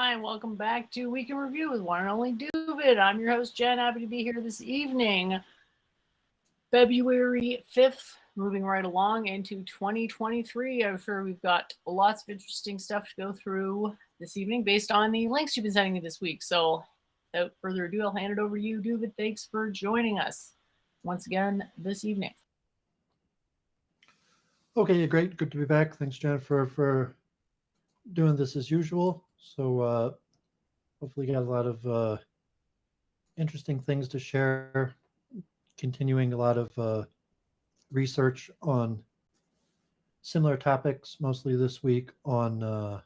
Hi, and welcome back to Week in Review with one and only Doovid. I'm your host, Jen. Happy to be here this evening. February 5th, moving right along into 2023. I'm sure we've got lots of interesting stuff to go through this evening based on the links you've been sending me this week. So, without further ado, I'll hand it over to you, Doovid. Thanks for joining us once again this evening. Okay, great. Good to be back. Thanks, Jennifer, for doing this as usual. So hopefully got a lot of interesting things to share, continuing a lot of research on similar topics, mostly this week on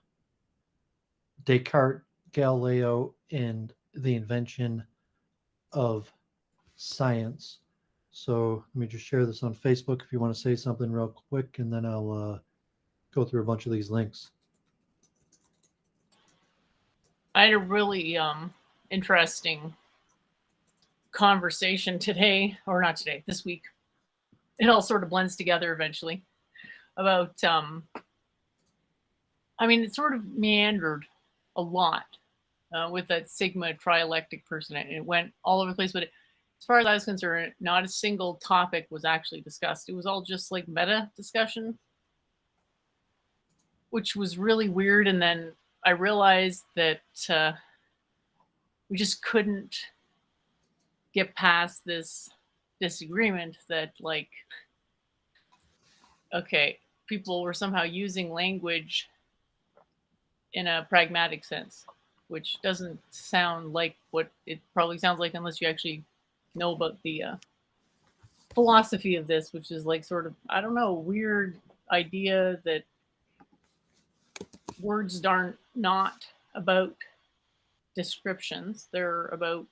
Descartes, Galileo, and the invention of science. So let me just share this on Facebook if you want to say something real quick, and then I'll go through a bunch of these links. I had a really interesting conversation today, or not today, this week. It all sort of blends together eventually about it sort of meandered a lot with that sigma trialectic person, and it went all over the place. But as far as I was concerned, not a single topic was actually discussed. It was all just like meta discussion, which was really weird. And then I realized that we just couldn't get past this disagreement that, like, okay, people were somehow using language in a pragmatic sense, which doesn't sound like what it probably sounds like unless you actually know about the philosophy of this, which is like sort of, I don't know, weird idea that words aren't not about descriptions. They're about,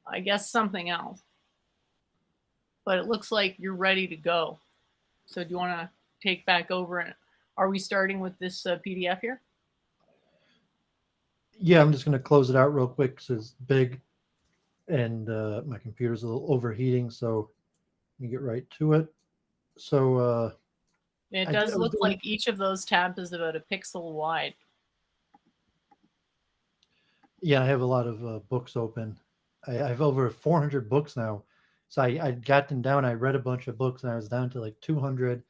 I guess, something else. But it looks like you're ready to go. So do you want to take back over? And are we starting with this PDF here? Yeah, I'm just going to close it out real quick because it's big and my computer's a little overheating. So let me get right to it. So It I does was look doing, like each of those tabs is about a pixel wide. yeah, I have a lot of books open. I have over 400 books now. So I'd gotten down, I read a bunch of books and I was down to like 200.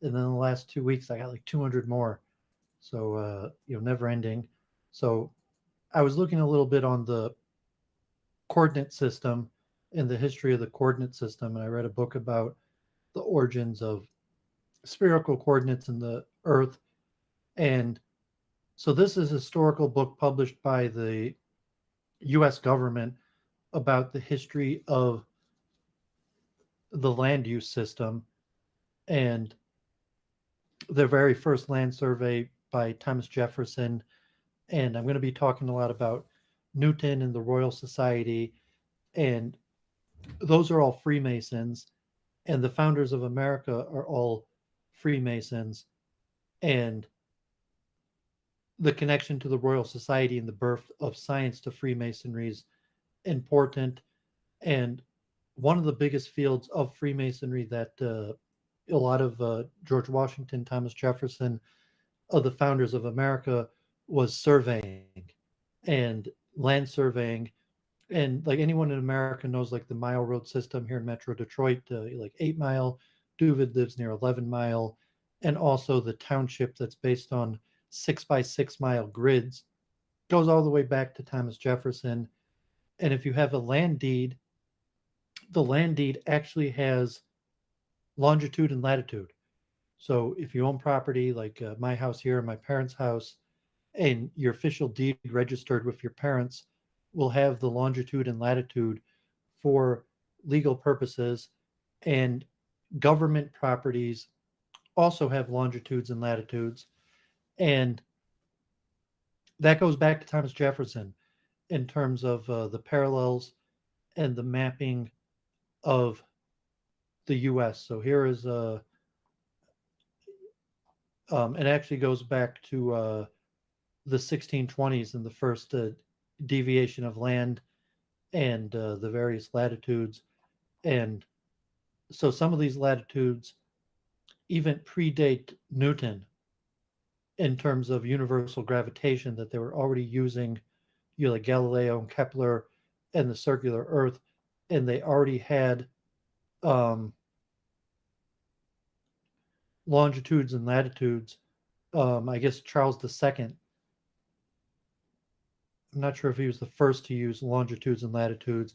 And then the last 2 weeks, I got like 200 more. So, never ending. So I was looking a little bit on the coordinate system and the history of the coordinate system. And I read a book about the origins of spherical coordinates in the Earth. And so this is a historical book published by the US government about the history of the land use system and the very first land survey by Thomas Jefferson. And I'm going to be talking a lot about Newton and the Royal Society. And those are all Freemasons. And the founders of America are all Freemasons. And the connection to the Royal Society and the birth of science to Freemasonry is important. And one of the biggest fields of Freemasonry that a lot of George Washington, Thomas Jefferson, of the founders of America was surveying and land surveying. And like anyone in America knows, like the mile road system here in Metro Detroit, like 8 Mile, Doovid lives near 11 Mile, and also the township that's based on 6 by 6 mile grids goes all the way back to Thomas Jefferson. And if you have a land deed, the land deed actually has longitude and latitude. So if you own property like my house here, my parents' house, and your official deed registered with your parents will have the longitude and latitude for legal purposes, and government properties also have longitudes and latitudes. And that goes back to Thomas Jefferson in terms of the parallels and the mapping of the US. So here is it actually goes back to the 1620s and the first deviation of land and the various latitudes. And so some of these latitudes even predate Newton. in terms of universal gravitation, that they were already using, like Galileo and Kepler and the circular Earth, and they already had um, longitudes and latitudes. I guess Charles II, I'm not sure if he was the first to use longitudes and latitudes,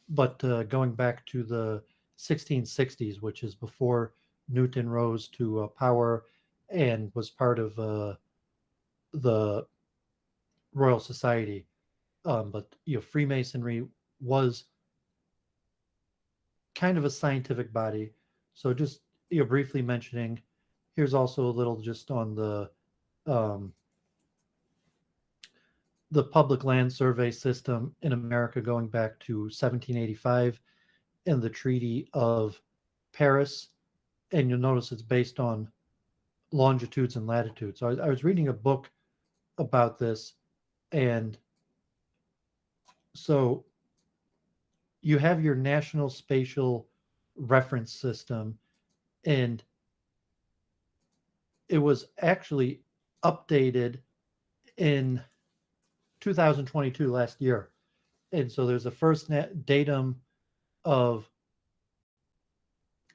but going back to the 1660s, which is before Newton rose to power and was part of the Royal Society. But Freemasonry was kind of a scientific body. So just briefly mentioning, here's also a little just on um, the public land survey system in America going back to 1785 and the Treaty of Paris. And you'll notice it's based on longitudes and latitudes. So I was reading a book about this, and so you have your National Spatial Reference System, and it was actually updated in 2022, last year. And so there's a first datum of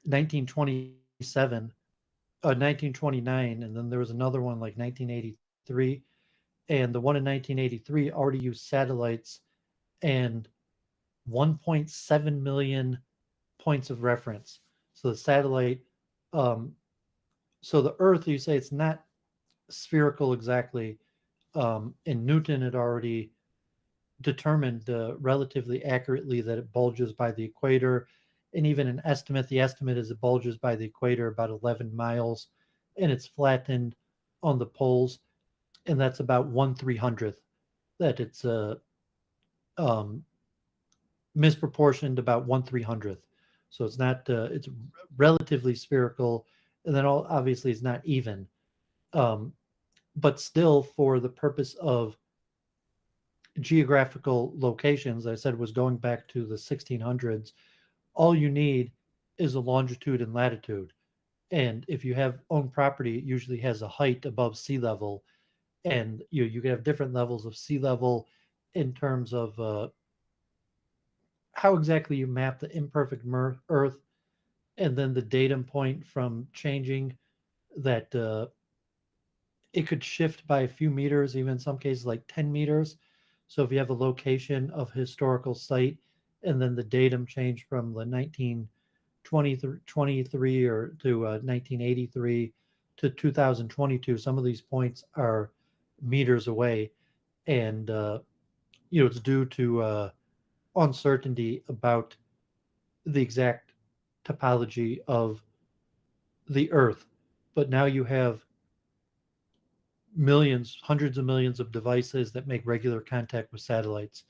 1927, 1929, and then there was another one like 1983. And the one in 1983 already used satellites and 1.7 million points of reference. So the satellite, um, so the Earth, you say it's not spherical exactly. And Newton had already determined relatively accurately that it bulges by the equator. And even an estimate, the estimate is it bulges by the equator about 11 miles, and it's flattened on the poles, and that's about 1/300th. That it's um, misproportioned about 1/300th. So it's not, it's relatively spherical, and then obviously it's not even. Um, but still, for the purpose of geographical locations, I said was going back to the 1600s, all you need is a longitude and latitude. And if you have own property, it usually has a height above sea level. And you can have different levels of sea level in terms of how exactly you map the imperfect Earth, and then the datum point from changing that it could shift by a few meters, even in some cases like 10 meters. So if you have a location of historical site, and then the datum changed from the 1923 or to 1983 to 2022, some of these points are meters away. And, it's due to uncertainty about the exact topology of the Earth. But now you have millions, hundreds of millions of devices that make regular contact with satellites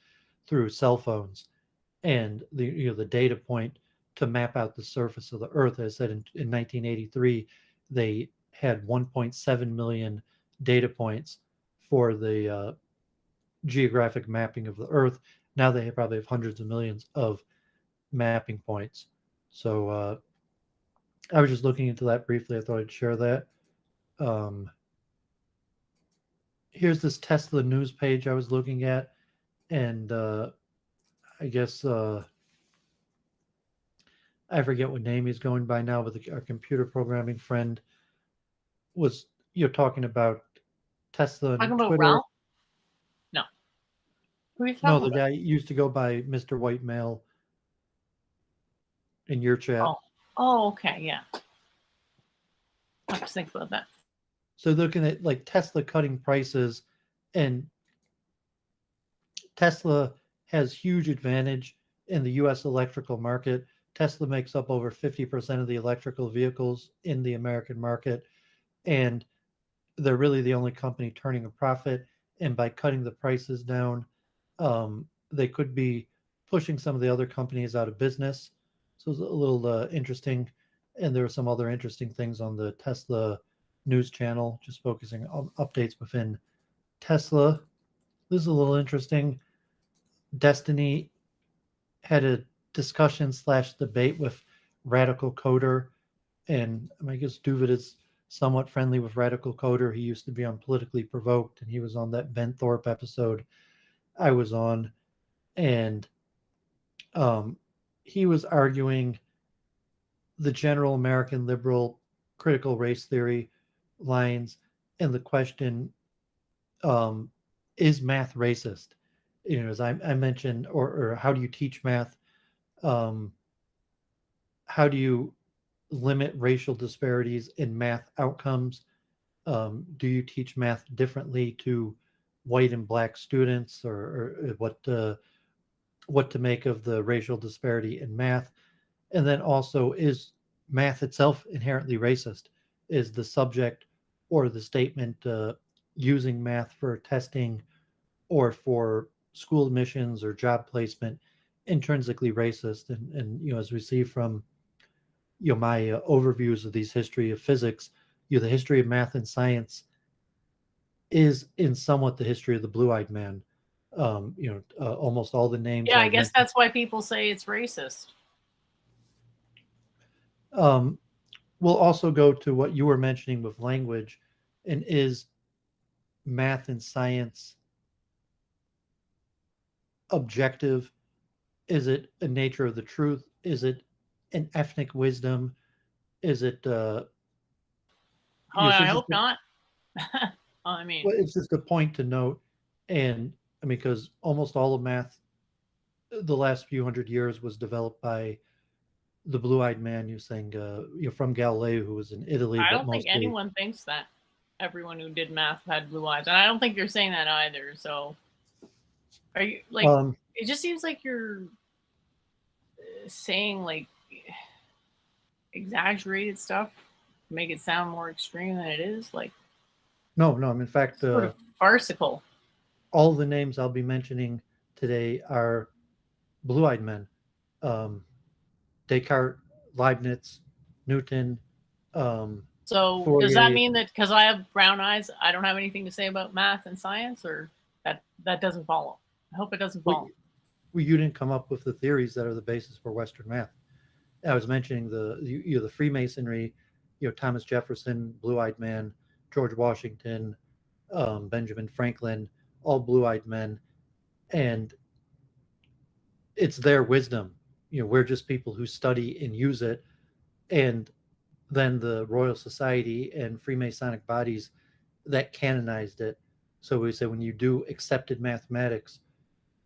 through cell phones, and the data point to map out the surface of the Earth. As I said, in 1983, they had 1.7 million data points for the geographic mapping of the Earth. Now they probably have hundreds of millions of mapping points. So I was just looking into that briefly. I thought I'd share that. Um, Here's this Tesla news page I was looking at, and I guess I forget what name he's going by now, but our computer programming friend was talking about Tesla Talking and about Twitter. Ralph? No. Who are you No, talking the about? guy used to go by Mr. White Male in your chat. Oh. Oh, okay, yeah. I have to think about that. So looking at like Tesla cutting prices, and Tesla has huge advantage in the US electrical market. Tesla makes up over 50% of the electrical vehicles in the American market, and they're really the only company turning a profit. And by cutting the prices down, they could be pushing some of the other companies out of business. So it's a little interesting. And there are some other interesting things on the Tesla news channel, just focusing on updates within Tesla. This is a little interesting. Destiny had a discussion / debate with Radical Coder, and I guess Doovid is somewhat friendly with Radical Coder. He used to be on Politically Provoked, and he was on that Ben Thorpe episode I was on, and um, he was arguing the general American liberal critical race theory lines and the question, um, is math racist? As I mentioned, or how do you teach math? Um, how do you limit racial disparities in math outcomes? Do you teach math differently to white and black students, or what to make of the racial disparity in math? And then also, is math itself inherently racist? Is the subject or the statement using math for testing or for school admissions or job placement intrinsically racist? And as we see from my overviews of these history of physics, the history of math and science is in somewhat the history of the blue-eyed man. Almost all the names Yeah, I I guess mentioned. that's why people say it's racist. Um, we'll also go to what you were mentioning with language, and is math and science objective? Is it a nature of the truth? Is it an ethnic wisdom? Is it Oh, so I just hope not. I mean, well, it's just a point to note. And I mean, because almost all of math the last few hundred years was developed by the blue-eyed man, you're saying, from Galileo, who was in Italy, I but don't think mostly. anyone thinks that everyone who did math had blue eyes, and I don't think you're saying that either. So, are you like? um It just seems like you're saying like exaggerated stuff to make it sound more extreme than it is. Like no, no, in fact, sort of farcical. all the names I'll be mentioning today are blue-eyed men. um Descartes, Leibniz, Newton, um, So, does that Fourier. mean that because I have brown eyes, I don't have anything to say about math and science, or that doesn't follow? I hope it doesn't Well, follow. you didn't come up with the theories that are the basis for Western math. I was mentioning the Freemasonry, Thomas Jefferson, blue-eyed man, George Washington, Benjamin Franklin, all blue-eyed men, and it's their wisdom. We're just people who study and use it, and then the Royal Society and Freemasonic bodies that canonized it. So we say when you do accepted mathematics,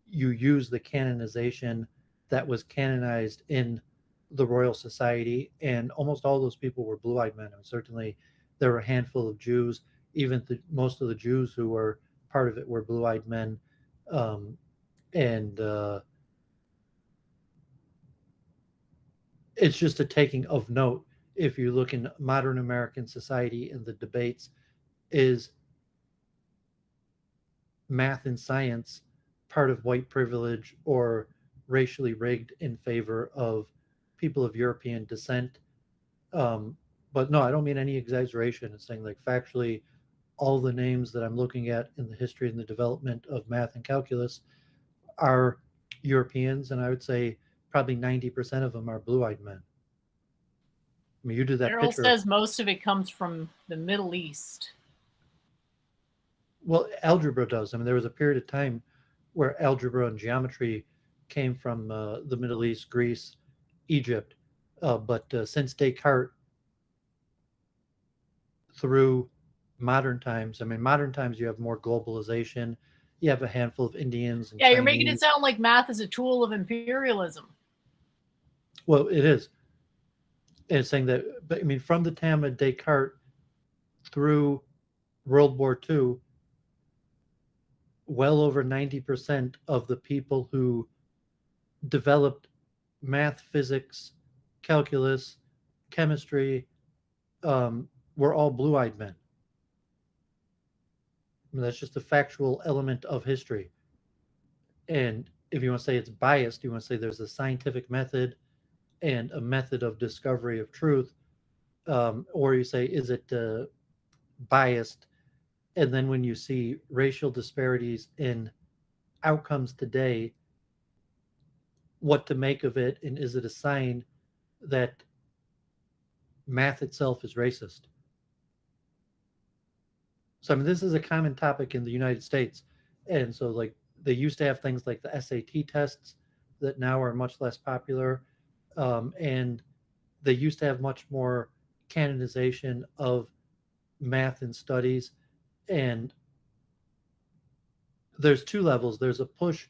you use the canonization that was canonized in the Royal Society, and almost all those people were blue-eyed men. And certainly, there were a handful of Jews. Even most of the Jews who were part of it were blue-eyed men, and it's just a taking of note. If you look in modern American society in the debates, is math and science part of white privilege or racially rigged in favor of people of European descent? Um, but no, I don't mean any exaggeration. It's saying, like, factually, all the names that I'm looking at in the history and the development of math and calculus are Europeans, and I would say probably 90% of them are blue-eyed men. I mean, you did that Errol picture. says most of it comes from the Middle East. Well, algebra does. I mean, there was a period of time where algebra and geometry came from the Middle East, Greece, Egypt. But since Descartes, through modern times, I mean, modern times you have more globalization. You have a handful of Indians and Yeah, you're making it Chinese. sound like math is a tool of imperialism. Well, it is. And it's saying that, but I mean, from the time of Descartes through World War II, well over 90% of the people who developed math, physics, calculus, chemistry, were all blue-eyed men. I mean, that's just a factual element of history. And if you want to say it's biased, you want to say there's a scientific method and a method of discovery of truth, or you say, is it biased? And then when you see racial disparities in outcomes today, what to make of it, and is it a sign that math itself is racist? So I mean, this is a common topic in the United States, and so like they used to have things like the SAT tests that now are much less popular, and they used to have much more canonization of math and studies. And there's two levels. There's a push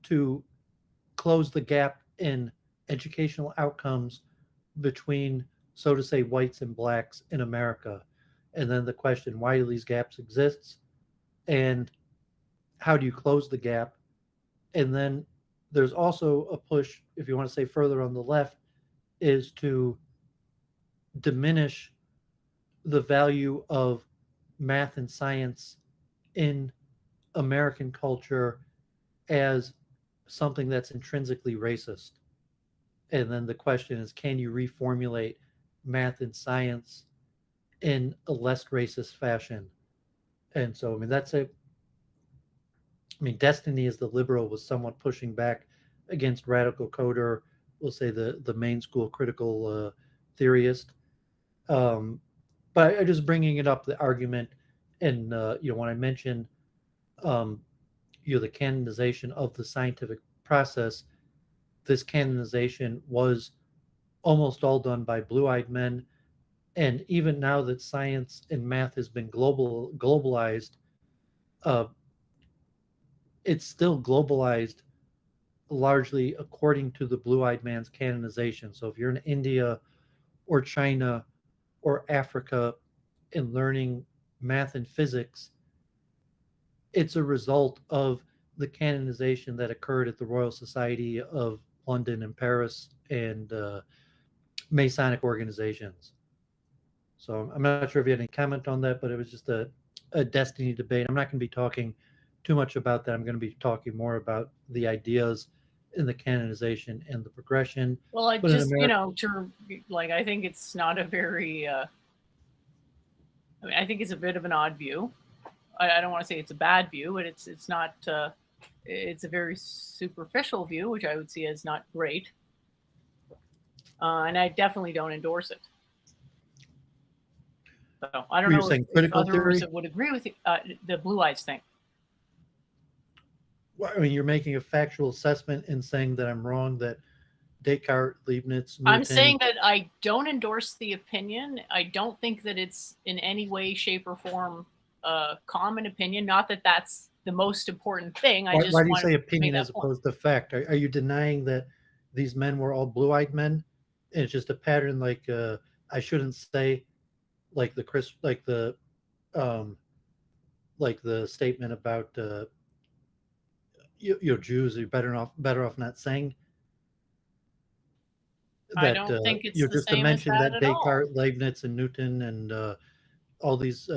to close the gap in educational outcomes between, so to say, whites and blacks in America. And then the question, why do these gaps exist? And how do you close the gap? And then there's also a push, if you want to say further on the left, is to diminish the value of math and science in American culture as something that's intrinsically racist. And then the question is, can you reformulate math and science in a less racist fashion? And so, I mean, I mean, Destiny as the liberal was somewhat pushing back against Radical Coder, we'll say the main school critical theorist. Um, but I just bringing it up, the argument, and when I mentioned um, the canonization of the scientific process, this canonization was almost all done by blue-eyed men, and even now that science and math has been globalized, uh, it's still globalized largely according to the blue-eyed man's canonization. So if you're in India or China or Africa and learning math and physics, it's a result of the canonization that occurred at the Royal Society of London and Paris and Masonic organizations. So I'm not sure if you had any comment on that, but it was just a destiny debate. I'm not going to be talking too much about that. I'm going to be talking more about the ideas in the canonization and the progression. Well, I But in just, America, I think it's not a very, I think it's a bit of an odd view. I don't want to say it's a bad view, but it's not, it's a very superficial view, which I would see as not great. And I definitely don't endorse it. So I don't were you know saying if critical others theory? would agree with the blue eyes thing. Well, I mean, you're making a factual assessment and saying that I'm wrong, that Descartes, Leibniz, I'm Newton. saying that I don't endorse the opinion. I don't think that it's in any way, shape, or form a common opinion. Not that that's the most important thing. I Why just do you wanted say to make opinion as that point. opposed to fact? Are you denying that these men were all blue-eyed men? And it's just a pattern, like I shouldn't say, like um, like the statement about Jews are better off not saying I that. don't think it's the Just to same as mention that that at all. Descartes, Leibniz, and Newton, and all these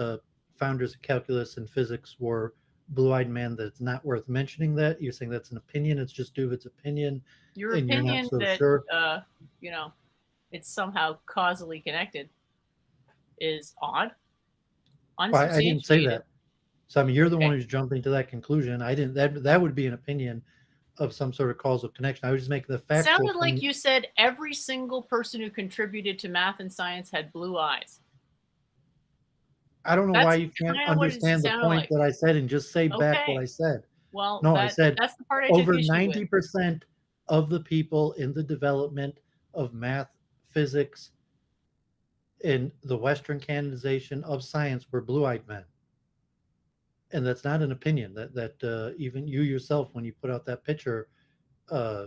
founders of calculus and physics were blue-eyed men. That's not worth mentioning. That you're saying that's an opinion. It's just Doovid's opinion, Your and you're not opinion so that sure. you know it's somehow causally connected is odd, Well, I didn't say unsubstantiated. that. So I mean, you're the one Okay. who's jumping to that conclusion. I didn't. That would be an opinion of some sort of causal connection. I was just making the factual Sounded like point. you said every single person who contributed to math and science had blue eyes. I don't know why That's you can't kind of what it understand the sounded point like. that I said and just say back what I Okay. said. Well, No, I said that's the part I took over issue with. 90% of the people in the development of math, physics, in the Western canonization of science were blue-eyed men. And that's not an opinion. That even you yourself, when you put out that picture, I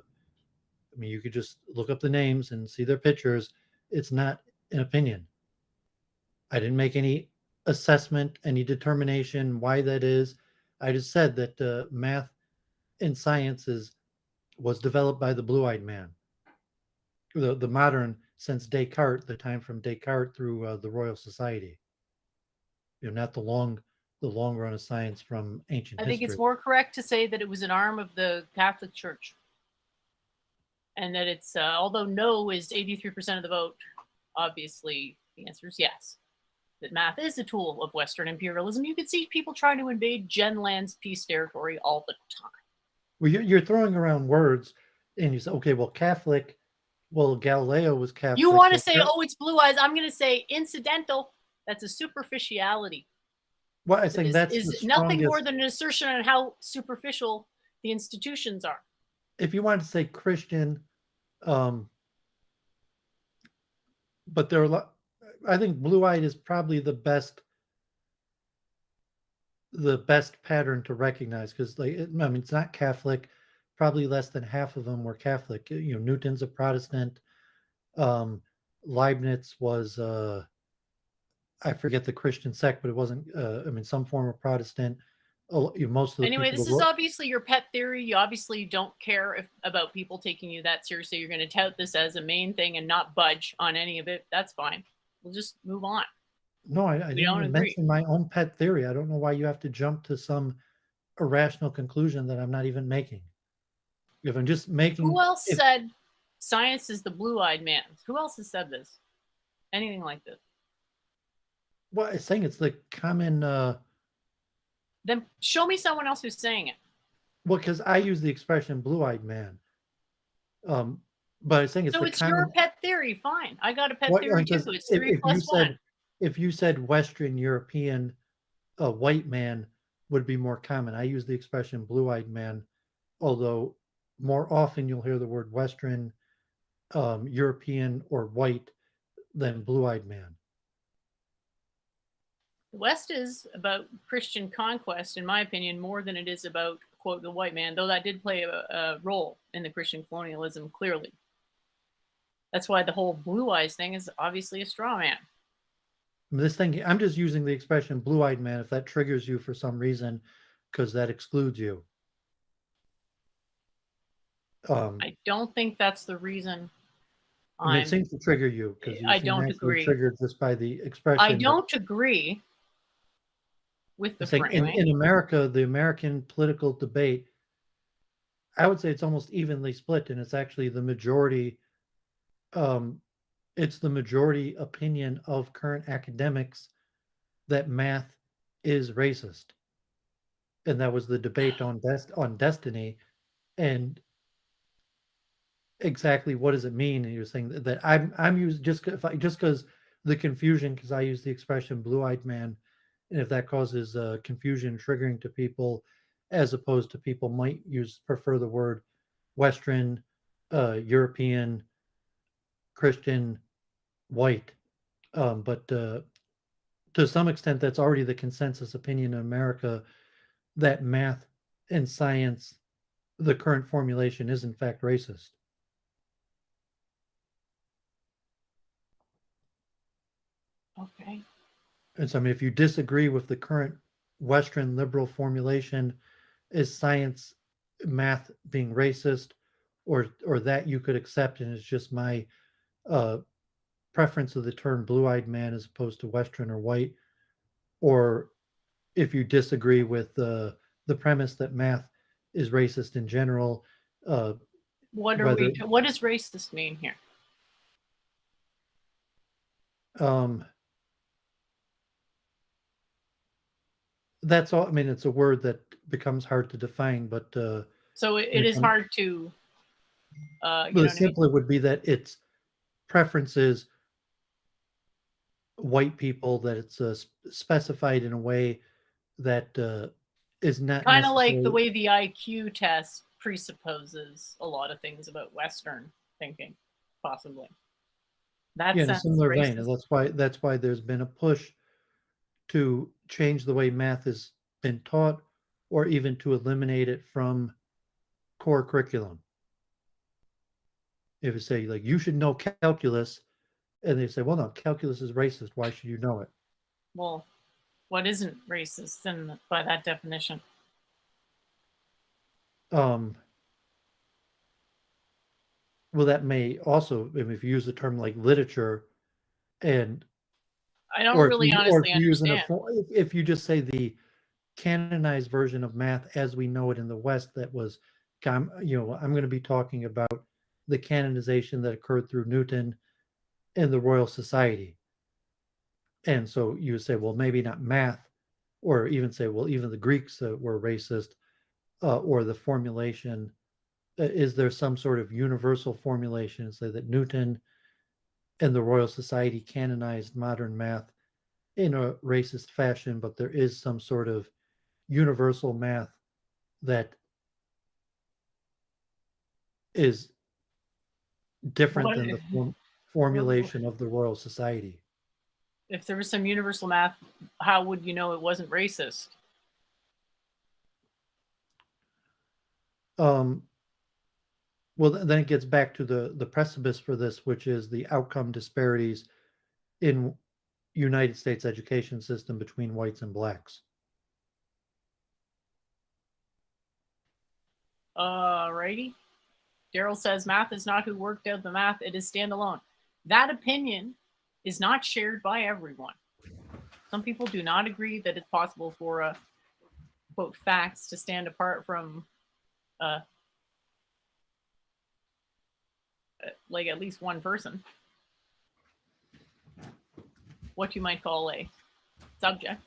mean, you could just look up the names and see their pictures. It's not an opinion. I didn't make any assessment, any determination why that is. I just said that math and sciences was developed by the blue-eyed man, the modern since Descartes, the time from Descartes through the Royal Society. Not the long run of science from ancient I think it's history. more correct to say that it was an arm of the Catholic Church, and that it's although no is 83% of the vote. Obviously, the answer is yes. That math is a tool of Western imperialism. You can see people trying to invade Genland's peace territory all the time. Well, you're throwing around words, and you say, okay, well, Catholic. Well, Galileo was You Catholic. want to Well, say, oh, it's blue eyes. I'm going to say incidental. That's a superficiality. Well, I think that's the Is nothing more strongest. than an assertion on how superficial the institutions are. If you wanted to say Christian, um, but there are a lot. I think blue-eyed is probably the best pattern to recognize because, like, I mean, it's not Catholic. Probably less than half of them were Catholic. Newton's a Protestant. Um, Leibniz was, I forget the Christian sect, but it wasn't. I mean, some form of Protestant. Most of the Anyway, people this that is wrote. obviously your pet theory. You obviously don't care about people taking you that seriously. You're going to tout this as a main thing and not budge on any of it. That's fine. We'll just move on. No, I We didn't don't even agree. mention my own pet theory. I don't know why you have to jump to some irrational conclusion that I'm not even making. If I'm just Who making, else if said science is the blue-eyed man? Who else has said this? Anything like this? well, I'm saying it's the common. Then show me someone else who's saying it. Well, because I use the expression "blue-eyed man," um, but I think it's So the it's your common. pet theory. Fine. I got a pet What theory too. because It's if, three if you plus one. said if you said Western European, white man would be more common. I use the expression "blue-eyed man," although more often you'll hear the word Western, European, or white than blue-eyed man. The West is about Christian conquest, in my opinion, more than it is about, quote, the white man, though that did play a role in the Christian colonialism, clearly. That's why the whole blue eyes thing is obviously a straw man. This thing, I'm just using the expression "blue-eyed man" if that triggers you for some reason, because that excludes you. Um, I don't think that's the reason I mean, it I'm, seems to trigger you because you I seem don't naturally agree. triggered just by the I expression. But don't agree with the it's like in, framing. in America, the American political debate, I would say it's almost evenly split, and it's actually the majority. Um, it's the majority opinion of current academics that math is racist, and that was the debate on destiny. And exactly what does it mean? And you're saying that I'm used just if I just because the confusion because I use the expression blue-eyed man, and if that causes confusion triggering to people, as opposed to people might prefer the word Western, European, Christian, white. But to some extent, that's already the consensus opinion in America that math and science, the current formulation, is in fact racist. Okay. And so, I mean, if you disagree with the current Western liberal formulation, is science, math being racist, or that you could accept, and it's just my uh, preference of the term blue-eyed man as opposed to Western or white, or if you disagree with the premise that math is racist in general, uh, whether What does racist mean here? um, that's all. I mean, it's a word that becomes hard to define, but So when it it is comes, hard to, you the know what I mean? simpler would be that its preferences white people, that it's specified in a way that is not Kind of like the necessarily. way the IQ test presupposes a lot of things about Western thinking, possibly. That Yeah, in a sounds similar vein, and racist. that's why there's been a push to change the way math has been taught, or even to eliminate it from core curriculum. If you say like you should know calculus, and they say, well, no, calculus is racist. Why should you know it? Well, what isn't racist then by that definition? Um, well, that may also, I mean, if you use the term like literature, and I don't or if really you or if honestly you use an understand. if you just say the canonized version of math as we know it in the West, that was, I'm going to be talking about the canonization that occurred through Newton and the Royal Society. And so you say, well, maybe not math, or even say, well, even the Greeks were racist, or the formulation. Is there some sort of universal formulation, say that Newton and the Royal Society canonized modern math in a racist fashion, but there is some sort of universal math that is different What than the what- formulation of the royal society. if there was some universal math? How would you know it wasn't racist? Um, well, then it gets back to the precipice for this, which is the outcome disparities in United States education system between whites and blacks. Righty. Daryl says math is not who worked out the math, it is standalone. That opinion is not shared by everyone. Some people do not agree that it's possible for quote facts to stand apart from uh, like at least one person, what you might call a subject.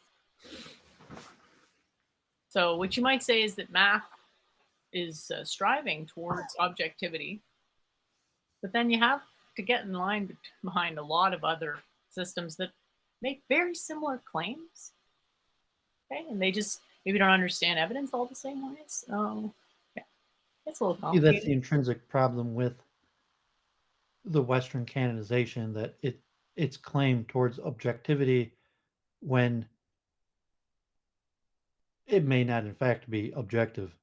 So what you might say is that math is striving towards objectivity, but then you have to get in line behind a lot of other systems that make very similar claims. Okay, and they just maybe don't understand evidence all the same ways. So yeah, it's a little Yeah, that's the complicated. intrinsic problem with the Western canonization, that its claim towards objectivity when it may not in fact be objective,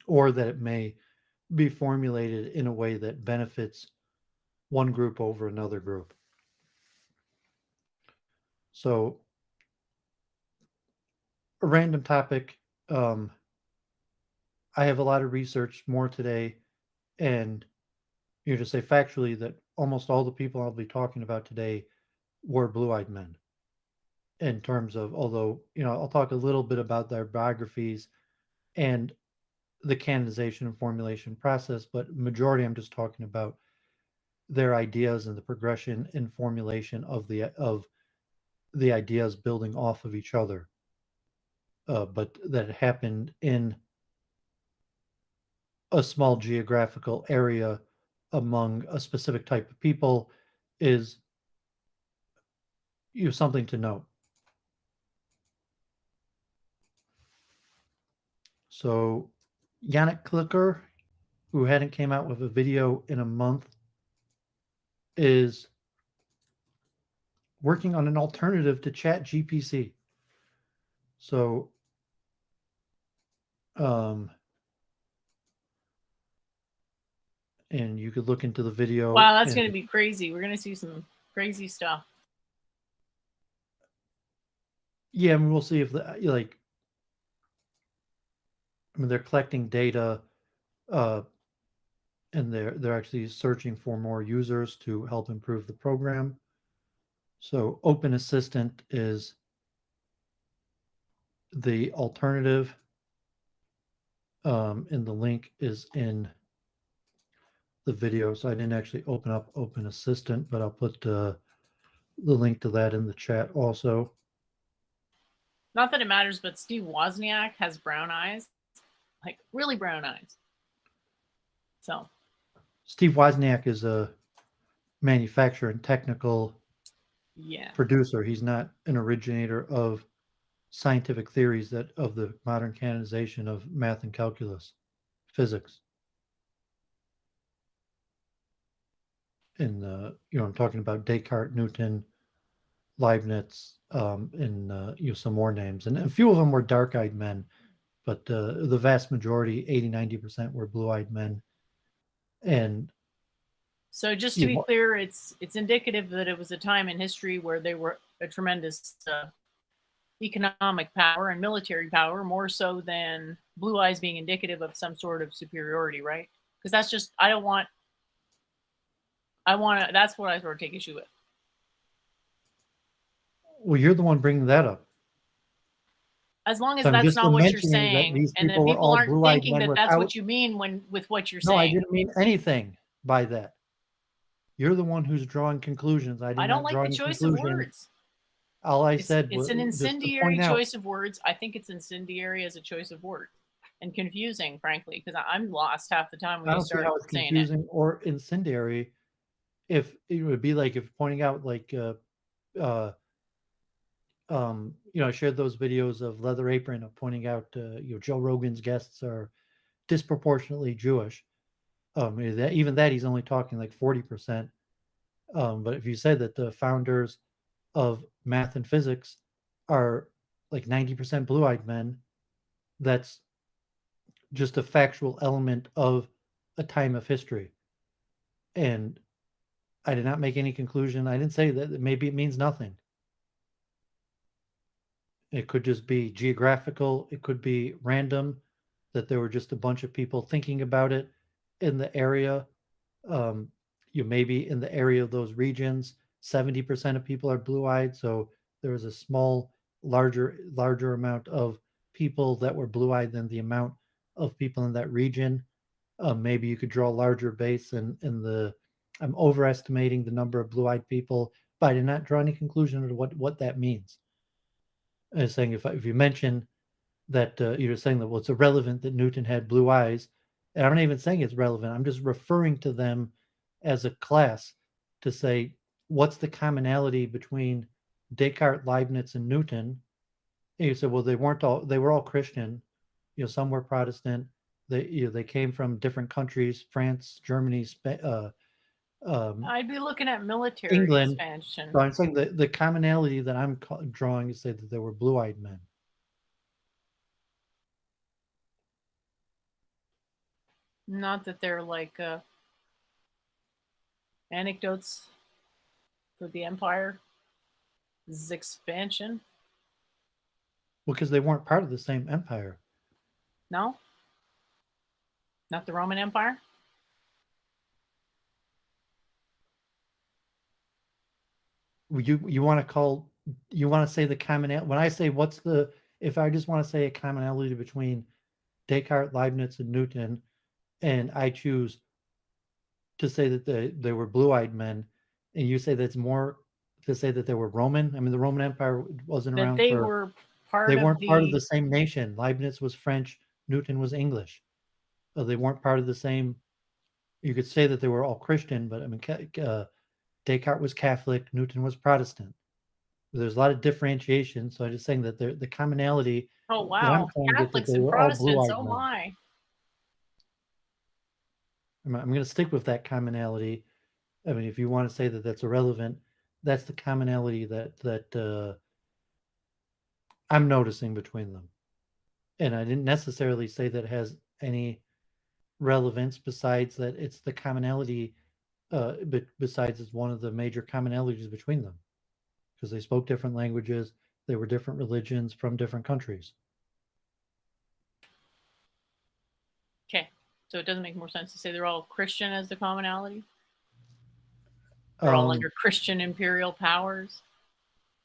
or that it may be formulated in a way that benefits one group over another group. So, a random topic. Um, I have a lot of research more today, and you just say factually that almost all the people I'll be talking about today were blue-eyed men. In terms of, although I'll talk a little bit about their biographies and the canonization and formulation process, but majority I'm just talking about their ideas and the progression and formulation of the ideas building off of each other. But that happened in a small geographical area among a specific type of people is something to note. So Yannick Klicker, who hadn't came out with a video in a month, is working on an alternative to Chat GPC. So, and you could look into the video. Wow, that's And going to be crazy. We're going to see some crazy stuff. yeah, I mean, we'll see if they're collecting data, and they're actually searching for more users to help improve the program. So, Open Assistant is the alternative, and the link is in the video. So I didn't actually open up Open Assistant, but I'll put the link to that in the chat also. Not that it matters, but Steve Wozniak has brown eyes, like really brown eyes. So Steve Wozniak is a manufacturer and technical yeah. producer. He's not an originator of scientific theories that of the modern canonization of math and calculus, physics. And I'm talking about Descartes, Newton, Leibniz, and some more names. And a few of them were dark-eyed men, but the vast majority, 80-90%, were blue-eyed men. And so just to be clear, it's indicative that it was a time in history where they were a tremendous economic power and military power, more so than blue eyes being indicative of some sort of superiority, right? Because that's just that's what I sort of take issue with. Well, you're the one bringing that up. As long as So that's not what you're mentioning that saying, these and then people were people all aren't blue-eyed thinking men that that's without. what you mean with what you're No, I saying. didn't mean anything by that. You're the one who's drawing conclusions. I did I don't not like draw the any choice of conclusion. words. All I said It's was an just to incendiary point out. choice of words. I think it's incendiary as a choice of word, and confusing, frankly, because I'm lost half the time I when you don't see start how it's saying it. confusing or incendiary. If it would be like if pointing out like I shared those videos of Leather Apron of pointing out, Joe Rogan's guests are disproportionately Jewish. Even that he's only talking like 40%. But if you say that the founders of math and physics are like 90% blue-eyed men, that's just a factual element of a time of history. And I did not make any conclusion. I didn't say that maybe it means nothing. It could just be geographical. It could be random, that there were just a bunch of people thinking about it in the area. Um, you maybe in the area of those regions, 70% of people are blue-eyed. So there was a larger amount of people that were blue-eyed than the amount of people in that region. Maybe you could draw a larger base in the. I'm overestimating the number of blue-eyed people, but I did not draw any conclusion of what that means. I was saying if you mention that you're saying that, well, it's irrelevant that Newton had blue eyes, and I'm not even saying it's relevant. I'm just referring to them as a class to say what's the commonality between Descartes, Leibniz, and Newton. And you said, well, they were all Christian. Some were Protestant. They came from different countries: France, Germany, I'd be looking at military England. expansion. So I'm saying the commonality that I'm drawing is say that there were blue-eyed men. Not that they're like anecdotes for the empire's expansion. Because they weren't part of the same empire. No, not the Roman Empire. You want to say the commonality when I say if I just want to say a commonality between Descartes, Leibniz, and Newton, and I choose to say that they were blue-eyed men, and you say that's more to say that they were Roman. I mean, the Roman Empire wasn't That around they for. were They part of weren't part of the. the same nation. Leibniz was French, Newton was English. They weren't part of the same. You could say that they were all Christian, but I mean, Descartes was Catholic, Newton was Protestant. There's a lot of differentiation. So I'm just saying that the commonality Oh that I'm wow, trying to get that Catholics they and were all Protestants. blue-eyed Oh men. my. I'm going to stick with that commonality. I mean, if you want to say that that's irrelevant, that's the commonality that I'm noticing between them. And I didn't necessarily say that it has any relevance besides that it's the commonality. But besides, it's one of the major commonalities between them because they spoke different languages. They were different religions from different countries. Okay, so it doesn't make more sense to say they're all Christian as the commonality. They're all Um, under Christian imperial powers,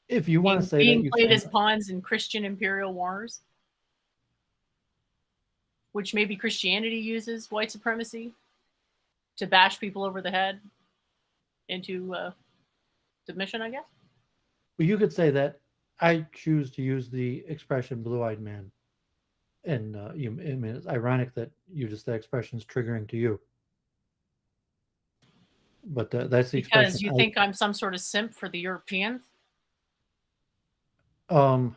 if you want to say that, being you played can. as pawns in Christian imperial wars, which maybe Christianity uses white supremacy to bash people over the head into submission, I guess. Well, you could say that I choose to use the expression "blue-eyed man," and I mean, it's ironic that you just that expression is triggering to you, but that's the expression. Because you think I'm some sort of simp for the Europeans. Um,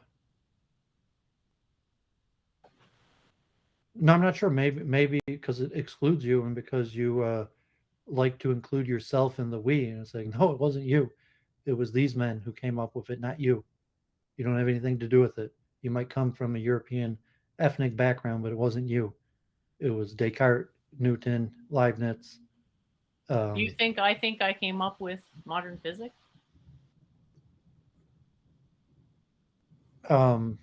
no, I'm not sure. Maybe because it excludes you, and because you like to include yourself in the "we," and it's like, no, it wasn't you. It was these men who came up with it, not you. You don't have anything to do with it. You might come from a European ethnic background, but it wasn't you. It was Descartes, Newton, Leibniz. You Um, think I came up with modern physics? um,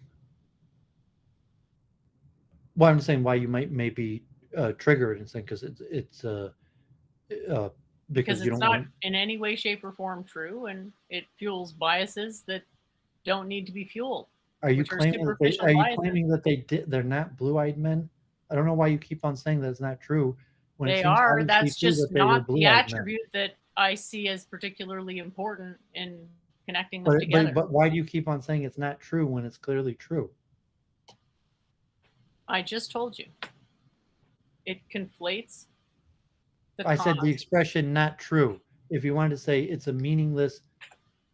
well, I'm saying why you might maybe trigger it and saying because it's uh, Because because you it's don't not want. in any way, shape, or form true, and it fuels biases that don't need to be fueled, which are superficial Are you biases. claiming that they're not blue-eyed men? I don't know why you keep on saying that it's not true when it They seems are. obviously That's true that just they were not the blue-eyed men. attribute that I see as particularly important in connecting them together. But why do you keep on saying it's not true when it's clearly true? I just told you. It conflates the I said the cause. expression "not true." If you wanted to say it's a meaningless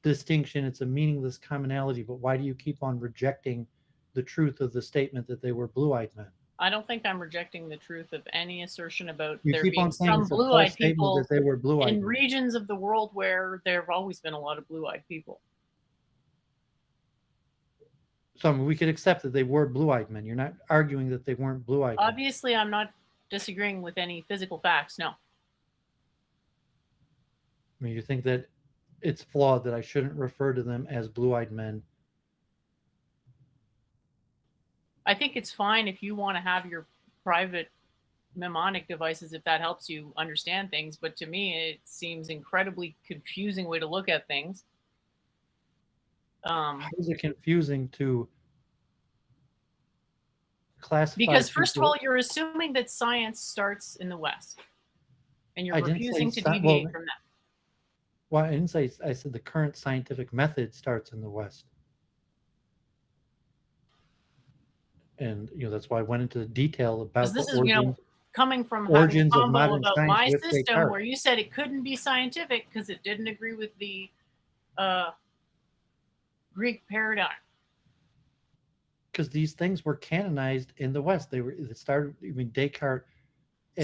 distinction. It's a meaningless commonality. But why do you keep on rejecting the truth of the statement that they were blue-eyed men? I don't think I'm rejecting the truth of any assertion about You there keep being on saying some it's a false blue-eyed statement that people they were blue-eyed in men. regions of the world where there have always been a lot of blue-eyed people. So I mean, we could accept that they were blue-eyed men. You're not arguing that they weren't blue-eyed men. Obviously, I'm not disagreeing with any physical facts. No. I mean, you think that it's flawed that I shouldn't refer to them as blue-eyed men. I think it's fine if you want to have your private mnemonic devices if that helps you understand things, but to me it seems incredibly confusing way to look at things. How is it confusing to classify Because first of people? all, you're assuming that science starts in the West, and you're I didn't say refusing to well, deviate from that. well, I didn't say. I said the current scientific method starts in the West, and that's why I went into detail Because about the this is, coming from having a origins of combo modern about science my with system where Descartes. you said it couldn't be scientific because it didn't agree with the uh, Greek paradigm. Because these things were canonized in the West. It started. I mean, Descartes.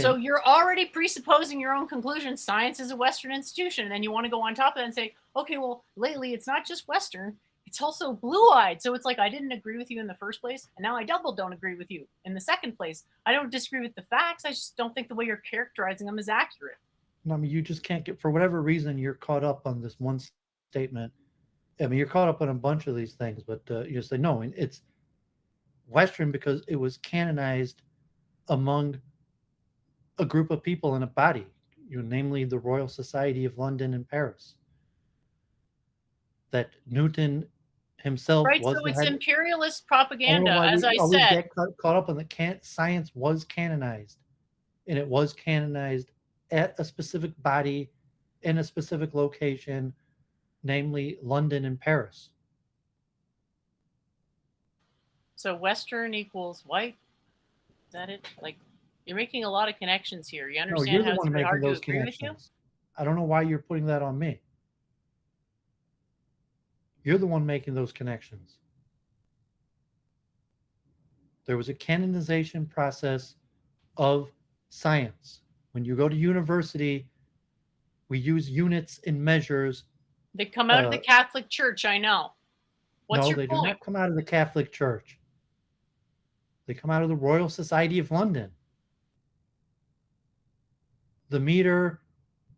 So you're already presupposing your own conclusion. Science is a Western institution, and then you want to go on top of that and say, okay, well, lately it's not just Western, it's also blue-eyed. So it's like I didn't agree with you in the first place, and now I double don't agree with you in the second place. I don't disagree with the facts. I just don't think the way you're characterizing them is accurate. I mean, you just can't get, for whatever reason, you're caught up on this one statement. I mean, you're caught up on a bunch of these things, but you say no, it's Western because it was canonized among a group of people in a body, namely the Royal Society of London and Paris. That Newton himself Right? was So the it's head. imperialist I don't know propaganda, why as we I always said. get caught up on the science was canonized, and it was canonized at a specific body in a specific location, namely London and Paris. So Western equals white. Is that it? Like, you're making a lot of connections here. You No, understand you're how the it's one a bit making hard to those agree with you? connections. I don't know why you're putting that on me. You're the one making those connections. There was a canonization process of science. When you go to university, we use units and measures. They come out of the Catholic Church, I know. What's No, your they do point? not come out of the Catholic Church. They come out of the Royal Society of London. The meter,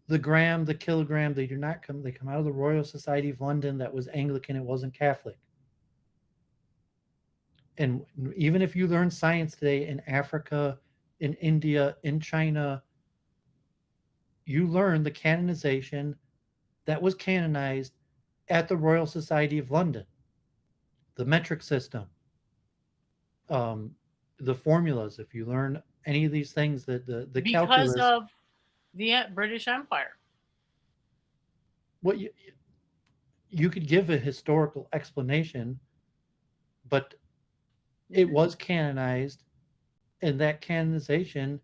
the gram, the kilogram, they do not come. They come out of the Royal Society of London. That was Anglican. It wasn't Catholic. And even if you learn science today in Africa, in India, in China, you learn the canonization that was canonized at the Royal Society of London. The metric system, the formulas. If you learn any of these things, that the Because calculus. of the British Empire. What you could give a historical explanation, but it was canonized, and that canonization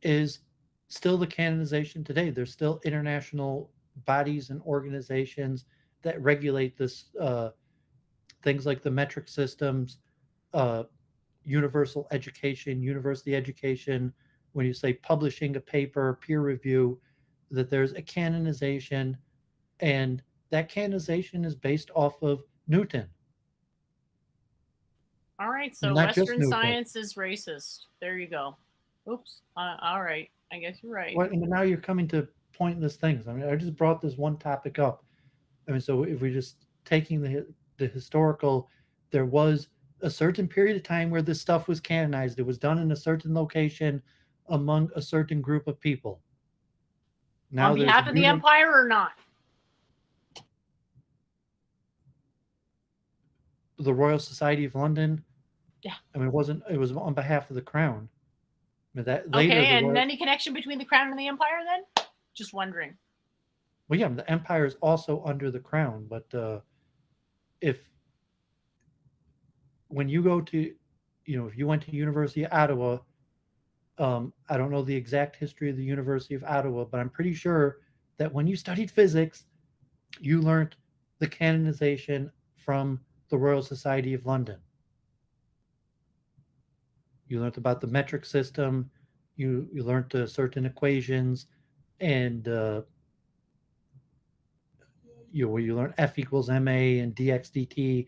is still the canonization today. There's still international bodies and organizations that regulate this, things like the metric systems, universal education, university education. When you say publishing a paper, peer review, that there's a canonization, and that canonization is based off of Newton. All right, so Not just Western Newton. science is racist. There you go. Oops. All right. I guess you're right. Well, and now you're coming to pointless things. I mean, I just brought this one topic up. I mean, so if we're just taking the historical, there was a certain period of time where this stuff was canonized. It was done in a certain location among a certain group of people. Now On behalf of the empire or not? The Royal Society of London. Yeah. I mean, it was on behalf of the crown. I mean, that later. Okay, and any connection between the crown and the empire then? Just wondering. Well, yeah, the empire is also under the crown, but when you go to, if you went to University of Ottawa, I don't know the exact history of the University of Ottawa, but I'm pretty sure that when you studied physics, You learned the canonization from the Royal Society of London. You learned about the metric system. You learned certain equations, and you learn F equals ma and dx dt,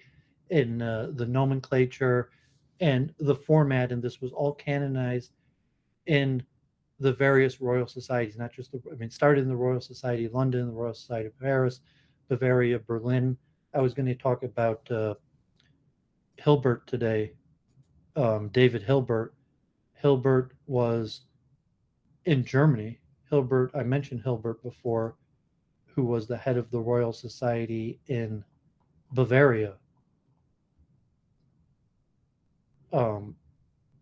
and the nomenclature and the format, and this was all canonized in the various royal societies, not just the. I mean, started in the Royal Society of London, the Royal Society of Paris, Bavaria, Berlin. I was going to talk about Hilbert today, David Hilbert. Hilbert was in Germany. Hilbert, I mentioned Hilbert before, who was the head of the Royal Society in Bavaria. Um,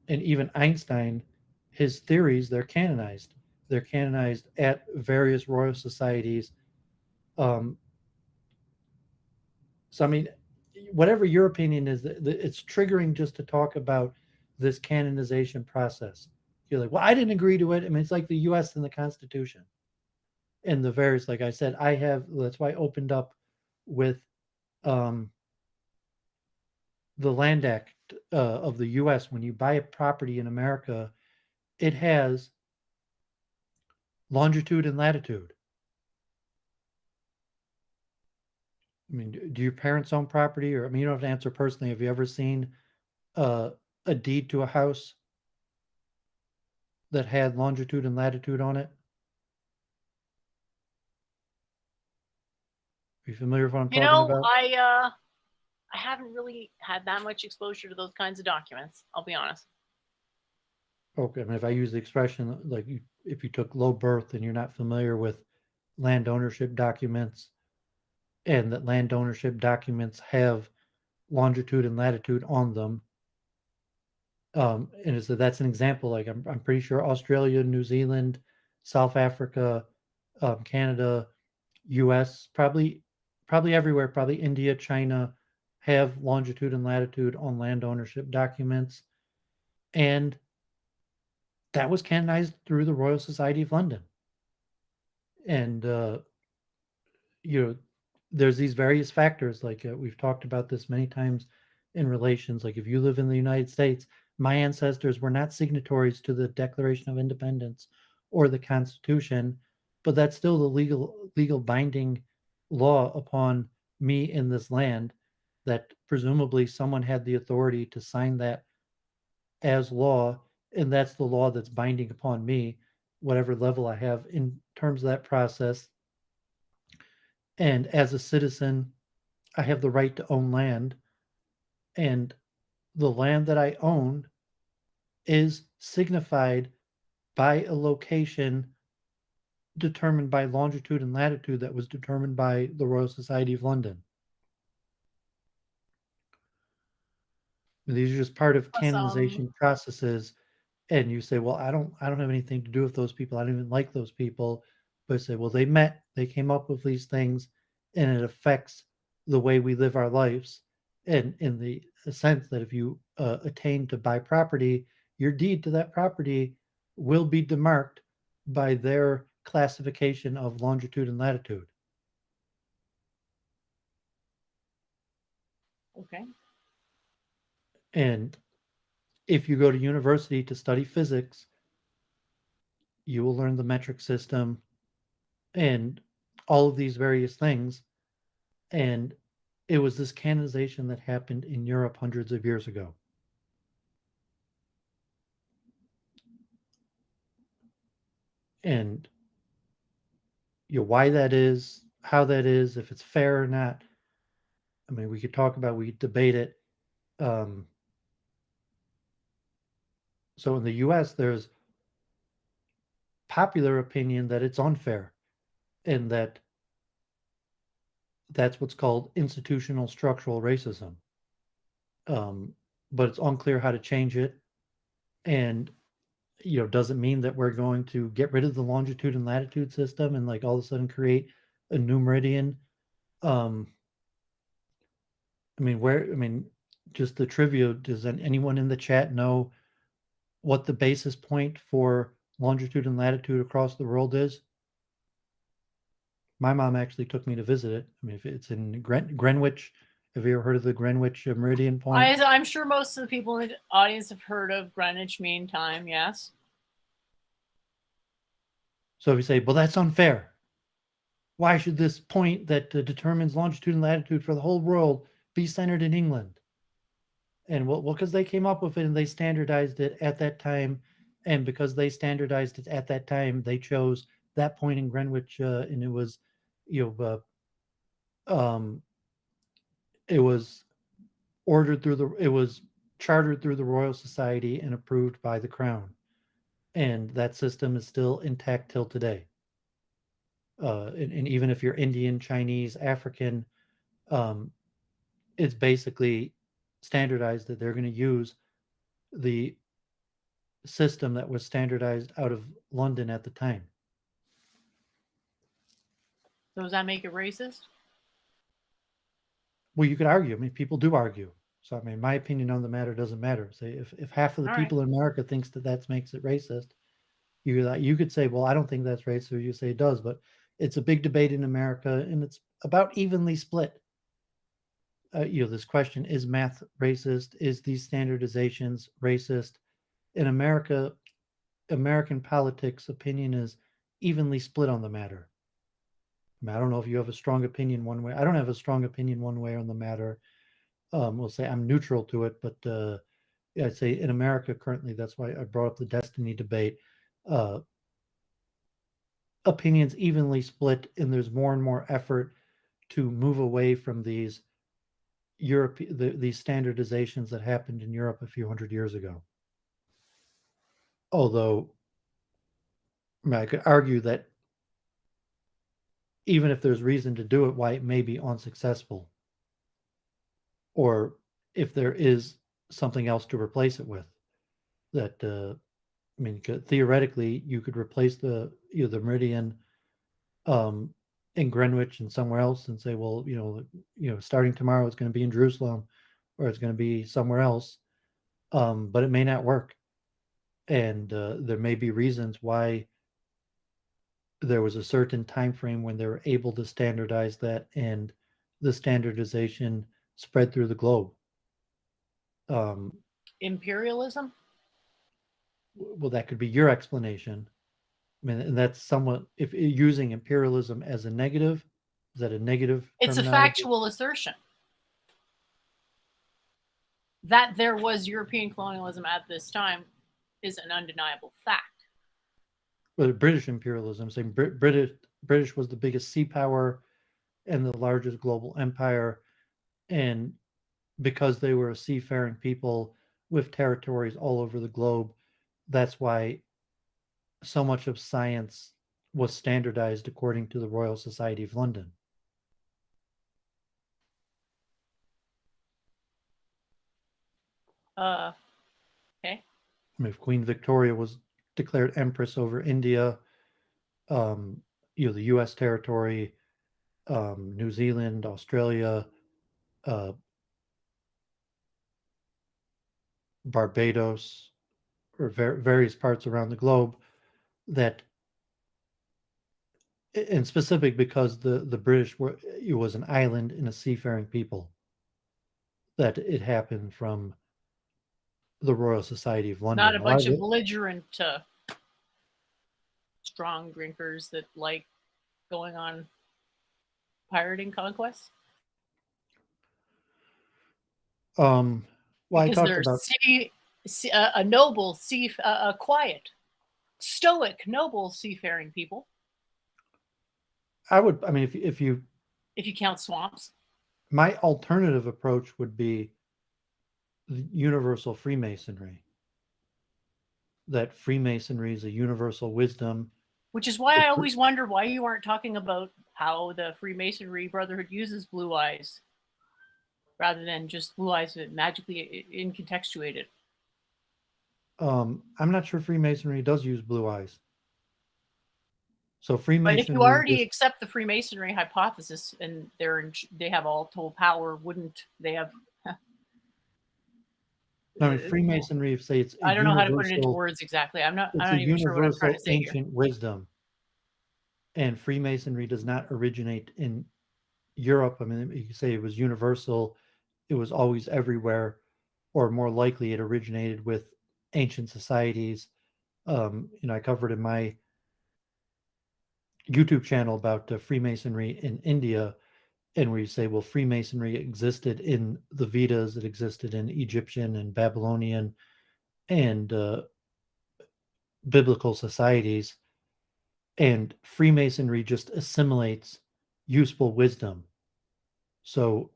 and even Einstein, his theories, they're canonized. They're canonized at various royal societies. Um, so, I mean, whatever your opinion is, it's triggering just to talk about this canonization process. You're like, well, I didn't agree to it. I mean, it's like the U.S. and the Constitution and the various, like I said, that's why I opened up with um, the Land Act of the U.S. When you buy a property in America, it has longitude and latitude. I mean, do your parents own property? Or, I mean, you don't have to answer personally. Have you ever seen uh, a deed to a house that had longitude and latitude on it? Are you familiar with what I'm You talking know, about? I haven't really had that much exposure to those kinds of documents. I'll be honest. Okay, I mean, if I use the expression like if you took low birth and you're not familiar with land ownership documents, and that land ownership documents have longitude and latitude on them, and so that's an example. Like I'm pretty sure Australia, New Zealand, South Africa, Canada, U.S., probably everywhere, probably India, China, have longitude and latitude on land ownership documents, and that was canonized through the Royal Society of London. And you know, there's these various factors. Like we've talked about this many times in relations. Like if you live in the United States, my ancestors were not signatories to the Declaration of Independence or the Constitution, but that's still the legal binding law upon me in this land. That presumably someone had the authority to sign that as law, and that's the law that's binding upon me, whatever level I have in terms of that process. And as a citizen, I have the right to own land, and the land that I own is signified by a location determined by longitude and latitude that was determined by the Royal Society of London. And these are just part of Awesome. canonization processes. And you say, well, I don't have anything to do with those people. I don't even like those people. But I say, well, they met, they came up with these things, and it affects the way we live our lives. And in the sense that if you attain to buy property, your deed to that property will be demarked by their classification of longitude and latitude. Okay. And if you go to university to study physics, you will learn the metric system and all of these various things. And it was this canonization that happened in Europe hundreds of years ago. And why that is, how that is, if it's fair or not. I mean, we could talk about, we could debate it. Um, so in the U.S., there's popular opinion that it's unfair, and that's what's called institutional structural racism. Um, but it's unclear how to change it, and doesn't mean that we're going to get rid of the longitude and latitude system and like all of a sudden create a new meridian. Um, I mean, just the trivia. Does anyone in the chat know what the basis point for longitude and latitude across the world is? My mom actually took me to visit it. I mean, if it's in Greenwich, have you ever heard of the Greenwich Meridian Point? I'm sure most of the people in the audience have heard of Greenwich Mean Time. Yes. So if you say, well, that's unfair. Why should this point that determines longitude and latitude for the whole world be centered in England? And well, because they came up with it and they standardized it at that time, and because they standardized it at that time, they chose that point in Greenwich, and it was, you know, um, it was it was chartered through the Royal Society and approved by the Crown, and that system is still intact till today. And even if you're Indian, Chinese, African, um, it's basically standardized that they're going to use the system that was standardized out of London at the time. So does that make it racist? Well, you could argue. I mean, people do argue. So, I mean, my opinion on the matter doesn't matter. Say, if half of the All right. people in America thinks that makes it racist, you could say, well, I don't think that's racist, or you say it does. But it's a big debate in America, and it's about evenly split. This question: is math racist? Is these standardizations racist? In America, American politics opinion is evenly split on the matter. I mean, I don't know if you have a strong opinion one way. I don't have a strong opinion one way on the matter. We'll say I'm neutral to it, but yeah, I'd say in America currently, that's why I brought up the destiny debate. Uh, Opinions evenly split, and there's more and more effort to move away from these these standardizations that happened in Europe a few hundred years ago. Although, I mean, I could argue that even if there's reason to do it, why it may be unsuccessful, or if there is something else to replace it with. That I mean, theoretically, you could replace the meridian um, in Greenwich and somewhere else, and say, well, starting tomorrow, it's going to be in Jerusalem, or it's going to be somewhere else, but it may not work, and there may be reasons why there was a certain time frame when they were able to standardize that, and the standardization spread through the globe. Um, Imperialism? well, that could be your explanation. I mean, and that's somewhat, if using imperialism as a negative, is that a negative It's a terminology? factual assertion that there was European colonialism at this time is an undeniable fact. But British imperialism, saying British was the biggest sea power and the largest global empire, and because they were a seafaring people with territories all over the globe, that's why so much of science was standardized according to the Royal Society of London. Okay. I mean, if Queen Victoria was declared empress over India, the U.S. territory, New Zealand, Australia, uh, Barbados, or various parts around the globe, that, in specific, because the British it was an island and a seafaring people, that it happened from the Royal Society of Not London. a bunch of belligerent, strong drinkers that like going on pirating conquests. Well, I Because talked they're about. a noble, a quiet, stoic, noble seafaring people. I would. I mean, if you, If you count swamps. my alternative approach would be the universal Freemasonry. That Freemasonry is a universal wisdom. Which is why I always wonder why you aren't talking about how the Freemasonry Brotherhood uses blue eyes rather than just blue eyes that magically incontextuated. I'm not sure Freemasonry does use blue eyes. So But if you Freemasonry already is. accept the Freemasonry hypothesis and they have all told power, wouldn't they have? I mean, Freemasonry, say it's a I don't know how to put it into universal. words exactly. I'm It's a not even sure what I'm trying to universal say here. ancient wisdom. and Freemasonry does not originate in Europe. I mean, you could say it was universal, it was always everywhere, or more likely it originated with ancient societies. I covered in my YouTube channel about Freemasonry in India, and where you say, well, Freemasonry existed in the Vedas, it existed in Egyptian and Babylonian and biblical societies, and Freemasonry just assimilates useful wisdom. So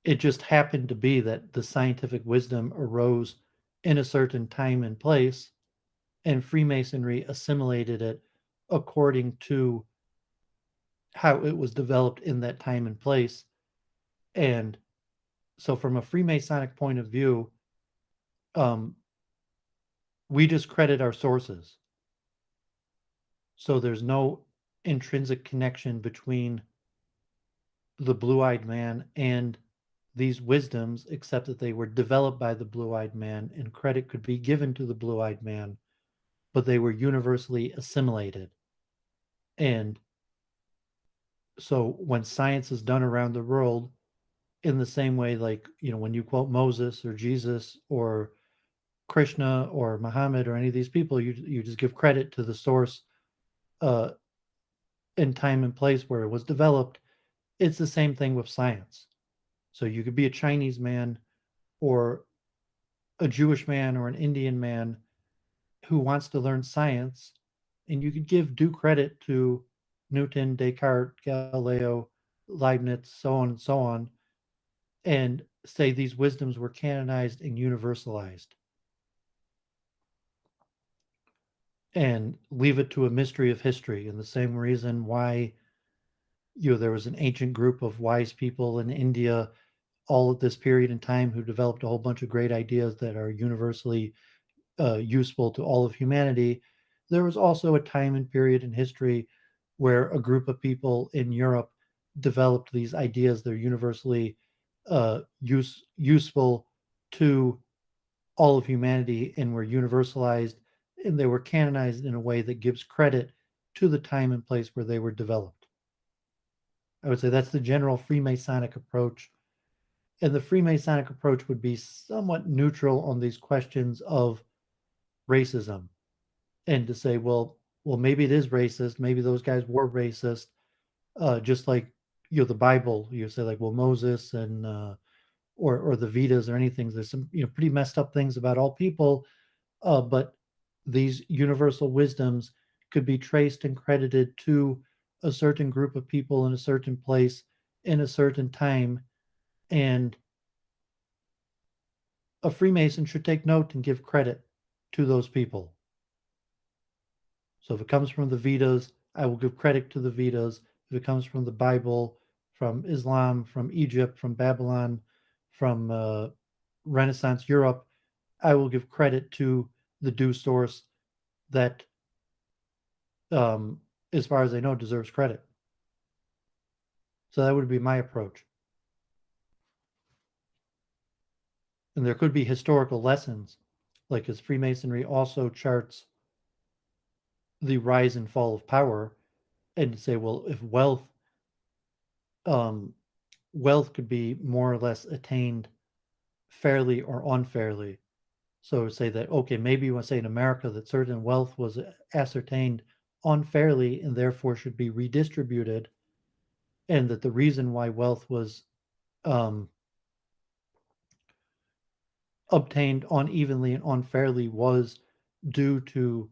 it just happened to be that the scientific wisdom arose in a certain time and place, and Freemasonry assimilated it according to how it was developed in that time and place. And so, from a Freemasonic point of view, um, we just credit our sources. So, there's no intrinsic connection between the blue eyed man and these wisdoms, except that they were developed by the blue eyed man, and credit could be given to the blue eyed man, but they were universally assimilated. And so when science is done around the world, in the same way, like, when you quote Moses or Jesus or Krishna or Muhammad or any of these people, you just give credit to the source uh, in time and place where it was developed. It's the same thing with science. So you could be a Chinese man or a Jewish man or an Indian man who wants to learn science, and you could give due credit to Newton, Descartes, Galileo, Leibniz, so on and so on, and say these wisdoms were canonized and universalized, and leave it to a mystery of history. And the same reason why there was an ancient group of wise people in India all at this period in time who developed a whole bunch of great ideas that are universally useful to all of humanity. There was also a time and period in history where a group of people in Europe developed these ideas that are universally useful to all of humanity and were universalized, and they were canonized in a way that gives credit to the time and place where they were developed. I would say that's the general Freemasonic approach. And the Freemasonic approach would be somewhat neutral on these questions of racism, and to say, well, maybe it is racist. Maybe those guys were racist. Just like the Bible, you say like, well, Moses and or the Vedas or anything. There's some pretty messed up things about all people, but these universal wisdoms could be traced and credited to a certain group of people in a certain place in a certain time, and a Freemason should take note and give credit to those people. So if it comes from the Vedas, I will give credit to the Vedas. If it comes from the Bible, from Islam, from Egypt, from Babylon, from Renaissance Europe, I will give credit to the due source that, as far as I know, deserves credit. So that would be my approach. And there could be historical lessons, like as Freemasonry also charts the rise and fall of power, and to say, well, if um, wealth could be more or less attained fairly or unfairly. So say that, okay, maybe you want to say in America that certain wealth was ascertained unfairly and therefore should be redistributed, and that the reason why wealth was um, obtained unevenly and unfairly was due to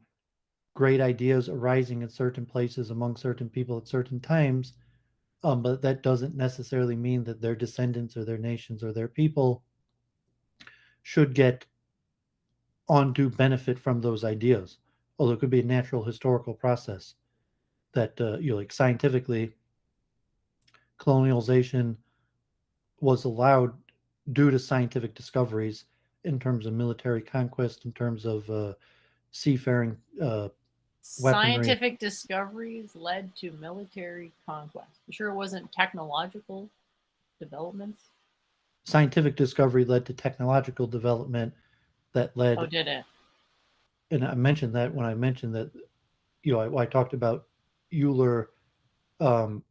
great ideas arising in certain places among certain people at certain times. But that doesn't necessarily mean that their descendants or their nations or their people should get undue benefit from those ideas. Although it could be a natural historical process that, like scientifically, colonialization was allowed due to scientific discoveries in terms of military conquest, in terms of seafaring weaponry. Scientific discoveries led to military conquest. You sure it wasn't technological developments? Scientific discovery led to technological development that Oh, led, did it? and I mentioned that when I mentioned that, I talked about Euler, um,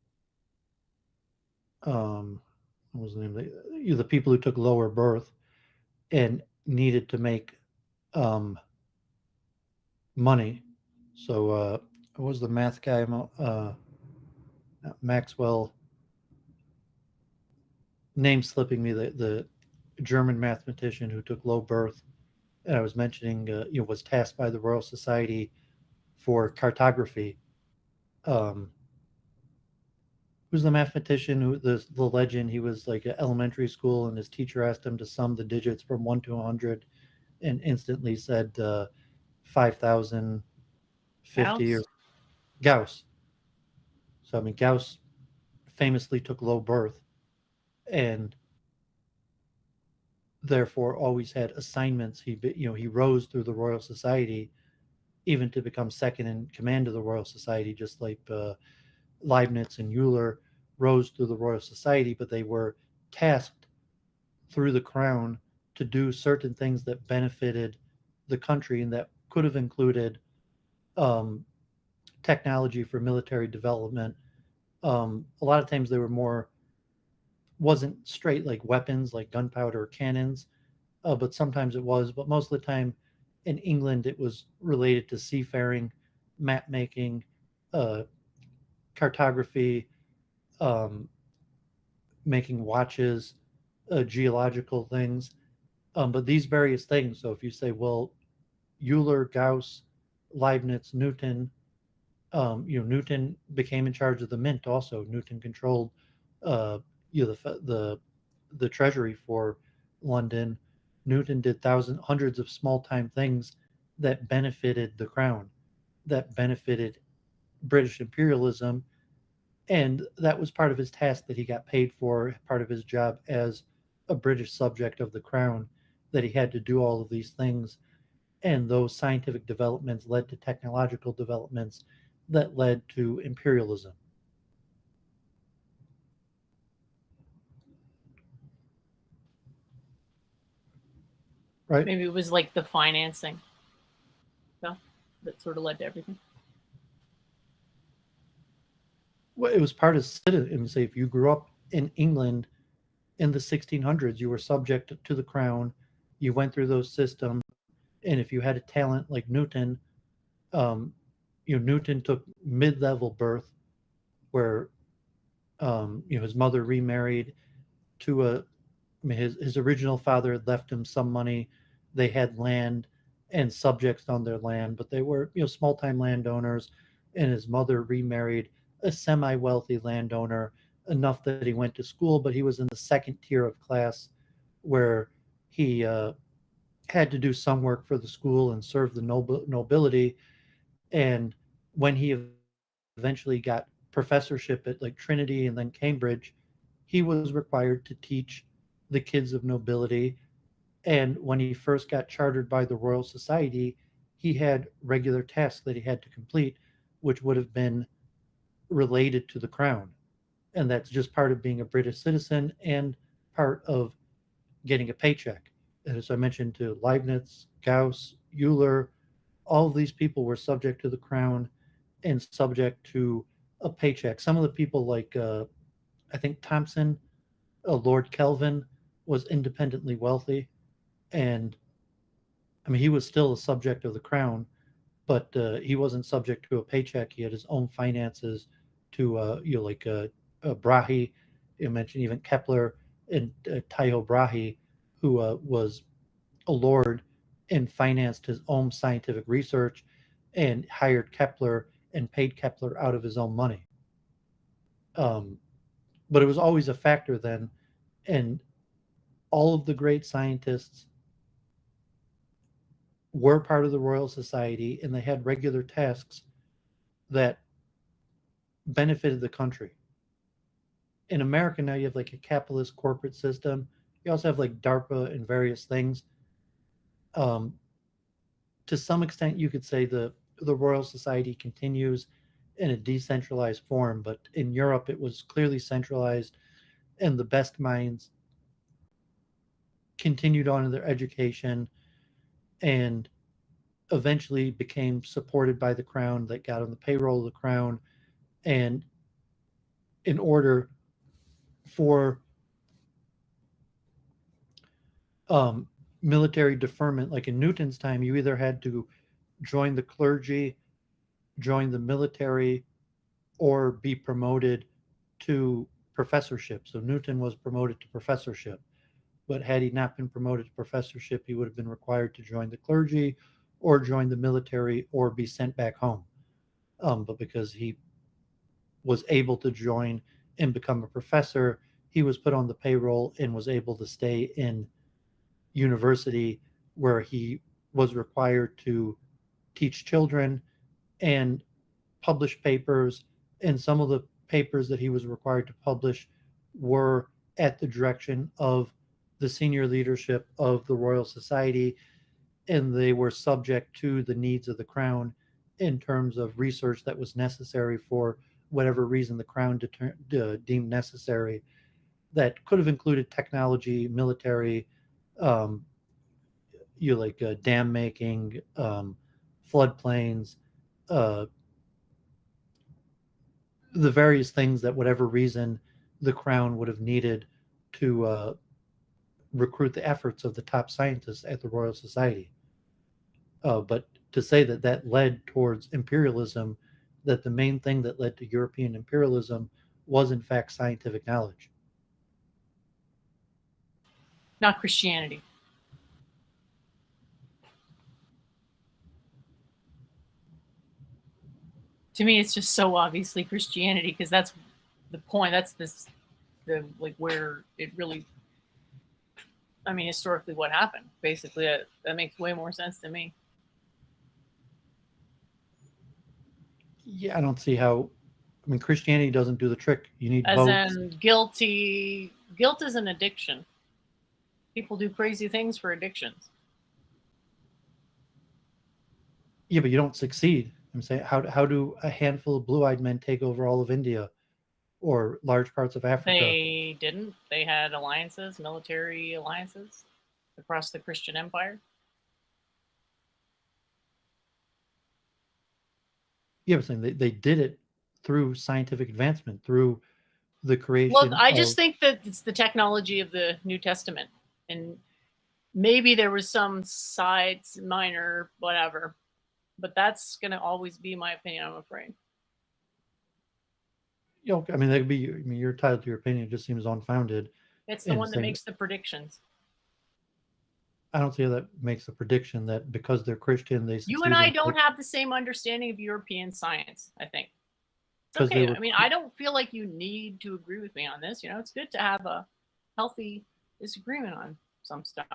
what was the name? The people who took lower birth and needed to make um, money. So, what was the math guy? Maxwell, name slipping me. The German mathematician who took low birth, and I was mentioning, was tasked by the Royal Society for cartography. Um, who's the mathematician? Who the legend? He was like at elementary school, and his teacher asked him to sum the digits from 1 to 100, and instantly said 5,050 or House. Gauss. So I mean, Gauss famously took low birth, and therefore always had assignments. He rose through the Royal Society, even to become second in command of the Royal Society, just like Leibniz and Euler rose through the Royal Society, but they were tasked through the crown to do certain things that benefited the country, and that could have included um, technology for military development. A lot of times they were more wasn't straight like weapons like gunpowder or cannons, but sometimes it was. But most of the time in England, it was related to seafaring, map making, uh, cartography, um, making watches, geological things. But these various things. So if you say, well, Euler, Gauss, Leibniz, Newton, Newton became in charge of the mint. Also, Newton controlled, uh, the treasury for London. Newton did hundreds of small time things that benefited the crown, that benefited British imperialism, and that was part of his task that he got paid for, part of his job as a British subject of the crown, that he had to do all of these things. And those scientific developments led to technological developments that led to imperialism, right? Maybe it was like the financing, no, that sort of led to everything. Well, it was part of citizen. Say if you grew up in England in the 1600s, you were subject to the crown. You went through those systems, and if you had a talent like Newton, um, Newton took mid-level birth, where his mother remarried to a I mean, his original father had left him some money. They had land and subjects on their land, but they were small time landowners. And his mother remarried a semi wealthy landowner, enough that he went to school, but he was in the second tier of class, where he had to do some work for the school and serve the nobility. And when he eventually got professorship at like Trinity and then Cambridge, he was required to teach the kids of nobility. And when he first got chartered by the Royal Society, he had regular tasks that he had to complete, which would have been related to the crown. And that's just part of being a British citizen and part of getting a paycheck. And as I mentioned to Leibniz, Gauss, Euler, all of these people were subject to the crown and subject to a paycheck. Some of the people, like I think Thompson, Lord Kelvin, was independently wealthy, and I mean he was still a subject of the crown, but he wasn't subject to a paycheck. He had his own finances to like Brahe. You mentioned even Kepler and Tycho Brahe, who was a lord and financed his own scientific research and hired Kepler and paid Kepler out of his own money. Um, but it was always a factor then, and all of the great scientists were part of the Royal Society, and they had regular tasks that benefited the country. In America now, you have like a capitalist corporate system. You also have like DARPA and various things. Um, to some extent, you could say the Royal Society continues in a decentralized form, but in Europe, it was clearly centralized, and the best minds continued on in their education and eventually became supported by the crown, that got on the payroll of the crown, And in order for um, military deferment, like in Newton's time, you either had to join the clergy, join the military, or be promoted to professorship. So Newton was promoted to professorship. But had he not been promoted to professorship, he would have been required to join the clergy or join the military or be sent back home. But because he was able to join and become a professor, he was put on the payroll and was able to stay in university where he was required to teach children and publish papers. And some of the papers that he was required to publish were at the direction of the senior leadership of the Royal Society, and they were subject to the needs of the crown in terms of research that was necessary for whatever reason the crown deemed necessary. That could have included technology, military, um, dam making, floodplains, uh, the various things that whatever reason the crown would have needed to recruit the efforts of the top scientists at the Royal Society. But to say that that led towards imperialism, that the main thing that led to European imperialism was in fact scientific knowledge. Not Christianity. To me, it's just so obviously Christianity because that's the point. That's the like where it really. I mean, historically, what happened? Basically, that makes way more sense to me. Yeah, I don't see how. I mean, Christianity doesn't do the trick. You need As boats. in guilty. Guilt is an addiction. People do crazy things for addictions. Yeah, but you don't succeed. I'm saying, how do a handful of blue-eyed men take over all of India or large parts of Africa? They didn't. They had alliances, military alliances across the Christian empire. Yeah, I'm saying they did it through scientific advancement, through the Well, creation I just of. think that it's the technology of the New Testament. And maybe there was some sides, minor, whatever. But that's going to always be my opinion, I'm afraid. I mean, that could be. I mean, you're entitled to your opinion. It just seems unfounded. It's the In one that saying, makes the predictions. I don't see how that makes a prediction that because they're Christian, they You and succeed I in don't have the same understanding of European science, I think. It's because they okay. were. I mean, I don't feel like you need to agree with me on this. It's good to have a healthy disagreement on some stuff.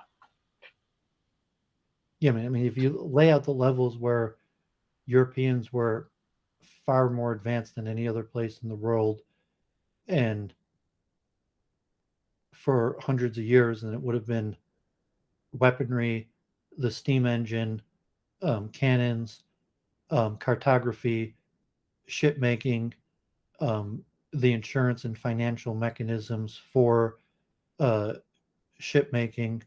Yeah, I mean, if you lay out the levels where Europeans were far more advanced than any other place in the world, and for hundreds of years, and it would have been weaponry, the steam engine, cannons, cartography, ship making, um, the insurance and financial mechanisms for uh, ship making,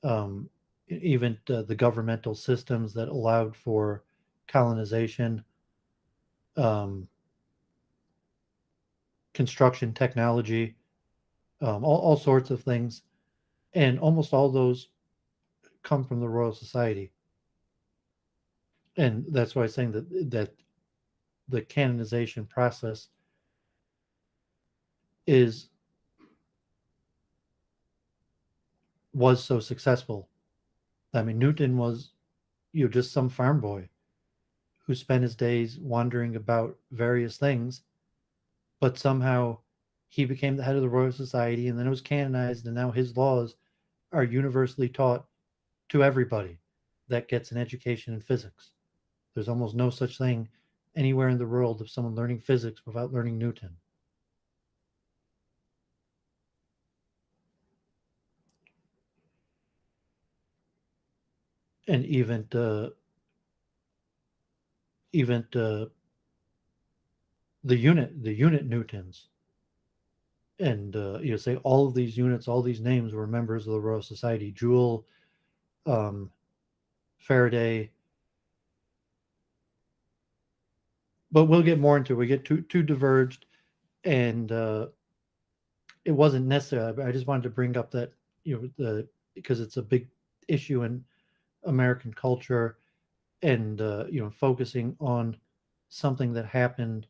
um, even the governmental systems that allowed for colonization, um, construction technology, all sorts of things. And almost all those come from the Royal Society. And that's why I'm saying that the canonization process is was so successful. I mean, Newton was just some farm boy who spent his days wandering about various things, but somehow he became the head of the Royal Society, and then it was canonized, and now his laws are universally taught to everybody that gets an education in physics. There's almost no such thing anywhere in the world of someone learning physics without learning Newton. And even the unit Newtons, and say all of these units, all these names were members of the Royal Society. Joule, um, Faraday, but we'll get more into it. We get too diverged, and it wasn't necessary. I just wanted to bring up that, because it's a big issue in American culture, and focusing on something that happened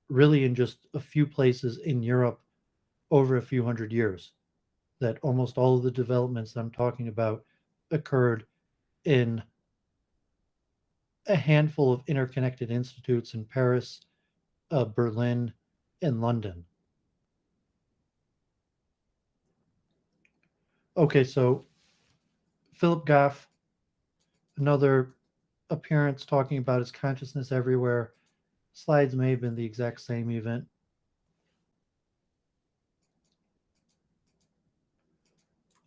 really in just a few places in Europe over a few hundred years. That almost all of the developments I'm talking about occurred in a handful of interconnected institutes in Paris, Berlin, and London. Okay, so Philip Goff, another appearance talking about his consciousness everywhere. Slides may have been the exact same event.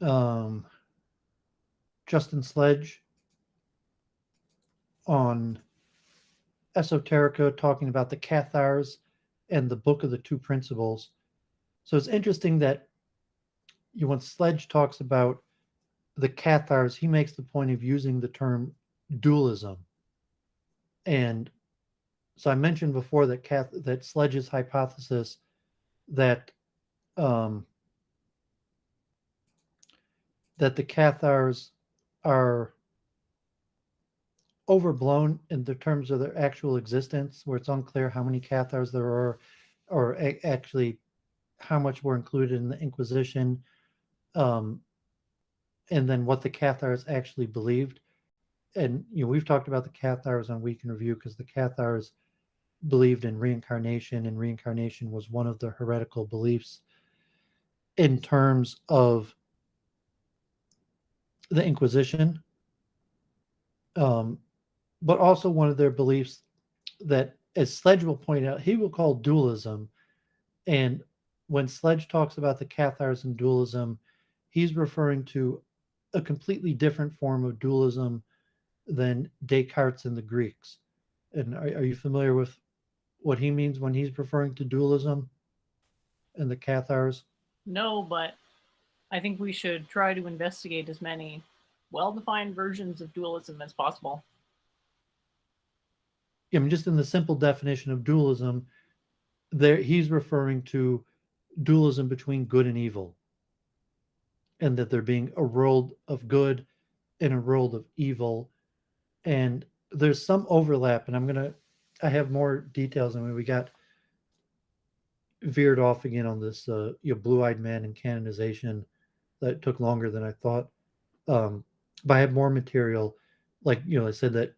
Um, Justin Sledge on Esoterica talking about the Cathars and the Book of the Two Principles. So it's interesting that when Sledge talks about the Cathars, he makes the point of using the term dualism. And so I mentioned before that Sledge's hypothesis that um, that the Cathars are overblown in the terms of their actual existence, where it's unclear how many Cathars there are, or actually how much were included in the Inquisition, um, and then what the Cathars actually believed. And we've talked about the Cathars on Week in Review because the Cathars believed in reincarnation, and reincarnation was one of the heretical beliefs in terms of the Inquisition, um, but also one of their beliefs that, as Sledge will point out, he will call dualism. And when Sledge talks about the Cathars and dualism, he's referring to a completely different form of dualism than Descartes and the Greeks. And are you familiar with what he means when he's referring to dualism and the Cathars? No, but I think we should try to investigate as many well defined versions of dualism as possible. I mean, just in the simple definition of dualism, there he's referring to dualism between good and evil, and that there being a world of good and a world of evil. And there's some overlap, and I have more details. I mean, we got veered off again on this blue-eyed man and canonization that took longer than I thought. But I have more material. Like, I said that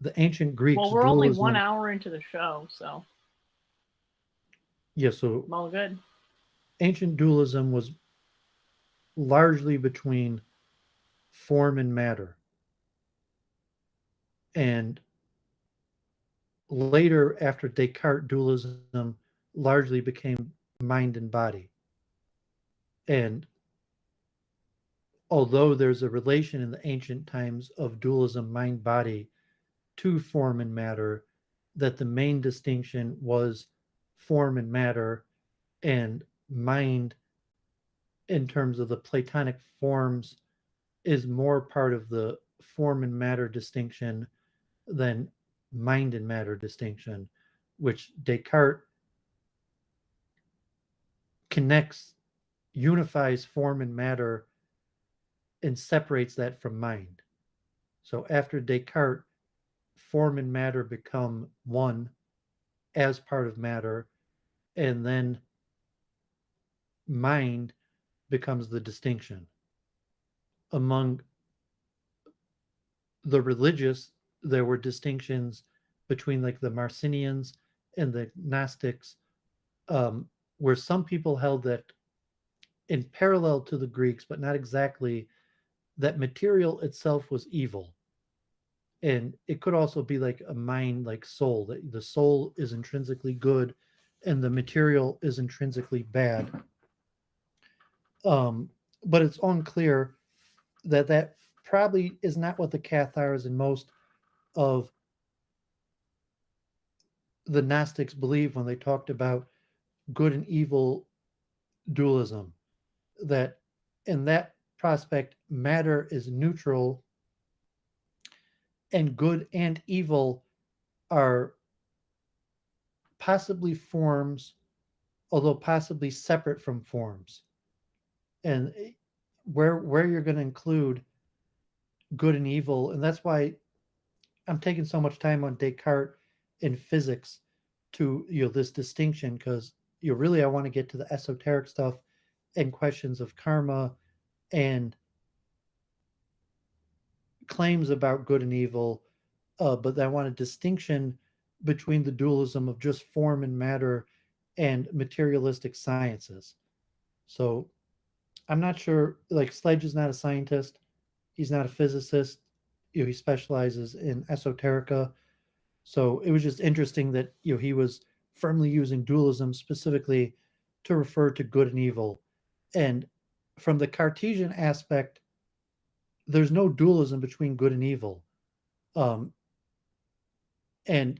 the ancient Greeks Well, we're only 1 dualism. hour into the show, so Yeah, so well, good. ancient dualism was largely between form and matter. And later, after Descartes, dualism largely became mind and body. And although there's a relation in the ancient times of dualism, mind body, to form and matter, that the main distinction was form and matter, and mind, in terms of the Platonic forms, is more part of the form and matter distinction than mind and matter distinction, which Descartes connects, unifies form and matter, and separates that from mind. So after Descartes, form and matter become one as part of matter, and then mind becomes the distinction. Among the religious, there were distinctions between like the Marcionians and the Gnostics, where some people held that, in parallel to the Greeks, but not exactly, that material itself was evil. And it could also be like a mind, like soul, that the soul is intrinsically good and the material is intrinsically bad. Um, but it's unclear that probably is not what the Cathars and most of the Gnostics believed when they talked about good and evil dualism. That in that prospect, matter is neutral, and good and evil are possibly forms, although possibly separate from forms, and where you're going to include good and evil, and that's why I'm taking so much time on Descartes in physics to this distinction, because really I want to get to the esoteric stuff and questions of karma and claims about good and evil, but I want a distinction between the dualism of just form and matter and materialistic sciences. So I'm not sure. Like Sledge is not a scientist. He's not a physicist. He specializes in esoterica. So it was just interesting that he was firmly using dualism specifically to refer to good and evil. And from the Cartesian aspect, there's no dualism between good and evil. Um, and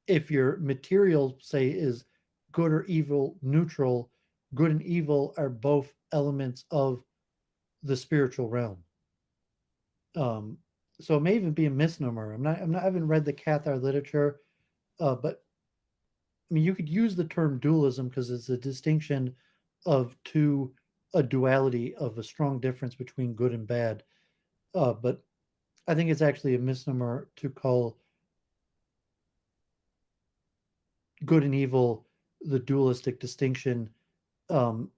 if your material, say, is good or evil neutral, good and evil are both elements of the spiritual realm. Um, so it may even be a misnomer. I haven't read the Cathar literature, but I mean, you could use the term dualism because it's a distinction of a duality of a strong difference between good and bad. But I think it's actually a misnomer to call good and evil the dualistic distinction, um,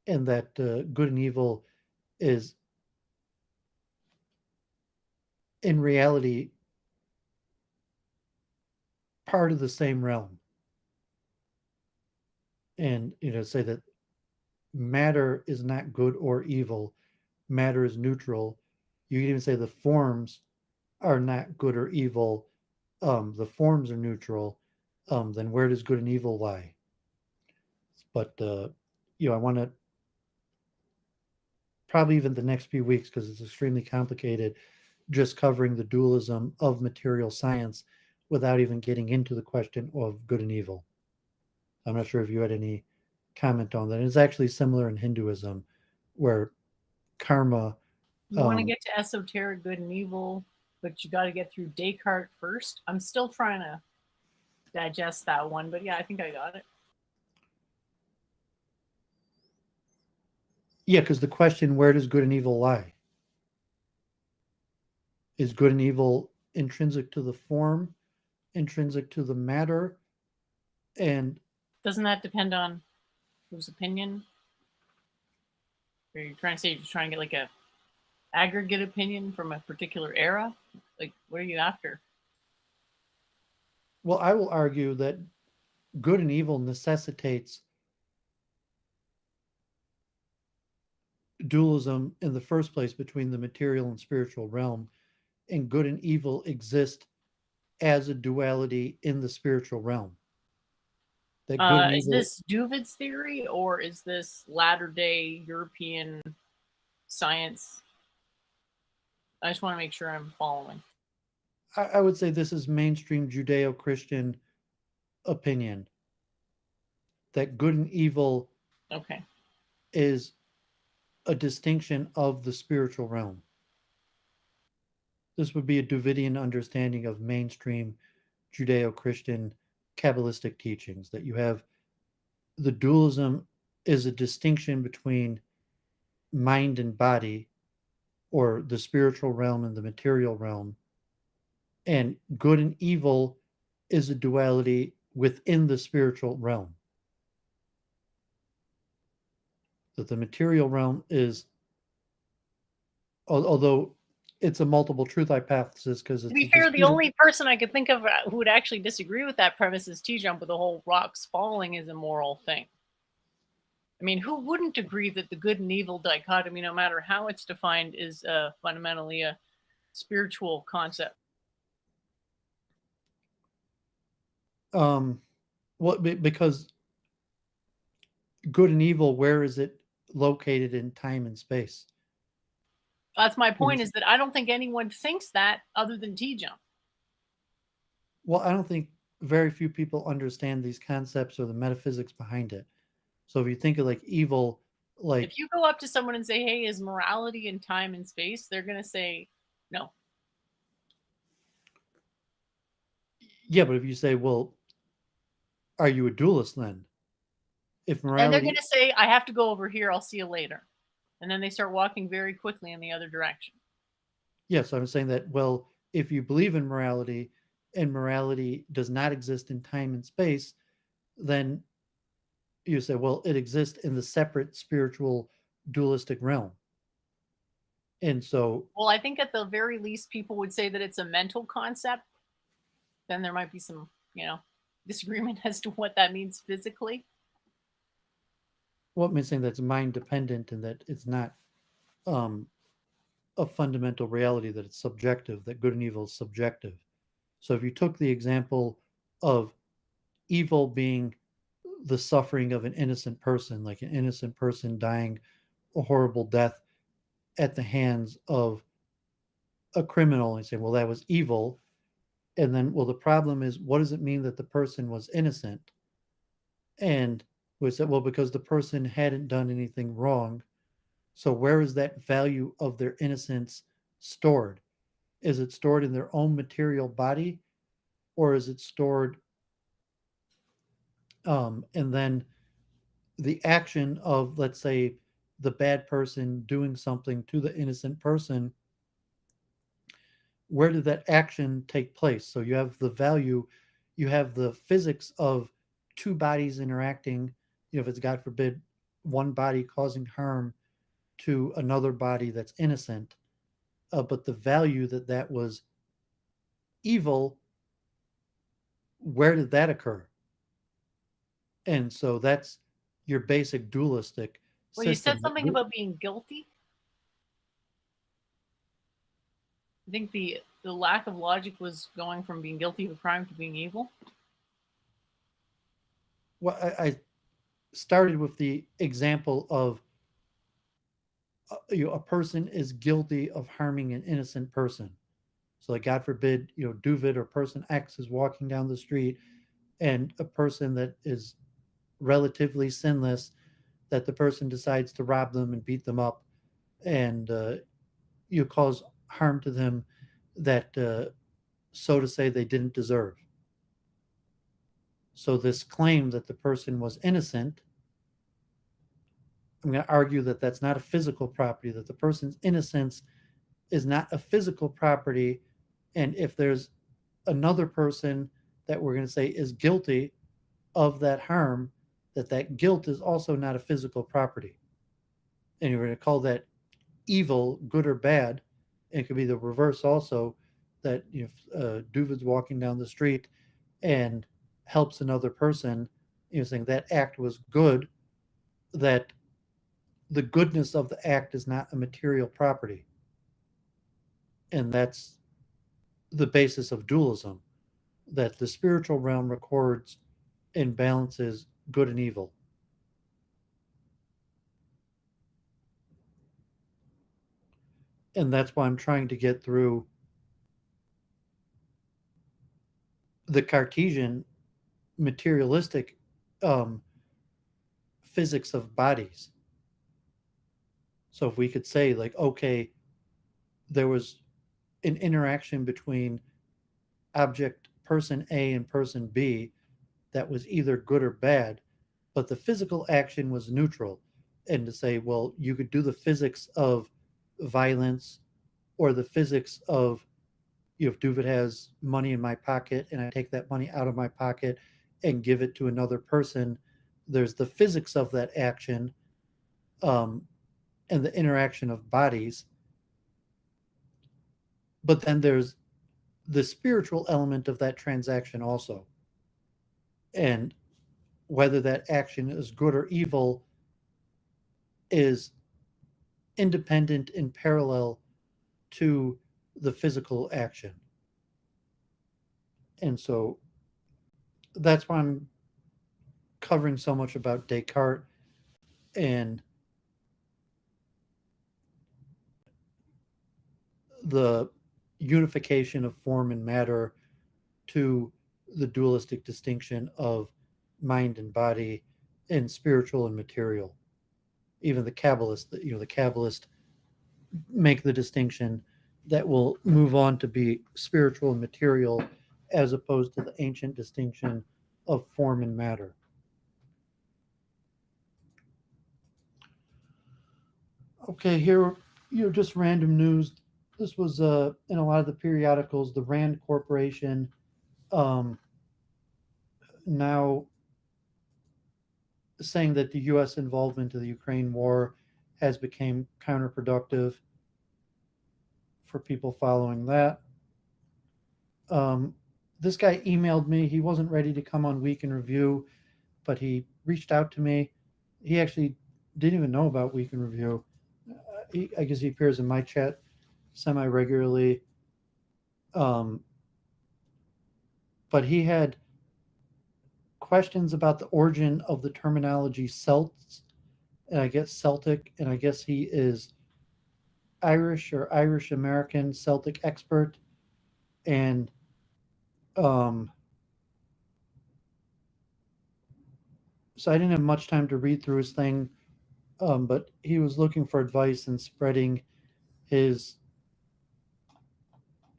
and that good and evil is in reality part of the same realm. And say that matter is not good or evil, matter is neutral. You can even say the forms are not good or evil, the forms are neutral. Then where does good and evil lie? But I want to probably even the next few weeks, because it's extremely complicated, just covering the dualism of material science without even getting into the question of good and evil. I'm not sure if you had any comment on that. It's actually similar in Hinduism, where karma. You want to get to esoteric good and evil, but you got to get through Descartes first. I'm still trying to digest that one, but yeah, I think I got it. Yeah, because the question, where does good and evil lie? Is good and evil intrinsic to the form, intrinsic to the matter? And doesn't that depend on whose opinion? Are you trying to say you're trying to get like a aggregate opinion from a particular era? Like, what are you after? well, I will argue that good and evil necessitates dualism in the first place between the material and spiritual realm, and good and evil exist as a duality in the spiritual realm. That good and Is evil. this Doovid's theory or is this latter day European science? I just want to make sure I'm following. I would say this is mainstream Judeo-Christian opinion, that good and evil Okay. is a distinction of the spiritual realm. This would be a Doovidian understanding of mainstream Judeo-Christian Kabbalistic teachings, that you have the dualism is a distinction between mind and body, or the spiritual realm and the material realm, and good and evil is a duality within the spiritual realm. That the material realm is, although it's a multiple truth hypothesis, because To it's be a fair, the disputed. only person I could think of who would actually disagree with that premise is T-Jump, with the whole rocks falling is a moral thing. I mean, who wouldn't agree that the good and evil dichotomy, no matter how it's defined, is fundamentally a spiritual concept? Um, because good and evil, where is it located in time and space? That's my point, is that I don't think anyone thinks that other than T-Jump. Well, I don't think very few people understand these concepts or the metaphysics behind it. So if you think of like evil, like, If you go up to someone and say, hey, is morality in time and space? They're going to say no. yeah, but if you say, well, are you a dualist then? If And they're going morality, to say, I have to go over here. I'll see you later. And then they start walking very quickly in the other direction. yes, I'm saying that, well, if you believe in morality and morality does not exist in time and space, then you say, well, it exists in the separate spiritual dualistic realm. And so, Well, I think at the very least, people would say that it's a mental concept. Then there might be some, disagreement as to what that means physically. what I'm saying that's mind dependent and that it's not um, a fundamental reality, that it's subjective, that good and evil is subjective. So if you took the example of evil being the suffering of an innocent person, like an innocent person dying a horrible death at the hands of a criminal, and say, well, that was evil. And then, well, the problem is, what does it mean that the person was innocent? And we said, well, because the person hadn't done anything wrong. So where is that value of their innocence stored? Is it stored in their own material body, or is it stored and then the action of, let's say, the bad person doing something to the innocent person, where did that action take place? So you have the value, you have the physics of two bodies interacting. If it's, God forbid, one body causing harm to another body that's innocent, but the value that that was evil, where did that occur? And so that's your basic dualistic Well, you said system. something about being guilty. I think the lack of logic was going from being guilty of a crime to being evil. Well, I started with the example of a person is guilty of harming an innocent person. So, like, God forbid, Doooovid or person X is walking down the street, and a person that is relatively sinless, that the person decides to rob them and beat them up, and you cause harm to them that, so to say, they didn't deserve. So, this claim that the person was innocent, I'm going to argue that that's not a physical property, that the person's innocence is not a physical property. And if there's another person that we're going to say is guilty of that harm, that guilt is also not a physical property. And you're going to call that evil, good or bad. And it could be the reverse also, that Doovid's walking down the street and helps another person, saying that act was good, that the goodness of the act is not a material property. And that's the basis of dualism, that the spiritual realm records and balances good and evil. And that's why I'm trying to get through the Cartesian materialistic um, physics of bodies. So if we could say, like, okay, there was an interaction between object person A and person B that was either good or bad, but the physical action was neutral. And to say, well, you could do the physics of violence or the physics of, if Doovid has money in my pocket and I take that money out of my pocket and give it to another person, there's the physics of that action um, and the interaction of bodies. But then there's the spiritual element of that transaction also. And whether that action is good or evil is independent and parallel to the physical action. And so that's why I'm covering so much about Descartes and the unification of form and matter to the dualistic distinction of mind and body and spiritual and material. Even the Kabbalists make the distinction that will move on to be spiritual and material, as opposed to the ancient distinction of form and matter. Okay, here, just random news. This was in a lot of the periodicals. The Rand Corporation um, now saying that the U.S. involvement in the Ukraine war has become counterproductive for people following that. Um, this guy emailed me. He wasn't ready to come on Week in Review, but he reached out to me. He actually didn't even know about Week in Review. I guess he appears in my chat semi regularly. Um, but he had questions about the origin of the terminology Celts, and I guess Celtic, and I guess he is Irish or Irish American Celtic expert. And um, so I didn't have much time to read through his thing, but he was looking for advice in spreading his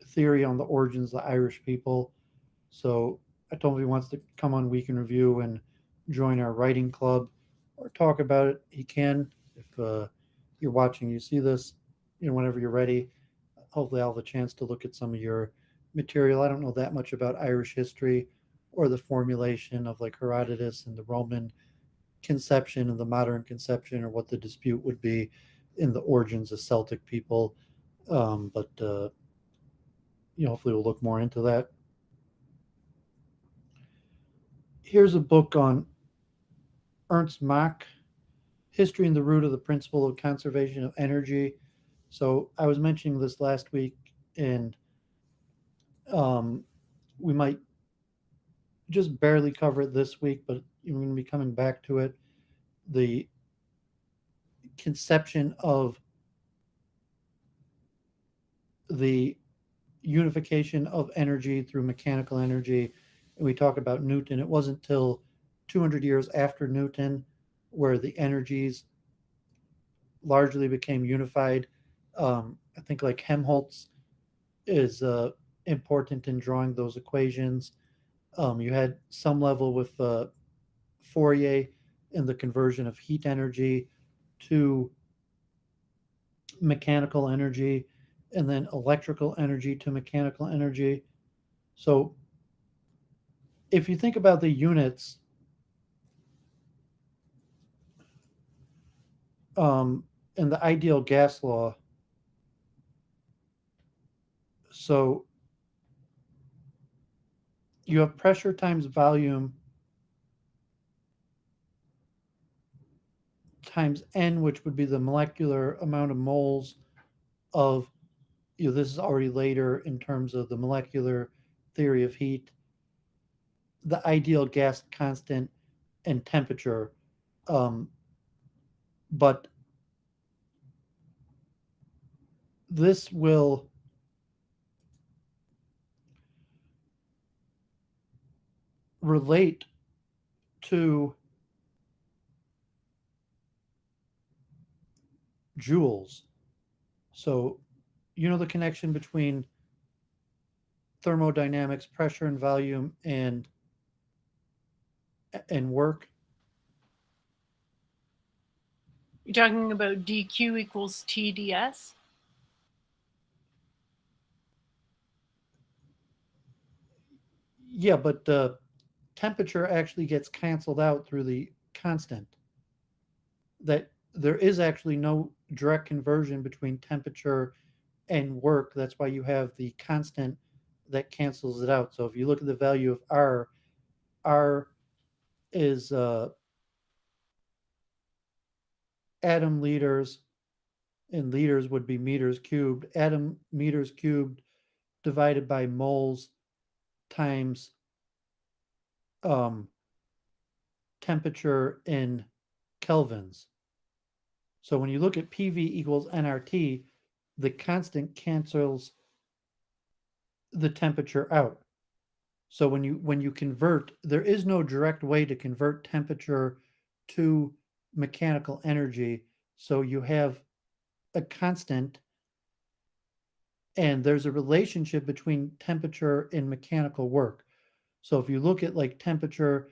theory on the origins of the Irish people. So I told him if he wants to come on Week in Review and join our writing club or talk about it, he can. If you're watching, you see this, whenever you're ready, hopefully I'll have a chance to look at some of your material. I don't know that much about Irish history or the formulation of like Herodotus and the Roman conception and the modern conception, or what the dispute would be in the origins of Celtic people. But hopefully we'll look more into that. Here's a book on Ernst Mach, History and the Root of the Principle of Conservation of Energy. So I was mentioning this last week, and um, we might just barely cover it this week, but I'm going to be coming back to it. The conception of the unification of energy through mechanical energy. And we talk about Newton. It wasn't till 200 years after Newton where the energies largely became unified. I think like Helmholtz is important in drawing those equations. You had some level with Fourier in the conversion of heat energy to mechanical energy, and then electrical energy to mechanical energy. So if you think about the units, in the ideal gas law, so you have pressure times volume times N, which would be the molecular amount of moles of, this is already later in terms of the molecular theory of heat, the ideal gas constant, and temperature. Um, but this will relate to joules. So, the connection between thermodynamics, pressure and volume, and work. You're talking about dq equals TDS? Yeah, but temperature actually gets canceled out through the constant. That there is actually no direct conversion between temperature and work. That's why you have the constant that cancels it out. So if you look at the value of R is atom liters, and liters would be meters cubed. Atom meters cubed divided by moles times um, temperature in kelvins. So when you look at PV equals nRT, the constant cancels the temperature out. So when you convert, there is no direct way to convert temperature to mechanical energy. So you have a constant, and there's a relationship between temperature and mechanical work. So if you look at like temperature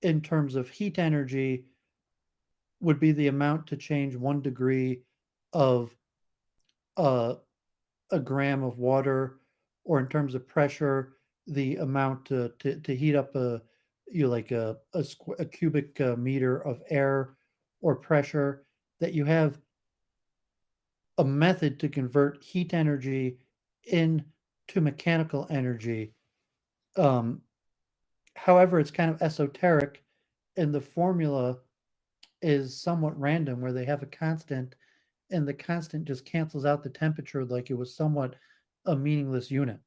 in terms of heat energy would be the amount to change 1 degree of a, a gram of water, or in terms of pressure, the amount to heat up like a cubic meter of air or pressure, that you have a method to convert heat energy into mechanical energy. Um, However, it's kind of esoteric, and the formula is somewhat random, where they have a constant, and the constant just cancels out the temperature like it was somewhat a meaningless unit.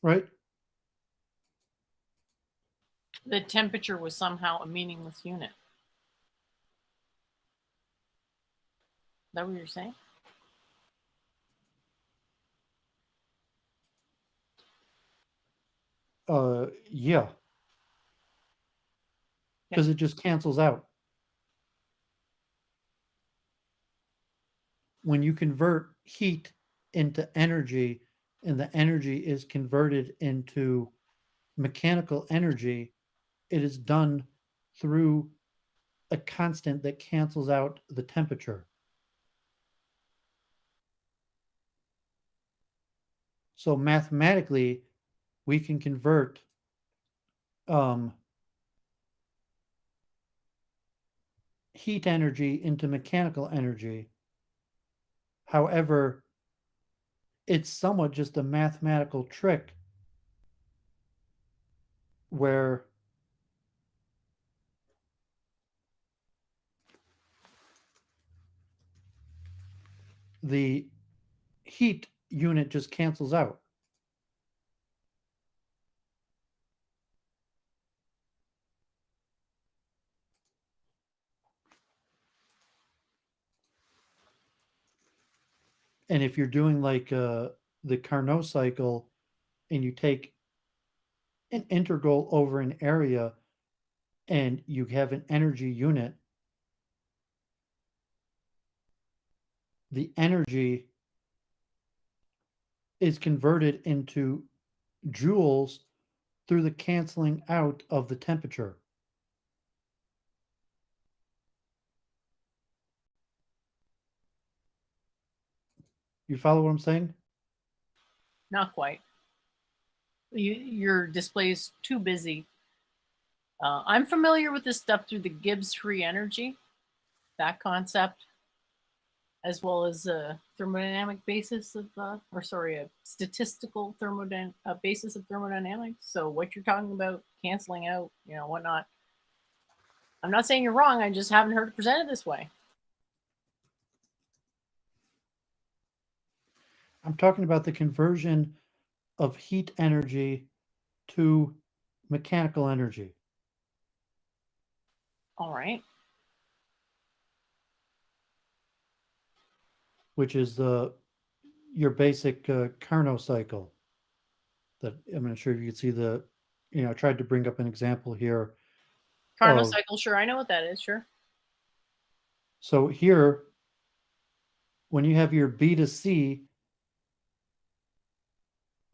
Right? The temperature was somehow a meaningless unit. Is that what you're saying? Yeah, because it just cancels out. When you convert heat into energy, and the energy is converted into mechanical energy, it is done through a constant that cancels out the temperature. So mathematically, we can convert um, heat energy into mechanical energy. However, it's somewhat just a mathematical trick where the heat unit just cancels out. And if you're doing like the Carnot cycle, and you take an integral over an area, and you have an energy unit, the energy is converted into joules through the canceling out of the temperature. You follow what I'm saying? Not quite. Your display's too busy. I'm familiar with this stuff through the Gibbs free energy, that concept, as well as a thermodynamic basis of, a statistical basis of thermodynamics. So what you're talking about, canceling out, whatnot. I'm not saying you're wrong. I just haven't heard it presented this way. I'm talking about the conversion of heat energy to mechanical energy. All right. Which is your basic Carnot cycle. That I'm not sure if you can see I tried to bring up an example here Carnot of, cycle, sure. I know what that is, sure. so here, when you have your B to C,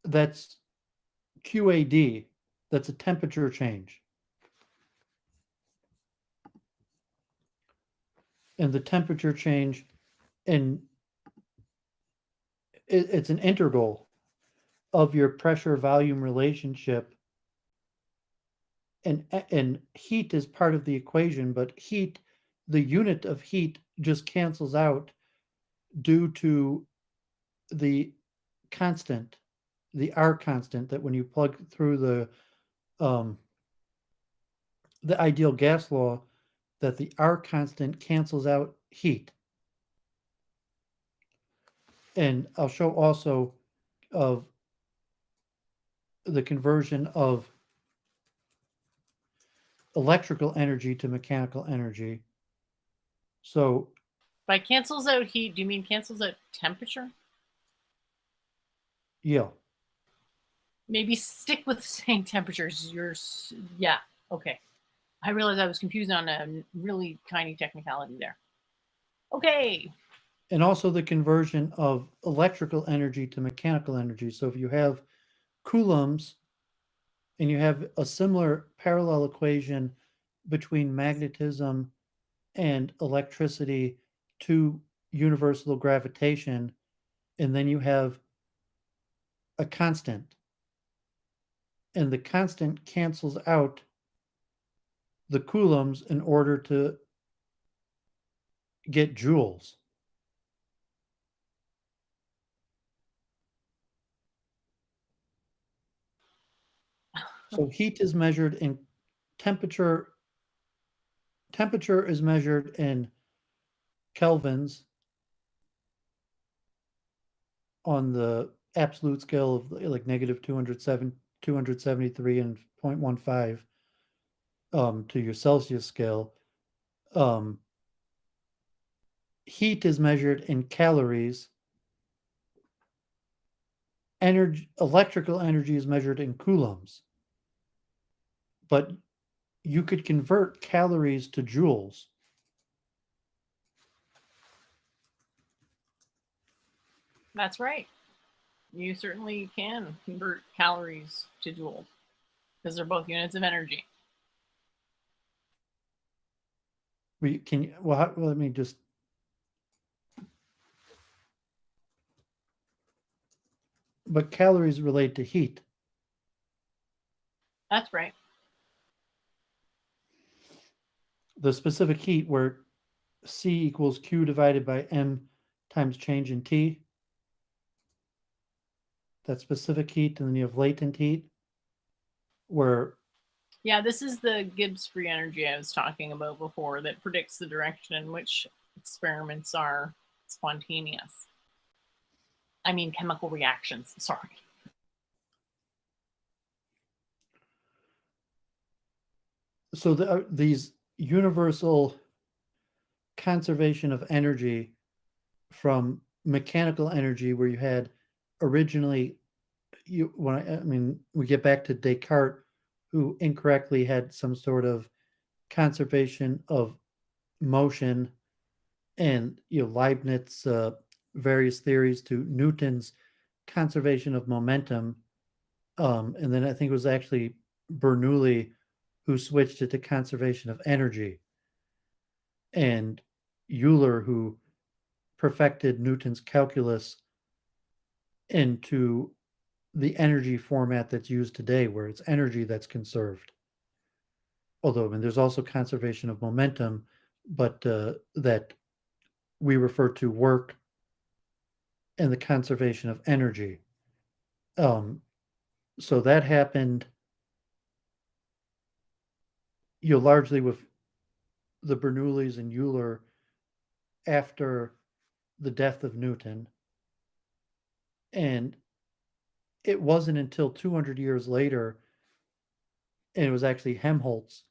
that's QAD, that's a temperature change. And the temperature change, and it's an integral of your pressure volume relationship, and heat is part of the equation, but heat, the unit of heat just cancels out due to the constant, the R constant, that when you plug through the ideal gas law, that the R constant cancels out heat. And I'll show also of the conversion of electrical energy to mechanical energy. So By cancels out heat, do you mean cancels out temperature? yeah, Maybe stick with saying temperatures. Yeah, okay. I realized I was confused on a really tiny technicality there. Okay. And also the conversion of electrical energy to mechanical energy. So if you have coulombs and you have a similar parallel equation between magnetism and electricity to universal gravitation, and then you have a constant, and the constant cancels out the coulombs in order to get joules. So heat is measured in temperature. Temperature is measured in kelvins on the absolute scale of like negative 273 and 0.15 to your Celsius scale. Um, Heat is measured in calories. Energy, electrical energy is measured in coulombs. But you could convert calories to joules. That's right. You certainly can convert calories to joules because they're both units of energy. We can well, let me just but calories relate to heat. That's right. The specific heat where C equals Q divided by M times change in T. That specific heat, and then you have latent heat, where Yeah, this is the Gibbs free energy I was talking about before that predicts the direction in which experiments are spontaneous. I mean, chemical reactions. Sorry. so these universal conservation of energy from mechanical energy, where you had originally I mean, we get back to Descartes, who incorrectly had some sort of conservation of motion, and Leibniz various theories to Newton's conservation of momentum, and then I think it was actually Bernoulli who switched it to conservation of energy, and Euler who perfected Newton's calculus into the energy format that's used today, where it's energy that's conserved. Although, I mean, there's also conservation of momentum, but that we refer to work and the conservation of energy. So that happened, largely with the Bernoullis and Euler after the death of Newton. And it wasn't until 200 years later, and it was actually Helmholtz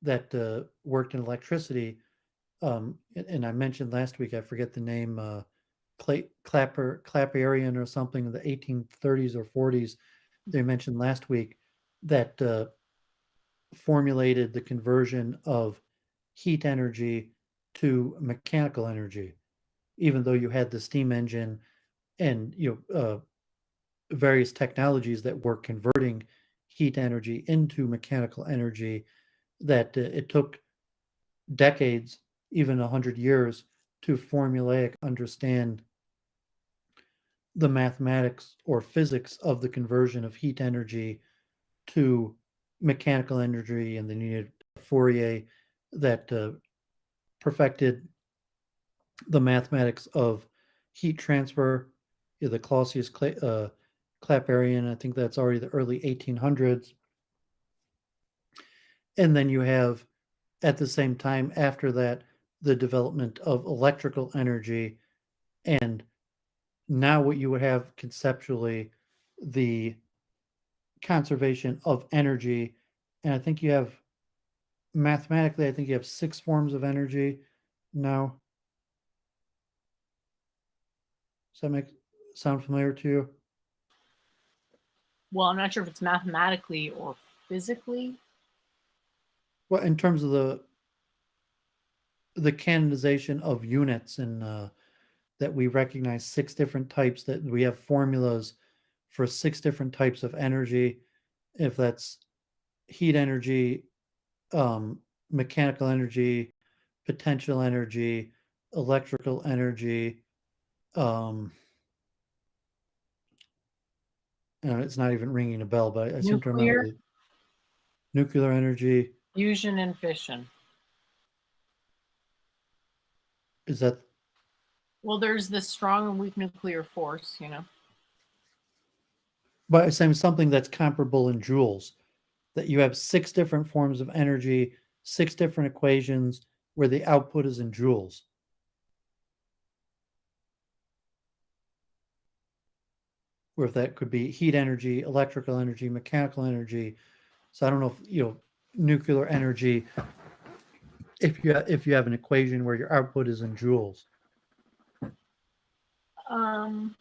that worked in electricity. And I mentioned last week, I forget the name, Claperian or something in the 1830s or 40s. They mentioned last week that formulated the conversion of heat energy to mechanical energy, even though you had the steam engine and various technologies that were converting heat energy into mechanical energy, that it took decades, even 100 years, to formulaic understand the mathematics or physics of the conversion of heat energy to mechanical energy. And then you needed Fourier that perfected the mathematics of heat transfer, the Clausius Clapeyron. I think that's already the early 1800s. And then you have, at the same time after that, the development of electrical energy. And now what you would have conceptually, the conservation of energy. And I think you have, mathematically, I think you have 6 forms of energy now. Does that sound familiar to you? Well, I'm not sure if it's mathematically or physically. Well, in terms of the canonization of units, and that we recognize six different types, that we have formulas for six different types of energy, if that's heat energy, mechanical energy, potential energy, electrical energy. Um, it's not even ringing a bell, but I seem to remember Nuclear, the nuclear energy. fusion, and fission. Is that, Well, there's this strong and weak nuclear force, you know. but I'm saying something that's comparable in joules, that you have six different forms of energy, six different equations where the output is in joules. Where if that could be heat energy, electrical energy, mechanical energy. So I don't know if nuclear energy, if you have an equation where your output is in joules. Um,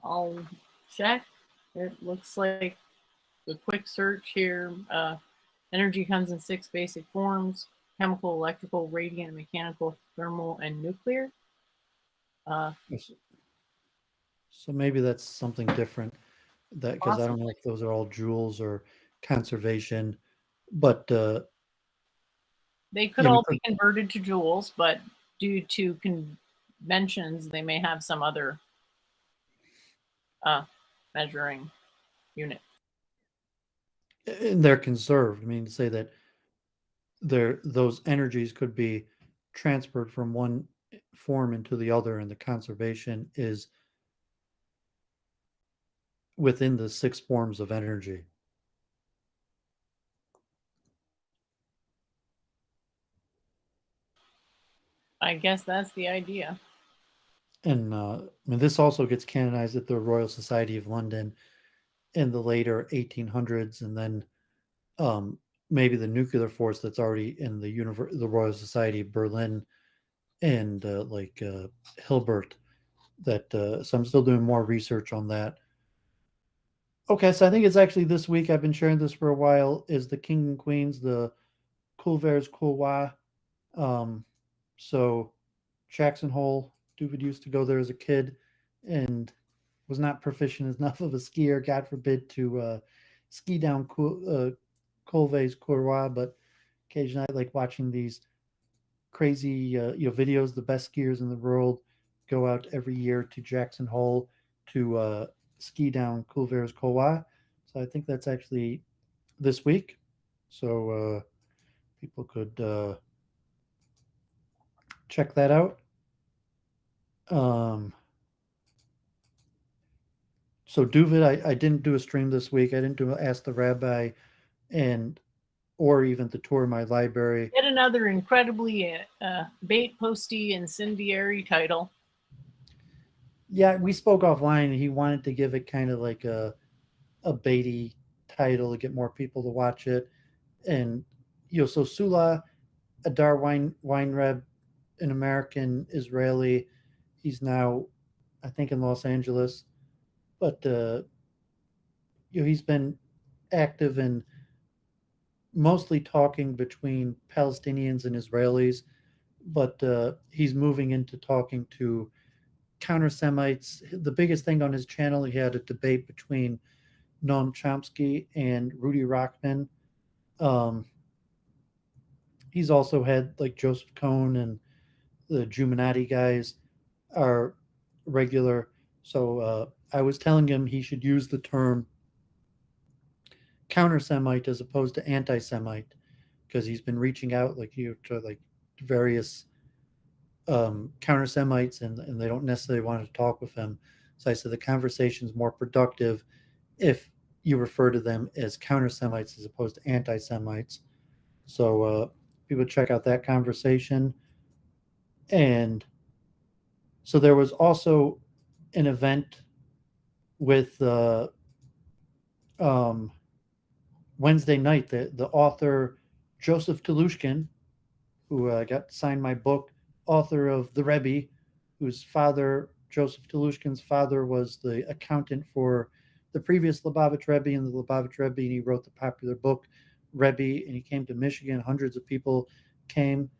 I'll check. It looks like a quick search here. Energy comes in six basic forms: chemical, electrical, radiant, mechanical, thermal, and nuclear. Uh, So maybe that's something different, that because I don't know Possibly. if those are all joules or conservation, but They could yeah, we all be could. converted to joules, but due to conventions, they may have some other uh, measuring unit. And they're conserved. I mean, to say that those energies could be transferred from one form into the other, and the conservation is within the six forms of energy. I guess that's the idea. And I mean, this also gets canonized at the Royal Society of London in the later 1800s, and then um, maybe the nuclear force that's already in the Royal Society of Berlin, and Hilbert. That so I'm still doing more research on that. Okay, so I think it's actually this week. I've been sharing this for a while. Is the King and Queens, the Culvers Couloir. Um, so Jackson Hole, Doovid used to go there as a kid, and was not proficient enough of a skier, God forbid, to ski down Colves Couloir, but occasionally I like watching these crazy videos. The best skiers in the world go out every year to Jackson Hole to ski down Culvers Couloir. So I think that's actually this week. So people could check that out. Um, so Doovid, I didn't do a stream this week. I didn't do Ask the Rabbi, and or even the tour of my library. Yet another incredibly bait posty incendiary title. Yeah, we spoke offline. He wanted to give it kind of like a baity title to get more people to watch it. And so Sula Adar Weinreb, an American Israeli, he's now I think in Los Angeles, but he's been active in mostly talking between Palestinians and Israelis, but he's moving into talking to counter Semites. The biggest thing on his channel, he had a debate between Noam Chomsky and Rudy Rockman. Um, he's also had like Joseph Cohn and the Juminati guys are regular. So I was telling him he should use the term counter Semite as opposed to anti Semite, because he's been reaching out to like various counter Semites, and they don't necessarily want to talk with him. So I said the conversation is more productive if you refer to them as counter Semites as opposed to anti Semites. So people check out that conversation. And so there was also an event with um, Wednesday night. The author Joseph Telushkin, who got signed my book, author of The Rebbe, whose father, Joseph Telushkin's father, was the accountant for the previous Lubavitch Rebbe and the Lubavitch Rebbe, and he wrote the popular book Rebbe, and he came to Michigan. Hundreds of people came,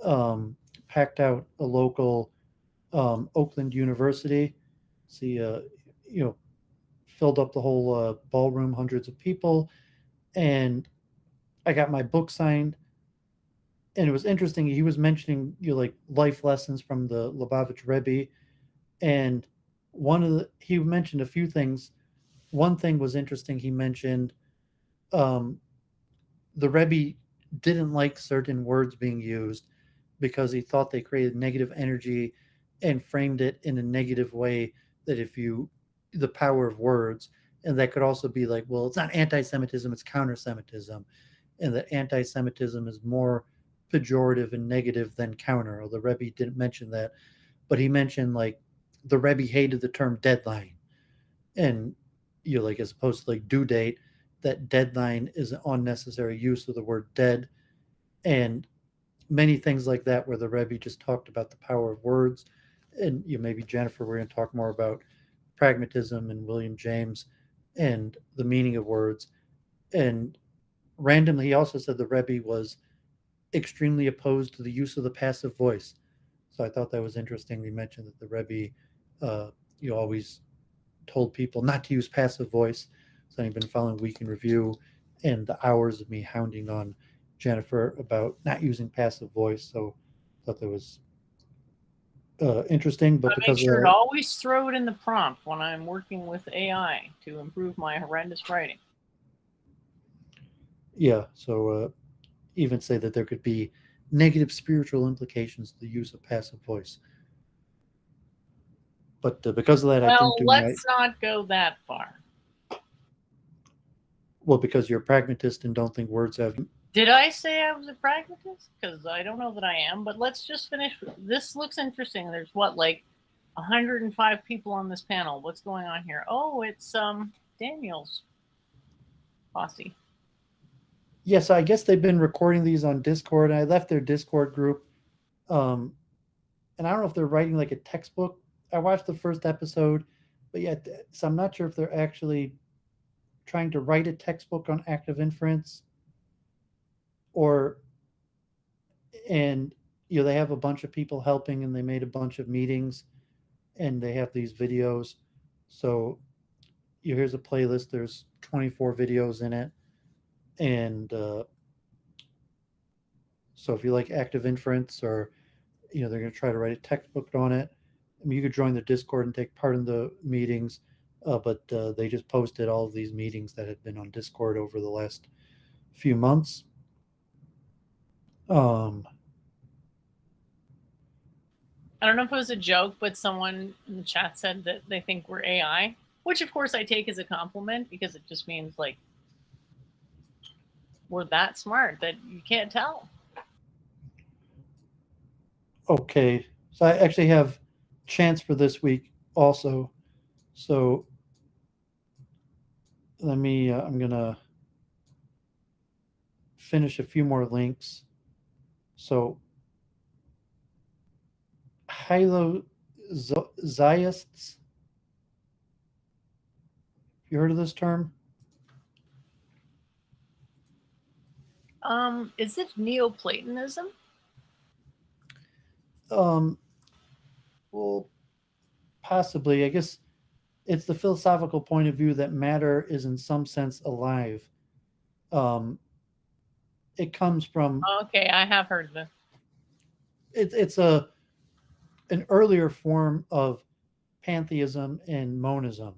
um, packed out a local Oakland University. See, you know, filled up the whole ballroom, hundreds of people, and I got my book signed. And it was interesting. He was mentioning like life lessons from the Lubavitch Rebbe, and he mentioned a few things. One thing was interesting. He mentioned um, the Rebbe didn't like certain words being used because he thought they created negative energy and framed it in a negative way. That if you, the power of words, and that could also be like, well, it's not anti Semitism, it's counter Semitism. And that anti Semitism is more pejorative and negative than counter. Although the Rebbe didn't mention that, but he mentioned like the Rebbe hated the term deadline. And like as opposed to like due date, that deadline is an unnecessary use of the word dead, and many things like that where the Rebbe just talked about the power of words. And maybe Jennifer, we're going to talk more about pragmatism and William James and the meaning of words. And randomly, he also said the Rebbe was extremely opposed to the use of the passive voice. So I thought that was interesting. He mentioned that the Rebbe, always told people not to use passive voice. So I've been following Week in Review and the hours of me hounding on Jennifer about not using passive voice. So I thought that was interesting. But I make because sure to always throw it in the prompt when I'm working with AI to improve my horrendous writing. yeah, so even say that there could be negative spiritual implications to the use of passive voice. But because of that, I didn't Well, do my let's not go that far. well because you're a pragmatist and don't think words have. Did I say I was a pragmatist? Because I don't know that I am, but let's just finish. This looks interesting. There's what, like 105 people on this panel. What's going on here? Oh, it's Daniel's posse. Yes, I guess they've been recording these on Discord, and I left their Discord group. Um, and I don't know if they're writing like a textbook. I watched the first episode, but yet, so I'm not sure if they're actually trying to write a textbook on active inference, or and they have a bunch of people helping, and they made a bunch of meetings, and they have these videos. So here's a playlist. There's 24 videos in it, and so if you like active inference, or they're going to try to write a textbook on it. I mean, you could join the Discord and take part in the meetings, but they just posted all of these meetings that had been on Discord over the last few months. I don't know if it was a joke, but someone in the chat said that they think we're AI, which of course I take as a compliment because it just means like we're that smart that you can't tell. Okay, so I actually have chants for this week also. So let me, I'm going to finish a few more links. So Hyloziasts. You heard of this term? Is it Neoplatonism? Well, possibly. I guess it's the philosophical point of view that matter is in some sense alive. It comes from Okay, I have heard of it. it's an earlier form of pantheism and monism,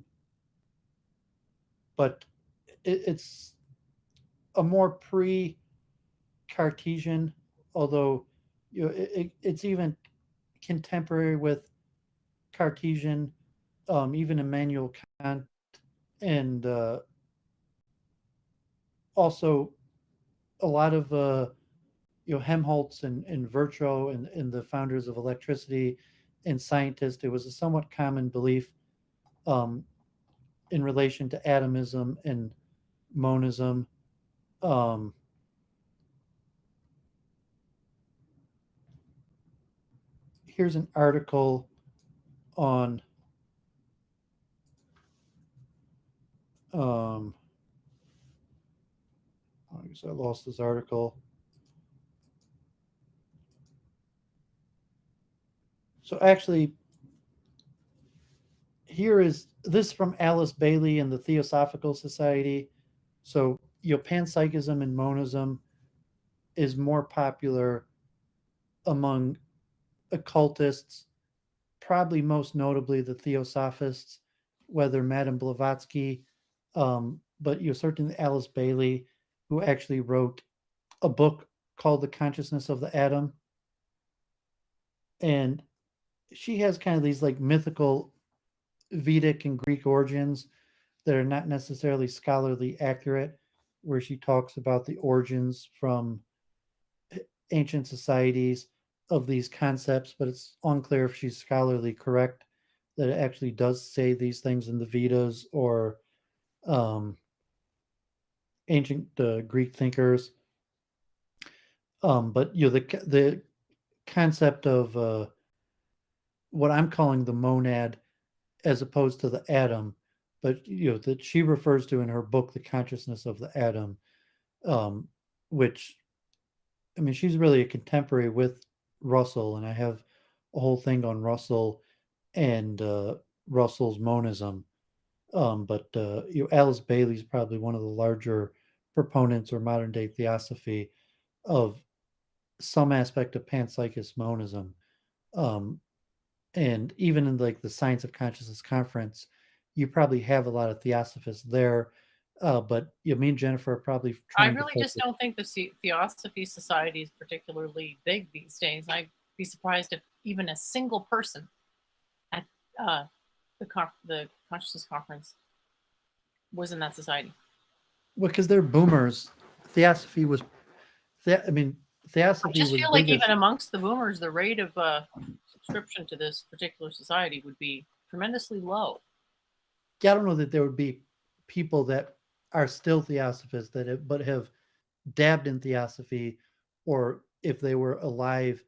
but it's a more pre-Cartesian, although it's even contemporary with Cartesian, even Immanuel Kant, and also a lot of Helmholtz and Virchow and the founders of electricity and scientists. It was a somewhat common belief um, in relation to atomism and monism. Um, Here's an article on I So I lost this article. So actually, here is this from Alice Bailey and the Theosophical Society. So, panpsychism and monism is more popular among occultists, probably most notably the Theosophists, whether Madame Blavatsky, but certainly Alice Bailey, who actually wrote a book called The Consciousness of the Atom. And she has kind of these like mythical Vedic and Greek origins that are not necessarily scholarly accurate, where she talks about the origins from ancient societies of these concepts, but it's unclear if she's scholarly correct that it actually does say these things in the Vedas or um, ancient Greek thinkers. But the concept of what I'm calling the monad as opposed to the atom, but that she refers to in her book, The Consciousness of the Atom, um, which I mean, she's really a contemporary with Russell, and I have a whole thing on Russell and Russell's monism. But Alice Bailey's probably one of the larger proponents or modern day theosophy of some aspect of panpsychist monism. Um, and even in like the Science of Consciousness conference, you probably have a lot of theosophists there. But me and Jennifer are probably I trying to really just focus. don't think the Theosophy Society is particularly big these days. I'd be surprised if even a single person at uh, the consciousness conference was in that society. Well, because they're boomers. Theosophy was, I mean, I Theosophy just was feel like even biggest. amongst the boomers, the rate of subscription to this particular society would be tremendously low. Yeah, I don't know that there would be people that are still Theosophists but have dabbed in Theosophy, or if they were alive,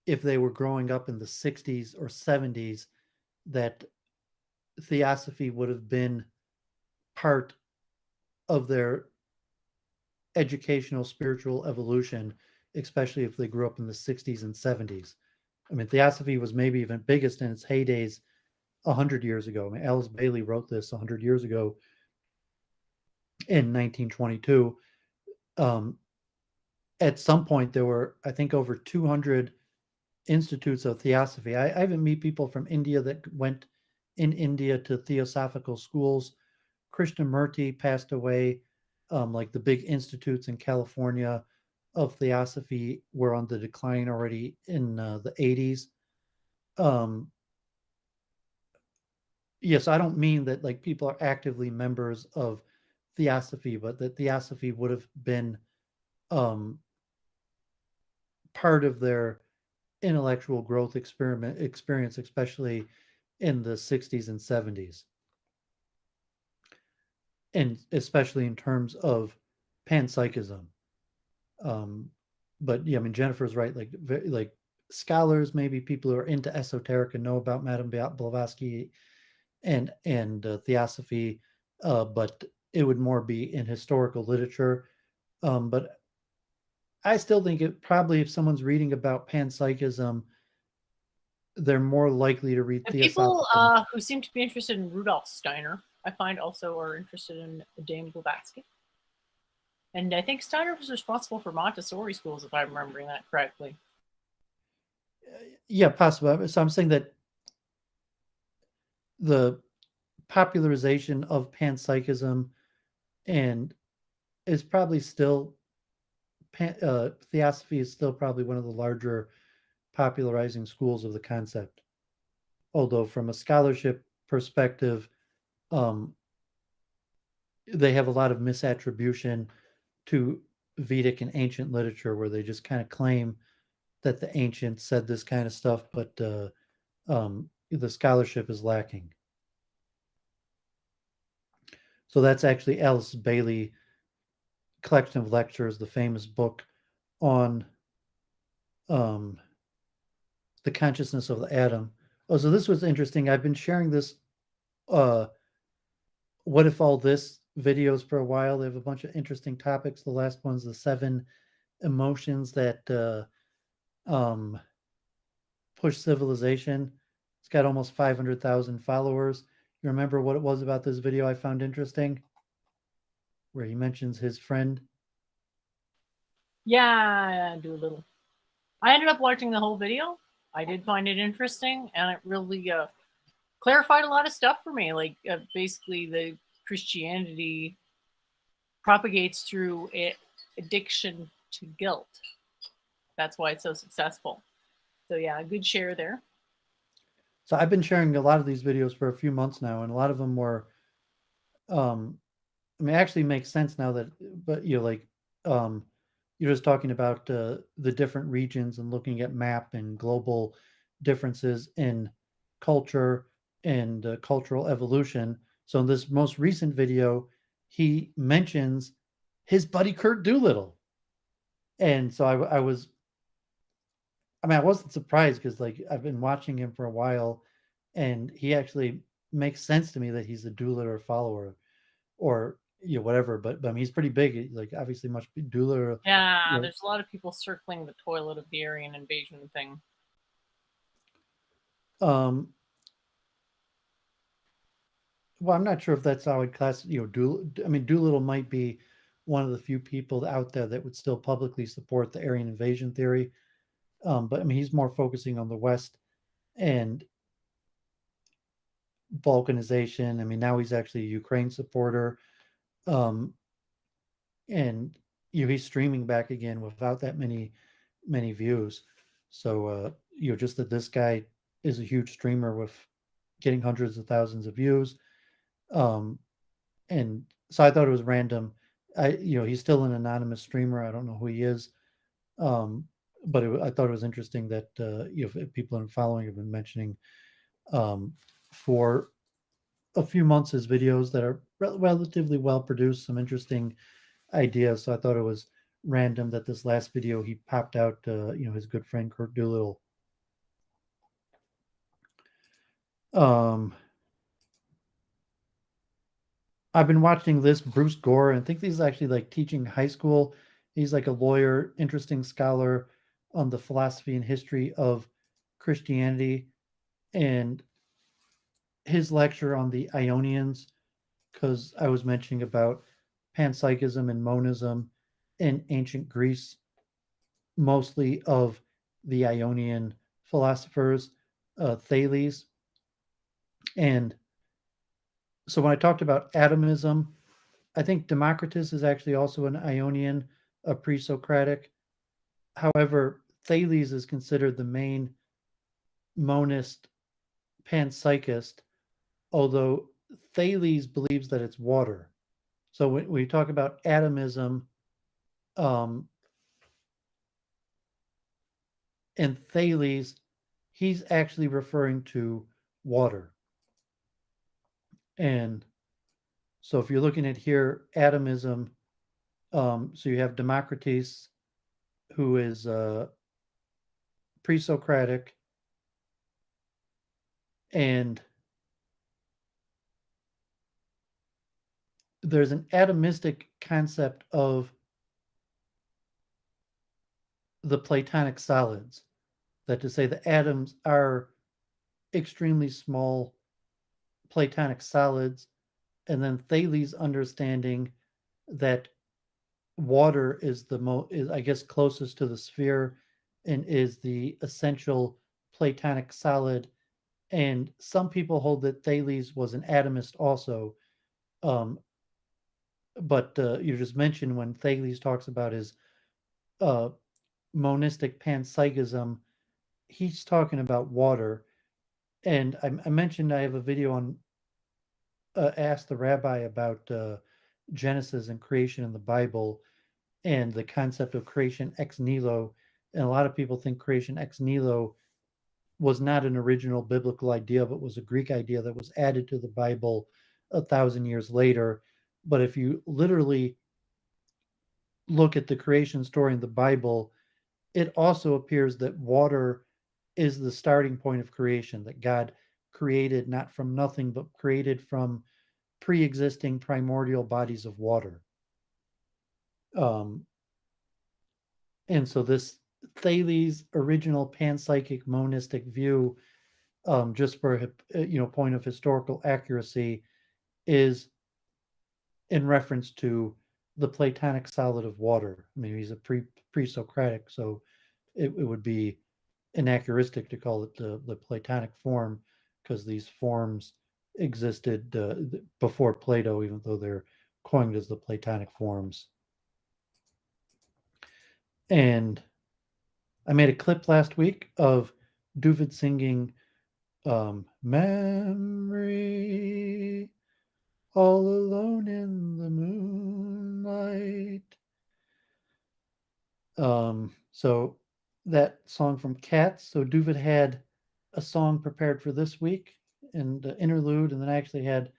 if they were growing up in the 60s or 70s, that Theosophy would have been part of their educational spiritual evolution, especially if they grew up in the 60s and 70s. I mean, Theosophy was maybe even biggest in its heydays 100 years ago. I mean, Alice Bailey wrote this 100 years ago in 1922. Um, at some point, there were, I think, over 200 institutes of theosophy. I even meet people from India that went in India to theosophical schools. Krishnamurti passed away. Like the big institutes in California of theosophy were on the decline already in the 80s. Um, yes, I don't mean that like people are actively members of theosophy, but that theosophy would have been um, part of their intellectual growth experience, especially in the 60s and 70s, and especially in terms of panpsychism. Um, but yeah, I mean Jennifer's right. Like scholars, maybe people who are into esoteric and know about Madame Blavatsky and theosophy, but it would more be in historical literature. But I still think it probably if someone's reading about panpsychism, they're more likely to read The people theosophical. who seem to be interested in Rudolf Steiner, I find also are interested in Dame Blavatsky. And I think Steiner was responsible for Montessori schools, if I'm remembering that correctly. Yeah, possible. So I'm saying that the popularization of panpsychism and is probably still theosophy is still probably one of the larger popularizing schools of the concept. Although from a scholarship perspective, um, they have a lot of misattribution to Vedic and ancient literature, where they just kind of claim that the ancients said this kind of stuff, but the scholarship is lacking. So that's actually Alice Bailey collection of lectures, the famous book on um, the consciousness of the atom. Oh, so this was interesting. I've been sharing this. What if all this videos for a while. They have a bunch of interesting topics. The last one's the 7 emotions that um, push civilization. It's got almost 500,000 followers. You remember what it was about this video I found interesting? Where he mentions his friend. Yeah, do a little. I ended up watching the whole video. I did find it interesting, and it really clarified a lot of stuff for me. Like basically, the Christianity propagates through addiction to guilt. That's why it's so successful. So yeah, a good share there. So I've been sharing a lot of these videos for a few months now, and a lot of them were, um, I mean, it actually makes sense now that, but like, um, you're just talking about the different regions and looking at map and global differences in culture and cultural evolution. So in this most recent video, he mentions his buddy Kurt Doolittle, and so I was, I mean, I wasn't surprised because like I've been watching him for a while, and he actually makes sense to me that he's a Doolittle follower or whatever. But I mean, he's pretty big. Like obviously, must be Doolittle. Yeah, You there's a lot of people circling the toilet of the Aryan invasion thing. Well, I'm not sure if that's how I'd class. I mean, Doolittle might be one of the few people out there that would still publicly support the Aryan invasion theory. But I mean, he's more focusing on the West and balkanization. I mean, now he's actually a Ukraine supporter. Um, and he's streaming back again without that many views. So just that this guy is a huge streamer with getting hundreds of thousands of views. um and so I thought it was random. He's still an anonymous streamer. I don't know who he is. um but I thought it was interesting that if people I'm following have been mentioning for a few months his videos that are relatively well produced, some interesting ideas. So I thought it was random that this last video he popped out, his good friend Kurt Doolittle. Um, I've been watching this Bruce Gore, and I think he's actually like teaching high school. He's like a lawyer, interesting scholar on the philosophy and history of Christianity, and his lecture on the Ionians, because I was mentioning about panpsychism and monism in ancient Greece, mostly of the Ionian philosophers, Thales. And so when I talked about atomism, I think Democritus is actually also an Ionian, a pre Socratic. However, Thales is considered the main monist panpsychist, although Thales believes that it's water. So when we talk about atomism, um, and Thales, he's actually referring to water. And so if you're looking at here, atomism, so you have Democritus, who is pre-Socratic, and there's an atomistic concept of the Platonic solids, that to say the atoms are extremely small Platonic solids, and then Thales understanding that water is is I guess closest to the sphere and is the essential Platonic solid. And some people hold that Thales was an atomist also. Um, but you just mentioned when Thales talks about his uh, monistic panpsychism, he's talking about water. And I mentioned I have a video on Ask the Rabbi about Genesis and creation in the Bible and the concept of creation ex nihilo. And a lot of people think creation ex nihilo was not an original biblical idea, but was a Greek idea that was added to the Bible 1,000 years later. But if you literally look at the creation story in the Bible, it also appears that water is the starting point of creation, that God created not from nothing, but created from pre-existing primordial bodies of water. Um, and so this Thales' original panpsychic monistic view, just for point of historical accuracy, is in reference to the Platonic solid of water. I mean, he's a pre-Socratic, so it would be anachronistic to call it the Platonic form, because these forms existed before Plato, even though they're coined as the Platonic forms. And I made a clip last week of Doooovid singing Memory all alone in the moonlight. So that song from Cats. So Doooovid had a song prepared for this week and interlude, and then I actually had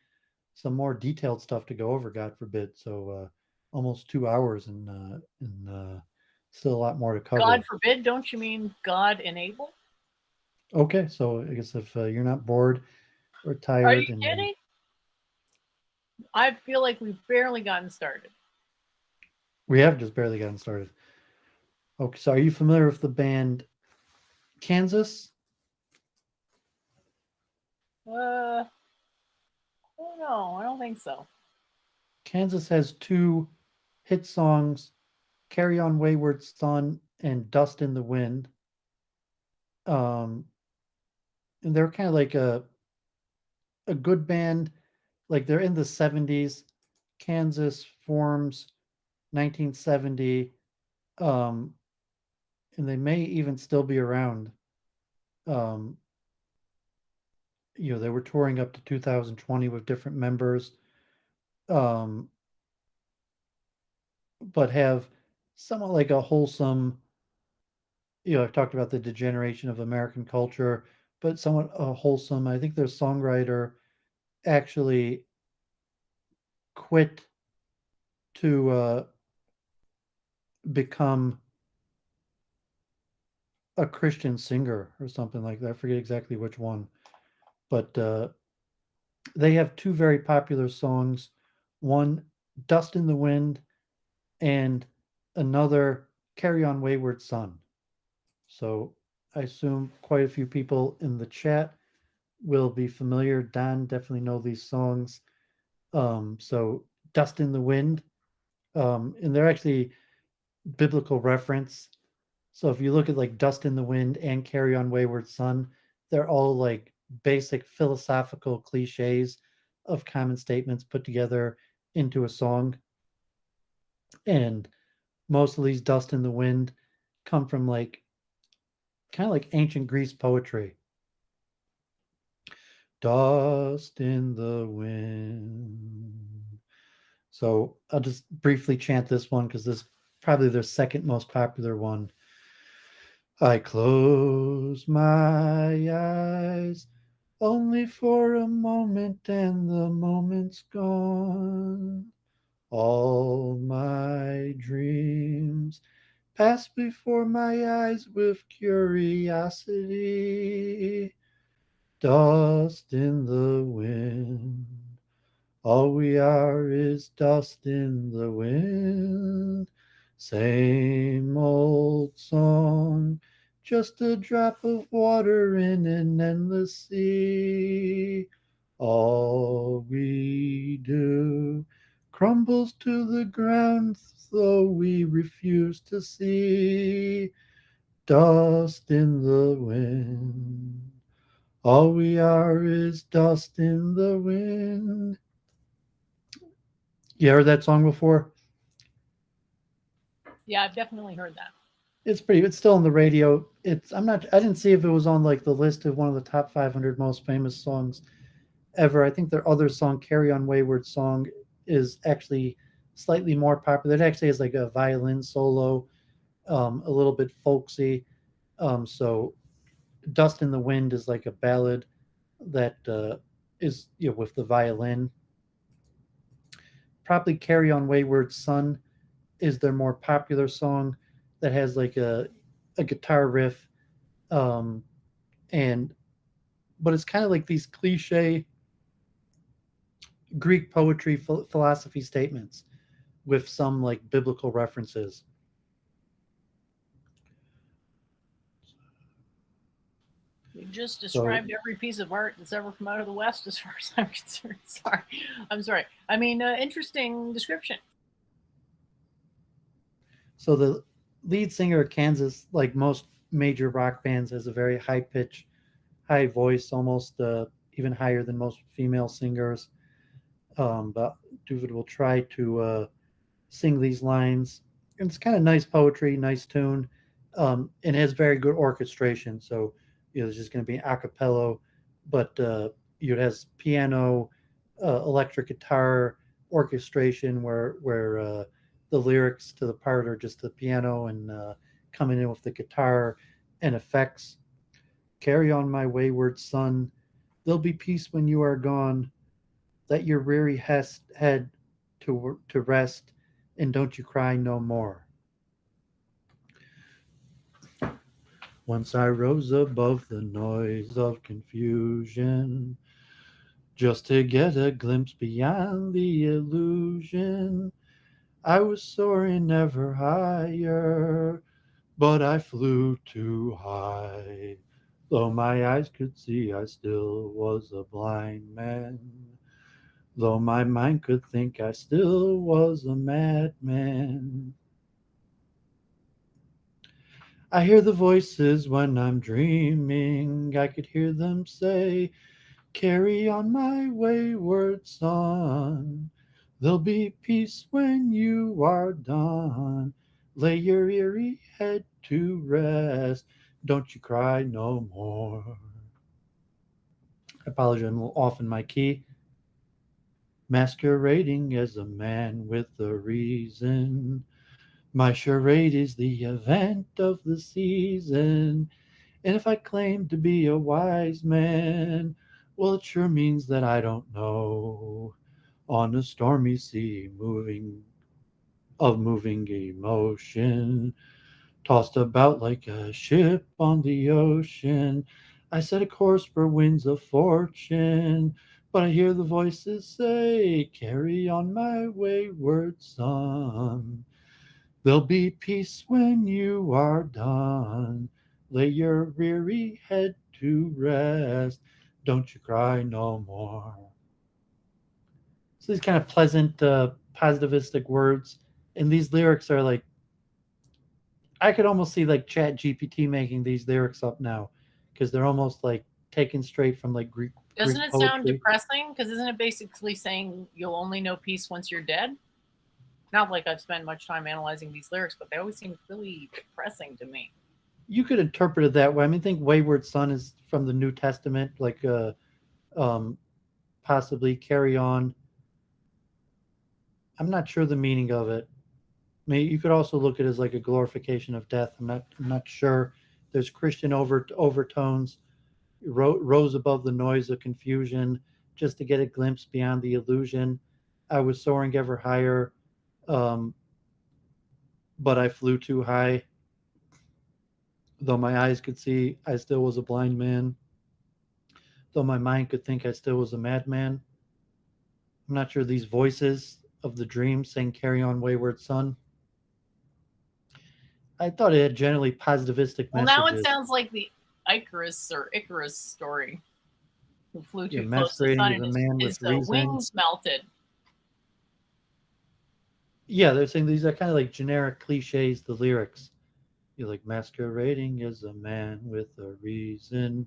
some more detailed stuff to go over. God forbid. So almost 2 hours, and still a lot more to cover. God forbid, don't you mean God enable? Okay, so I guess if you're not bored or Are you tired, and kidding? I feel like we've barely gotten started. we have just barely gotten started. Okay, so are you familiar with the band Kansas? I don't know. I don't think so. Kansas has two hit songs, Carry On Wayward Son and Dust in the Wind. Um, and they're kind of like a good band. Like they're in the 70s. Kansas forms 1970. Um, and they may even still be around. Um, they were touring up to 2020 with different members. Um, but have somewhat like a wholesome, I've talked about the degeneration of American culture, but somewhat wholesome. I think their songwriter actually quit to become a Christian singer or something like that. I forget exactly which one, but they have two very popular songs. One, Dust in the Wind, and another, Carry On Wayward Son. So I assume quite a few people in the chat will be familiar. Don definitely know these songs. So Dust in the Wind, and they're actually biblical reference. So if you look at like Dust in the Wind and Carry On Wayward Son, they're all like basic philosophical cliches of common statements put together into a song. And most of these Dust in the Wind come from like kind of like ancient Greece poetry. Dust in the wind. So I'll just briefly chant this one because this is probably their second most popular one. I close my eyes only for a moment, and the moment's gone. All my dreams pass before my eyes with curiosity. Dust in the wind. All we are is dust in the wind. Same old song, just a drop of water in an endless sea. All we do crumbles to the ground, though we refuse to see. Dust in the wind. All we are is dust in the wind. You heard that song before? Yeah, I've definitely heard that. It's still on the radio. I didn't see if it was on like the list of one of the top 500 most famous songs ever. I think their other song, Carry On Wayward Song, is actually slightly more popular. It actually has like a violin solo, a little bit folksy. So Dust in the Wind is like a ballad that is with the violin. Probably Carry On Wayward Son is their more popular song that has like a guitar riff, um, and but it's kind of like these Greek poetry philosophy statements with some like biblical references. You just So described every piece of art that's ever come out of the West, as far as I'm concerned. Sorry, I'm sorry. I mean, interesting description. so the lead singer of Kansas, like most major rock bands, has a very high pitch, high voice, almost even higher than most female singers. But Doovid will try to sing these lines. And it's kind of nice poetry, nice tune, and it has very good orchestration. So there's just going to be a cappella, but it has piano, electric guitar, orchestration where the lyrics to the part are just the piano and coming in with the guitar and effects. Carry on, my wayward son. There'll be peace when you are gone. Let your weary head to rest, and don't you cry no more. Once I rose above the noise of confusion, just to get a glimpse beyond the illusion. I was soaring ever higher, but I flew too high. Though my eyes could see, I still was a blind man. Though my mind could think, I still was a madman. I hear the voices when I'm dreaming. I could hear them say, carry on, my wayward son. There'll be peace when you are done. Lay your weary head to rest. Don't you cry no more. I apologize, I'm a little off in my key. Masquerading as a man with a reason. My charade is the event of the season. And if I claim to be a wise man, well, it sure means that I don't know. On a stormy sea, moving emotion, tossed about like a ship on the ocean. I set a course for winds of fortune, but I hear the voices say, carry on, my wayward son. There'll be peace when you are done. Lay your weary head to rest. Don't you cry no more. So these kind of pleasant, positivistic words, and these lyrics are like I could almost see like Chat GPT making these lyrics up now because they're almost like taken straight from like Doesn't Greek it sound poetry. depressing? Because isn't it basically saying you'll only know peace once you're dead? Not like I've spent much time analyzing these lyrics, but they always seem really depressing to me. You could interpret it that way. I mean, I think "Wayward Son" is from the New Testament, like um, possibly "Carry On." I'm not sure the meaning of it. I mean, you could also look at it as like a glorification of death. I'm not sure. There's Christian overtones. Rose above the noise of confusion, just to get a glimpse beyond the illusion. I was soaring ever higher, um, but I flew too high. Though my eyes could see, I still was a blind man. Though my mind could think, I still was a madman. I'm not sure these voices of the dream saying, carry on, wayward son. I thought it had generally positivistic Well, now it messages. sounds like the Icarus story, who flew You're too close to the masquerading sun as and a his, man his with reason. wings melted. Yeah, they're saying these are kind of like generic cliches, the lyrics. You're like masquerading as a man with a reason.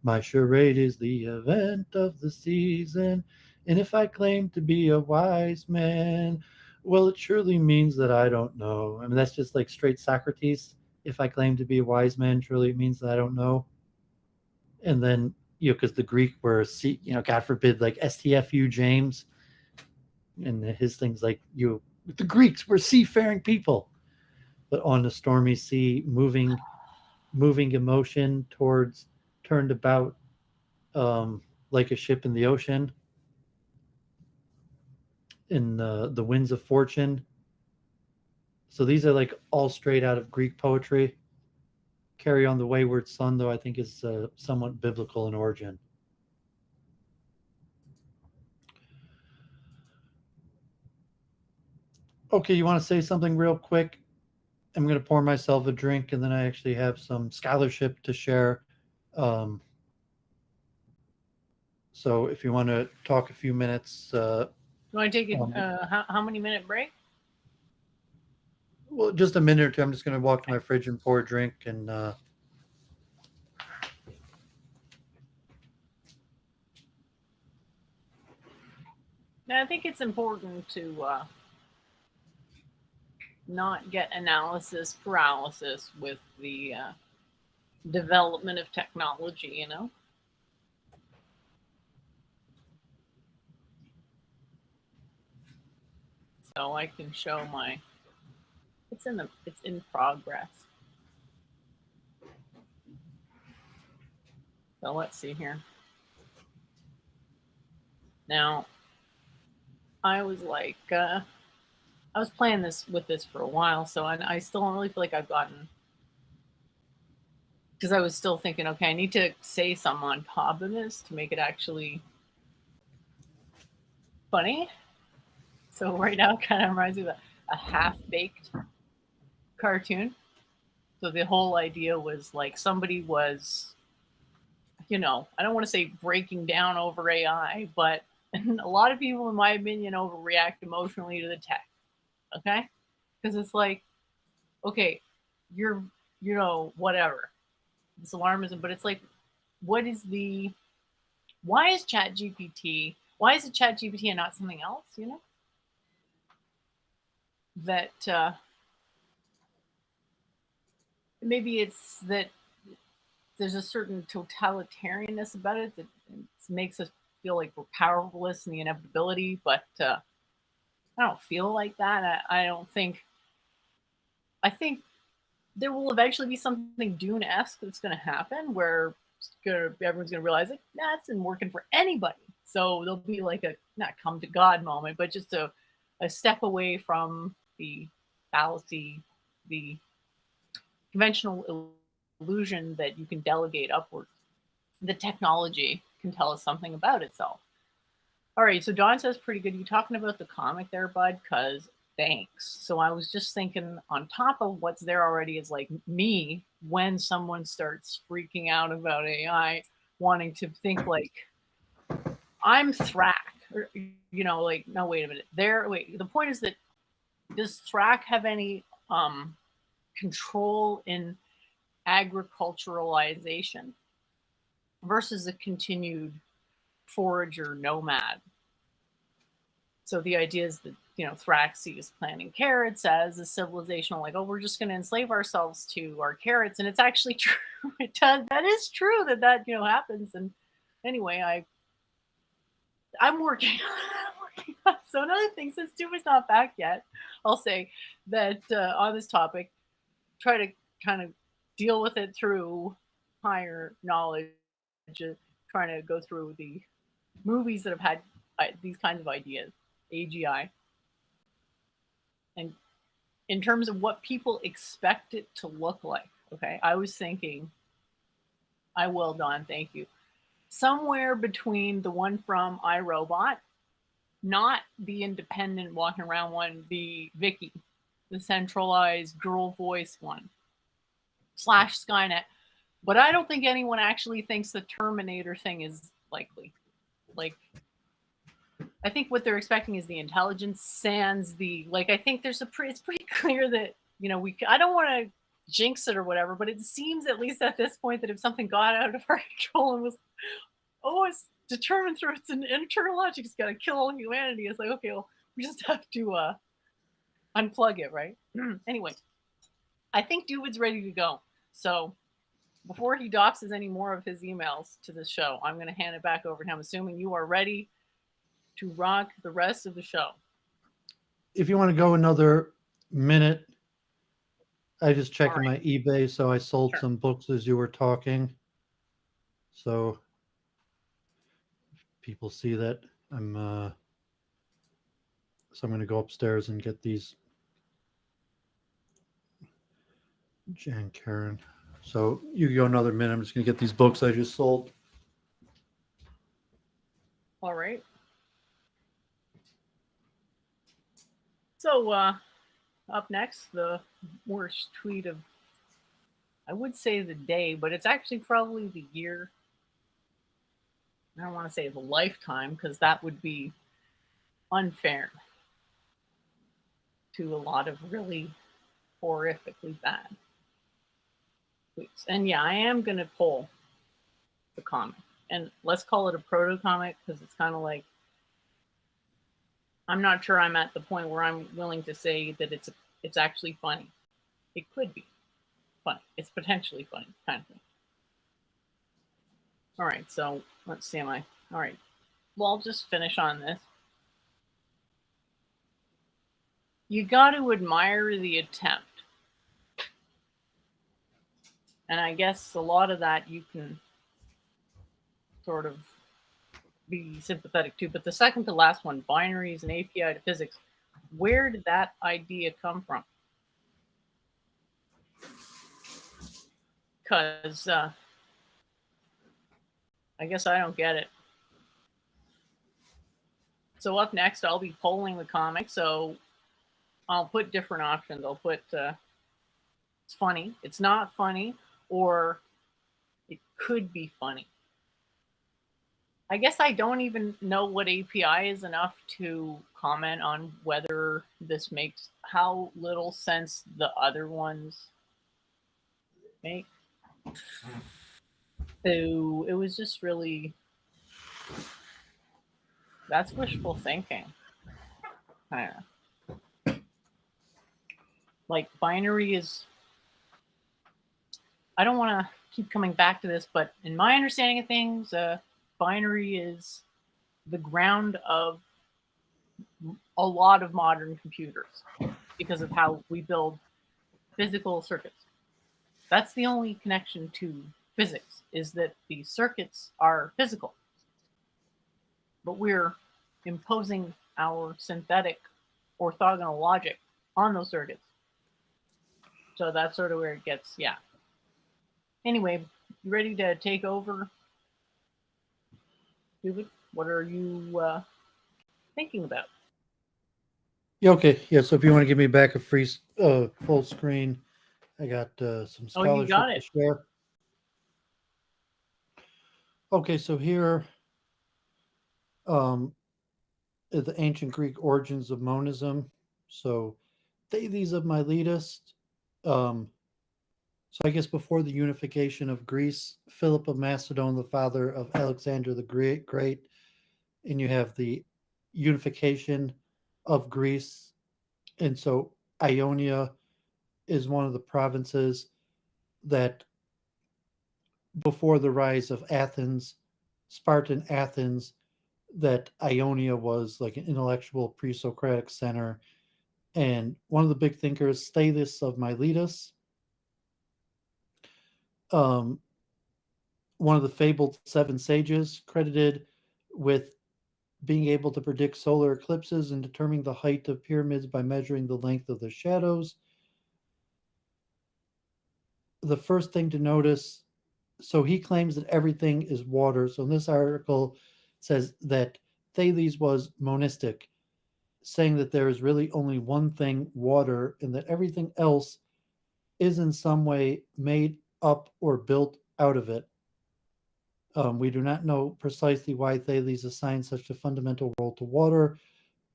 My charade is the event of the season. And if I claim to be a wise man, well, it surely means that I don't know. I mean, that's just like straight Socrates. If I claim to be a wise man, surely it means that I don't know. And then, because the Greek were, God forbid, like STFU James, and his things like, the Greeks were seafaring people, but on the stormy sea, moving emotion towards turned about like a ship in the ocean in the winds of fortune. So these are like all straight out of Greek poetry. Carry on, the wayward son, though, I think is somewhat biblical in origin. Okay, you want to say something real quick? I'm going to pour myself a drink, and then I actually have some scholarship to share. Um, so if you want to talk a few minutes, You want to take it? um, How many minute break? well, just a minute or two. I'm just going to walk to my fridge and pour a drink. And Now, I think it's important to not get analysis paralysis with the development of technology. So I can show my. It's in progress. So let's see here. Now, I was like, I was playing this with this for a while, so I still don't really feel like I've gotten, because I was still thinking, okay, I need to say something on top of this to make it actually funny. So right now, it kind of reminds me of a half-baked cartoon. So the whole idea was like somebody was, I don't want to say breaking down over AI, but a lot of people, in my opinion, overreact emotionally to the tech. Okay, because it's like, okay, you're, whatever, this alarmism, but it's like, what is the, why is Chat GPT? Why is it Chat GPT and not something else? That maybe it's that there's a certain totalitarianness about it that makes us feel like we're powerless in the inevitability, but I don't feel like that. I don't think. I think there will eventually be something Dune-esque that's going to happen where everyone's going to realize that that's not working for anybody. So there'll be like a not come to God moment, but just a step away from the fallacy, the conventional illusion that you can delegate upwards. The technology can tell us something about itself. All right, so Don says pretty good. You talking about the comic there, bud? Cause thanks. So I was just thinking, on top of what's there already is like me when someone starts freaking out about AI, wanting to think like I'm Thrak, or like no, wait a minute. Wait. The point is that does Thrak have any control in agriculturalization versus a continued forager nomad? So the idea is that, Thraxi is planting carrots as a civilizational, like, oh, we're just going to enslave ourselves to our carrots. And it's actually true. That is true that, happens. And anyway, I'm working on it. So another thing, since Doooovid's not back yet, I'll say that on this topic, try to kind of deal with it through higher knowledge, trying to go through the movies that have had these kinds of ideas, AGI, and in terms of what people expect it to look like. Okay, I was thinking, I will, Don, thank you. Somewhere between the one from iRobot, not the independent walking around one, the Vicky, the centralized girl voice one, / Skynet. But I don't think anyone actually thinks the Terminator thing is likely. Like, I think what they're expecting is the intelligence sans the, like, I think it's pretty clear that, I don't want to jinx it or whatever, but it seems, at least at this point, that if something got out of our control and was, oh, it's determined through its internal logic, it's got to kill all humanity. It's like, okay, well, we just have to unplug it, right? Anyway, I think Doowood's ready to go. So before he doxes any more of his emails to the show, I'm going to hand it back over to him, assuming you are ready to rock the rest of the show. if you want to go another minute, I just checking my eBay, so I sold some books as you were talking. So people see that I'm so I'm going to go upstairs and get these. Jan Karen. So you go another minute. I'm just going to get these books I just sold. All right. So, up next, the worst tweet of, I would say the day, but it's actually probably the year. I don't want to say the lifetime because that would be unfair to a lot of really horrifically bad tweets. And yeah, I am going to pull the comic. And let's call it a proto comic because it's kind of like, I'm not sure I'm at the point where I'm willing to say that it's actually funny. It could be funny. It's potentially funny, kind of thing. All right, so let's see. Am I all right? Well, I'll just finish on this. You got to admire the attempt, and I guess a lot of that you can sort of be sympathetic to. But the second to last one, binaries and API to physics, where did that idea come from? Because I guess I don't get it. So up next, I'll be polling the comic. So I'll put different options. I'll put it's funny, it's not funny, or it could be funny. I guess I don't even know what API is enough to comment on whether this makes how little sense the other ones make. So it was just really, that's wishful thinking. Kind of like binary is, I don't want to keep coming back to this, but in my understanding of things, binary is the ground of a lot of modern computers because of how we build physical circuits. That's the only connection to physics, is that the circuits are physical, but we're imposing our synthetic orthogonal logic on those circuits. So that's sort of where it gets, yeah. Anyway, you ready to take over? Doooovid? What are you thinking about? Yeah, okay. Yeah, so if you want to give me back a free full screen, I got some Oh, you scholarship got to it. share. Okay, so here um, are the ancient Greek origins of monism. So Thales of Miletus. Um, so I guess before the unification of Greece, Philip of Macedon, the father of Alexander the Great, and you have the unification of Greece. And so Ionia is one of the provinces that before the rise of Athens, Spartan Athens, that Ionia was like an intellectual pre-Socratic center. And one of the big thinkers, Thales of Miletus, um, one of the fabled seven sages, credited with being able to predict solar eclipses and determining the height of pyramids by measuring the length of the shadows. The first thing to notice, so he claims that everything is water. So in this article says that Thales was monistic, saying that there is really only one thing, water, and that everything else is in some way made up or built out of it. We do not know precisely why Thales assigned such a fundamental role to water,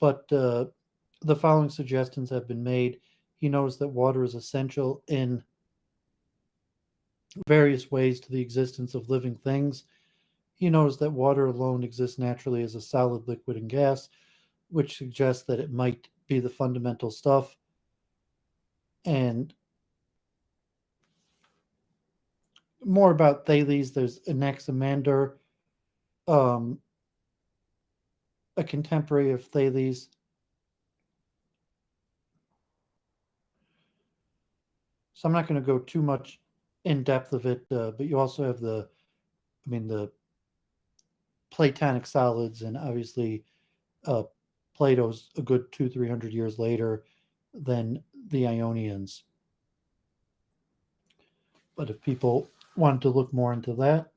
but the following suggestions have been made. He knows that water is essential in various ways to the existence of living things. He knows that water alone exists naturally as a solid, liquid, and gas, which suggests that it might be the fundamental stuff. And more about Thales, there's Anaximander, um, a contemporary of Thales. So I'm not going to go too much in depth of it, but you also have the Platonic solids, and obviously uh, Plato's a good 200-300 years later than the Ionians. But if people wanted to look more into that,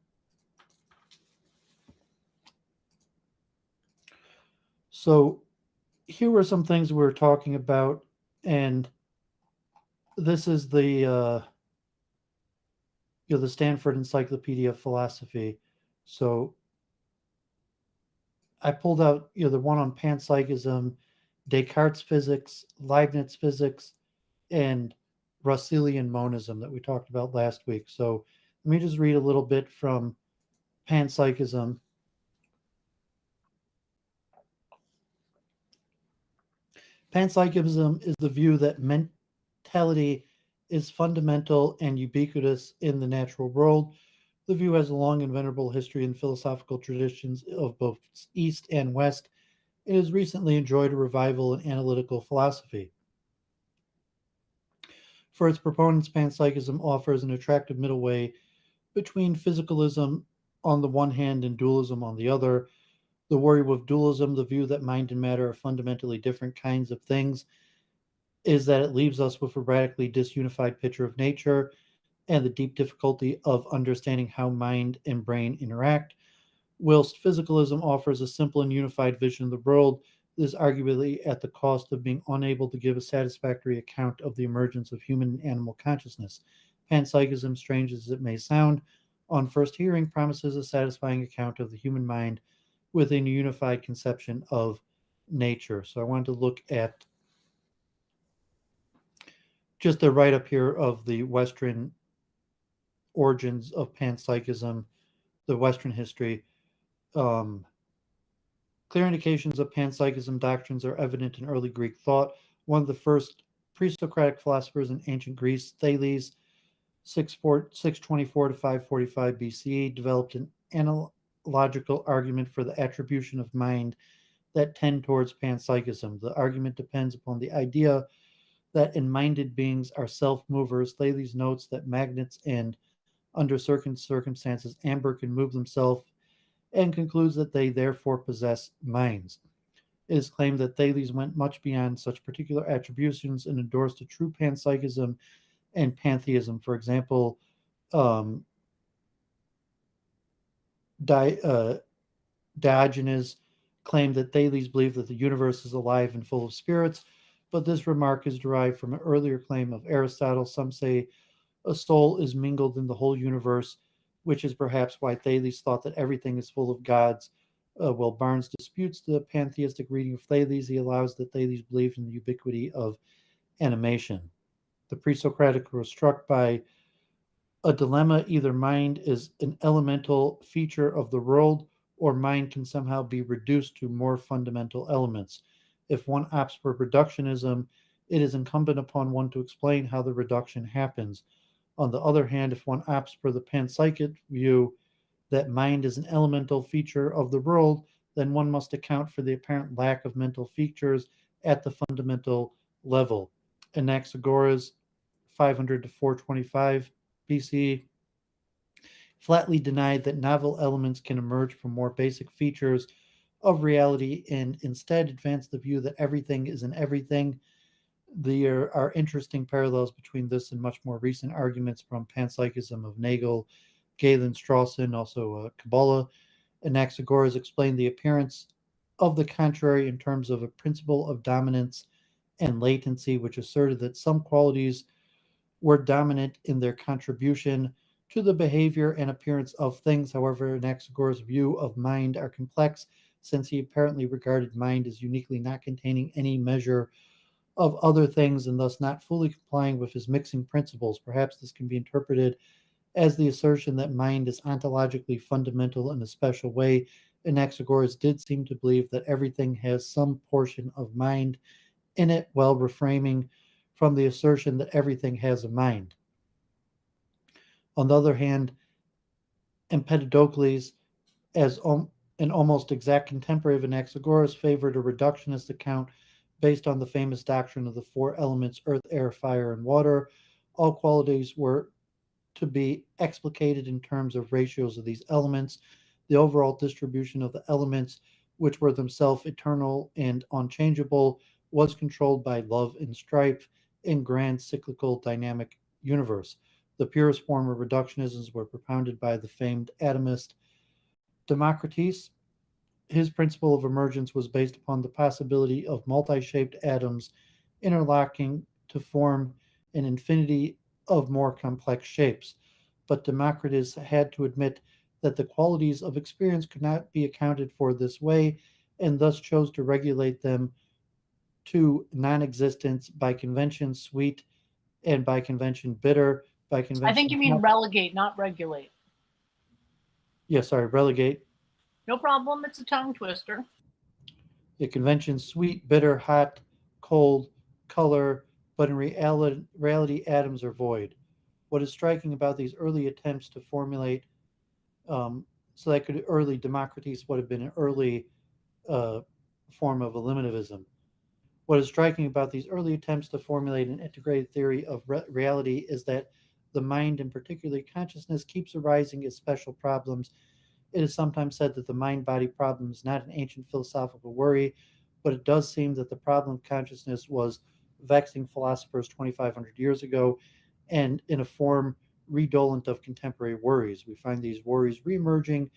so here were some things we were talking about, and this is the Stanford Encyclopedia of Philosophy. So I pulled out the one on panpsychism, Descartes physics, Leibniz physics, and Russellian monism that we talked about last week. So let me just read a little bit from panpsychism. Panpsychism is the view that mentality is fundamental and ubiquitous in the natural world. The view has a long and venerable history in philosophical traditions of both East and West. It has recently enjoyed a revival in analytical philosophy. For its proponents, panpsychism offers an attractive middle way between physicalism on the one hand and dualism on the other. The worry with dualism, the view that mind and matter are fundamentally different kinds of things, is that it leaves us with a radically disunified picture of nature and the deep difficulty of understanding how mind and brain interact. Whilst physicalism offers a simple and unified vision of the world, this is arguably at the cost of being unable to give a satisfactory account of the emergence of human and animal consciousness. Panpsychism, strange as it may sound, on first hearing, promises a satisfying account of the human mind within a unified conception of nature. So I wanted to look at just a write up here of the Western origins of panpsychism, the Western history. Um, Clear indications of panpsychism doctrines are evident in early Greek thought. One of the first pre Socratic philosophers in ancient Greece, Thales, 624 to 545 BCE, developed an analogical argument for the attribution of mind that tend towards panpsychism. The argument depends upon the idea that enminded beings are self movers. Thales notes that magnets and, under certain circumstances, amber can move themselves and concludes that they therefore possess minds. It is claimed that Thales went much beyond such particular attributions and endorsed a true panpsychism and pantheism. For example, um, Di- uh, Diogenes claimed that Thales believed that the universe is alive and full of spirits, but this remark is derived from an earlier claim of Aristotle. Some say a soul is mingled in the whole universe, which is perhaps why Thales thought that everything is full of gods. While Barnes disputes the pantheistic reading of Thales, he allows that Thales believed in the ubiquity of animation. The pre Socratic were struck by a dilemma: either mind is an elemental feature of the world, or mind can somehow be reduced to more fundamental elements. If one opts for reductionism, it is incumbent upon one to explain how the reduction happens. On the other hand, if one opts for the panpsychic view that mind is an elemental feature of the world, then one must account for the apparent lack of mental features at the fundamental level. Anaxagoras, 500 to 425 BC, flatly denied that novel elements can emerge from more basic features of reality and instead advanced the view that everything is in everything. There are interesting parallels between this and much more recent arguments from panpsychism of Nagel, Galen Strawson, also Kabbalah. Anaxagoras explained the appearance of the contrary in terms of a principle of dominance and latency, which asserted that some qualities were dominant in their contribution to the behavior and appearance of things. However, Anaxagoras' view of mind are complex, since he apparently regarded mind as uniquely not containing any measure of other things and thus not fully complying with his mixing principles. Perhaps this can be interpreted as the assertion that mind is ontologically fundamental in a special way. Anaxagoras did seem to believe that everything has some portion of mind in it, while reframing from the assertion that everything has a mind. On the other hand, Empedocles, as an almost exact contemporary of Anaxagoras, favored a reductionist account based on the famous doctrine of the four elements: earth, air, fire, and water. All qualities were to be explicated in terms of ratios of these elements. The overall distribution of the elements, which were themselves eternal and unchangeable, was controlled by love and strife in grand cyclical dynamic universe. The purest form of reductionisms were propounded by the famed atomist Democritus. His principle of emergence was based upon the possibility of multi shaped atoms interlocking to form an infinity of more complex shapes. But Democritus had to admit that the qualities of experience could not be accounted for this way, and thus chose to regulate them to non existence, by convention sweet, and by convention bitter, by I think convention you mean hot. relegate, not regulate. Yeah, sorry, relegate. No problem. It's a tongue twister. The convention sweet, bitter, hot, cold, color, but in reality atoms are void. What is striking about these early attempts to formulate, so that could early Democritus would have been an early uh, form of eliminativism. What is striking about these early attempts to formulate an integrated theory of reality is that the mind, and particularly consciousness, keeps arising as special problems. It is sometimes said that the mind body problem is not an ancient philosophical worry, but it does seem that the problem of consciousness was vexing philosophers 2,500 years ago, and in a form redolent of contemporary worries. We find these worries reemerging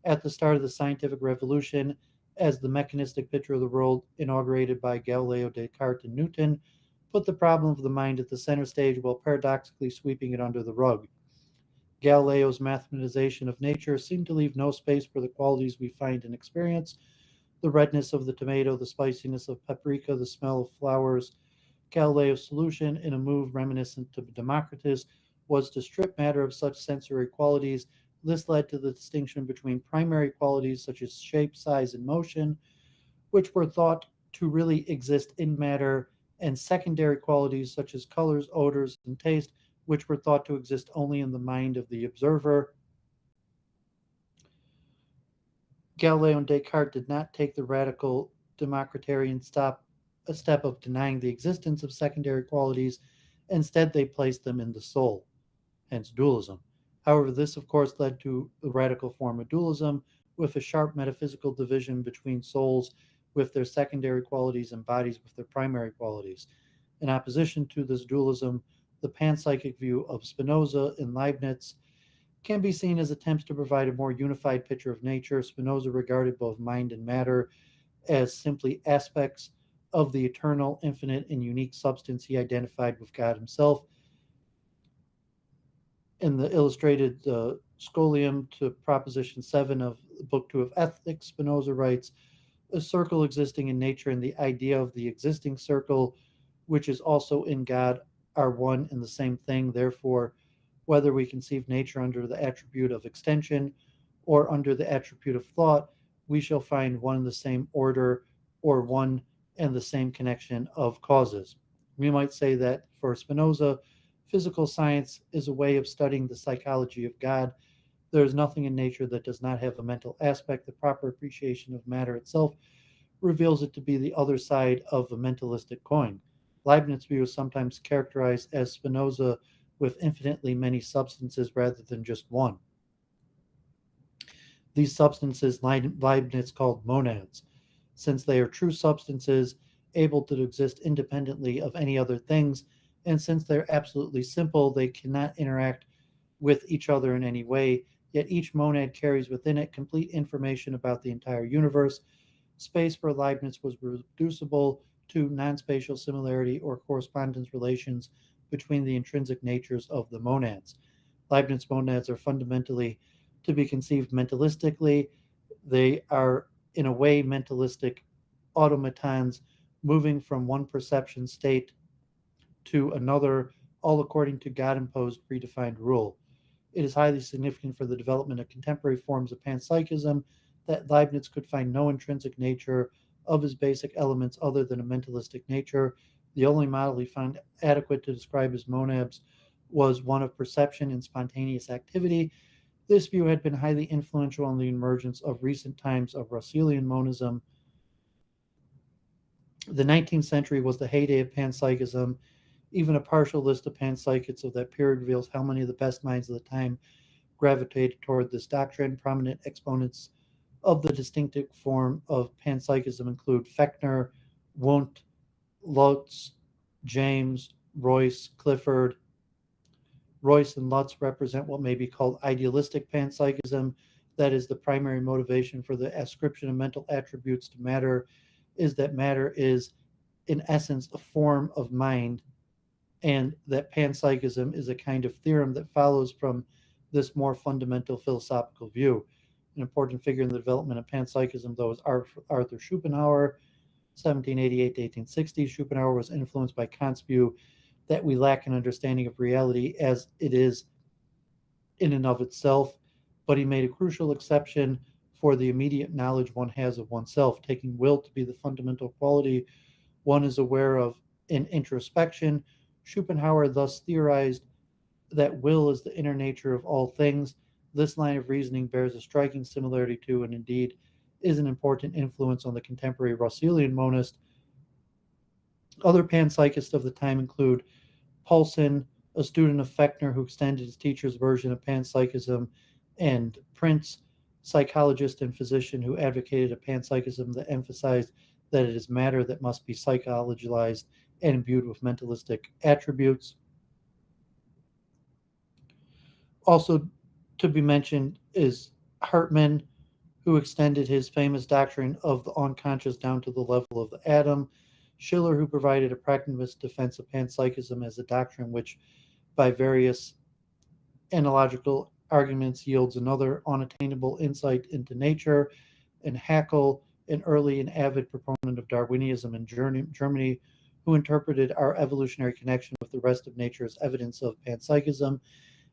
at the start of the scientific revolution, as the mechanistic picture of the world inaugurated by Galileo, Descartes, and Newton put the problem of the mind at the center stage while paradoxically sweeping it under the rug. Galileo's mathematization of nature seemed to leave no space for the qualities we find in experience: the redness of the tomato, the spiciness of paprika, the smell of flowers. Galileo's solution, in a move reminiscent of Democritus, was to strip matter of such sensory qualities. This led to the distinction between primary qualities such as shape, size, and motion, which were thought to really exist in matter, and secondary qualities such as colors, odors, and taste, which were thought to exist only in the mind of the observer. Galileo and Descartes did not take the radical democratarian a step of denying the existence of secondary qualities. Instead, they placed them in the soul, hence dualism. However, this of course led to a radical form of dualism, with a sharp metaphysical division between souls with their secondary qualities and bodies with their primary qualities. In opposition to this dualism, the panpsychic view of Spinoza and Leibniz can be seen as attempts to provide a more unified picture of nature. Spinoza regarded both mind and matter as simply aspects of the eternal, infinite, and unique substance he identified with God himself. In the illustrated scholium to Proposition 7 of Book 2 of Ethics, Spinoza writes, a circle existing in nature and the idea of the existing circle, which is also in God, are one and the same thing. Therefore, whether we conceive nature under the attribute of extension or under the attribute of thought, we shall find one and the same order, or one and the same connection of causes. We might say that for Spinoza, physical science is a way of studying the psychology of God. There is nothing in nature that does not have a mental aspect. The proper appreciation of matter itself reveals it to be the other side of a mentalistic coin. Leibniz's view is sometimes characterized as Spinoza with infinitely many substances rather than just one. These substances Leibniz called monads, since they are true substances able to exist independently of any other things, and since they're absolutely simple, they cannot interact with each other in any way, yet each monad carries within it complete information about the entire universe. Space for Leibniz was reducible to non-spatial similarity or correspondence relations between the intrinsic natures of the monads. Leibniz monads are fundamentally to be conceived mentalistically. They are, in a way, mentalistic automatons moving from one perception state to another, all according to God imposed predefined rule. It is highly significant for the development of contemporary forms of panpsychism that Leibniz could find no intrinsic nature of his basic elements other than a mentalistic nature. The only model he found adequate to describe his monads was one of perception and spontaneous activity. This view had been highly influential on the emergence of recent times of Russellian monism. The 19th century was the heyday of panpsychism. Even a partial list of panpsychists of that period reveals how many of the best minds of the time gravitated toward this doctrine. Prominent exponents of the distinctive form of panpsychism include Fechner, Wundt, Lotz, James, Royce, Clifford. Royce and Lutz represent what may be called idealistic panpsychism, that is the primary motivation for the ascription of mental attributes to matter, is that matter is, in essence, a form of mind, and that panpsychism is a kind of theorem that follows from this more fundamental philosophical view. An important figure in the development of panpsychism, though, is Arthur Schopenhauer, 1788 to 1860. Schopenhauer was influenced by Kant's view that we lack an understanding of reality as it is in and of itself, but he made a crucial exception for the immediate knowledge one has of oneself, taking will to be the fundamental quality one is aware of in introspection. Schopenhauer thus theorized that will is the inner nature of all things. This line of reasoning bears a striking similarity to, and indeed is an important influence on, the contemporary Russellian monist. Other panpsychists of the time include Paulson, a student of Fechner who extended his teacher's version of panpsychism, and Prince, psychologist and physician who advocated a panpsychism that emphasized that it is matter that must be psychologized and imbued with mentalistic attributes. Also to be mentioned is Hartmann, who extended his famous doctrine of the unconscious down to the level of the atom. Schiller, who provided a pragmatist defense of panpsychism as a doctrine which, by various analogical arguments, yields another unattainable insight into nature. And Haeckel, an early and avid proponent of Darwinism in Germany, who interpreted our evolutionary connection with the rest of nature as evidence of panpsychism,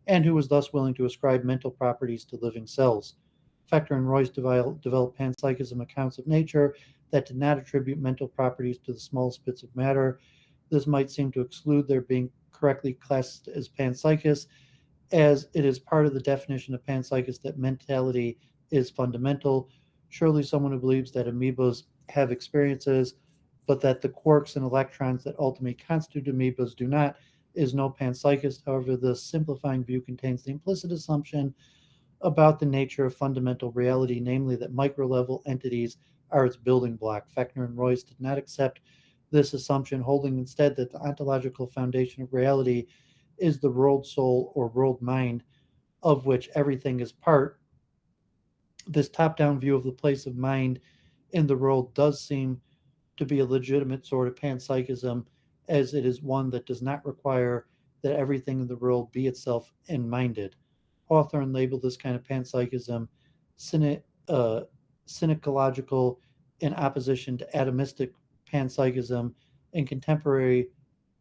and who was thus willing to ascribe mental properties to living cells. Fechner and Royce developed panpsychism accounts of nature that did not attribute mental properties to the smallest bits of matter. This might seem to exclude their being correctly classed as panpsychists, as it is part of the definition of panpsychist that mentality is fundamental. Surely someone who believes that amoebas have experiences, but that the quarks and electrons that ultimately constitute amoebas do not, is no panpsychist. However, the simplifying view contains the implicit assumption about the nature of fundamental reality, namely that micro-level entities are its building block. Fechner and Royce did not accept this assumption, holding instead that the ontological foundation of reality is the world soul or world mind, of which everything is part. This top-down view of the place of mind in the world does seem to be a legitimate sort of panpsychism, as it is one that does not require that everything in the world be itself and-minded. Hawthorne labeled this kind of panpsychism synecological, in opposition to atomistic panpsychism. In contemporary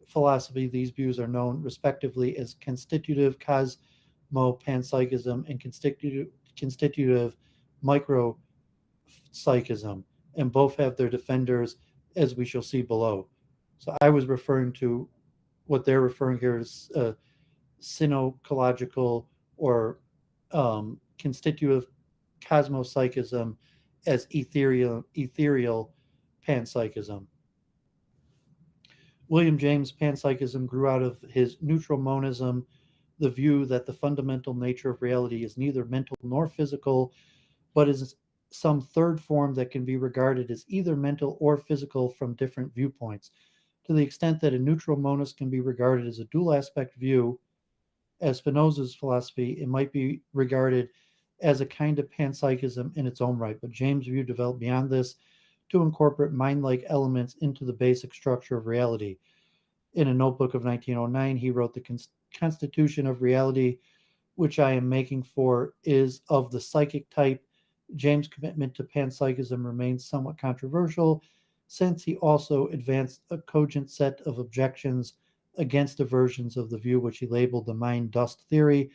philosophy, these views are known respectively as constitutive cosmo-panpsychism and constitutive micro-psychism, and both have their defenders, as we shall see below. So I was referring to what they're referring here as synecological or constitutive cosmopsychism as ethereal panpsychism. William James' panpsychism grew out of his neutral monism, the view that the fundamental nature of reality is neither mental nor physical, but is some third form that can be regarded as either mental or physical from different viewpoints. To the extent that a neutral monist can be regarded as a dual aspect view, as Spinoza's philosophy, it might be regarded as a kind of panpsychism in its own right. But James' view developed beyond this to incorporate mind-like elements into the basic structure of reality. In a notebook of 1909, he wrote, "The constitution of reality which I am making for is of the psychic type." James' commitment to panpsychism remains somewhat controversial, since he also advanced a cogent set of objections against the versions of the view which he labeled the mind dust theory.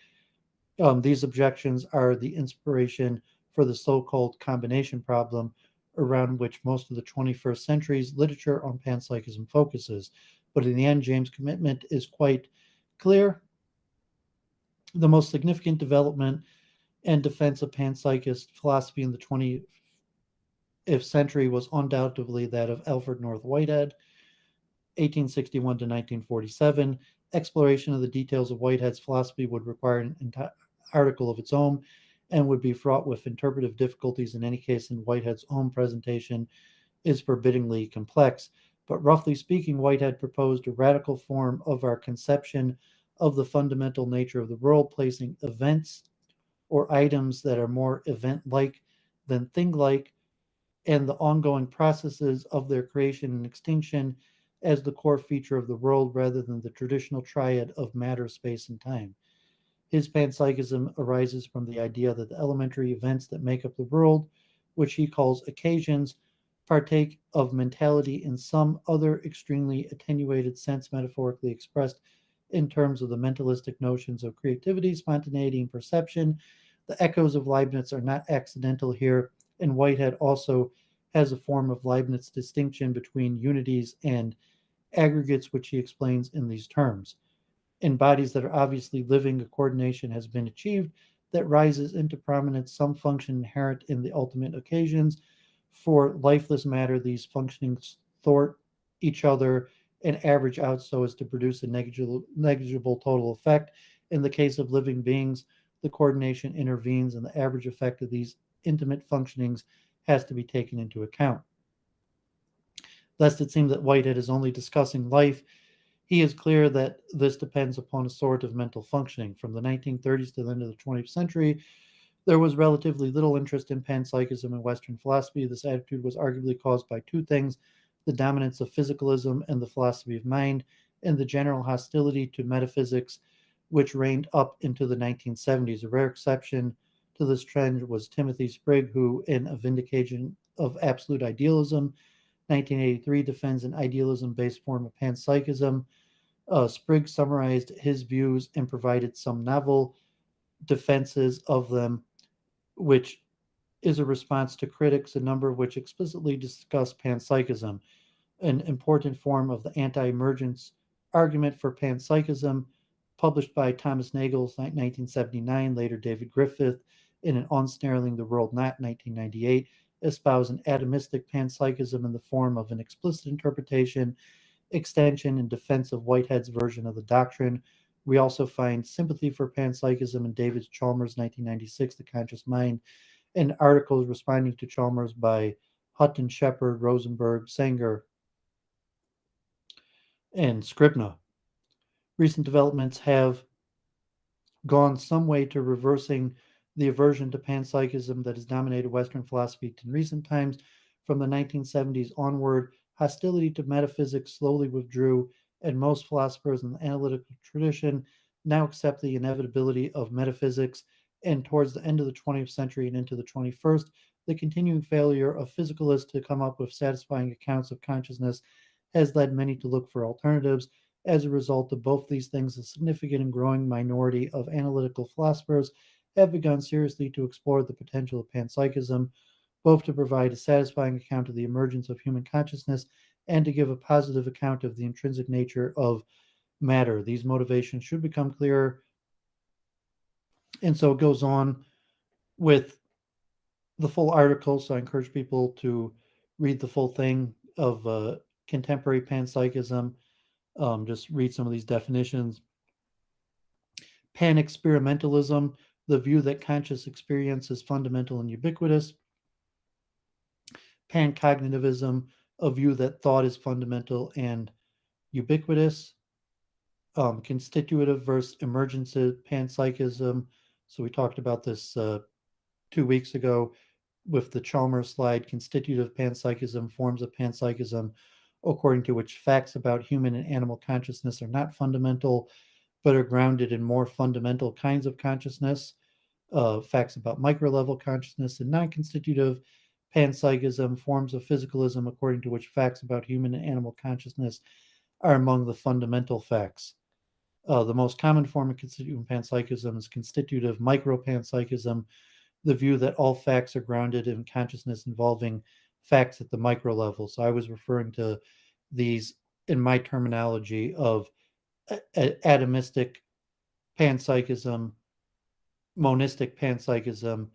These objections are the inspiration for the so-called combination problem, around which most of the 21st century's literature on panpsychism focuses. But in the end, James' commitment is quite clear. The most significant development and defense of panpsychist philosophy in the 20th century was undoubtedly that of Alfred North Whitehead, 1861 to 1947. Exploration of the details of Whitehead's philosophy would require an entire article of its own and would be fraught with interpretive difficulties in any case, and Whitehead's own presentation is forbiddingly complex. But roughly speaking, Whitehead proposed a radical form of our conception of the fundamental nature of the world, placing events or items that are more event like than thing like, and the ongoing processes of their creation and extinction as the core feature of the world rather than the traditional triad of matter, space, and time. His panpsychism arises from the idea that the elementary events that make up the world, which he calls occasions, partake of mentality in some other extremely attenuated sense, metaphorically expressed in terms of the mentalistic notions of creativity, spontaneity, and perception. The echoes of Leibniz are not accidental here, and Whitehead also has a form of Leibniz distinction between unities and aggregates, which he explains in these terms. In bodies that are obviously living, a coordination has been achieved that rises into prominence some function inherent in the ultimate occasions. For lifeless matter, these functionings thwart each other and average out so as to produce a negligible total effect. In the case of living beings, the coordination intervenes, and the average effect of these intimate functionings has to be taken into account. Lest it seem that Whitehead is only discussing life, he is clear that this depends upon a sort of mental functioning. From the 1930s to the end of the 20th century, there was relatively little interest in panpsychism in Western philosophy. This attitude was arguably caused by two things: the dominance of physicalism and the philosophy of mind, and the general hostility to metaphysics, which reigned up into the 1970s. A rare exception to this trend was Timothy Sprigg, who, in A Vindication of Absolute Idealism, 1983, defends an idealism based form of panpsychism. Sprigg summarized his views and provided some novel defenses of them, which is a response to critics, a number of which explicitly discuss panpsychism, an important form of the anti emergence argument for panpsychism, published by Thomas Nagel, 1979, later David Griffith in An Unsnarling the World Not, 1998, espouse an atomistic panpsychism in the form of an explicit interpretation, extension, and defense of Whitehead's version of the doctrine. We also find sympathy for panpsychism in David Chalmers' 1996 The Conscious Mind, and articles responding to Chalmers by Hutton, Shepard, Rosenberg, Sanger, and Scribner. Recent developments have gone some way to reversing the aversion to panpsychism that has dominated Western philosophy in recent times. From the 1970s onward, hostility to metaphysics slowly withdrew, and most philosophers in the analytical tradition now accept the inevitability of metaphysics. And towards the end of the 20th century and into the 21st, the continuing failure of physicalists to come up with satisfying accounts of consciousness has led many to look for alternatives. As a result of both these things, a significant and growing minority of analytical philosophers have begun seriously to explore the potential of panpsychism, both to provide a satisfying account of the emergence of human consciousness and to give a positive account of the intrinsic nature of matter. These motivations should become clearer. And so it goes on with the full article. So I encourage people to read the full thing of contemporary panpsychism. Just read some of these definitions. Pan-experimentalism, the view that conscious experience is fundamental and ubiquitous. Pan-cognitivism, a view that thought is fundamental and ubiquitous. Constitutive versus emergentive panpsychism. So we talked about this 2 weeks ago with the Chalmers slide. Constitutive panpsychism, forms of panpsychism according to which facts about human and animal consciousness are not fundamental, but are grounded in more fundamental kinds of consciousness, facts about micro-level consciousness. And non-constitutive panpsychism, forms of physicalism according to which facts about human and animal consciousness are among the fundamental facts. The most common form of constitutive panpsychism is constitutive micro-panpsychism, the view that all facts are grounded in consciousness involving facts at the micro level. So I was referring to these in my terminology of atomistic panpsychism, monistic panpsychism,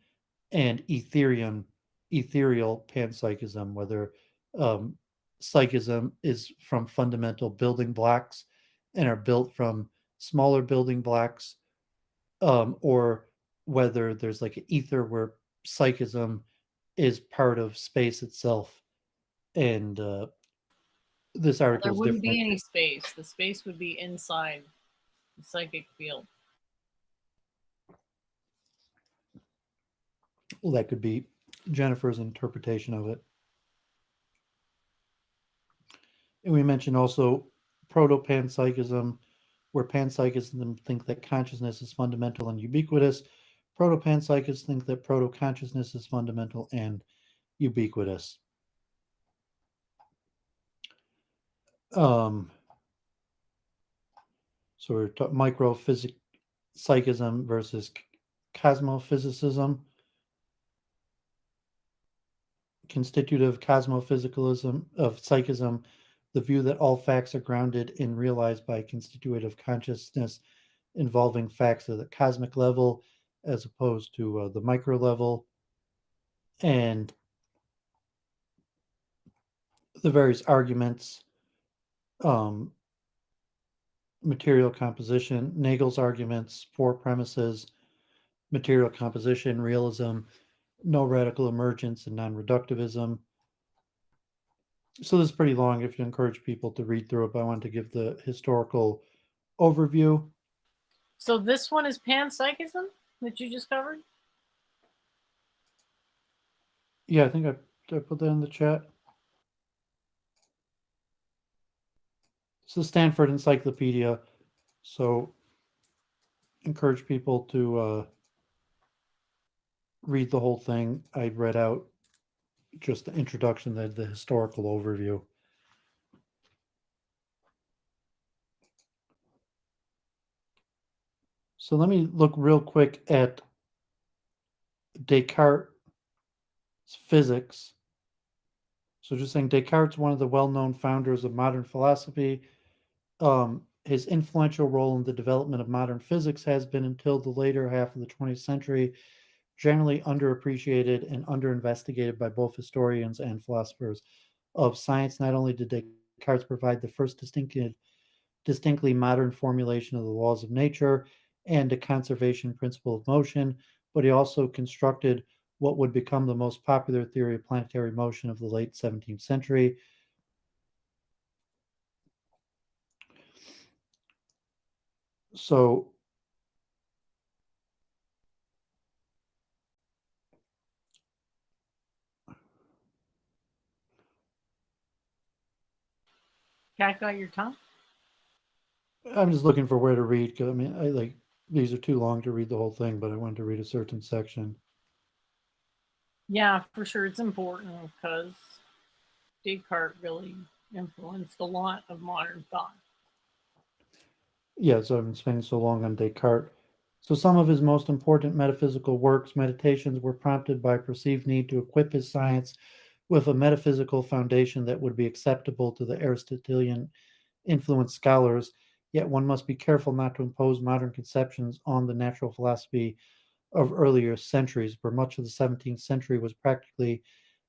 and ethereal panpsychism, whether um, psychism is from fundamental building blocks and are built from smaller building blocks, or whether there's like an ether where psychism is part of space itself. And this Well, article there is wouldn't different. be any space. The space would be inside the psychic field. Well, that could be Jennifer's interpretation of it. And we mentioned also proto-panpsychism, where panpsychists think that consciousness is fundamental and ubiquitous. Proto-panpsychists think that proto-consciousness is fundamental and ubiquitous. Um, so we're talking micropsychism versus cosmophysicism. Constitutive cosmophysicalism of psychism, the view that all facts are grounded and realized by constitutive consciousness involving facts at the cosmic level as opposed to the micro level, and the various arguments, um, material composition, Nagel's arguments, four premises, material composition, realism, no radical emergence, and non reductivism. So this is pretty long if you encourage people to read through it, but I wanted to give the historical overview. So this one is panpsychism that you just covered? Yeah, I think I put that in the chat. It's the Stanford Encyclopedia. So encourage people to read the whole thing. I read out just the introduction, the historical overview. So let me look real quick at Descartes' physics. So just saying Descartes, one of the well-known founders of modern philosophy, his influential role in the development of modern physics has been, until the later half of the 20th century, generally underappreciated and underinvestigated by both historians and philosophers of science. Not only did Descartes provide the first distinctly modern formulation of the laws of nature and a conservation principle of motion, but he also constructed what would become the most popular theory of planetary motion of the late 17th century. So Cat got your tongue? I'm just looking for where to read, because I mean, these are too long to read the whole thing, but I wanted to read a certain section. Yeah, for sure. It's important because Descartes really influenced a lot of modern thought. Yeah, so I've been spending so long on Descartes. So some of his most important metaphysical works, Meditations, were prompted by a perceived need to equip his science with a metaphysical foundation that would be acceptable to the Aristotelian influenced scholars. Yet one must be careful not to impose modern conceptions on the natural philosophy of earlier centuries, where much of the 17th century was practically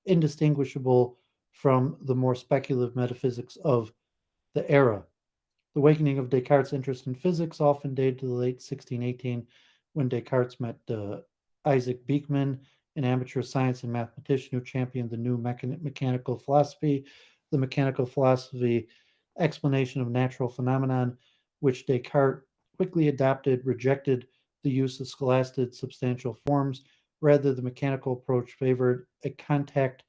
indistinguishable from the more speculative metaphysics of the era. The awakening of Descartes' interest in physics often dated to the late 1618, when Descartes met Isaac Beeckman, an amateur science and mathematician who championed the new mechanical philosophy, the mechanical philosophy explanation of natural phenomenon, which Descartes quickly adopted, rejected the use of scholastic substantial forms. Rather, the mechanical approach favored a contact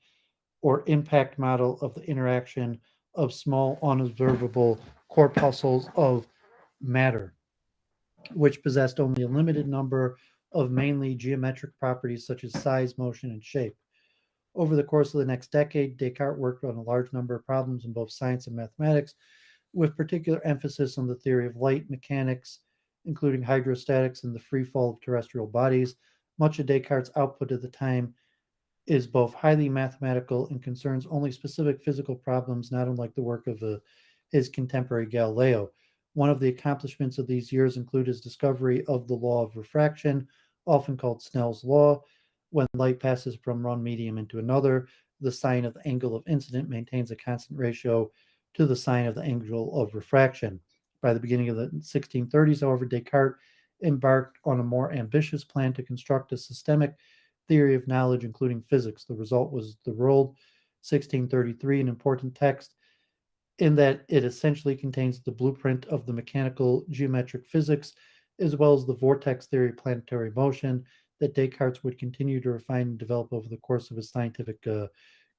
or impact model of the interaction of small, unobservable corpuscles of matter, which possessed only a limited number of mainly geometric properties such as size, motion, and shape. Over the course of the next decade, Descartes worked on a large number of problems in both science and mathematics, with particular emphasis on the theory of light mechanics, including hydrostatics and the free fall of terrestrial bodies. Much of Descartes' output at the time is both highly mathematical and concerns only specific physical problems, not unlike the work of his contemporary Galileo. One of the accomplishments of these years include his discovery of the law of refraction, often called Snell's law. When light passes from one medium into another, the sine of the angle of incident maintains a constant ratio to the sine of the angle of refraction. By the beginning of the 1630s, however, Descartes embarked on a more ambitious plan to construct a systemic theory of knowledge, including physics. The result was the World, 1633, an important text in that it essentially contains the blueprint of the mechanical geometric physics, as well as the vortex theory of planetary motion. that Descartes would continue to refine and develop over the course of his scientific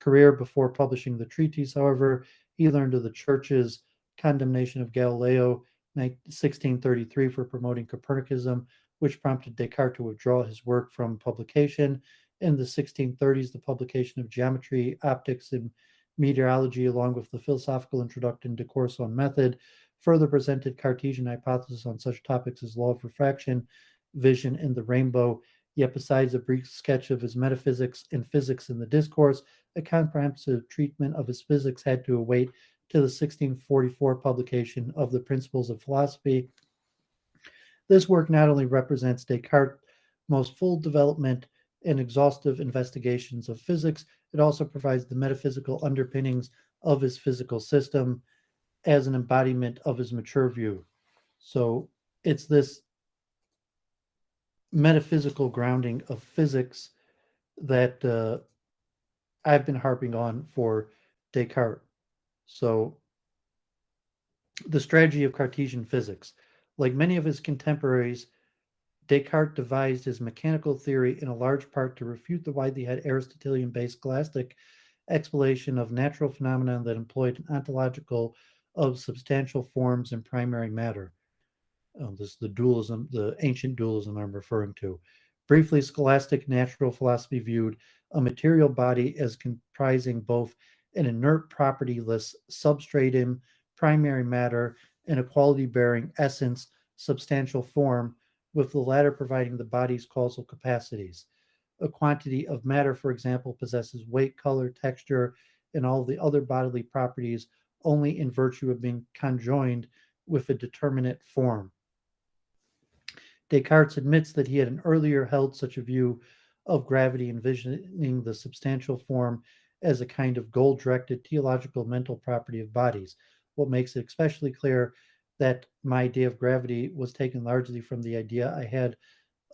career. Before publishing the treatise, however, he learned of the Church's condemnation of Galileo 1633 for promoting Copernicism, which prompted Descartes to withdraw his work from publication. In the 1630s, the publication of Geometry, Optics, and Meteorology, along with the philosophical introduction to Course on Method, further presented Cartesian hypotheses on such topics as law of refraction, vision, and the rainbow. Yet, besides a brief sketch of his metaphysics and physics in the discourse, a comprehensive treatment of his physics had to await to the 1644 publication of the Principles of Philosophy. This work not only represents Descartes' most full development and exhaustive investigations of physics, it also provides the metaphysical underpinnings of his physical system as an embodiment of his mature view. So it's this metaphysical grounding of physics that I've been harping on for Descartes. So the strategy of Cartesian physics. Like many of his contemporaries, Descartes devised his mechanical theory in a large part to refute the widely held Aristotelian-based scholastic explanation of natural phenomena that employed an ontological of substantial forms and primary matter. This is the dualism, the ancient dualism I'm referring to. Briefly, scholastic natural philosophy viewed a material body as comprising both an inert, propertyless substratum, primary matter, and a quality bearing essence, substantial form, with the latter providing the body's causal capacities. A quantity of matter, for example, possesses weight, color, texture, and all the other bodily properties only in virtue of being conjoined with a determinate form. Descartes admits that he had an earlier held such a view of gravity, envisioning the substantial form as a kind of goal-directed teleological mental property of bodies. What makes it especially clear that my idea of gravity was taken largely from the idea I had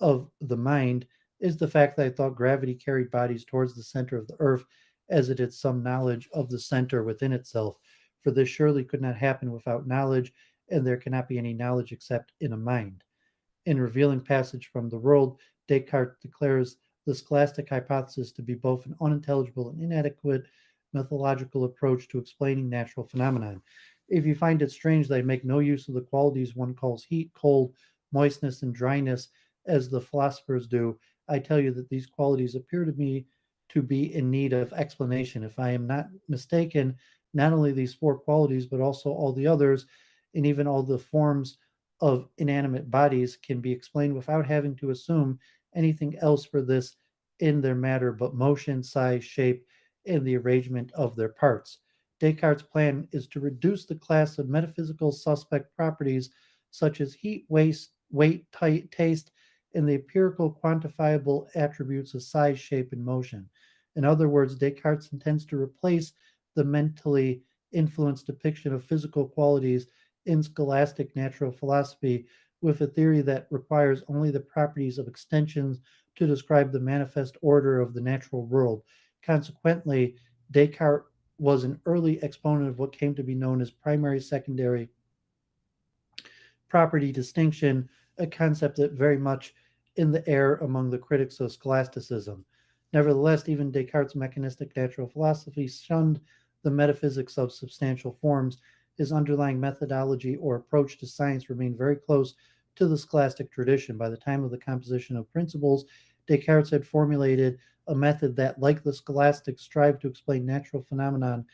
of the mind is the fact that I thought gravity carried bodies towards the center of the earth as it had some knowledge of the center within itself. For this surely could not happen without knowledge, and there cannot be any knowledge except in a mind. In revealing passage from the world, Descartes declares the scholastic hypothesis to be both an unintelligible and inadequate methodological approach to explaining natural phenomena. If you find it strange that I make no use of the qualities one calls heat, cold, moistness, and dryness, as the philosophers do, I tell you that these qualities appear to me to be in need of explanation. If I am not mistaken, not only these four qualities, but also all the others, and even all the forms of inanimate bodies can be explained without having to assume anything else for this in their matter but motion, size, shape, and the arrangement of their parts. Descartes' plan is to reduce the class of metaphysical suspect properties such as heat, weight, taste, and the empirical quantifiable attributes of size, shape, and motion. In other words, Descartes intends to replace the mentally influenced depiction of physical qualities in scholastic natural philosophy with a theory that requires only the properties of extensions to describe the manifest order of the natural world. Consequently, Descartes was an early exponent of what came to be known as primary secondary property distinction, a concept that very much in the air among the critics of scholasticism. Nevertheless, even Descartes' mechanistic natural philosophy shunned the metaphysics of substantial forms. His underlying methodology or approach to science remained very close to the scholastic tradition. By the time of the composition of Principles, Descartes had formulated a method that, like the scholastics, strived to explain natural phenomena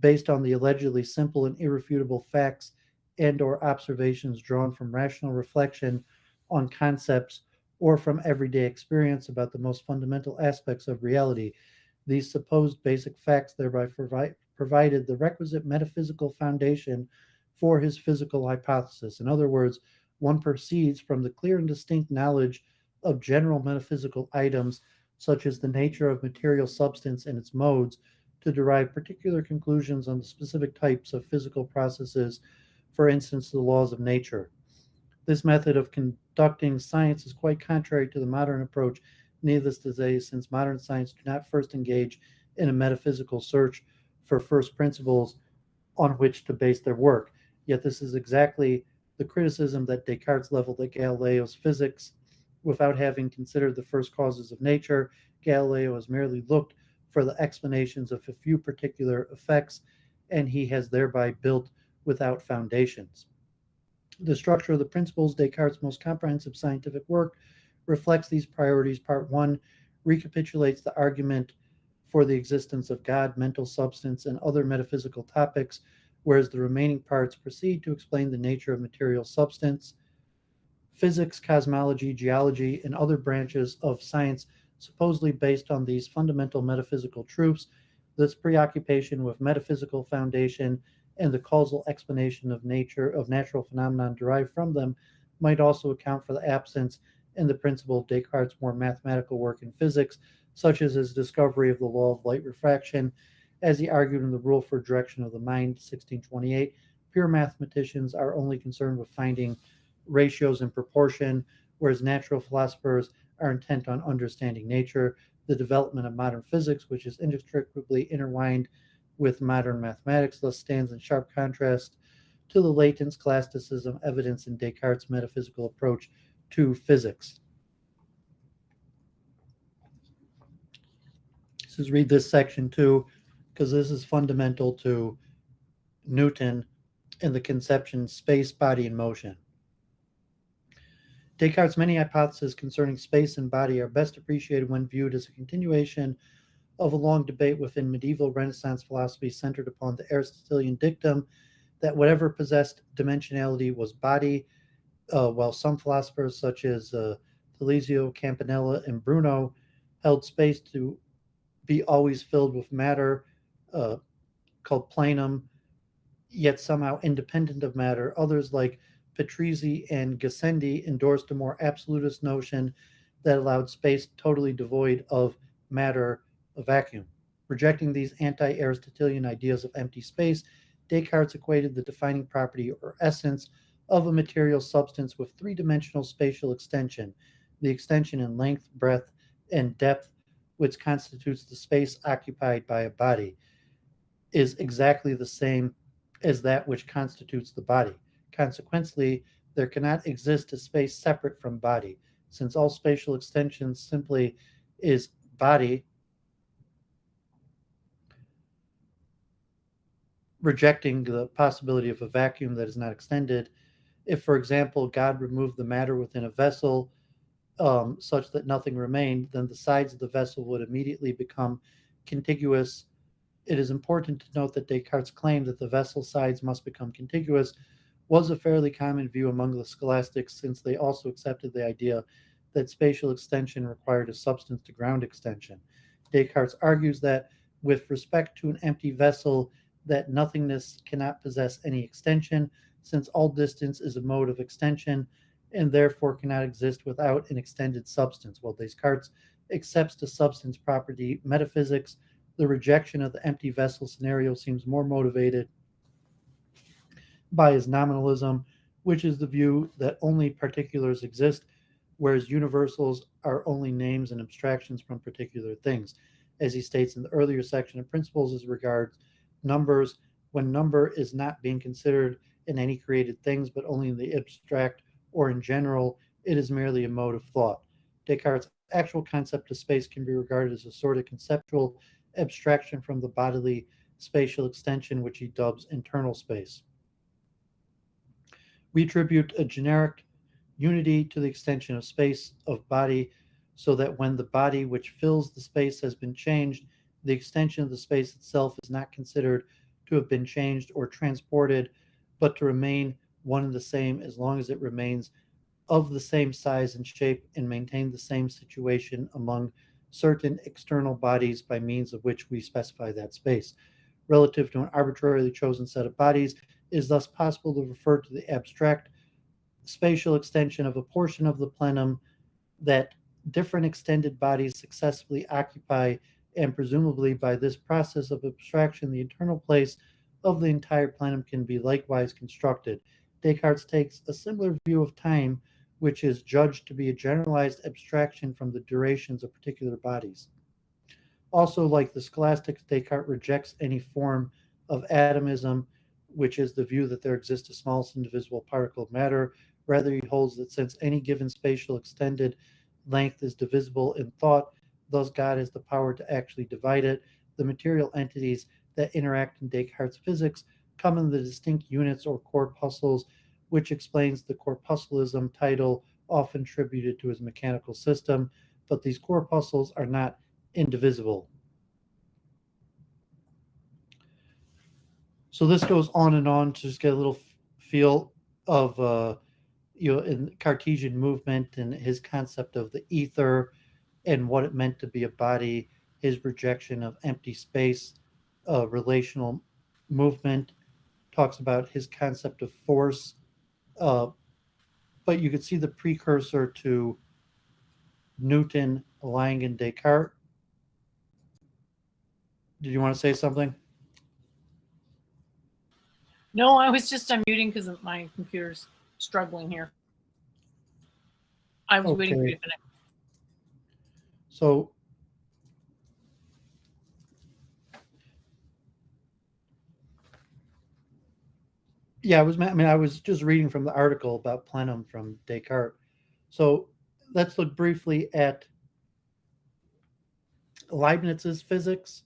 based on the allegedly simple and irrefutable facts and or observations drawn from rational reflection on concepts or from everyday experience about the most fundamental aspects of reality. These supposed basic facts thereby provided the requisite metaphysical foundation for his physical hypothesis. In other words, one proceeds from the clear and distinct knowledge of general metaphysical items, such as the nature of material substance and its modes, to derive particular conclusions on the specific types of physical processes, for instance, the laws of nature. This method of conducting science is quite contrary to the modern approach, needless to say, since modern science do not first engage in a metaphysical search for first principles on which to base their work. Yet this is exactly the criticism that Descartes leveled at Galileo's physics, Without having considered the first causes of nature, Galileo has merely looked for the explanations of a few particular effects, and he has thereby built without foundations. The structure of the principles, Descartes' most comprehensive scientific work, reflects these priorities. Part 1 recapitulates the argument for the existence of God, mental substance, and other metaphysical topics, whereas the remaining parts proceed to explain the nature of material substance. Physics, cosmology, geology, and other branches of science supposedly based on these fundamental metaphysical truths. This preoccupation with metaphysical foundation and the causal explanation of natural phenomena derived from them might also account for the absence in the principle of Descartes' more mathematical work in physics, such as his discovery of the law of light refraction. As he argued in the Rule for Direction of the Mind, 1628, pure mathematicians are only concerned with finding ratios and proportion, whereas natural philosophers are intent on understanding nature. The development of modern physics, which is inextricably intertwined with modern mathematics, thus stands in sharp contrast to the latent scholasticism evidenced in Descartes' metaphysical approach to physics. Let's read this section too, because this is fundamental to Newton and the conception space, body, and motion. Descartes' many hypotheses concerning space and body are best appreciated when viewed as a continuation of a long debate within medieval Renaissance philosophy centered upon the Aristotelian dictum that whatever possessed dimensionality was body, while some philosophers such as Deleuze, Campanella, and Bruno held space to be always filled with matter, called planum, yet somehow independent of matter. Others, like Patrizzi and Gassendi, endorsed a more absolutist notion that allowed space totally devoid of matter, a vacuum. Rejecting these anti Aristotelian ideas of empty space, Descartes equated the defining property or essence of a material substance with three dimensional spatial extension, the extension in length, breadth, and depth, which constitutes the space occupied by a body, is exactly the same as that which constitutes the body. Consequently, there cannot exist a space separate from body, since all spatial extension simply is body, rejecting the possibility of a vacuum that is not extended. If, for example, God removed the matter within a vessel such that nothing remained, then the sides of the vessel would immediately become contiguous. It is important to note that Descartes' claim that the vessel sides must become contiguous was a fairly common view among the scholastics, since they also accepted the idea that spatial extension required a substance to ground extension. Descartes argues that with respect to an empty vessel, that nothingness cannot possess any extension, since all distance is a mode of extension and therefore cannot exist without an extended substance. While Descartes accepts the substance property metaphysics, the rejection of the empty vessel scenario seems more motivated by his nominalism, which is the view that only particulars exist, whereas universals are only names and abstractions from particular things. As he states in the earlier section of Principles as regards numbers, when number is not being considered in any created things, but only in the abstract or in general, it is merely a mode of thought. Descartes' actual concept of space can be regarded as a sort of conceptual abstraction from the bodily spatial extension, which he dubs internal space. We attribute a generic unity to the extension of space of body, so that when the body which fills the space has been changed, the extension of the space itself is not considered to have been changed or transported, but to remain one and the same as long as it remains of the same size and shape and maintain the same situation among certain external bodies by means of which we specify that space. Relative to an arbitrarily chosen set of bodies, it is thus possible to refer to the abstract spatial extension of a portion of the plenum that different extended bodies successively occupy, and presumably by this process of abstraction, the internal place of the entire plenum can be likewise constructed. Descartes takes a similar view of time, which is judged to be a generalized abstraction from the durations of particular bodies. Also, like the scholastics, Descartes rejects any form of atomism, which is the view that there exists a smallest indivisible particle of matter. Rather, he holds that since any given spatial extended length is divisible in thought, thus God has the power to actually divide it. The material entities that interact in Descartes' physics come in the distinct units or corpuscles, which explains the corpuscalism title often attributed to his mechanical system, but these corpuscles are not indivisible. So this goes on and on to just get a little feel of in Cartesian movement and his concept of the ether and what it meant to be a body, his rejection of empty space, relational movement, talks about his concept of force. Uh, but you could see the precursor to Newton, Lang, and Descartes. Did you want to say something? No, I was just unmuting because my computer's struggling here. I was waiting for you to Okay. finish. So yeah, I was just reading from the article about plenum from Descartes. So let's look briefly at Leibniz's physics.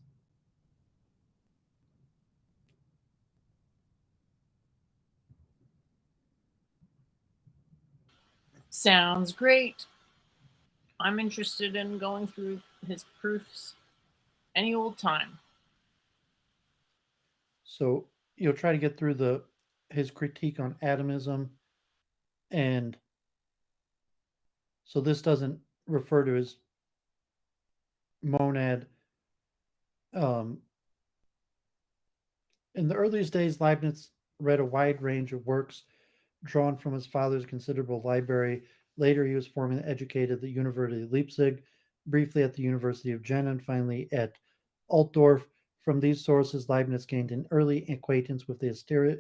Sounds great. I'm interested in going through his proofs any old time. So you'll try to get through the his critique on atomism, and so this doesn't refer to his monad. Um, in the earliest days, Leibniz read a wide range of works drawn from his father's considerable library. Later, he was formally educated at the University of Leipzig, briefly at the University of Jena, and finally at Altdorf. From these sources, Leibniz gained an early acquaintance with the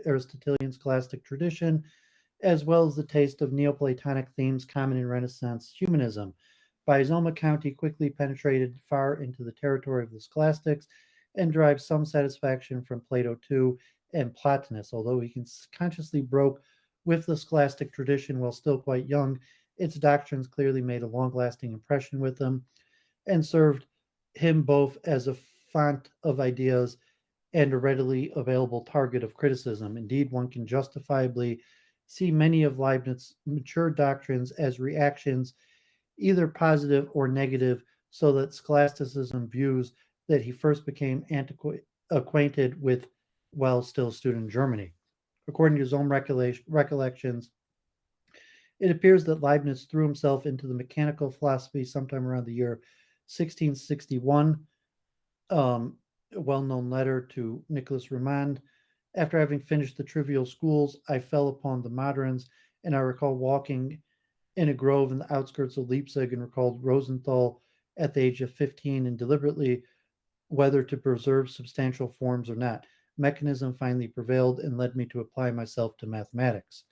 Aristotelian scholastic tradition, as well as the taste of Neoplatonic themes common in Renaissance humanism. By his own account, he quickly penetrated far into the territory of the scholastics and derived some satisfaction from Plato too and Plotinus. Although he consciously broke with the scholastic tradition while still quite young, its doctrines clearly made a long lasting impression with him and served him both as a font of ideas and a readily available target of criticism. Indeed, one can justifiably see many of Leibniz's mature doctrines as reactions, either positive or negative, so that scholasticism views that he first became acquainted with while still a student in Germany. According to his own recollections, it appears that Leibniz threw himself into the mechanical philosophy sometime around the year 1661. A well known letter to Nicholas Rimand. After having finished the trivial schools, I fell upon the moderns, and I recall walking in a grove in the outskirts of Leipzig and recalled Rosenthal at the age of 15 and deliberately whether to preserve substantial forms or not. Mechanism finally prevailed and led me to apply myself to mathematics.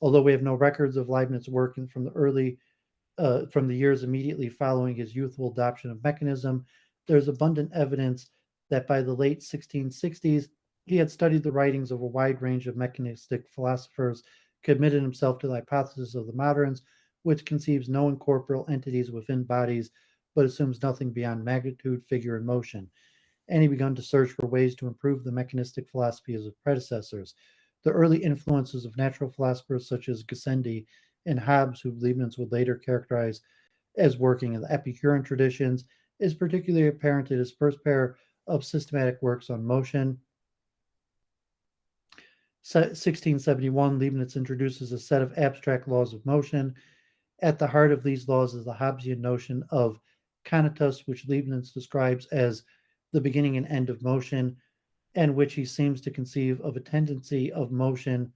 Although we have no records of Leibniz's work from the years immediately following his youthful adoption of mechanism, there is abundant evidence that by the late 1660s he had studied the writings of a wide range of mechanistic philosophers, committed himself to the hypothesis of the moderns, which conceives no incorporeal entities within bodies, but assumes nothing beyond magnitude, figure, and motion. And he began to search for ways to improve the mechanistic philosophy of his predecessors. The early influences of natural philosophers such as Gassendi and Hobbes, who Leibniz would later characterize as working in the Epicurean traditions, is particularly apparent in his first pair of systematic works on motion. 1671, Leibniz introduces a set of abstract laws of motion. At the heart of these laws is the Hobbesian notion of conatus, which Leibniz describes as the beginning and end of motion, and which he seems to conceive of a tendency of motion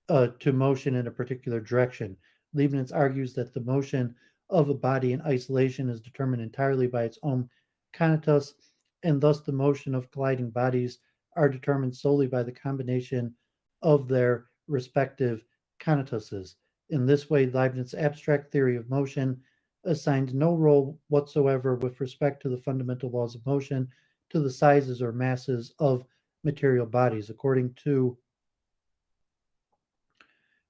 to motion in a particular direction. Leibniz argues that the motion of a body in isolation is determined entirely by its own conatus, and thus the motion of colliding bodies are determined solely by the combination of their respective conatuses. In this way, Leibniz's abstract theory of motion assigned no role whatsoever with respect to the fundamental laws of motion to the sizes or masses of material bodies. According to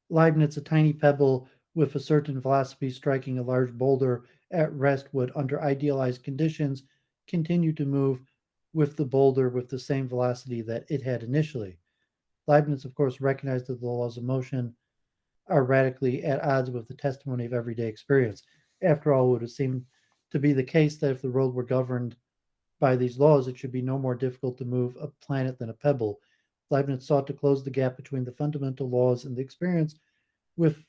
Leibniz, a tiny pebble with a certain velocity striking a large boulder at rest would, under idealized conditions, continue to move with the boulder with the same velocity that it had initially. Leibniz, of course, recognized that the laws of motion are radically at odds with the testimony of everyday experience. After all, it would have seemed to be the case that if the world were governed by these laws, it should be no more difficult to move a planet than a pebble. Leibniz sought to close the gap between the fundamental laws and the experience with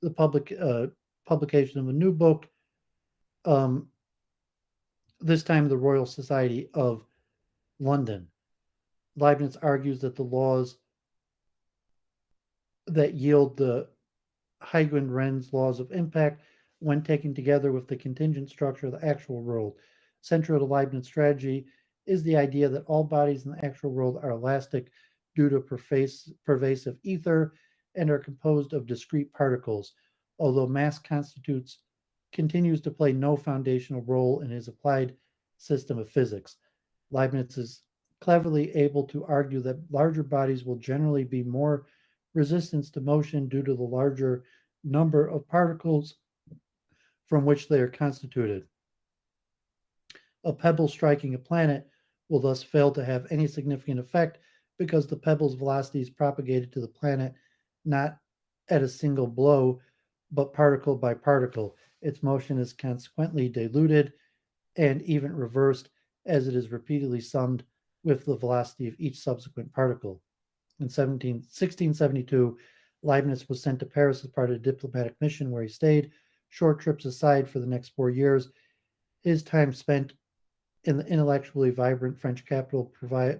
the publication of a new book, um, this time the Royal Society of London. Leibniz argues that the laws that yield the Huygens-Ren's laws of impact, when taken together with the contingent structure of the actual world. Central to Leibniz's strategy is the idea that all bodies in the actual world are elastic due to pervasive ether and are composed of discrete particles, although mass continues to play no foundational role in his applied system of physics. Leibniz is cleverly able to argue that larger bodies will generally be more resistant to motion due to the larger number of particles from which they are constituted. A pebble striking a planet will thus fail to have any significant effect because the pebble's velocity is propagated to the planet not at a single blow, but particle by particle. Its motion is consequently diluted and even reversed as it is repeatedly summed with the velocity of each subsequent particle. In 1672, Leibniz was sent to Paris as part of a diplomatic mission where he stayed. Short trips aside, for the next 4 years, his time spent in the intellectually vibrant French capital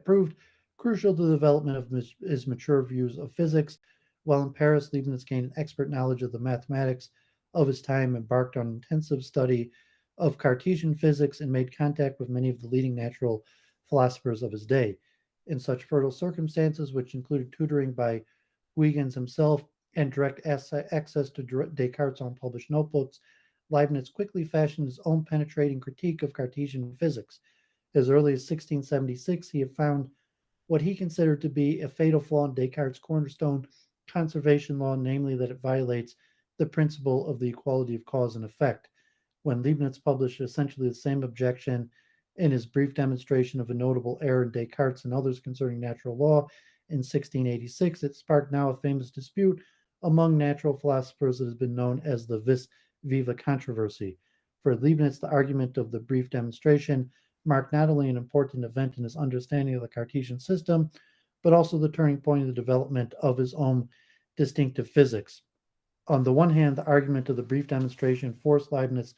proved crucial to the development of his mature views of physics. While in Paris, Leibniz gained an expert knowledge of the mathematics of his time, embarked on intensive study of Cartesian physics, and made contact with many of the leading natural philosophers of his day. In such fertile circumstances, which included tutoring by Huygens himself and direct access to Descartes' unpublished notebooks, Leibniz quickly fashioned his own penetrating critique of Cartesian physics. As early as 1676, he had found what he considered to be a fatal flaw in Descartes' cornerstone conservation law, namely that it violates the principle of the equality of cause and effect. When Leibniz published essentially the same objection in his brief demonstration of a notable error in Descartes and others concerning natural law in 1686, it sparked now a famous dispute among natural philosophers that has been known as the vis viva controversy. For Leibniz, the argument of the brief demonstration marked not only an important event in his understanding of the Cartesian system, but also the turning point in the development of his own distinctive physics. On the one hand, the argument of the brief demonstration forced Leibniz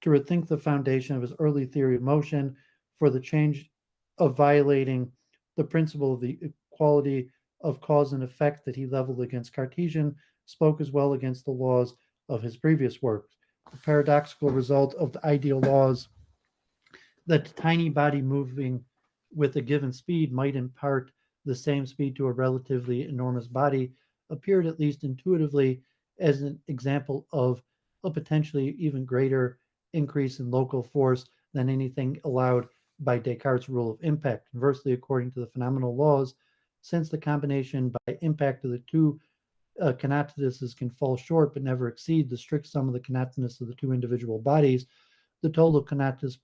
to rethink the foundation of his early theory of motion for the change of violating the principle of the equality of cause and effect that he leveled against Cartesian spoke as well against the laws of his previous works. The paradoxical result of the ideal laws that a tiny body moving with a given speed might impart the same speed to a relatively enormous body appeared, at least intuitively, as an example of a potentially even greater increase in local force than anything allowed by Descartes' rule of impact. Conversely, according to the phenomenal laws, since the combination by impact of the two kinetosis can fall short but never exceed the strict sum of the kinetosis of the two individual bodies, the total kinetosis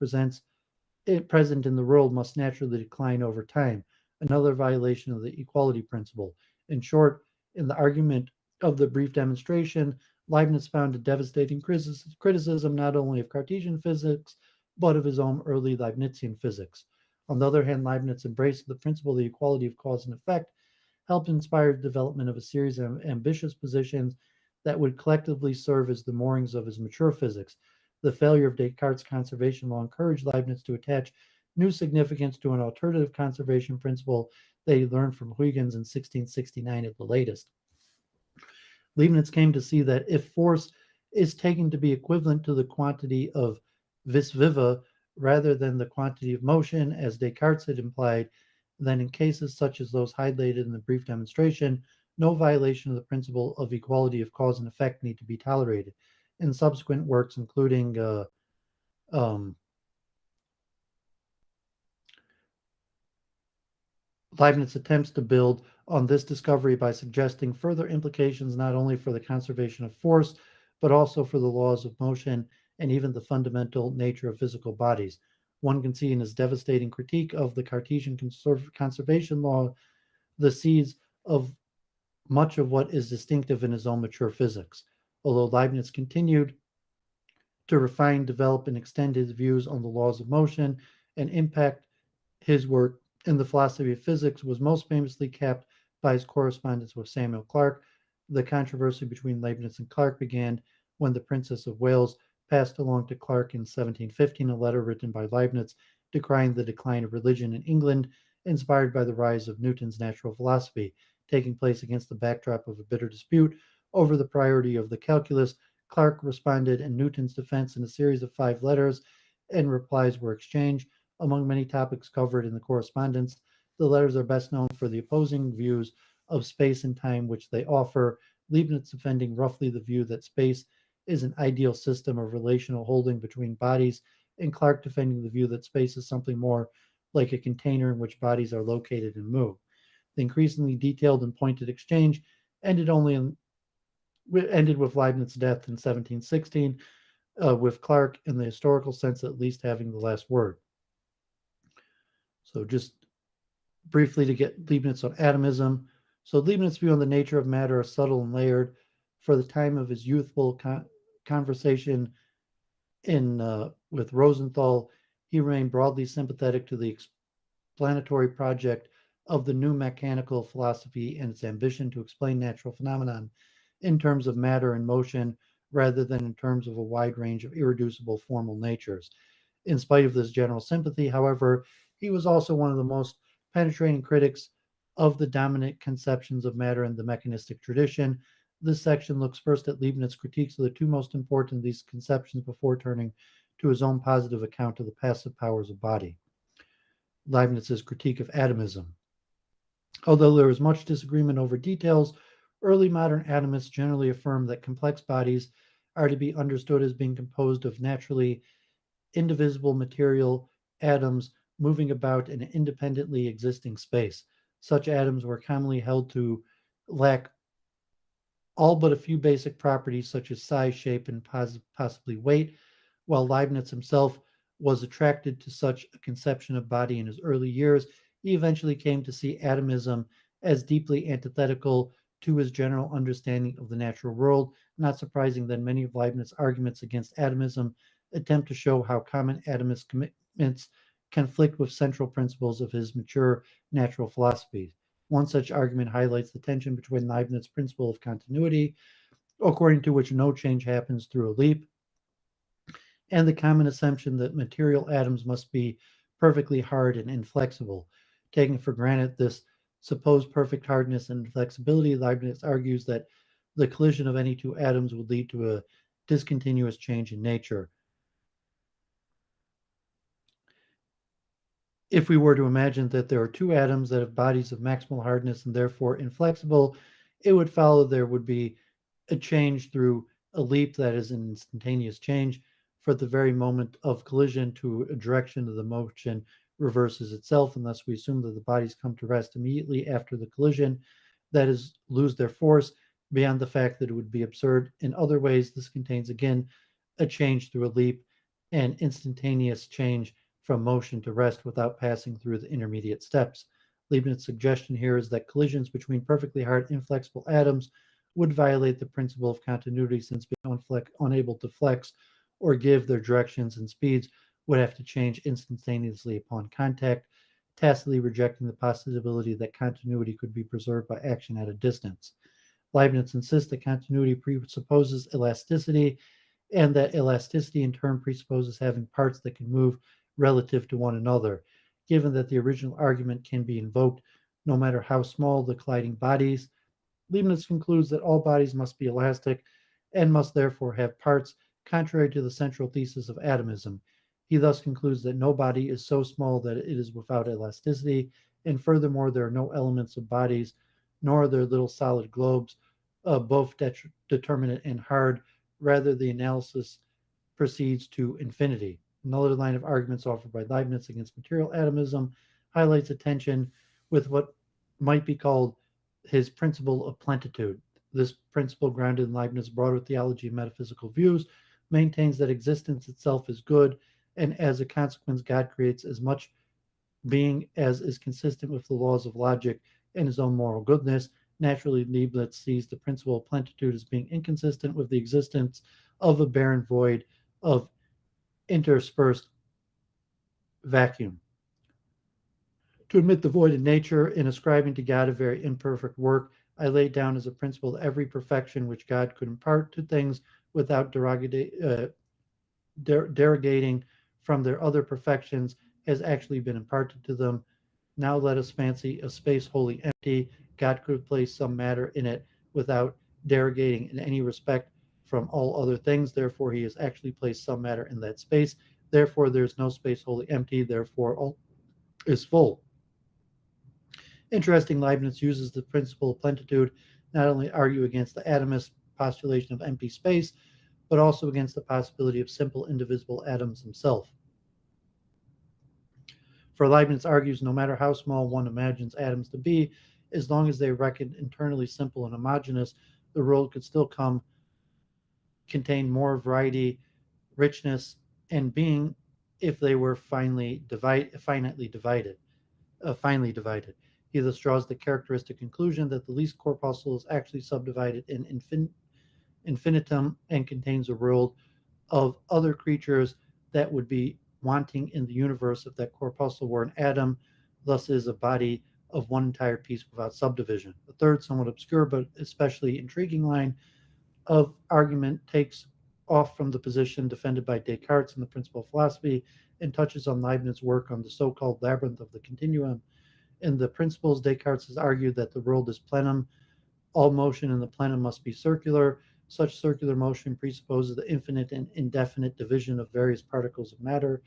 present in the world must naturally decline over time, another violation of the equality principle. In short, in the argument of the brief demonstration, Leibniz found a devastating criticism not only of Cartesian physics, but of his own early Leibnizian physics. On the other hand, Leibniz embraced the principle of the equality of cause and effect, helped inspire the development of a series of ambitious positions that would collectively serve as the moorings of his mature physics. The failure of Descartes' conservation law encouraged Leibniz to attach new significance to an alternative conservation principle that he learned from Huygens in 1669 at the latest. Leibniz came to see that if force is taken to be equivalent to the quantity of vis viva rather than the quantity of motion, as Descartes had implied, then in cases such as those highlighted in the brief demonstration, no violation of the principle of equality of cause and effect need to be tolerated. In subsequent works, including Leibniz attempts to build on this discovery by suggesting further implications not only for the conservation of force, but also for the laws of motion and even the fundamental nature of physical bodies. One can see in his devastating critique of the Cartesian conservation law the seeds of much of what is distinctive in his own mature physics. Although Leibniz continued to refine, develop, and extend his views on the laws of motion and impact, his work in the philosophy of physics was most famously capped by his correspondence with Samuel Clarke. The controversy between Leibniz and Clarke began when the Princess of Wales passed along to Clarke in 1715 a letter written by Leibniz decrying the decline of religion in England, inspired by the rise of Newton's natural philosophy, taking place against the backdrop of a bitter dispute over the priority of the calculus. Clarke responded in Newton's defense in a series of 5 letters, and replies were exchanged. Among many topics covered in the correspondence, the letters are best known for the opposing views of space and time which they offer, Leibniz defending roughly the view that space is an ideal system of relational holding between bodies, and Clarke defending the view that space is something more like a container in which bodies are located and move. The increasingly detailed and pointed exchange ended only in, ended with Leibniz's death in 1716, with Clarke, in the historical sense, at least having the last word. So, just briefly to get Leibniz on atomism. So, Leibniz's view on the nature of matter is subtle and layered. For the time of his youthful conversation with Rosenthal, he remained broadly sympathetic to the explanatory project of the new mechanical philosophy and its ambition to explain natural phenomenon in terms of matter and motion rather than in terms of a wide range of irreducible formal natures. In spite of this general sympathy, however, he was also one of the most penetrating critics of the dominant conceptions of matter in the mechanistic tradition. This section looks first at Leibniz's critiques of the two most important of these conceptions before turning to his own positive account of the passive powers of body. Leibniz's critique of atomism. Although there is much disagreement over details, early modern atomists generally affirm that complex bodies are to be understood as being composed of naturally indivisible material atoms moving about in independently existing space. Such atoms were commonly held to lack all but a few basic properties such as size, shape, and possibly weight. While Leibniz himself was attracted to such a conception of body in his early years, he eventually came to see atomism as deeply antithetical to his general understanding of the natural world. Not surprising that many of Leibniz's arguments against atomism attempt to show how common atomist commitments conflict with central principles of his mature natural philosophy. One such argument highlights the tension between Leibniz's principle of continuity, according to which no change happens through a leap, and the common assumption that material atoms must be perfectly hard and inflexible. Taking for granted this supposed perfect hardness and inflexibility, Leibniz argues that the collision of any two atoms would lead to a discontinuous change in nature. If we were to imagine that there are two atoms that have bodies of maximal hardness and therefore inflexible, it would follow there would be a change through a leap that is an instantaneous change for the very moment of collision to a direction of the motion reverses itself, and thus we assume that the bodies come to rest immediately after the collision, that is, lose their force, beyond the fact that it would be absurd. In other ways, this contains again a change through a leap and instantaneous change from motion to rest without passing through the intermediate steps. Leibniz's suggestion here is that collisions between perfectly hard, inflexible atoms would violate the principle of continuity, since being unable to flex or give their directions and speeds would have to change instantaneously upon contact, tacitly rejecting the possibility that continuity could be preserved by action at a distance. Leibniz insists that continuity presupposes elasticity, and that elasticity in turn presupposes having parts that can move relative to one another. Given that the original argument can be invoked no matter how small the colliding bodies, Leibniz concludes that all bodies must be elastic and must therefore have parts, contrary to the central thesis of atomism. He thus concludes that no body is so small that it is without elasticity, and furthermore, there are no elements of bodies, nor are there little solid globes, both determinate and hard. Rather, the analysis proceeds to infinity. Another line of arguments offered by Leibniz against material atomism highlights a tension with what might be called his principle of plenitude. This principle, grounded in Leibniz's broader theology and metaphysical views, maintains that existence itself is good, and as a consequence, God creates as much being as is consistent with the laws of logic and his own moral goodness. Naturally, Leibniz sees the principle of plenitude as being inconsistent with the existence of a barren void of interspersed vacuum. To admit the void in nature in ascribing to God a very imperfect work, I laid down as a principle that every perfection which God could impart to things without derogating from their other perfections has actually been imparted to them. Now let us fancy a space wholly empty. God could place some matter in it without derogating in any respect from all other things. Therefore, he has actually placed some matter in that space. Therefore, there is no space wholly empty. Therefore, all is full. Interesting, Leibniz uses the principle of plenitude not only argue against the atomist postulation of empty space, but also against the possibility of simple indivisible atoms themselves. For Leibniz argues no matter how small one imagines atoms to be, as long as they are reckoned internally simple and homogeneous, the world could still contain more variety, richness, and being if they were finely divided. He thus draws the characteristic conclusion that the least corpuscle is actually subdivided in infinitum and contains a world of other creatures that would be wanting in the universe if that corpuscle were an atom, thus is a body of one entire piece without subdivision. The third, somewhat obscure but especially intriguing line of argument takes off from the position defended by Descartes in the Principle of Philosophy and touches on Leibniz's work on the so-called labyrinth of the continuum. In the Principles, Descartes has argued that the world is plenum. All motion in the plenum must be circular. Such circular motion presupposes the infinite and indefinite division of various particles of matter,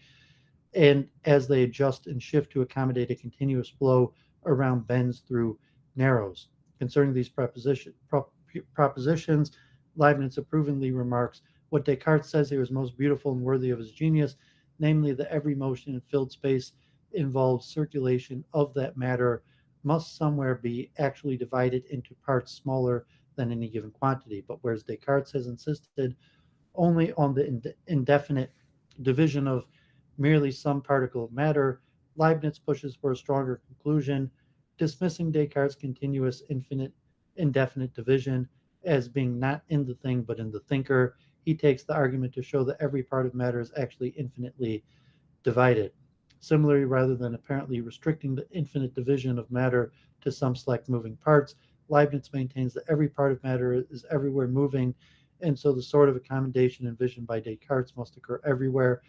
and as they adjust and shift to accommodate a continuous flow around bends through narrows. Concerning these propositions, Leibniz approvingly remarks, what Descartes says here is most beautiful and worthy of his genius, namely that every motion in filled space involves circulation of that matter must somewhere be actually divided into parts smaller than any given quantity. But whereas Descartes has insisted only on the indefinite division of merely some particle of matter, Leibniz pushes for a stronger conclusion, dismissing Descartes' continuous infinite indefinite division as being not in the thing but in the thinker. He takes the argument to show that every part of matter is actually infinitely divided. Similarly, rather than apparently restricting the infinite division of matter to some select moving parts, Leibniz maintains that every part of matter is everywhere moving, and so the sort of accommodation envisioned by Descartes must occur everywhere.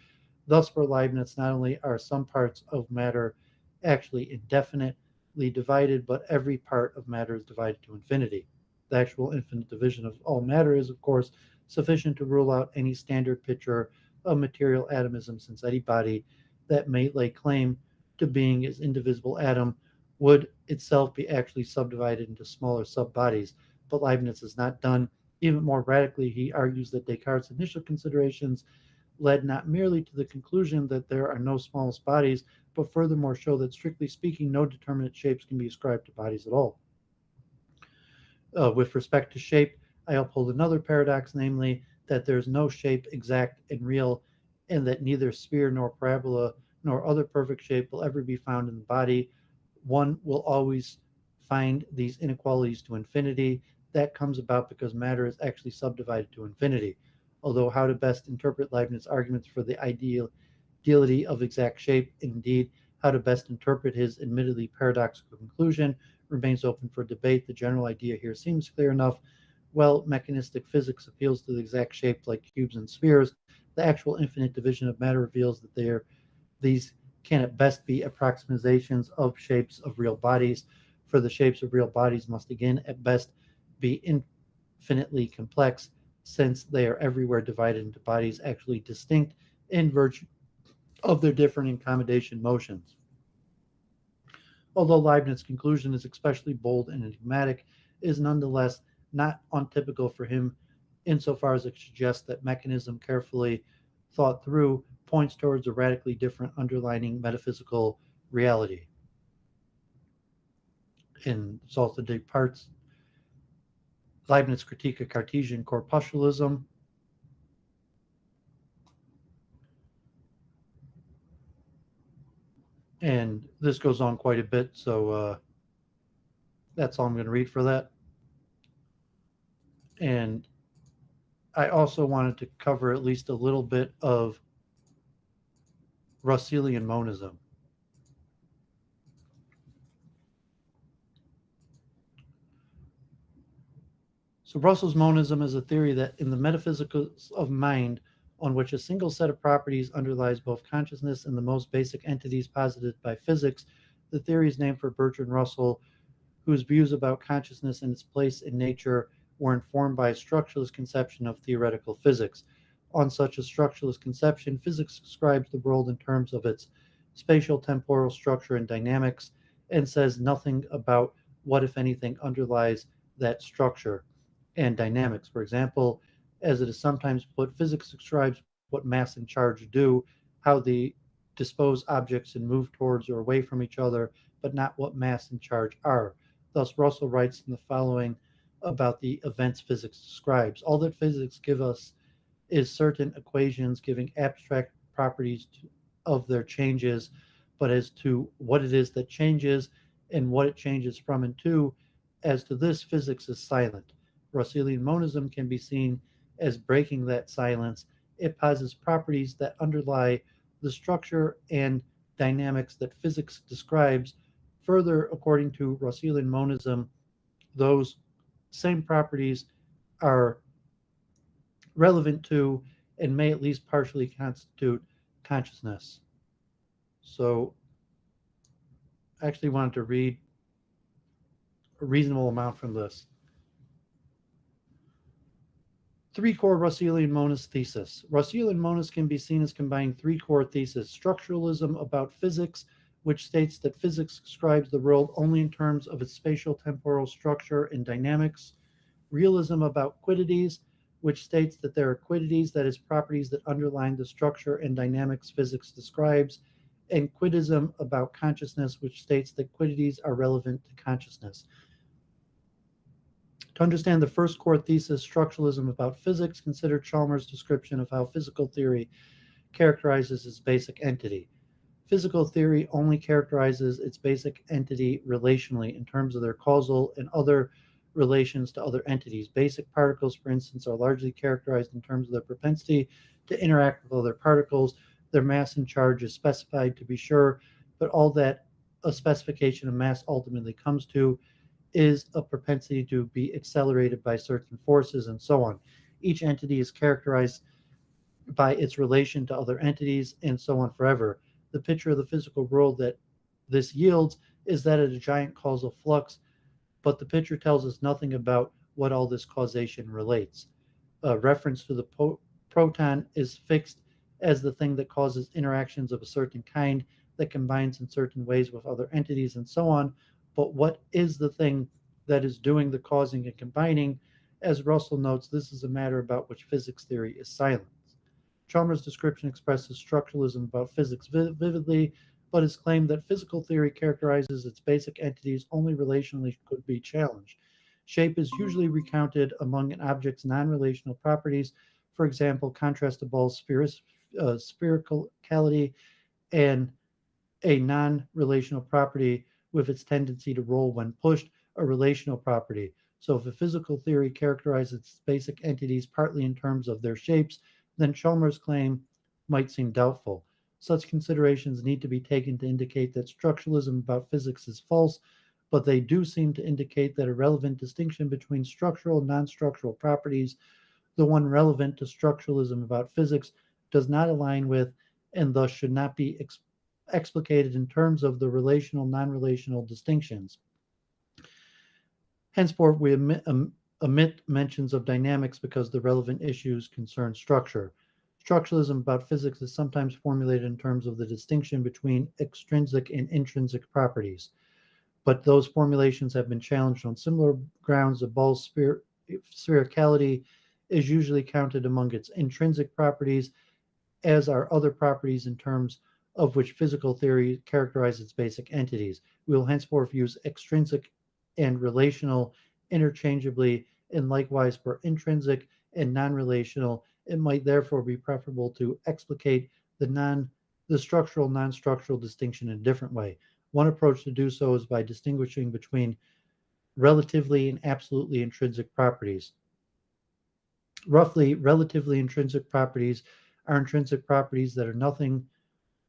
Thus, for Leibniz, not only are some parts of matter actually indefinitely divided, but every part of matter is divided to infinity. The actual infinite division of all matter is, of course, sufficient to rule out any standard picture of material atomism, since any body that may lay claim to being as indivisible atom would itself be actually subdivided into smaller subbodies. But Leibniz is not done. Even more radically, he argues that Descartes' initial considerations led not merely to the conclusion that there are no smallest bodies, but furthermore show that, strictly speaking, no determinate shapes can be ascribed to bodies at all. With respect to shape, I uphold another paradox, namely that there is no shape exact and real, and that neither sphere nor parabola nor other perfect shape will ever be found in the body. One will always find these inequalities to infinity. That comes about because matter is actually subdivided to infinity. Although how to best interpret Leibniz's arguments for the ideality of exact shape, indeed, how to best interpret his admittedly paradoxical conclusion, remains open for debate. The general idea here seems clear enough. Well, mechanistic physics appeals to the exact shape like cubes and spheres. The actual infinite division of matter reveals that these can at best be approximations of shapes of real bodies, for the shapes of real bodies must again at best be infinitely complex, since they are everywhere divided into bodies actually distinct in virtue of their different accommodation motions. Although Leibniz's conclusion is especially bold and enigmatic, it is nonetheless not untypical for him insofar as it suggests that mechanism carefully thought through points towards a radically different underlying metaphysical reality. in also Descartes' Leibniz critique of Cartesian corpusculism. And this goes on quite a bit, so that's all I'm going to read for that. And I also wanted to cover at least a little bit of Russellian monism. So Russell's monism is a theory that in the metaphysics of mind, on which a single set of properties underlies both consciousness and the most basic entities posited by physics, the theory is named for Bertrand Russell, whose views about consciousness and its place in nature were informed by a structuralist conception of theoretical physics. On such a structuralist conception, physics describes the world in terms of its spatial temporal structure and dynamics, and says nothing about what, if anything, underlies that structure and dynamics. For example, as it is sometimes put, physics describes what mass and charge do, how they dispose objects and move towards or away from each other, but not what mass and charge are. Thus, Russell writes in the following about the events physics describes. All that physics give us is certain equations giving abstract properties of their changes, but as to what it is that changes and what it changes from and to, as to this, physics is silent. Russellian monism can be seen as breaking that silence. It posits properties that underlie the structure and dynamics that physics describes. Further, according to Russellian monism, those same properties are relevant to and may at least partially constitute consciousness. So I actually wanted to read a reasonable amount from this. Three core Russellian monist thesis. Russellian monist can be seen as combining three core theses: structuralism about physics, which states that physics describes the world only in terms of its spatial temporal structure and dynamics; realism about quiddities, which states that there are quiddities, that is, properties that underlie the structure and dynamics physics describes; and quiddism about consciousness, which states that quiddities are relevant to consciousness. To understand the first core thesis, structuralism about physics, consider Chalmers' description of how physical theory characterizes its basic entity. Physical theory only characterizes its basic entity relationally in terms of their causal and other relations to other entities. Basic particles, for instance, are largely characterized in terms of their propensity to interact with other particles. Their mass and charge is specified, to be sure, but all that a specification of mass ultimately comes to is a propensity to be accelerated by certain forces, and so on. Each entity is characterized by its relation to other entities, and so on forever. The picture of the physical world that this yields is that of a giant causal flux, but the picture tells us nothing about what all this causation relates. A reference to the proton is fixed as the thing that causes interactions of a certain kind, that combines in certain ways with other entities, and so on. But what is the thing that is doing the causing and combining? As Russell notes, this is a matter about which physics theory is silent. Chalmers' description expresses structuralism about physics vividly, but his claim that physical theory characterizes its basic entities only relationally could be challenged. Shape is usually recounted among an object's non-relational properties, for example, contrastable sphericality, and a non-relational property with its tendency to roll when pushed, a relational property. So if a physical theory characterizes its basic entities partly in terms of their shapes, then Chalmers' claim might seem doubtful. Such considerations need to be taken to indicate that structuralism about physics is false, but they do seem to indicate that a relevant distinction between structural and non-structural properties, the one relevant to structuralism about physics, does not align with and thus should not be explicated in terms of the relational non-relational distinctions. Henceforth, we omit mentions of dynamics because the relevant issues concern structure. Structuralism about physics is sometimes formulated in terms of the distinction between extrinsic and intrinsic properties, but those formulations have been challenged on similar grounds. Of Ball's sphericality is usually counted among its intrinsic properties, as are other properties in terms of which physical theory characterizes its basic entities. We will henceforth use extrinsic and relational interchangeably, and likewise for intrinsic and non-relational, it might therefore be preferable to explicate the structural non-structural distinction in a different way. One approach to do so is by distinguishing between relatively and absolutely intrinsic properties. Roughly, relatively intrinsic properties are intrinsic properties that are nothing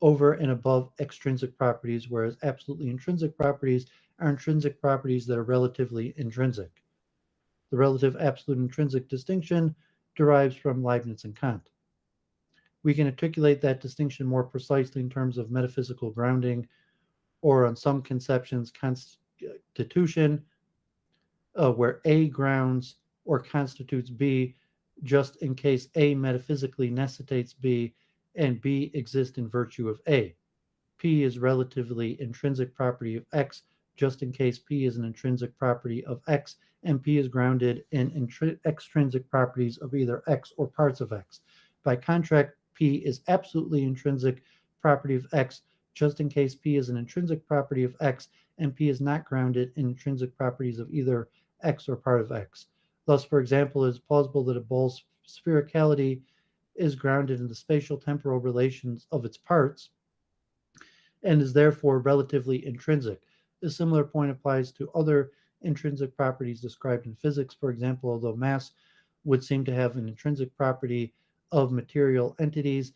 over and above extrinsic properties, whereas absolutely intrinsic properties are intrinsic properties that are relatively intrinsic. The relative absolute intrinsic distinction derives from Leibniz and Kant. We can articulate that distinction more precisely in terms of metaphysical grounding, or on some conceptions, constitution, where A grounds or constitutes B, just in case A metaphysically necessitates B and B exists in virtue of A. P is relatively intrinsic property of X, just in case P is an intrinsic property of X, and P is grounded in extrinsic properties of either X or parts of X. By contrast, P is absolutely intrinsic property of X, just in case P is an intrinsic property of X, and P is not grounded in intrinsic properties of either X or part of X. Thus, for example, it is plausible that a ball's sphericality is grounded in the spatial temporal relations of its parts and is therefore relatively intrinsic. A similar point applies to other intrinsic properties described in physics. For example, although mass would seem to have an intrinsic property of material entities,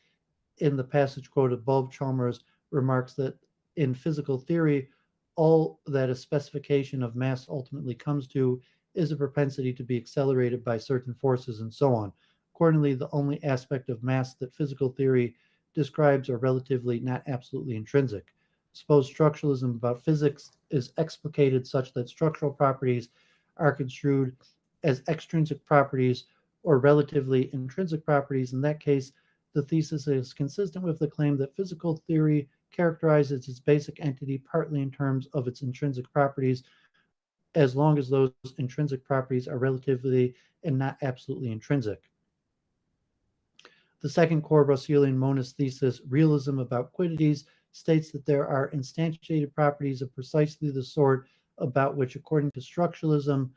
in the passage quoted above, Chalmers remarks that in physical theory, all that a specification of mass ultimately comes to is a propensity to be accelerated by certain forces and so on. Accordingly, the only aspect of mass that physical theory describes are relatively, not absolutely intrinsic. Suppose structuralism about physics is explicated such that structural properties are construed as extrinsic properties or relatively intrinsic properties. In that case, the thesis is consistent with the claim that physical theory characterizes its basic entity partly in terms of its intrinsic properties, as long as those intrinsic properties are relatively and not absolutely intrinsic. The second core Russellian monist thesis, realism about quiddities, states that there are instantiated properties of precisely the sort about which, according to structuralism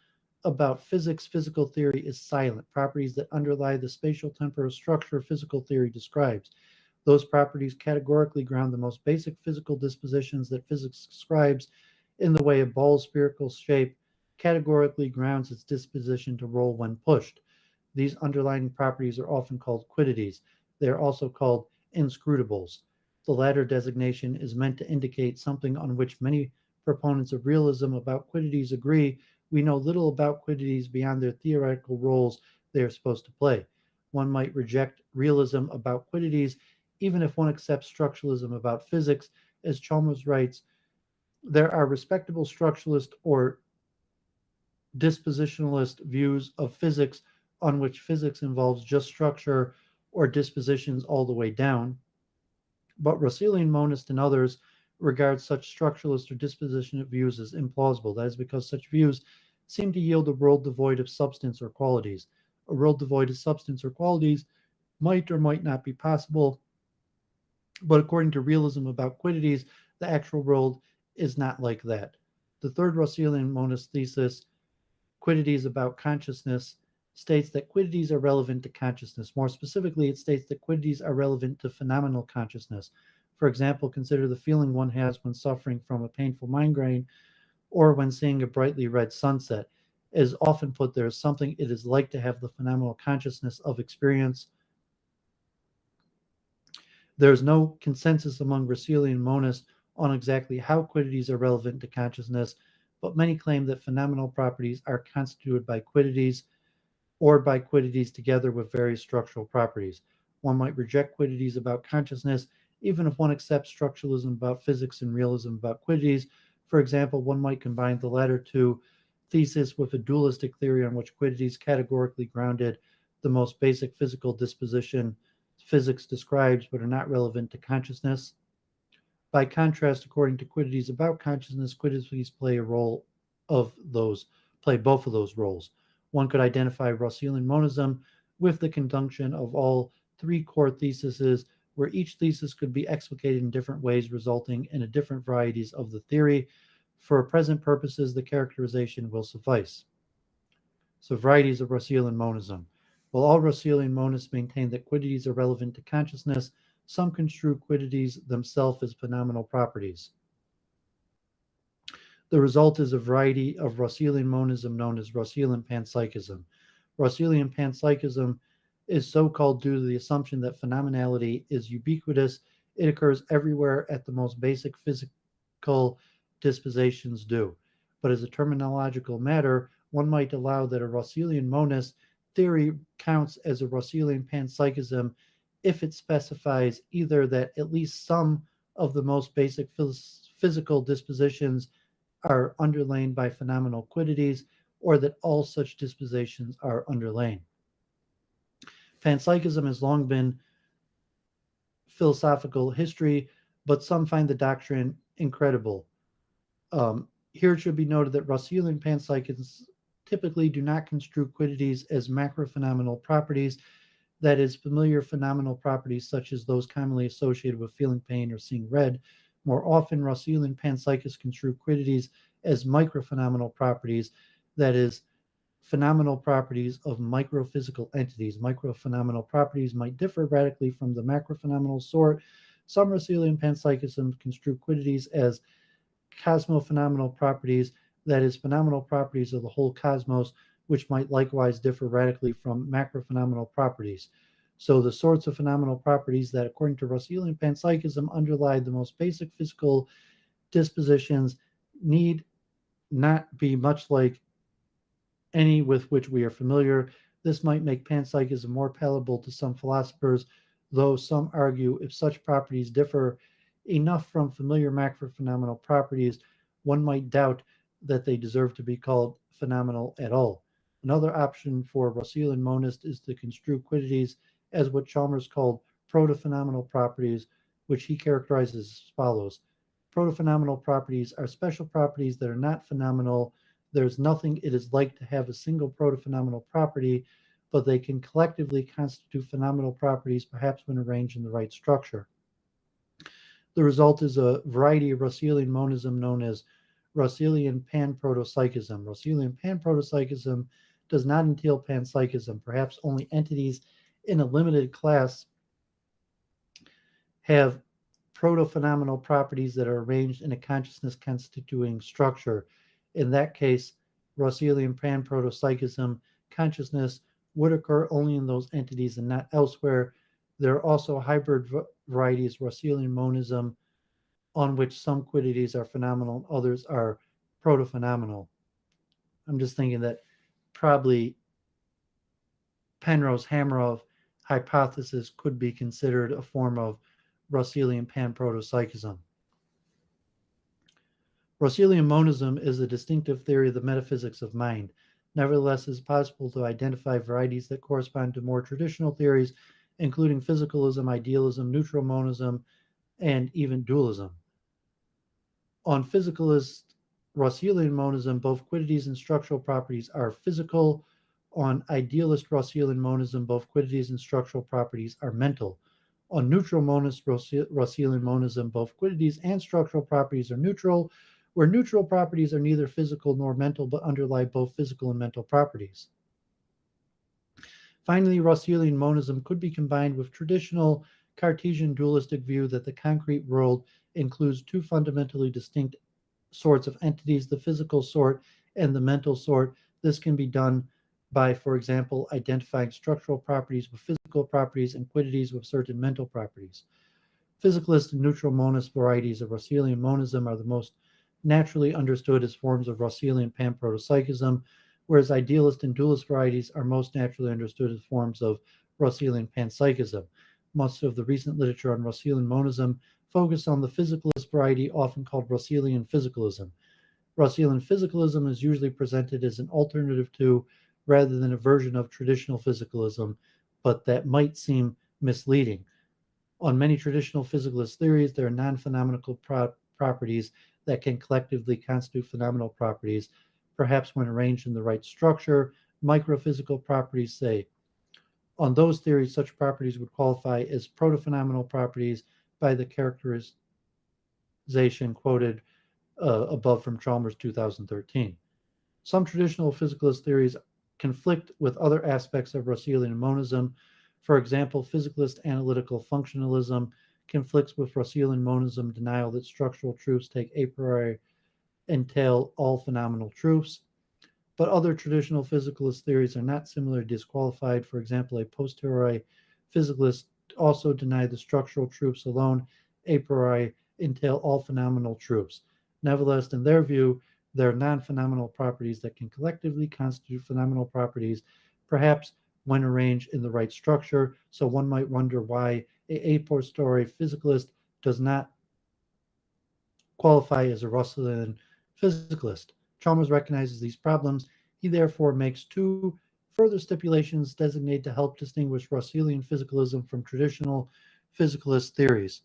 about physics, physical theory is silent, properties that underlie the spatial temporal structure physical theory describes. Those properties categorically ground the most basic physical dispositions that physics describes, in the way a ball's spherical shape categorically grounds its disposition to roll when pushed. These underlying properties are often called quiddities. They are also called inscrutables. The latter designation is meant to indicate something on which many proponents of realism about quiddities agree. We know little about quiddities beyond their theoretical roles they are supposed to play. One might reject realism about quiddities even if one accepts structuralism about physics. As Chalmers writes, there are respectable structuralist or dispositionalist views of physics on which physics involves just structure or dispositions all the way down, but Russellian monists and others regard such structuralist or dispositionist views as implausible. That is because such views seem to yield a world devoid of substance or qualities. A world devoid of substance or qualities might or might not be possible, but according to realism about quiddities, the actual world is not like that. The third Russellian monist thesis, quiddities about consciousness, states that quiddities are relevant to consciousness. More specifically, it states that quiddities are relevant to phenomenal consciousness. For example, consider the feeling one has when suffering from a painful migraine or when seeing a brightly red sunset. It is often put there as something it is like to have the phenomenal consciousness of experience. There is no consensus among Russellian monists on exactly how quiddities are relevant to consciousness, but many claim that phenomenal properties are constituted by quiddities or by quiddities together with various structural properties. One might reject quiddities about consciousness even if one accepts structuralism about physics and realism about quiddities. For example, one might combine the latter two theses with a dualistic theory on which quiddities categorically grounded the most basic physical disposition physics describes but are not relevant to consciousness. By contrast, according to quiddities about consciousness, quiddities play both of those roles. One could identify Russellian monism with the conjunction of all three core theses, where each thesis could be explicated in different ways, resulting in different varieties of the theory. For present purposes, the characterization will suffice. So varieties of Russellian monism. While all Russellian monists maintain that quiddities are relevant to consciousness, some construe quiddities themselves as phenomenal properties. The result is a variety of Russellian monism known as Russellian panpsychism. Russellian panpsychism is so called due to the assumption that phenomenality is ubiquitous. It occurs everywhere at the most basic physical dispositions do. But as a terminological matter, one might allow that a Russellian monist theory counts as a Russellian panpsychism if it specifies either that at least some of the most basic physical dispositions are underlain by phenomenal quiddities, or that all such dispositions are underlain. Panpsychism has long been philosophical history, but some find the doctrine incredible. Here it should be noted that Russellian panpsychists typically do not construe quiddities as macrophenomenal properties, that is, familiar phenomenal properties such as those commonly associated with feeling pain or seeing red. More often, Russellian panpsychists construe quiddities as microphenomenal properties, that is, phenomenal properties of microphysical entities. Microphenomenal properties might differ radically from the macrophenomenal sort. Some Russellian panpsychism construe quiddities as cosmophenomenal properties, that is, phenomenal properties of the whole cosmos, which might likewise differ radically from macrophenomenal properties. So the sorts of phenomenal properties that, according to Russellian panpsychism, underlie the most basic physical dispositions need not be much like any with which we are familiar. This might make panpsychism more palatable to some philosophers, though some argue if such properties differ enough from familiar macrophenomenal properties, one might doubt that they deserve to be called phenomenal at all. Another option for Russellian monists is to construe quiddities as what Chalmers called protophenomenal properties, which he characterizes as follows. Protophenomenal properties are special properties that are not phenomenal. There's nothing it is like to have a single protophenomenal property, but they can collectively constitute phenomenal properties, perhaps when arranged in the right structure. The result is a variety of Russellian monism known as Russellian panprotopsychism. Russellian panprotopsychism does not entail panpsychism. Perhaps only entities in a limited class have protophenomenal properties that are arranged in a consciousness constituting structure. In that case, Russellian panprotopsychism consciousness would occur only in those entities and not elsewhere. There are also hybrid varieties, Russellian monism, on which some quiddities are phenomenal and others are protophenomenal. I'm just thinking that probably Penrose-Hameroff hypothesis could be considered a form of Russellian panprotopsychism. Russellian monism is a distinctive theory of the metaphysics of mind. Nevertheless, it is possible to identify varieties that correspond to more traditional theories, including physicalism, idealism, neutral monism, and even dualism. On physicalist Russellian monism, both quiddities and structural properties are physical. On idealist Russellian monism, both quiddities and structural properties are mental. On neutral monist Russellian monism, both quiddities and structural properties are neutral, where neutral properties are neither physical nor mental but underlie both physical and mental properties. Finally, Russellian monism could be combined with traditional Cartesian dualistic view that the concrete world includes two fundamentally distinct sorts of entities, the physical sort and the mental sort. This can be done by, for example, identifying structural properties with physical properties and quiddities with certain mental properties. Physicalist and neutral monist varieties of Russellian monism are the most naturally understood as forms of Russellian panprotopsychism, whereas idealist and dualist varieties are most naturally understood as forms of Russellian panpsychism. Most of the recent literature on Russellian monism focused on the physicalist variety, often called Russellian physicalism. Russellian physicalism is usually presented as an alternative to, rather than a version of, traditional physicalism, but that might seem misleading. On many traditional physicalist theories, there are non-phenomenal properties that can collectively constitute phenomenal properties, perhaps when arranged in the right structure. Microphysical properties say. On those theories, such properties would qualify as protophenomenal properties by the characterization quoted above from Chalmers 2013. Some traditional physicalist theories conflict with other aspects of Russellian monism. For example, physicalist analytical functionalism conflicts with Russellian monism denial that structural truths take a priori entail all phenomenal truths. But other traditional physicalist theories are not similarly disqualified. For example, a posteriori physicalist also denied the structural truths alone a priori entail all phenomenal truths. Nevertheless, in their view, there are non phenomenal properties that can collectively constitute phenomenal properties, perhaps when arranged in the right structure. So one might wonder why a posteriori physicalist does not qualify as a Russellian physicalist. Chalmers recognizes these problems. He therefore makes two further stipulations designated to help distinguish Russellian physicalism from traditional physicalist theories.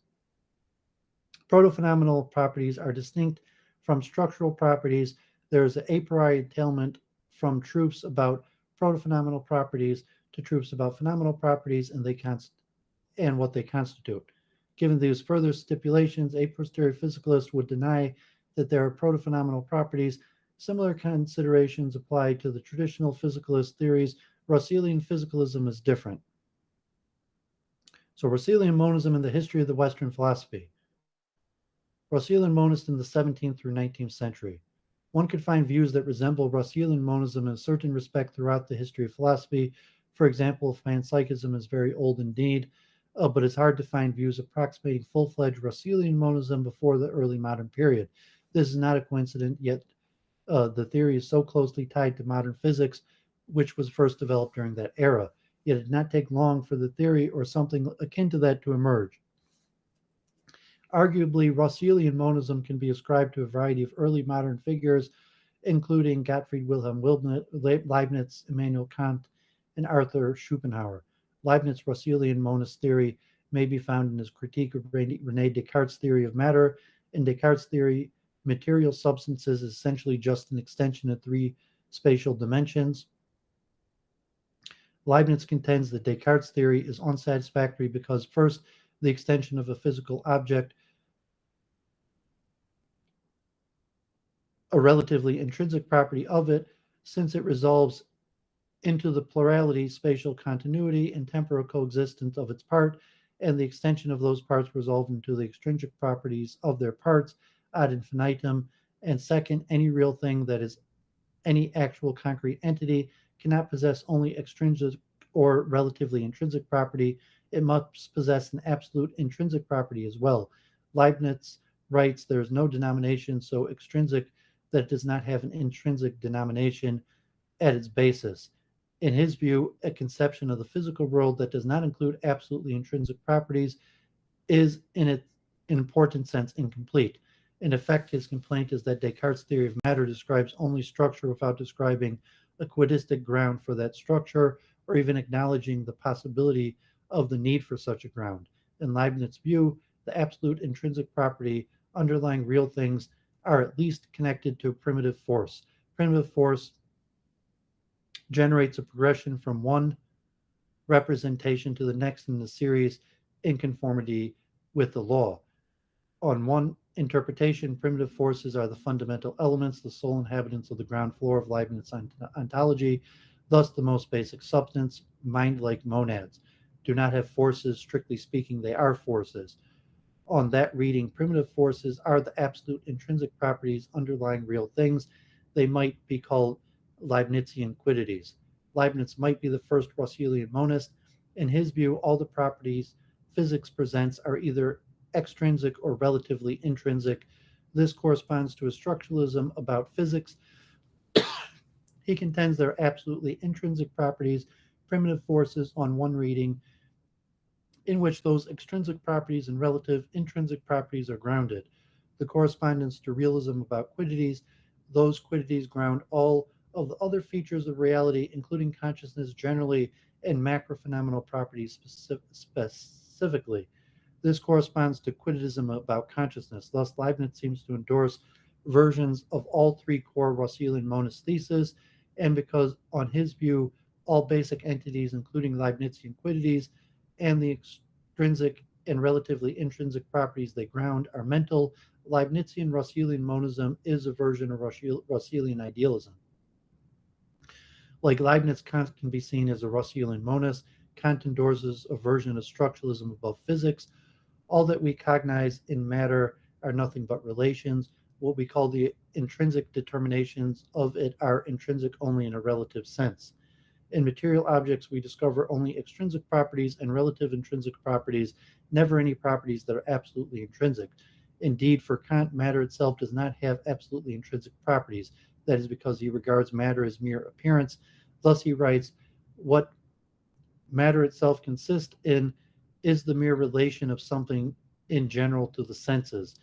Protophenomenal properties are distinct from structural properties. There is an a priori entailment from truths about protophenomenal properties to truths about phenomenal properties and what they constitute. Given these further stipulations, a posteriori physicalist would deny that there are protophenomenal properties. Similar considerations apply to the traditional physicalist theories. Russellian physicalism is different. So, Russellian monism and the history of the Western philosophy. Russellian monist in the 17th through 19th century. One could find views that resemble Russellian monism in a certain respect throughout the history of philosophy. For example, panpsychism is very old indeed, but it's hard to find views approximating full-fledged Russellian monism before the early modern period. This is not a coincidence, yet the theory is so closely tied to modern physics, which was first developed during that era. Yet it did not take long for the theory or something akin to that to emerge. Arguably, Russellian monism can be ascribed to a variety of early modern figures, including Gottfried Wilhelm Leibniz, Immanuel Kant, and Arthur Schopenhauer. Leibniz's Russellian monist theory may be found in his critique of René Descartes' theory of matter. In Descartes' theory, material substances is essentially just an extension of three spatial dimensions. Leibniz contends that Descartes' theory is unsatisfactory because, first, the extension of a physical object, a relatively intrinsic property of it, since it resolves into the plurality, spatial continuity, and temporal coexistence of its part, and the extension of those parts resolve into the extrinsic properties of their parts ad infinitum. And second, any real thing that is any actual concrete entity cannot possess only extrinsic or relatively intrinsic property. It must possess an absolute intrinsic property as well. Leibniz writes there is no denomination so extrinsic that it does not have an intrinsic denomination at its basis. In his view, a conception of the physical world that does not include absolutely intrinsic properties is, in its important sense, incomplete. In effect, his complaint is that Descartes' theory of matter describes only structure without describing a quidistic ground for that structure, or even acknowledging the possibility of the need for such a ground. In Leibniz's view, the absolute intrinsic property underlying real things are at least connected to a primitive force. Primitive force generates a progression from one representation to the next in the series in conformity with the law. On one interpretation, primitive forces are the fundamental elements, the sole inhabitants of the ground floor of Leibniz ontology, thus the most basic substance, mind-like monads. Do not have forces, strictly speaking, they are forces. On that reading, primitive forces are the absolute intrinsic properties underlying real things. They might be called Leibnizian quiddities. Leibniz might be the first Russellian monist. In his view, all the properties physics presents are either extrinsic or relatively intrinsic. This corresponds to a structuralism about physics. He contends there are absolutely intrinsic properties, primitive forces on one reading, in which those extrinsic properties and relative intrinsic properties are grounded. The correspondence to realism about quiddities, those quiddities ground all of the other features of reality, including consciousness generally and macrophenomenal properties specifically. This corresponds to quidditism about consciousness. Thus, Leibniz seems to endorse versions of all three core Russellian monist theses, and because, on his view, all basic entities, including Leibnizian quiddities, and the extrinsic and relatively intrinsic properties they ground are mental, Leibnizian Russellian monism is a version of Russellian idealism. Like Leibniz, Kant can be seen as a Russellian monist. Kant endorses a version of structuralism above physics. All that we cognize in matter are nothing but relations. What we call the intrinsic determinations of it are intrinsic only in a relative sense. In material objects, we discover only extrinsic properties and relative intrinsic properties, never any properties that are absolutely intrinsic. Indeed, for Kant, matter itself does not have absolutely intrinsic properties. That is because he regards matter as mere appearance. Thus, he writes, what matter itself consists in is the mere relation of something in general to the senses.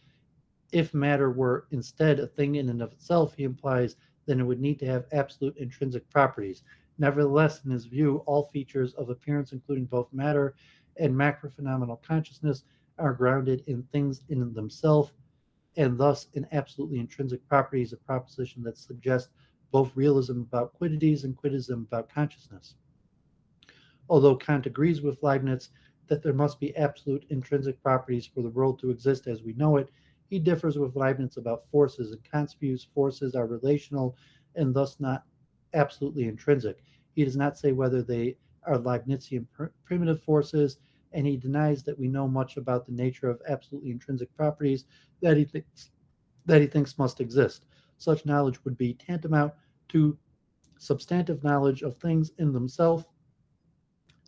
If matter were instead a thing in and of itself, he implies, then it would need to have absolute intrinsic properties. Nevertheless, in his view, all features of appearance, including both matter and macrophenomenal consciousness, are grounded in things in themselves, and thus in absolutely intrinsic properties, a proposition that suggests both realism about quiddities and quiddism about consciousness. Although Kant agrees with Leibniz that there must be absolute intrinsic properties for the world to exist as we know it, he differs with Leibniz about forces. In Kant's views, forces are relational and thus not absolutely intrinsic. He does not say whether they are Leibnizian primitive forces, and he denies that we know much about the nature of absolutely intrinsic properties that he thinks must exist. Such knowledge would be tantamount to substantive knowledge of things in themselves,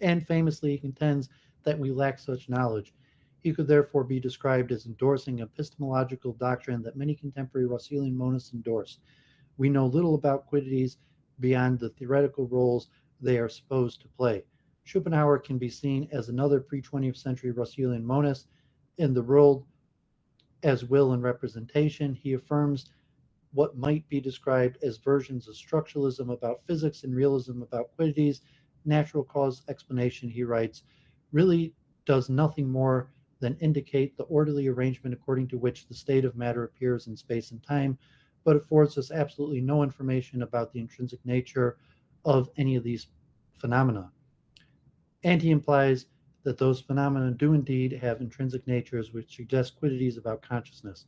and famously contends that we lack such knowledge. He could therefore be described as endorsing epistemological doctrine that many contemporary Russellian monists endorse. We know little about quiddities beyond the theoretical roles they are supposed to play. Schopenhauer can be seen as another pre-20th century Russellian monist. In The World as Will and Representation, he affirms what might be described as versions of structuralism about physics and realism about quiddities. Natural cause explanation, he writes, really does nothing more than indicate the orderly arrangement according to which the state of matter appears in space and time, but affords us absolutely no information about the intrinsic nature of any of these phenomena. And he implies that those phenomena do indeed have intrinsic natures which suggest quiddities about consciousness.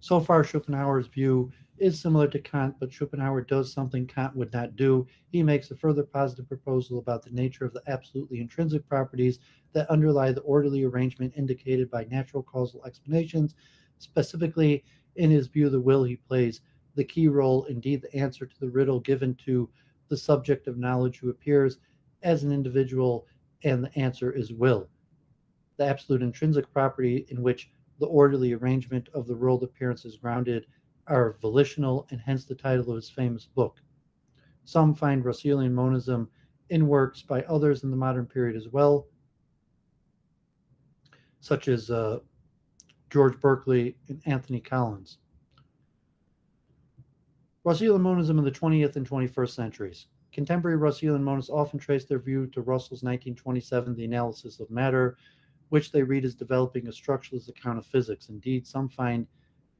So far, Schopenhauer's view is similar to Kant, but Schopenhauer does something Kant would not do. He makes a further positive proposal about the nature of the absolutely intrinsic properties that underlie the orderly arrangement indicated by natural causal explanations. Specifically, in his view, the will he plays the key role, indeed, the answer to the riddle given to the subject of knowledge who appears as an individual, and the answer is will. The absolute intrinsic property in which the orderly arrangement of the world appearance is grounded are volitional, and hence the title of his famous book. Some find Russellian monism in works by others in the modern period as well, such as George Berkeley and Anthony Collins. Russellian monism in the 20th and 21st centuries. Contemporary Russellian monists often trace their view to Russell's 1927 The Analysis of Matter, which they read as developing a structuralist account of physics. Indeed, some find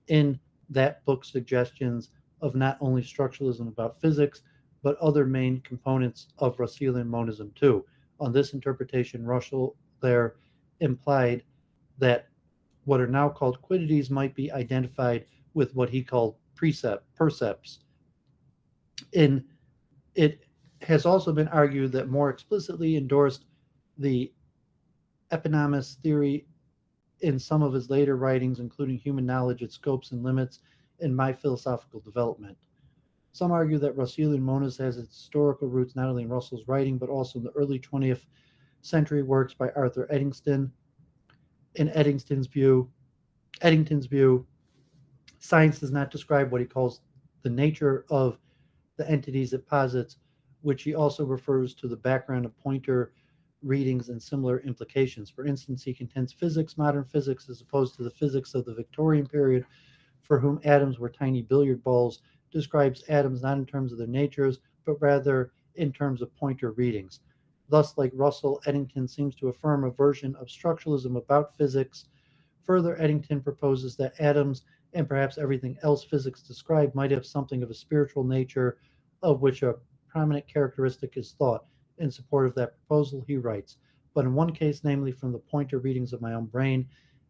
in that book suggestions of not only structuralism about physics, but other main components of Russellian monism too. On this interpretation, Russell there implied that what are now called quiddities might be identified with what he called percepts. In it has also been argued that more explicitly endorsed the eponymous theory in some of his later writings, including Human Knowledge, Its Scopes and Limits, and My Philosophical Development. Some argue that Russellian monism has its historical roots not only in Russell's writing, but also in the early 20th century works by Arthur Eddington. In Eddington's view, science does not describe what he calls the nature of the entities it posits, which he also refers to the background of pointer readings and similar implications. For instance, he contends physics, modern physics, as opposed to the physics of the Victorian period, for whom atoms were tiny billiard balls, describes atoms not in terms of their natures, but rather in terms of pointer readings. Thus, like Russell, Eddington seems to affirm a version of structuralism about physics. Further, Eddington proposes that atoms and perhaps everything else physics described might have something of a spiritual nature, of which a prominent characteristic is thought. In support of that proposal, he writes, but in one case, namely from the pointer readings of my own brain,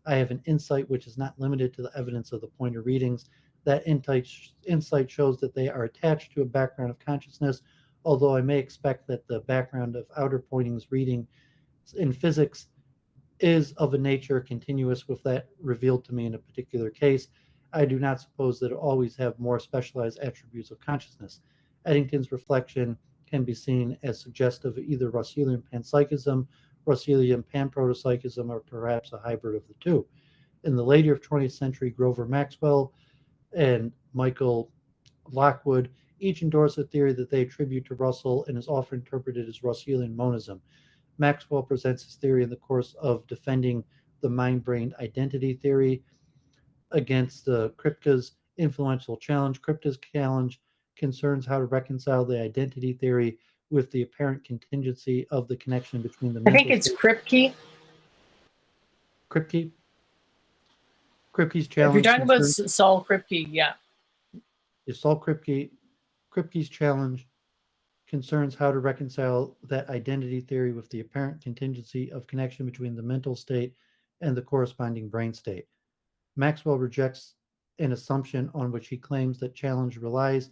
I have an insight which is not limited to the evidence of the pointer readings. That insight shows that they are attached to a background of consciousness, although I may expect that the background of outer pointings reading in physics is of a nature continuous with that revealed to me in a particular case. I do not suppose that it always have more specialized attributes of consciousness. Eddington's reflection can be seen as suggestive of either Russellian panpsychism, Russellian panprotopsychism, or perhaps a hybrid of the two. In the later 20th century, Grover Maxwell and Michael Lockwood each endorse a theory that they attribute to Russell and is often interpreted as Russellian monism. Maxwell presents his theory in the course of defending the mind-brain identity theory against Kripke's influential challenge. Kripke's challenge concerns how to reconcile the identity theory with the apparent contingency of the connection between the I think mental it's state. Kripke. Kripke? Kripke's If you're challenge talking about concerns Saul Kripke, yeah. Saul Kripke's challenge concerns how to reconcile that identity theory with the apparent contingency of connection between the mental state and the corresponding brain state. Maxwell rejects an assumption on which he claims that challenge relies,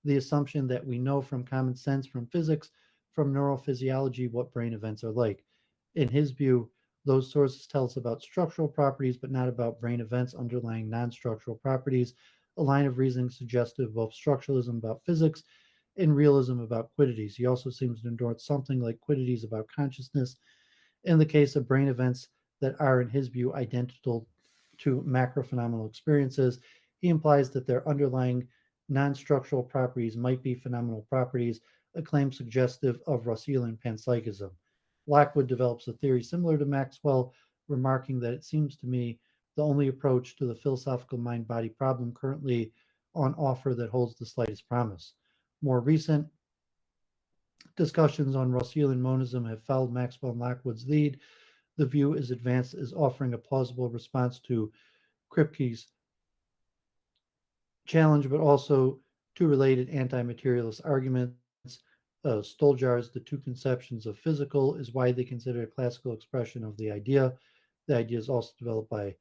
the assumption that we know from common sense, from physics, from neurophysiology what brain events are like. In his view, those sources tell us about structural properties, but not about brain events underlying non structural properties, a line of reasoning suggestive of both structuralism about physics and realism about quiddities. He also seems to endorse something like quiddities about consciousness in the case of brain events that are, in his view, identical to macrophenomenal experiences. He implies that their underlying non structural properties might be phenomenal properties, a claim suggestive of Russellian panpsychism. Lockwood develops a theory similar to Maxwell, remarking that it seems to me the only approach to the philosophical mind body problem currently on offer that holds the slightest promise. More recent discussions on Russellian monism have followed Maxwell and Lockwood's lead. The view is advanced as offering a plausible response to Kripke's challenge, but also to related anti-materialist arguments. Stoljar's The Two Conceptions of Physical is widely considered a classical expression of the idea. The idea is also developed by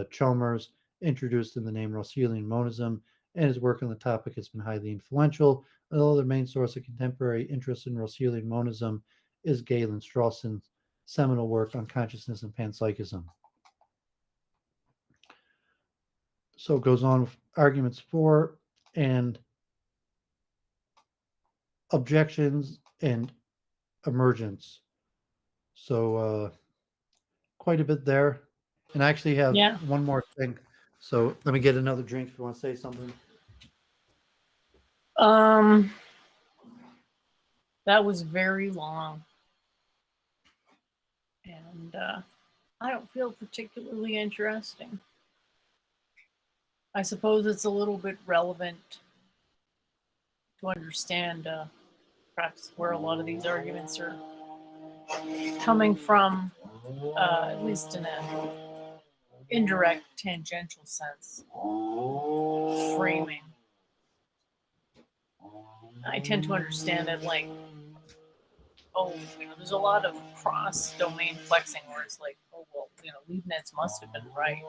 Chalmers, introduced in the name Russellian monism, and his work on the topic has been highly influential. Although the main source of contemporary interest in Russellian monism is Galen Strawson's seminal work on consciousness and panpsychism. So it goes on with arguments for and objections and emergence. So quite a bit there. And I actually have Yeah. one more thing. So let me get another drink if you want to say something. Um, that was very long. And I don't feel particularly interesting. I suppose it's a little bit relevant to understand perhaps where a lot of these arguments are coming from, at least in an indirect, tangential sense. Framing. I tend to understand it like, oh, there's a lot of cross-domain flexing where it's like, oh, well, Leibniz must have been right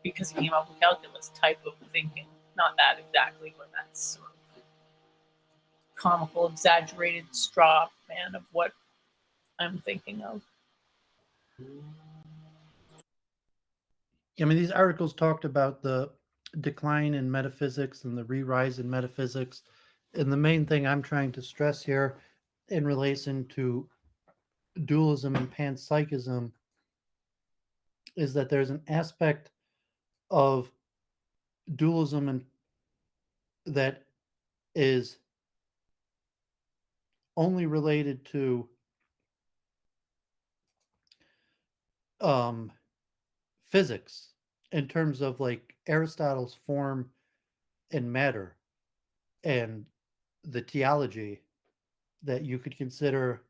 because he came up with calculus type of thinking. Not that exactly, but that's sort of comical, exaggerated straw man of what I'm thinking of. I mean, these articles talked about the decline in metaphysics and the re-rise in metaphysics. And the main thing I'm trying to stress here in relation to dualism and panpsychism is that there's an aspect of dualism and that is only related to physics in terms of like Aristotle's form and matter and the theology, that you could consider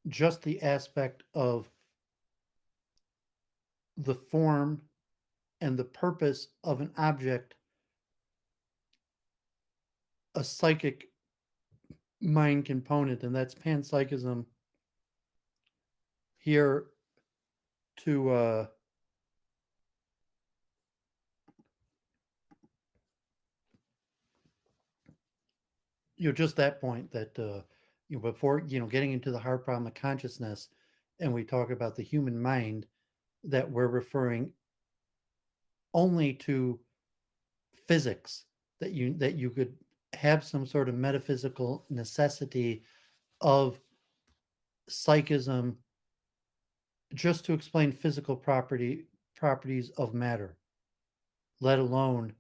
just the aspect of the form and the purpose of an object a psychic mind component, and that's panpsychism here to just that point that before getting into the hard problem of consciousness, and we talk about the human mind, that we're referring only to physics, that you could have some sort of metaphysical necessity of psychism just to explain physical properties of matter, let alone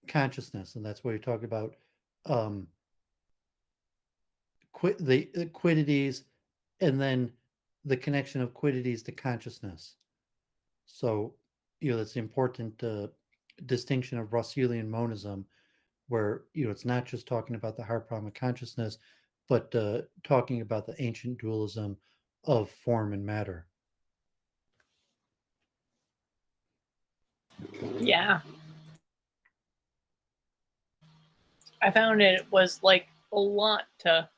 consciousness. And that's where you talk about um, the quiddities, and then the connection of quiddities to consciousness. So, that's the important distinction of Russellian monism, where it's not just talking about the hard problem of consciousness, but talking about the ancient dualism of form and matter. Yeah, I found it was like a lot to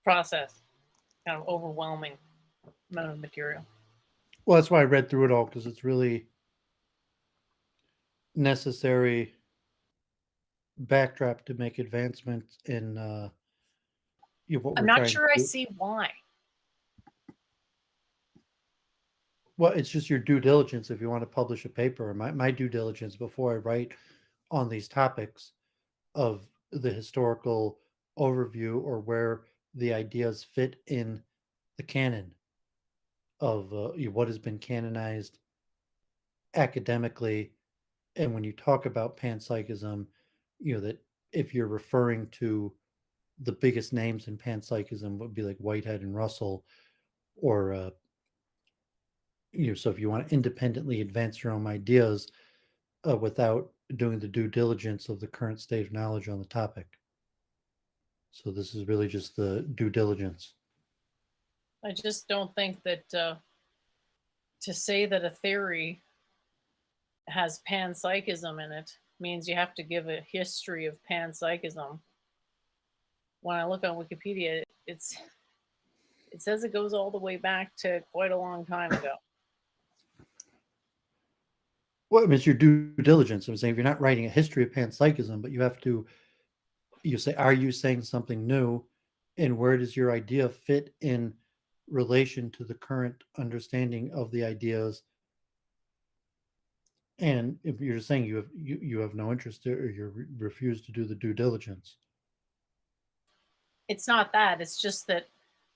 process, kind of overwhelming amount of material. Well, that's why I read through it all, because it's really necessary backdrop to make advancements in what I'm we're not trying to sure I do. see why. Well, it's just your due diligence if you want to publish a paper. My due diligence before I write on these topics of the historical overview, or where the ideas fit in the canon of what has been canonized academically. And when you talk about panpsychism, that if you're referring to the biggest names in panpsychism would be like Whitehead and Russell, or so if you want to independently advance your own ideas without doing the due diligence of the current state of knowledge on the topic. So this is really just the due diligence. I just don't think that to say that a theory has panpsychism in it means you have to give a history of panpsychism. When I look on Wikipedia, it says it goes all the way back to quite a long time ago. Well, I mean, it's your due diligence. I'm saying if you're not writing a history of panpsychism, but you have to, say, are you saying something new, and where does your idea fit in relation to the current understanding of the ideas? And if you're saying you have no interest, or you refuse to do the due diligence. It's not that. It's just that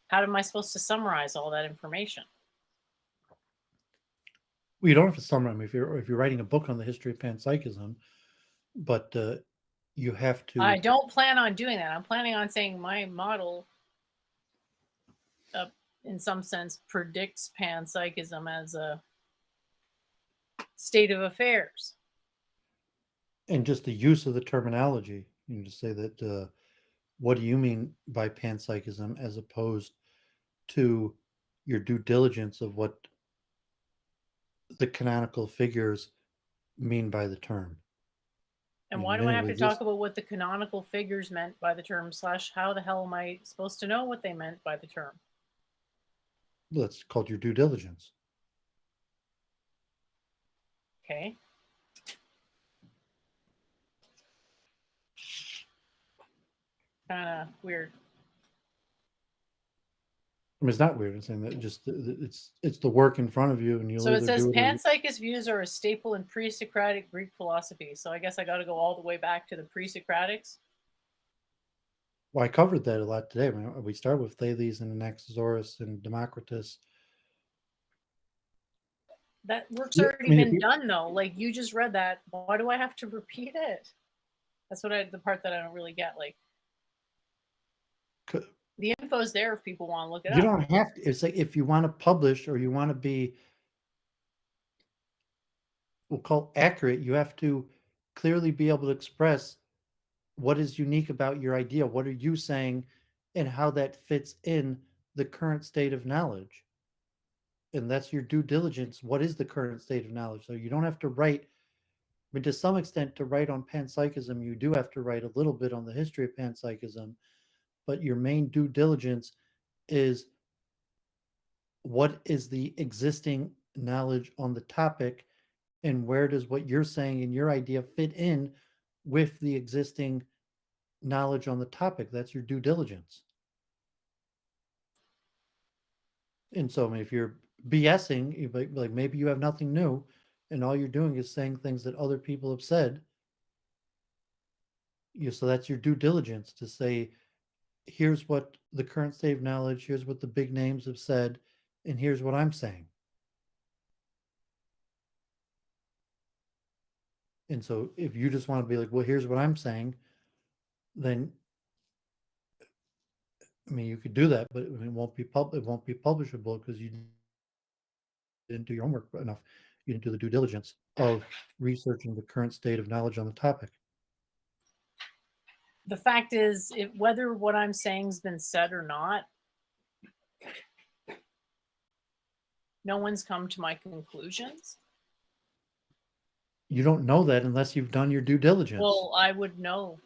how am I supposed to summarize all that information? Well, you don't have to summarize. I mean, if you're writing a book on the history of panpsychism, but you have I to. don't plan on doing that. I'm planning on saying my model, uh, in some sense, predicts panpsychism as a state of affairs. And just the use of the terminology, just say that what do you mean by panpsychism, as opposed to your due diligence of what the canonical figures mean by the term. I And mean, why do I have admittedly, to talk this about what the canonical figures meant by the term, slash, how the hell am I supposed to know what they meant by the term? that's called your due diligence. Okay. Kind of weird. I mean, it's not weird. I'm saying that just it's the work in front of you, and you'll So it either says do it or you. panpsychist views are a staple in pre-Socratic Greek philosophy. So I guess I got to go all the way back to the pre-Socratics. Well, I covered that a lot today. We start with Thales and Anaxagoras and Democritus. That work's Yeah, I already mean, if been you done though. Like you just read that. Why do I have to repeat it? That's the part that I don't really get. Like the info's there if people want to look it you up. don't have to. It's like if you want to publish, or you want to be, we'll call accurate, you have to clearly be able to express what is unique about your idea. What are you saying, and how that fits in the current state of knowledge? And that's your due diligence. What is the current state of knowledge? So you don't have to write. I mean, to some extent, to write on panpsychism, you do have to write a little bit on the history of panpsychism, but your main due diligence is what is the existing knowledge on the topic, and where does what you're saying and your idea fit in with the existing knowledge on the topic? That's your due diligence. And so, I mean, if you're BSing, like maybe you have nothing new, and all you're doing is saying things that other people have said. So that's your due diligence to say, here's what the current state of knowledge, here's what the big names have said, and here's what I'm saying. And so, if you just want to be like, well, here's what I'm saying, then I mean, you could do that, but it won't be it won't be publishable because you didn't do your homework enough. You didn't do the due diligence of researching the current state of knowledge on the topic. The fact is, whether what I'm saying's been said or not, no one's come to my conclusions. You don't know that unless you've done your due diligence. Well, I would know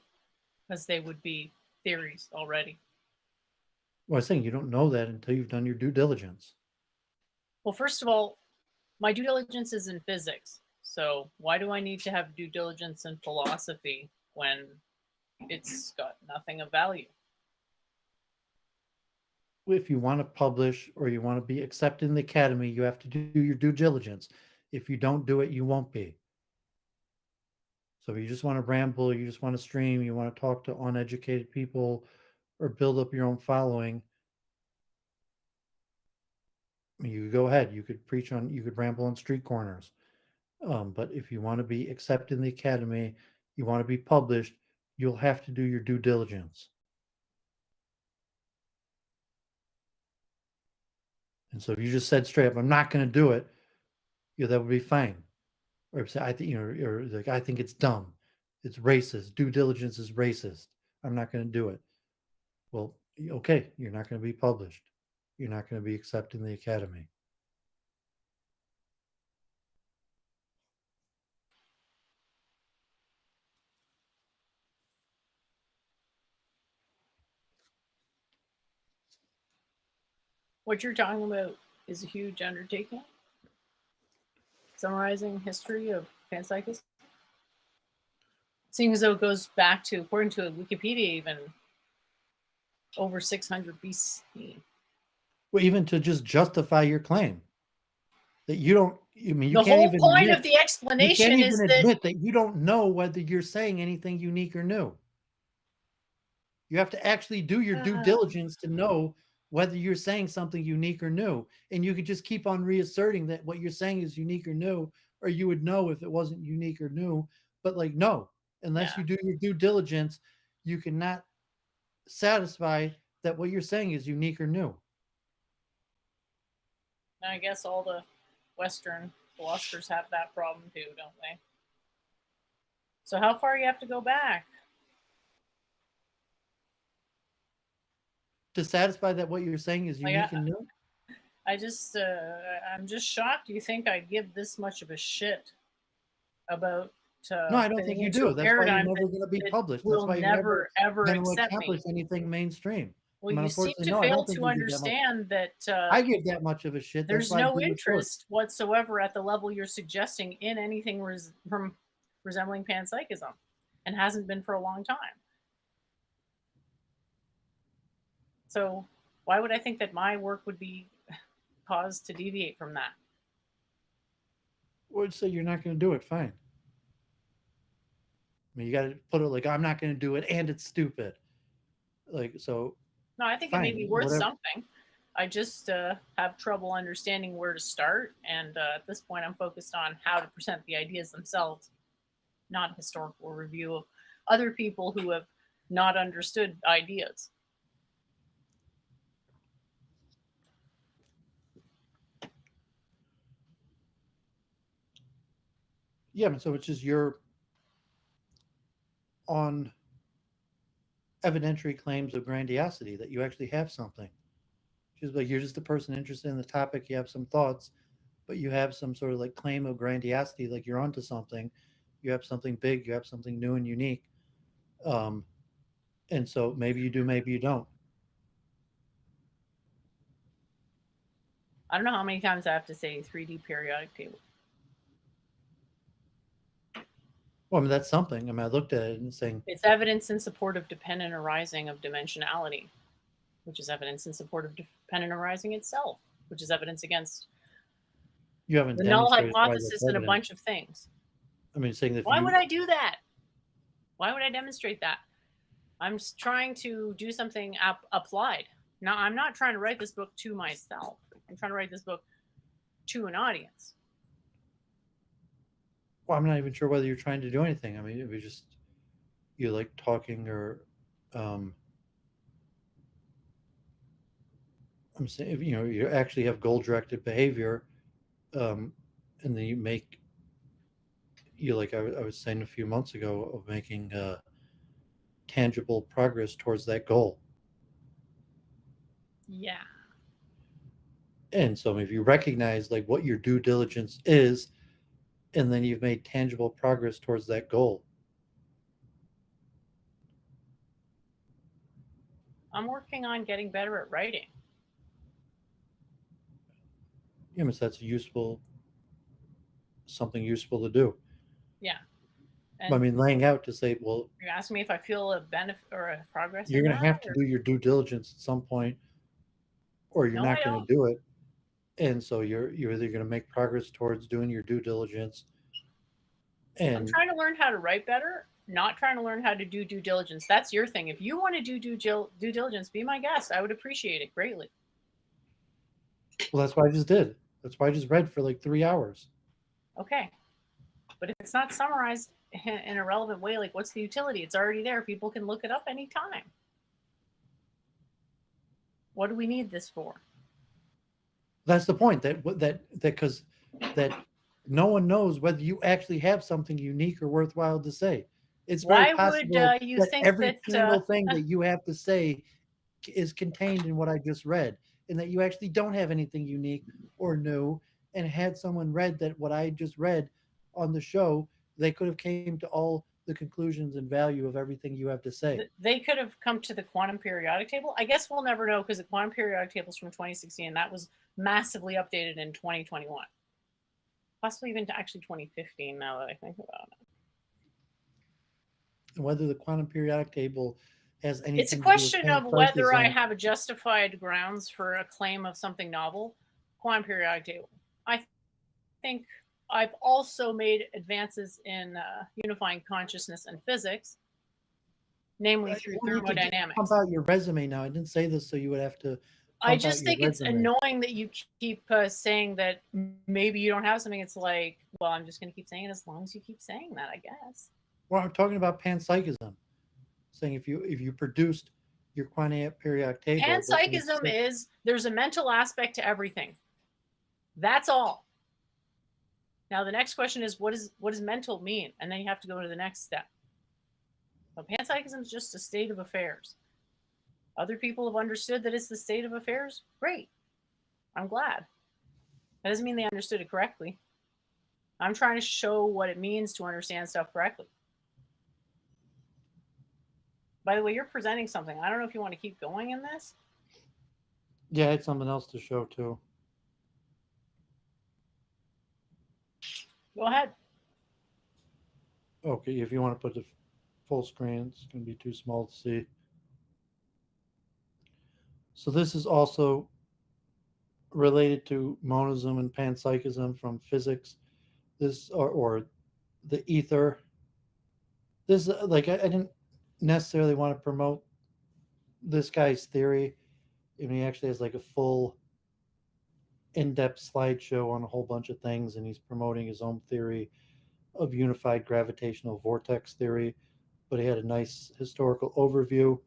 because they would be theories already. Well, I was saying you don't know that until you've done your due diligence. Well, first of all, my due diligence is in physics. So why do I need to have due diligence in philosophy when it's got nothing of value? If you want to publish or you want to be accepted in the academy, you have to do your due diligence. If you don't do it, you won't be. So if you just want to ramble, you just want to stream, you want to talk to uneducated people or build up your own following, you go ahead. You could you could ramble on street corners. But if you want to be accepted in the academy, you want to be published, you'll have to do your due diligence. And so if you just said straight up, I'm not going to do it, that would be fine. Or say, I think, or like, I think it's dumb. It's racist. Due diligence is racist. I'm not going to do it. Well, okay, you're not going to be published. You're not going to be accepted in the academy. What you're talking about is a huge undertaking. Summarizing history of panpsychism, seeing as though it goes back to, according to Wikipedia, even over 600 BC. Well, even to just justify your claim that you don't, I mean, you The can't whole even point admit, of the you can't explanation even is that admit that you don't know whether you're saying anything unique or new. You have to actually do your due diligence to know whether you're saying something unique or new. And you could just keep on reasserting that what you're saying is unique or new, or you would know if it wasn't unique or new. But like, no, unless you do your due diligence, you cannot satisfy that what you're saying is unique or new. I guess all the Western philosophers have that problem too, don't they? So how far you have to go back? To satisfy that what you're saying is unique and new? I'm just shocked you think I'd give this much of a shit about No, I don't fitting think you into do. a That's why you're paradigm never going to be that published. That's will why you're never never ever going to accept me. accomplish anything mainstream. Well, But you seem unfortunately, to no, I fail don't think to you give that much. understand that I give that much of a shit. That's there's why I no do this work. interest whatsoever at the level you're suggesting in anything from resembling panpsychism, and hasn't been for a long time. So why would I think that my work would be caused to deviate from that? Would say you're not going to do it. Fine. I mean, you got to put it like, I'm not going to do it, and it's stupid. Like, so. No, I think fine, it may be worth whatever. something. I just have trouble understanding where to start, and at this point, I'm focused on how to present the ideas themselves, not a historical review of other people who have not understood ideas. Yeah, so it's just your on evidentiary claims of grandiosity that you actually have something. Just like you're just a person interested in the topic, you have some thoughts, but you have some sort of like claim of grandiosity, like you're onto something. You have something big, you have something new and unique. Um, and so maybe you do, maybe you don't. I don't know how many times I have to say 3D periodic table. Well, I mean, that's something. I mean, I looked at it and saying, It's evidence in support of dependent arising of dimensionality, which is evidence in support of dependent arising itself, which is evidence against you haven't the null demonstrated why that's hypothesis and a evident. bunch of things. I mean, saying that if Why you, would I do that? Why would I demonstrate that? I'm trying to do something applied. Now, I'm not trying to write this book to myself. I'm trying to write this book to an audience. well, I'm not even sure whether you're trying to do anything. I mean, it was just you like talking or, I'm saying, if, you know, you actually have goal directed behavior, and then you make, you like I was saying a few months ago, of making tangible progress towards that goal. Yeah. And so if you recognize like what your due diligence is, and then you've made tangible progress towards that goal. I'm working on getting better at writing. You know, so that's useful, something useful to do. Yeah. I And mean, laying out to say, well, you ask me if I feel a benefit or a progress you're in going to that? have to Or, do your due diligence at some point, or you're no, I not going don't. to do it. And so you're either going to make progress towards doing your due diligence, I'm and trying to learn how to write better, not trying to learn how to do due diligence. That's your thing. If you want to do due diligence, be my guest. I would appreciate it greatly. well, that's what I just did. That's why I just read for like 3 hours. Okay. But if it's not summarized in a relevant way, like what's the utility? It's already there. People can look it up anytime. What do we need this for? That's the point. That because that no one knows whether you actually have something unique or worthwhile to say. It's very Why would possible you that think every that? single thing that you have to say is contained in what I just read, and that you actually don't have anything unique or new. And had someone read that what I just read on the show, they could have came to all the conclusions and value of everything you have to say. They could have come to the quantum periodic table. I guess we'll never know because the quantum periodic table is from 2016 and that was massively updated in 2021. Possibly even to actually 2015 now that I think about it. And whether the quantum periodic table has It's a anything to do with question of whether I panpsychism. have a justified grounds for a claim of something novel. Quantum periodic table. I think I've also made advances in unifying consciousness and physics, namely through You need to pump thermodynamics. out your resume now. I didn't say this so you would have to I pump out just your think it's resume. annoying that you keep saying that maybe you don't have something. It's like, well, I'm just going to keep saying it as long as you keep saying that, I guess. Well, I'm talking about panpsychism, saying if you produced your quantum periodic table, but Panpsychism is there's a mental aspect to everything. That's all. Now the next question is what does mental mean? And then you have to go to the next step. But panpsychism is just a state of affairs. Other people have understood that it's the state of affairs. Great. I'm glad. That doesn't mean they understood it correctly. I'm trying to show what it means to understand stuff correctly. By the way, you're presenting something. I don't know if you want to keep going in this. yeah, I had something else to show too. Go ahead. Okay, if you want to put the full screen, it's going to be too small to see. So this is also related to monism and panpsychism from physics. This or the ether. This like I didn't necessarily want to promote this guy's theory. I mean, he actually has like a full in-depth slideshow on a whole bunch of things, and he's promoting his own theory of unified gravitational vortex theory. But he had a nice historical overview.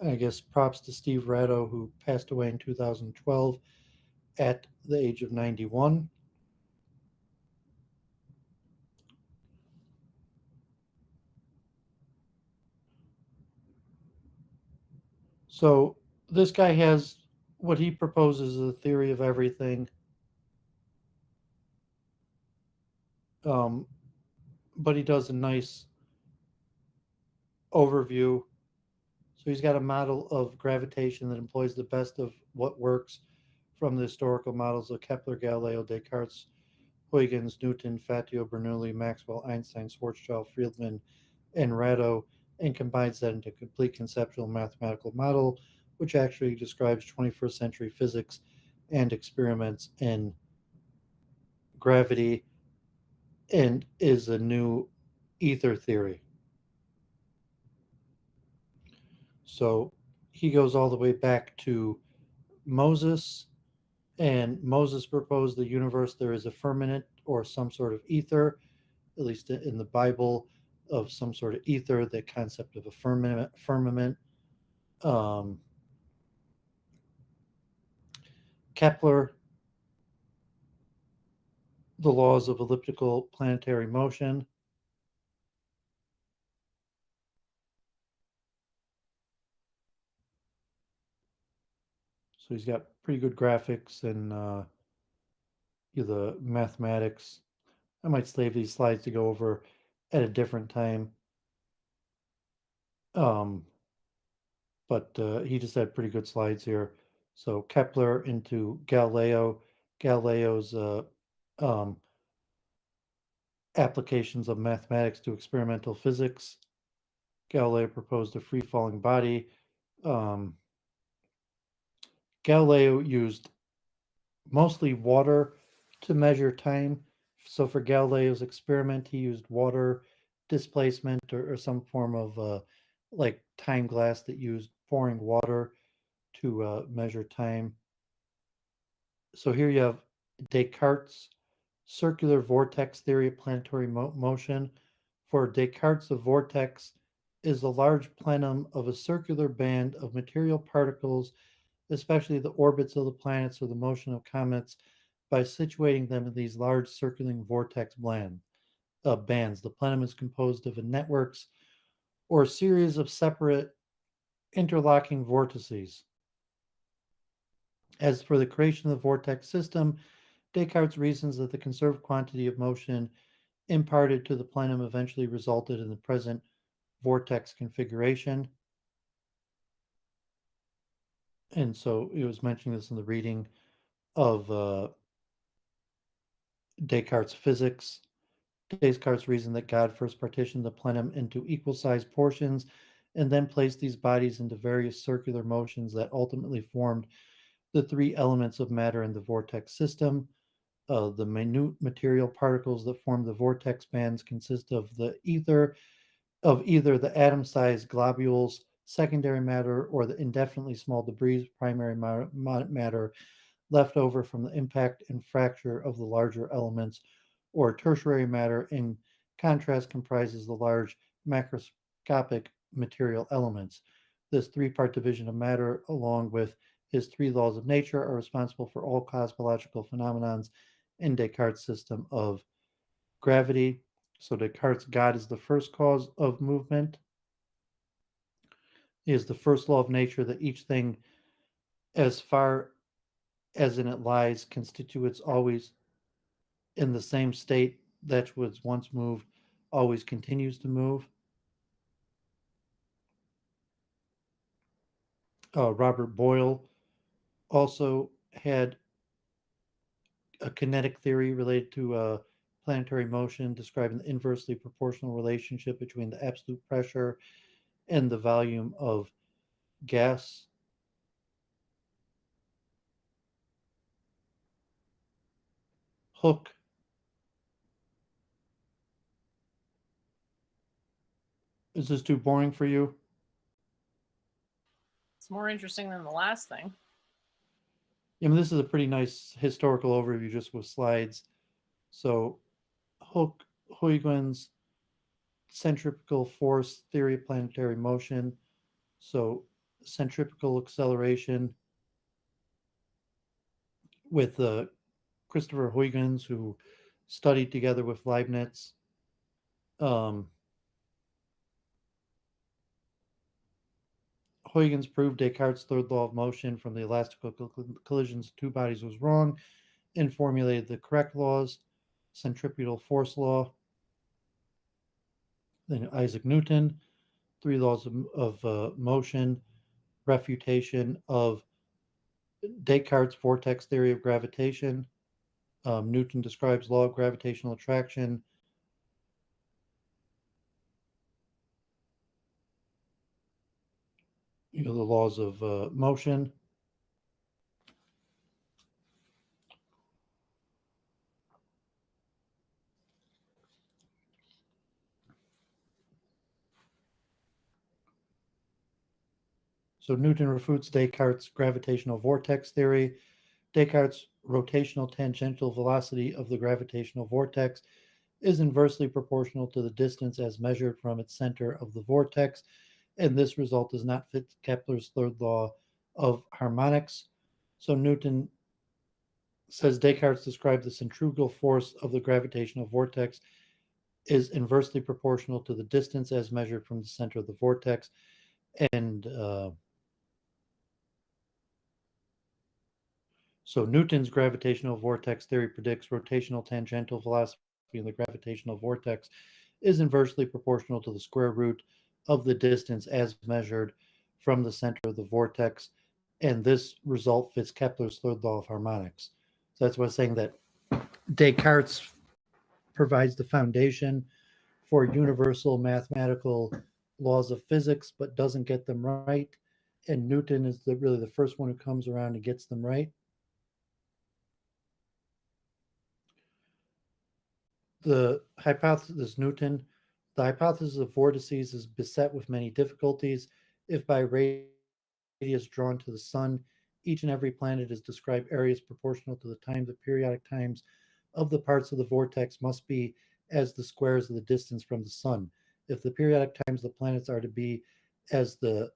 I guess props to Steve Ratto, who passed away in 2012 at the age of 91. So this guy has what he proposes is a theory of everything. Um, but he does a nice overview. So he's got a model of gravitation that employs the best of what works from the historical models of Kepler, Galileo, Descartes, Huygens, Newton, Fatio, Bernoulli, Maxwell, Einstein, Schwarzschild, Friedman, and Rado, and combines that into a complete conceptual mathematical model, which actually describes 21st century physics and experiments in gravity and is a new ether theory. So he goes all the way back to Moses, and Moses proposed the universe there is a firmament or some sort of ether, at least in the Bible, of some sort of ether, the concept of a firmament. Um, Kepler, the laws of elliptical planetary motion. So he's got pretty good graphics and the mathematics. I might save these slides to go over at a different time. Um, but he just had pretty good slides here. So Kepler into Galileo, Galileo's um, applications of mathematics to experimental physics. Galileo proposed a free-falling body. Um, Galileo used mostly water to measure time. So for Galileo's experiment, he used water displacement or some form of like time glass that used pouring water to measure time. So here you have Descartes' circular vortex theory of planetary motion. For Descartes, a vortex is a large plenum of a circular band of material particles, especially the orbits of the planets or the motion of comets, by situating them in these large circling vortex bands. The plenum is composed of a networks or a series of separate interlocking vortices. As for the creation of the vortex system, Descartes reasons that the conserved quantity of motion imparted to the plenum eventually resulted in the present vortex configuration. And so he was mentioning this in the reading of Descartes' physics. Descartes reasoned that God first partitioned the plenum into equal sized portions and then placed these bodies into various circular motions that ultimately formed the three elements of matter in the vortex system. The minute material particles that form the vortex bands consist of either the atom-sized globules, secondary matter, or the indefinitely small debris, primary matter, left over from the impact and fracture of the larger elements, or tertiary matter, in contrast, comprises the large macroscopic material elements. This three-part division of matter, along with his three laws of nature, are responsible for all cosmological phenomena in Descartes' system of gravity. So Descartes' God is the first cause of movement, is the first law of nature that each thing, as far as in it lies, constitutes always in the same state that was once moved, always continues to move. Robert Boyle also had a kinetic theory related to planetary motion, describing the inversely proportional relationship between the absolute pressure and the volume of gas. Hooke, is this too boring for you? It's more interesting than the last thing. I mean, this is a pretty nice historical overview just with slides. So, Hooke, Huygens, centripetal force theory of planetary motion. So, centripetal acceleration with Christopher Huygens, who studied together with Leibniz. Um, Huygens proved Descartes' third law of motion from the elastical collisions of two bodies was wrong and formulated the correct laws, centripetal force law. Then Isaac Newton, three laws of motion, refutation of Descartes' vortex theory of gravitation. Newton describes law of gravitational attraction. The laws of motion. So Newton refutes Descartes' gravitational vortex theory. Descartes' rotational tangential velocity of the gravitational vortex is inversely proportional to the distance as measured from its center of the vortex, and this result does not fit Kepler's third law of harmonics. So Newton says Descartes described the centrifugal force of the gravitational vortex is inversely proportional to the distance as measured from the center of the vortex, and so Newton's gravitational vortex theory predicts rotational tangential velocity in the gravitational vortex is inversely proportional to the square root of the distance as measured from the center of the vortex, and this result fits Kepler's third law of harmonics. So that's why I'm saying that Descartes provides the foundation for universal mathematical laws of physics, but doesn't get them right. And Newton is really the first one who comes around and gets them right. The hypothesis Newton, the hypothesis of vortices is beset with many difficulties. If by radius drawn to the sun, each and every planet is described areas proportional to the time, the periodic times of the parts of the vortex must be as the squares of the distance from the sun. If the periodic times of the planets are to be as the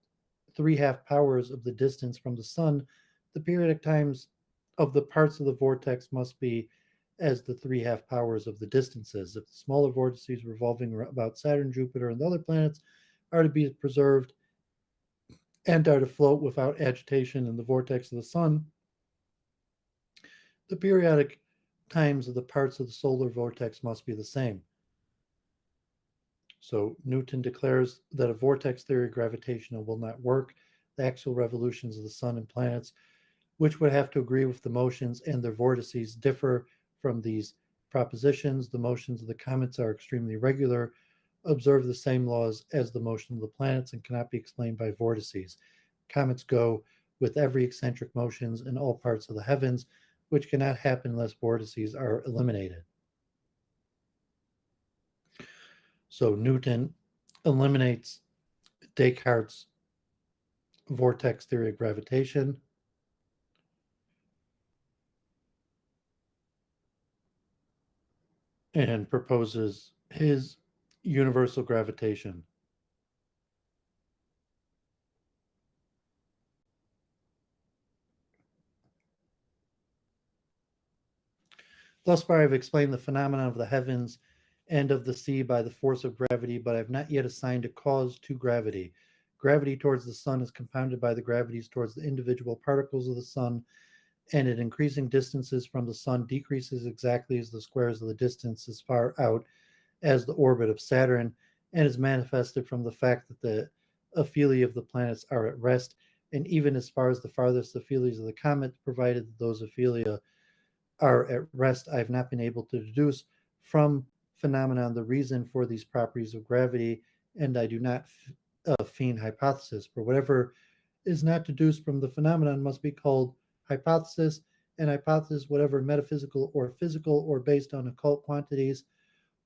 3/2 powers of the distance from the sun, the periodic times of the parts of the vortex must be as the 3/2 powers of the distances. If the smaller vortices revolving about Saturn, Jupiter, and the other planets are to be preserved and are to float without agitation in the vortex of the sun, the periodic times of the parts of the solar vortex must be the same. So Newton declares that a vortex theory of gravitation will not work. The axial revolutions of the sun and planets, which would have to agree with the motions and their vortices, differ from these propositions. The motions of the comets are extremely regular, observe the same laws as the motion of the planets, and cannot be explained by vortices. Comets go with every eccentric motions in all parts of the heavens, which cannot happen unless vortices are eliminated. So Newton eliminates Descartes' vortex theory of gravitation. And proposes his universal gravitation. Thus far, I have explained the phenomenon of the heavens and of the sea by the force of gravity, but I have not yet assigned a cause to gravity. Gravity towards the sun is compounded by the gravities towards the individual particles of the sun, and at increasing distances from the sun decreases exactly as the squares of the distance as far out as the orbit of Saturn, and is manifested from the fact that the apheli of the planets are at rest, and even as far as the farthest aphelies of the comet, provided that those aphelia are at rest, I have not been able to deduce from phenomenon the reason for these properties of gravity, and I do not feign hypothesis. For whatever is not deduced from the phenomenon must be called hypothesis, and hypothesis, whatever metaphysical or physical or based on occult quantities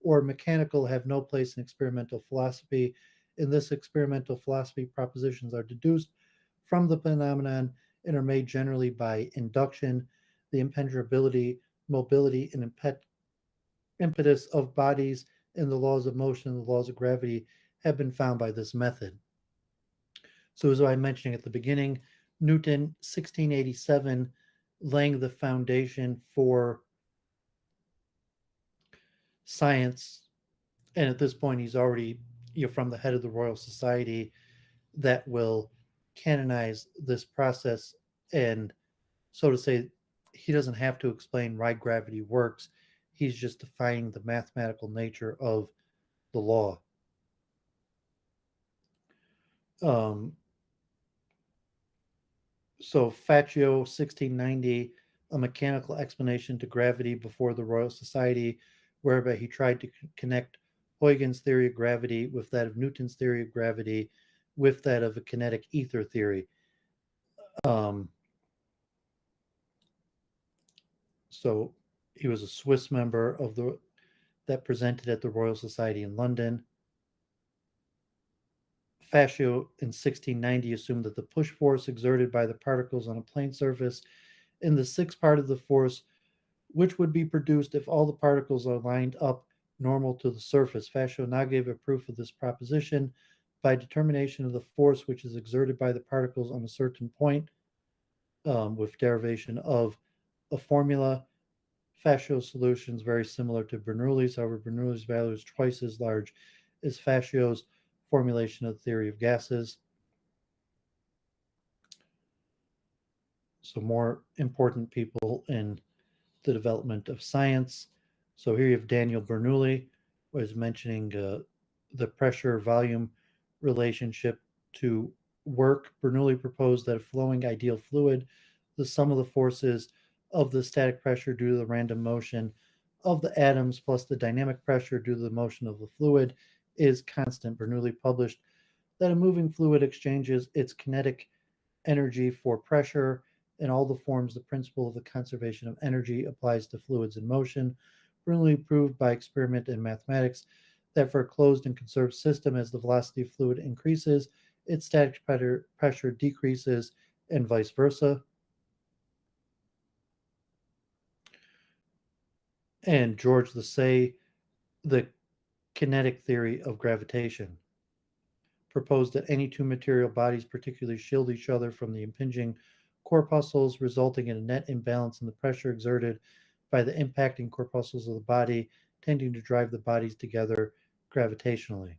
or mechanical, have no place in experimental philosophy. In this experimental philosophy, propositions are deduced from the phenomenon and are made generally by induction. The impenetrability, mobility, and impetus of bodies and the laws of motion and the laws of gravity have been found by this method. So, as I mentioned at the beginning, Newton, 1687, laying the foundation for science. And at this point, he's already from the head of the Royal Society that will canonize this process. And so to say, he doesn't have to explain why gravity works. He's just defining the mathematical nature of the law. Um, So Faccio 1690, a mechanical explanation to gravity before the Royal Society, whereby he tried to connect Huygens' theory of gravity with that of Newton's theory of gravity, with that of a kinetic ether theory. Um, so he was a Swiss member of the that presented at the Royal Society in London. Faccio in 1690 assumed that the push force exerted by the particles on a plane surface in the sixth part of the force which would be produced if all the particles are lined up normal to the surface. Faccio now gave a proof of this proposition by determination of the force which is exerted by the particles on a certain point, with derivation of a formula. Faccio's solution is very similar to Bernoulli's. However, Bernoulli's value is twice as large as Faccio's formulation of the theory of gases. So more important people in the development of science. So here you have Daniel Bernoulli was mentioning the pressure volume relationship to work. Bernoulli proposed that a flowing ideal fluid, the sum of the forces of the static pressure due to the random motion of the atoms plus the dynamic pressure due to the motion of the fluid is constant. Bernoulli published that a moving fluid exchanges its kinetic energy for pressure. In all the forms, the principle of the conservation of energy applies to fluids in motion. Bernoulli proved by experiment and mathematics that for a closed and conserved system, as the velocity of fluid increases, its static pressure decreases, and vice versa. And George Lassalle, the kinetic theory of gravitation, proposed that any two material bodies particularly shield each other from the impinging corpuscles, resulting in a net imbalance in the pressure exerted by the impacting corpuscles of the body, tending to drive the bodies together gravitationally.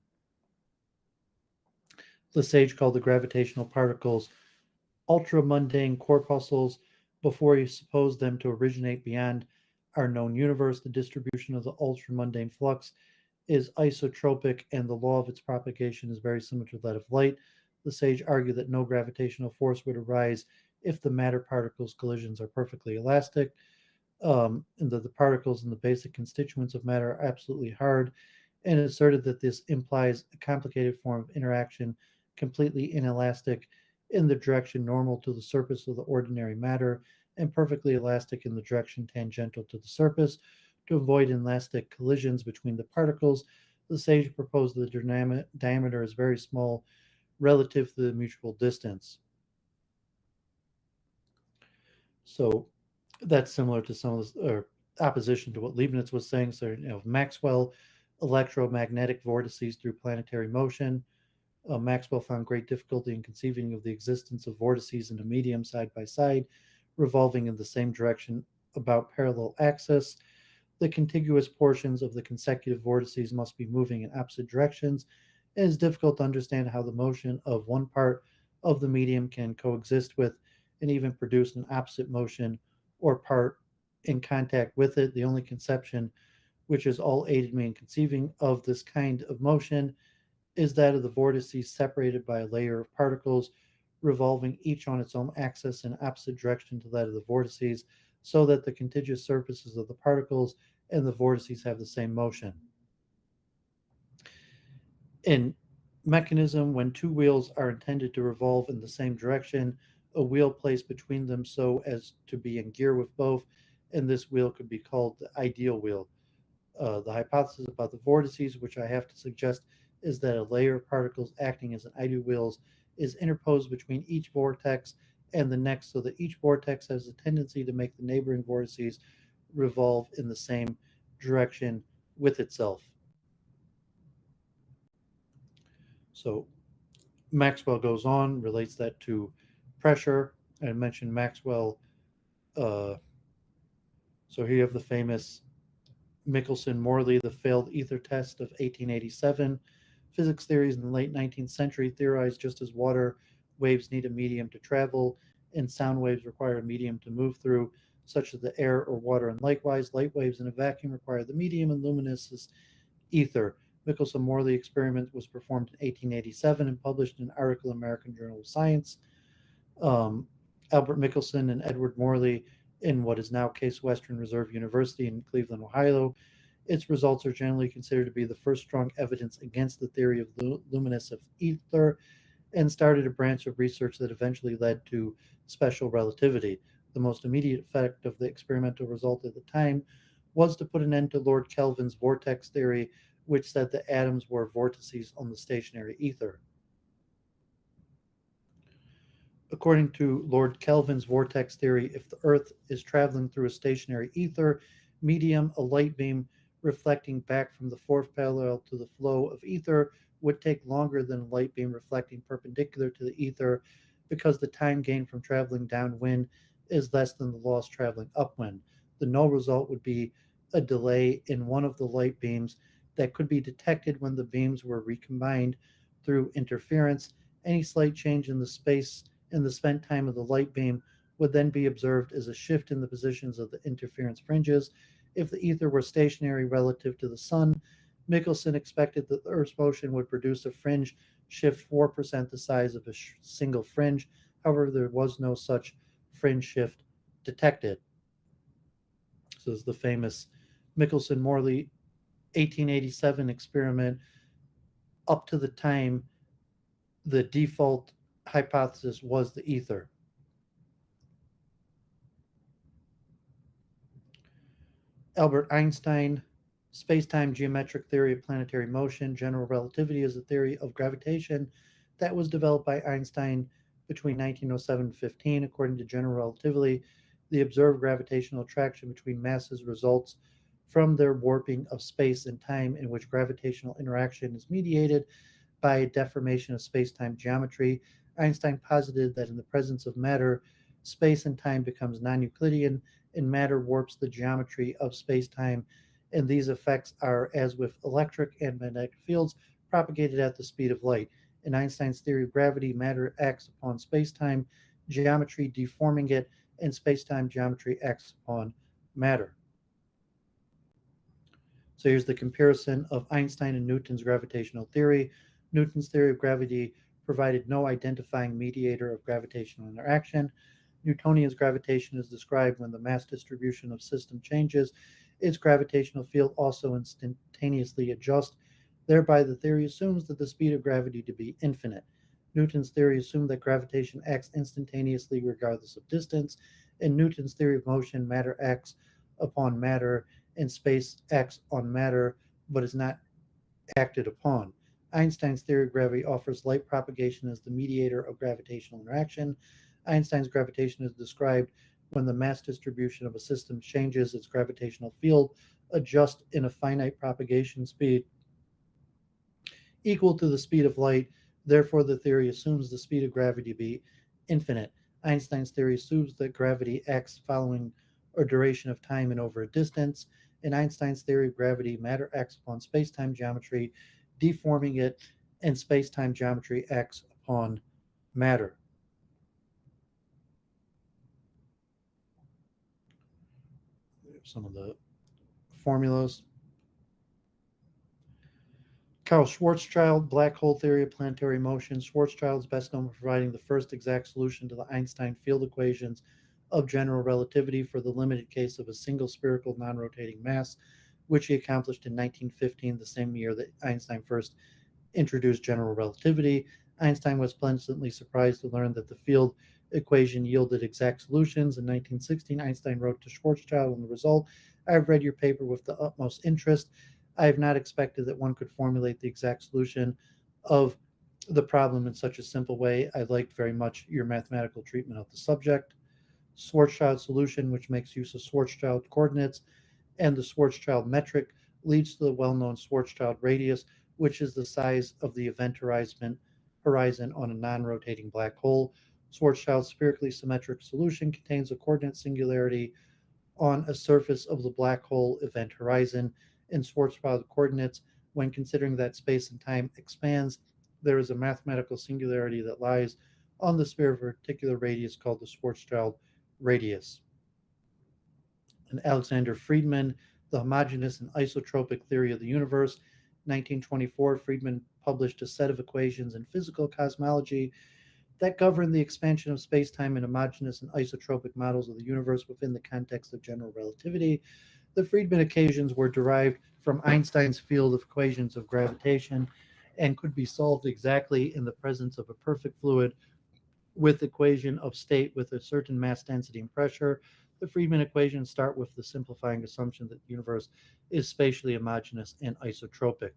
Lesage called the gravitational particles ultramundane corpuscles before he supposed them to originate beyond our known universe. The distribution of the ultramundane flux is isotropic, and the law of its propagation is very similar to that of light. The sage argued that no gravitational force would arise if the matter particles collisions are perfectly elastic, and that the particles and the basic constituents of matter are absolutely hard, and asserted that this implies a complicated form of interaction completely inelastic in the direction normal to the surface of the ordinary matter and perfectly elastic in the direction tangential to the surface. To avoid inelastic collisions between the particles, the sage proposed the diameter is very small relative to the mutual distance. So that's similar to some of the opposition to what Leibniz was saying. So, Maxwell electromagnetic vortices through planetary motion. Maxwell found great difficulty in conceiving of the existence of vortices in a medium side by side, revolving in the same direction about parallel axis. The contiguous portions of the consecutive vortices must be moving in opposite directions. It is difficult to understand how the motion of one part of the medium can coexist with and even produce an opposite motion or part in contact with it. The only conception which has all aided me in conceiving of this kind of motion is that of the vortices separated by a layer of particles revolving each on its own axis in opposite direction to that of the vortices, so that the contiguous surfaces of the particles and the vortices have the same motion. In mechanism, when two wheels are intended to revolve in the same direction, a wheel placed between them so as to be in gear with both, and this wheel could be called the ideal wheel. The hypothesis about the vortices, which I have to suggest, is that a layer of particles acting as an ideal wheels is interposed between each vortex and the next, so that each vortex has a tendency to make the neighboring vortices revolve in the same direction with itself. So Maxwell goes on, relates that to pressure. I mentioned Maxwell. Uh, so here you have the famous Michelson-Morley, the failed ether test of 1887. Physics theories in the late 19th century theorized just as water waves need a medium to travel and sound waves require a medium to move through, such as the air or water, and likewise, light waves in a vacuum require the medium and luminescence ether. Michelson-Morley experiment was performed in 1887 and published in an article in American Journal of Science. Um, Albert Michelson and Edward Morley in what is now Case Western Reserve University in Cleveland, Ohio. Its results are generally considered to be the first strong evidence against the theory of luminescent ether and started a branch of research that eventually led to special relativity. The most immediate effect of the experimental result at the time was to put an end to Lord Kelvin's vortex theory, which said that atoms were vortices on the stationary ether. According to Lord Kelvin's vortex theory, if the Earth is traveling through a stationary ether medium, a light beam reflecting back from the fourth parallel to the flow of ether would take longer than a light beam reflecting perpendicular to the ether because the time gained from traveling downwind is less than the loss traveling upwind. The null result would be a delay in one of the light beams that could be detected when the beams were recombined through interference. Any slight change in the space in the spent time of the light beam would then be observed as a shift in the positions of the interference fringes. If the ether were stationary relative to the sun, Michelson expected that the Earth's motion would produce a fringe shift 4% the size of a single fringe. However, there was no such fringe shift detected. So this is the famous Michelson-Morley 1887 experiment. Up to the time, the default hypothesis was the ether. Albert Einstein, space-time geometric theory of planetary motion. General relativity is a theory of gravitation that was developed by Einstein between 1907 and 15. According to general relativity, the observed gravitational attraction between masses results from their warping of space and time, in which gravitational interaction is mediated by a deformation of space-time geometry. Einstein posited that in the presence of matter, space and time becomes non-Euclidean, and matter warps the geometry of space-time, and these effects are, as with electric and magnetic fields, propagated at the speed of light. In Einstein's theory of gravity, matter acts upon space-time geometry, deforming it, and space-time geometry acts upon matter. So here's the comparison of Einstein and Newton's gravitational theory. Newton's theory of gravity provided no identifying mediator of gravitational interaction. Newtonian's gravitation is described when the mass distribution of system changes. Its gravitational field also instantaneously adjusts. Thereby, the theory assumes that the speed of gravity to be infinite. Newton's theory assumed that gravitation acts instantaneously regardless of distance. In Newton's theory of motion, matter acts upon matter and space acts on matter but is not acted upon. Einstein's theory of gravity offers light propagation as the mediator of gravitational interaction. Einstein's gravitation is described when the mass distribution of a system changes, its gravitational field adjusts in a finite propagation speed equal to the speed of light. Therefore, the theory assumes the speed of gravity to be infinite. Einstein's theory assumes that gravity acts following a duration of time and over a distance. In Einstein's theory of gravity, matter acts upon space-time geometry, deforming it, and space-time geometry acts upon matter. Some of the formulas. Carl Schwarzschild, black hole theory of planetary motion. Schwarzschild is best known for providing the first exact solution to the Einstein field equations of general relativity for the limited case of a single spherical non-rotating mass, which he accomplished in 1915, the same year that Einstein first introduced general relativity. Einstein was pleasantly surprised to learn that the field equation yielded exact solutions. In 1916, Einstein wrote to Schwarzschild on the result, "I've read your paper with the utmost interest. I have not expected that one could formulate the exact solution of the problem in such a simple way. I liked very much your mathematical treatment of the subject." Schwarzschild solution, which makes use of Schwarzschild coordinates and the Schwarzschild metric, leads to the well-known Schwarzschild radius, which is the size of the event horizon on a non-rotating black hole. Schwarzschild's spherically symmetric solution contains a coordinate singularity on a surface of the black hole event horizon. In Schwarzschild coordinates, when considering that space and time expands, there is a mathematical singularity that lies on the sphere of a particular radius called the Schwarzschild radius. And Alexander Friedmann, the homogeneous and isotropic theory of the universe. 1924, Friedmann published a set of equations in physical cosmology that govern the expansion of space-time in homogeneous and isotropic models of the universe within the context of general relativity. The Friedmann equations were derived from Einstein's field of equations of gravitation and could be solved exactly in the presence of a perfect fluid with equation of state with a certain mass density and pressure. The Friedmann equations start with the simplifying assumption that the universe is spatially homogeneous and isotropic.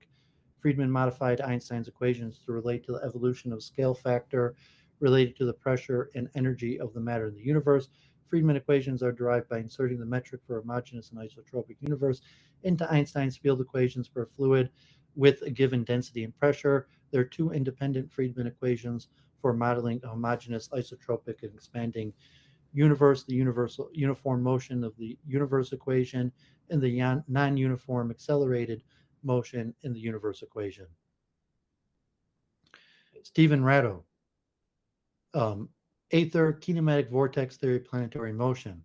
Friedmann modified Einstein's equations to relate to the evolution of scale factor related to the pressure and energy of the matter in the universe. Friedmann equations are derived by inserting the metric for a homogeneous and isotropic universe into Einstein's field equations for a fluid with a given density and pressure. There are two independent Friedmann equations for modeling a homogeneous, isotropic, and expanding universe: the universal uniform motion of the universe equation and the non-uniform accelerated motion in the universe equation. Stephen Ratto, um, Aether kinematic vortex theory, planetary motion.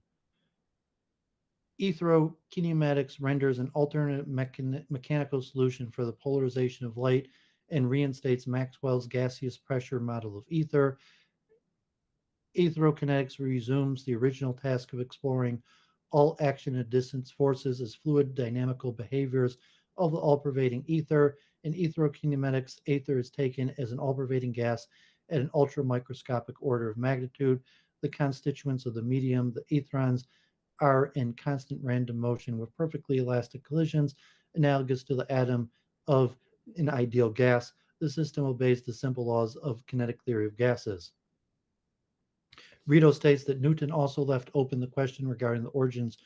Aetherokinematics renders an alternate mechanical solution for the polarization of light and reinstates Maxwell's gaseous pressure model of ether. Aetherokinetics resumes the original task of exploring all action and distance forces as fluid dynamical behaviors of the all-pervading ether. In aetherokinematics, ether is taken as an all-pervading gas at an ultramicroscopic order of magnitude. The constituents of the medium, the etherons, are in constant random motion with perfectly elastic collisions, analogous to the atom of an ideal gas. The system obeys the simple laws of kinetic theory of gases. Rito states that Newton also left open the question regarding the origins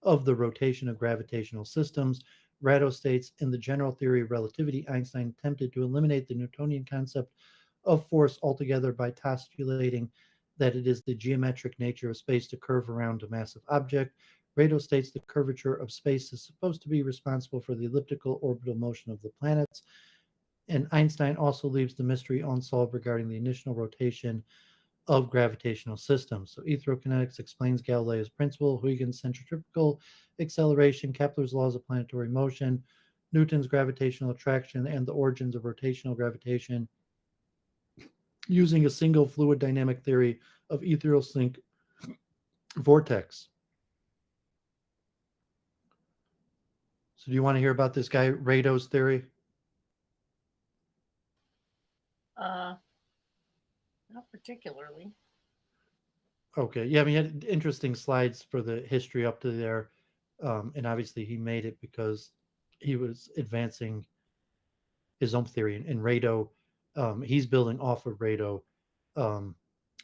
of the rotation of gravitational systems. Ratto states, in the general theory of relativity, Einstein attempted to eliminate the Newtonian concept of force altogether by postulating that it is the geometric nature of space to curve around a massive object. Ratto states the curvature of space is supposed to be responsible for the elliptical orbital motion of the planets. And Einstein also leaves the mystery unsolved regarding the initial rotation of gravitational systems. So aetherokinetics explains Galileo's principle, Huygens' centrifugal acceleration, Kepler's laws of planetary motion, Newton's gravitational attraction, and the origins of rotational gravitation using a single fluid dynamic theory of ethereal sink vortex. So do you want to hear about this guy, Ratto's theory? Uh, Not particularly. Okay. Yeah, I mean, he had interesting slides for the history up to there. And obviously he made it because he was advancing his own theory. And Ratto, he's building off of Ratto, um,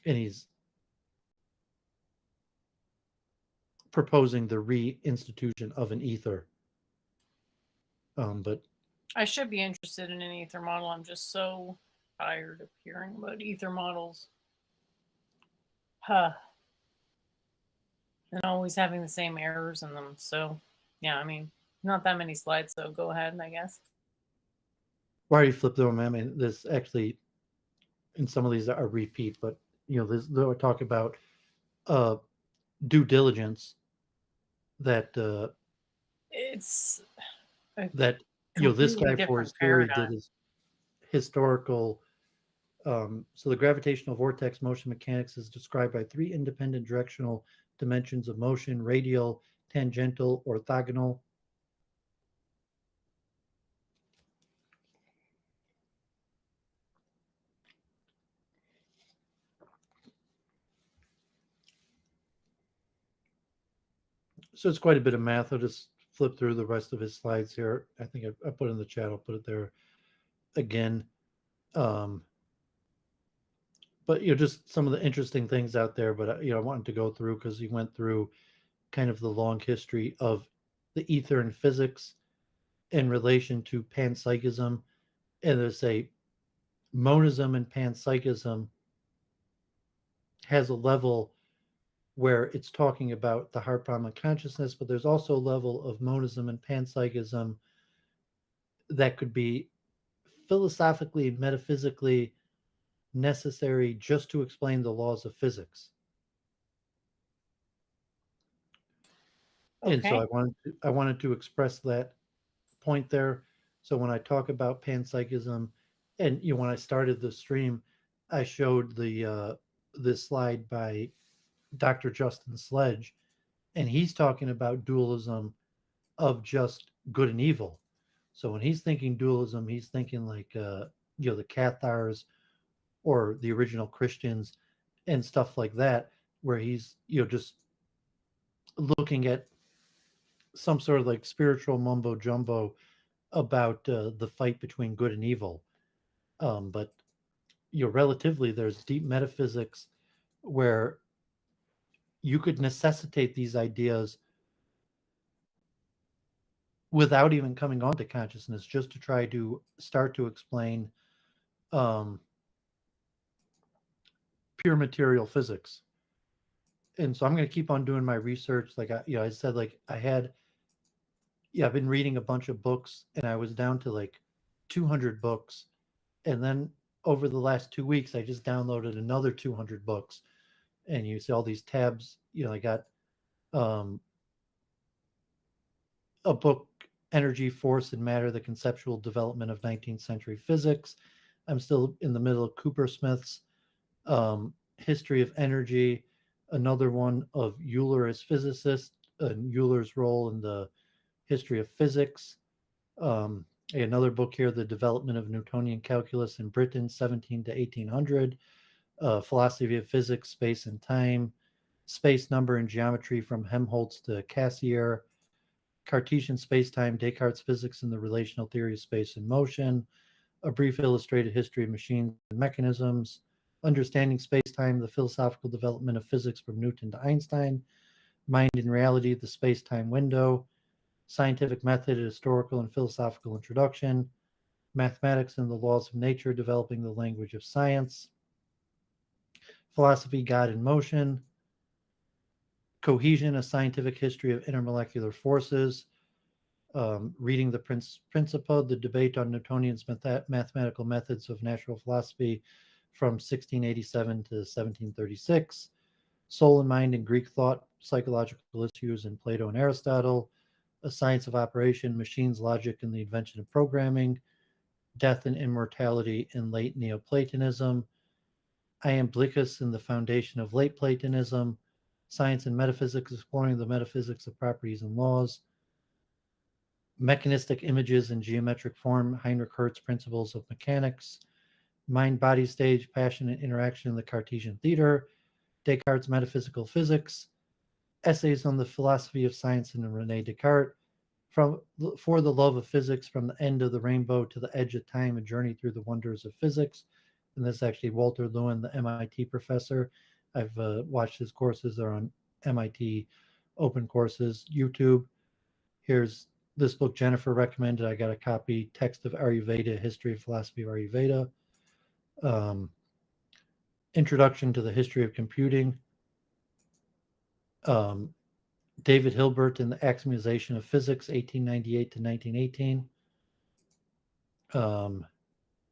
and he's proposing the reinstitution of an ether. But I should be interested in an ether model. I'm just so tired of hearing about ether models. Huh. And always having the same errors in them. So, yeah, I mean, not that many slides, so go ahead, I guess. why are you flip through them? I mean, this actually, in some of these are repeat, but they'll talk about uh, due diligence that It's a that this completely guy for different his theory paradigm. did his historical. So the gravitational vortex motion mechanics is described by three independent directional dimensions of motion: radial, tangential, orthogonal. So it's quite a bit of math. I'll just flip through the rest of his slides here. I think I put it in the chat. I'll put it there again. Um, but just some of the interesting things out there. But I wanted to go through because he went through kind of the long history of the ether and physics in relation to panpsychism, and there's a monism and panpsychism has a level where it's talking about the heart problem of consciousness, but there's also a level of monism and panpsychism that could be philosophically and metaphysically necessary just to explain the laws of physics. And so Okay. I wanted to express that point there. So when I talk about panpsychism, and when I started the stream, I showed the this slide by Dr. Justin Sledge, and he's talking about dualism of just good and evil. So when he's thinking dualism, he's thinking like the Cathars or the original Christians and stuff like that, where he's just looking at some sort of like spiritual mumbo jumbo about the fight between good and evil. But relatively, there's deep metaphysics where you could necessitate these ideas without even coming onto consciousness, just to try to start to explain um, pure material physics. And so I'm going to keep on doing my research. Like I said, like I've been reading a bunch of books, and I was down to like 200 books, and then over the last 2 weeks, I just downloaded another 200 books, and you see all these tabs. I got um, a book, Energy, Force, and Matter: The Conceptual Development of 19th Century Physics. I'm still in the middle of Cooper Smith's History of Energy, another one of Euler as physicist, and Euler's role in the history of physics. Um, another book here, The Development of Newtonian Calculus in Britain, 17 to 1800, Philosophy of Physics, Space and Time, Space, Number, and Geometry from Helmholtz to Cassirer, Cartesian Spacetime, Descartes' Physics and the Relational Theory of Space and Motion, A Brief Illustrated History of Machines and Mechanisms, Understanding Spacetime, The Philosophical Development of Physics from Newton to Einstein, Mind and Reality, The Space-Time Window, Scientific Method, a Historical and Philosophical Introduction, Mathematics and the Laws of Nature, Developing the Language of Science, Philosophy, God and Motion, Cohesion, a Scientific History of Intermolecular Forces, Reading the Principia, the Debate on Newtonian's Mathematical Methods of Natural Philosophy from 1687 to 1736, Soul and Mind in Greek Thought, Psychological Issues in Plato and Aristotle, A Science of Operation, Machines, Logic, and the Invention of Programming, Death and Immortality in Late Neoplatonism, Iamblichus and the Foundation of Late Platonism, Science and Metaphysics, Exploring the Metaphysics of Properties and Laws, Mechanistic Images in Geometric Form, Heinrich Hertz Principles of Mechanics, Mind, Body, Stage, Passion, and Interaction in the Cartesian Theater, Descartes' Metaphysical Physics, Essays on the Philosophy of Science in René Descartes, For the Love of Physics, From the End of the Rainbow to the Edge of Time, A Journey Through the Wonders of Physics. And this is actually Walter Lewin, the MIT professor. I've watched his courses. They're on MIT Open Courses, YouTube. Here's this book Jennifer recommended. I got a copy, Text of Ayurveda, History and Philosophy of Ayurveda. Introduction to the History of Computing. David Hilbert and the Axiomatization of Physics, 1898 to 1918.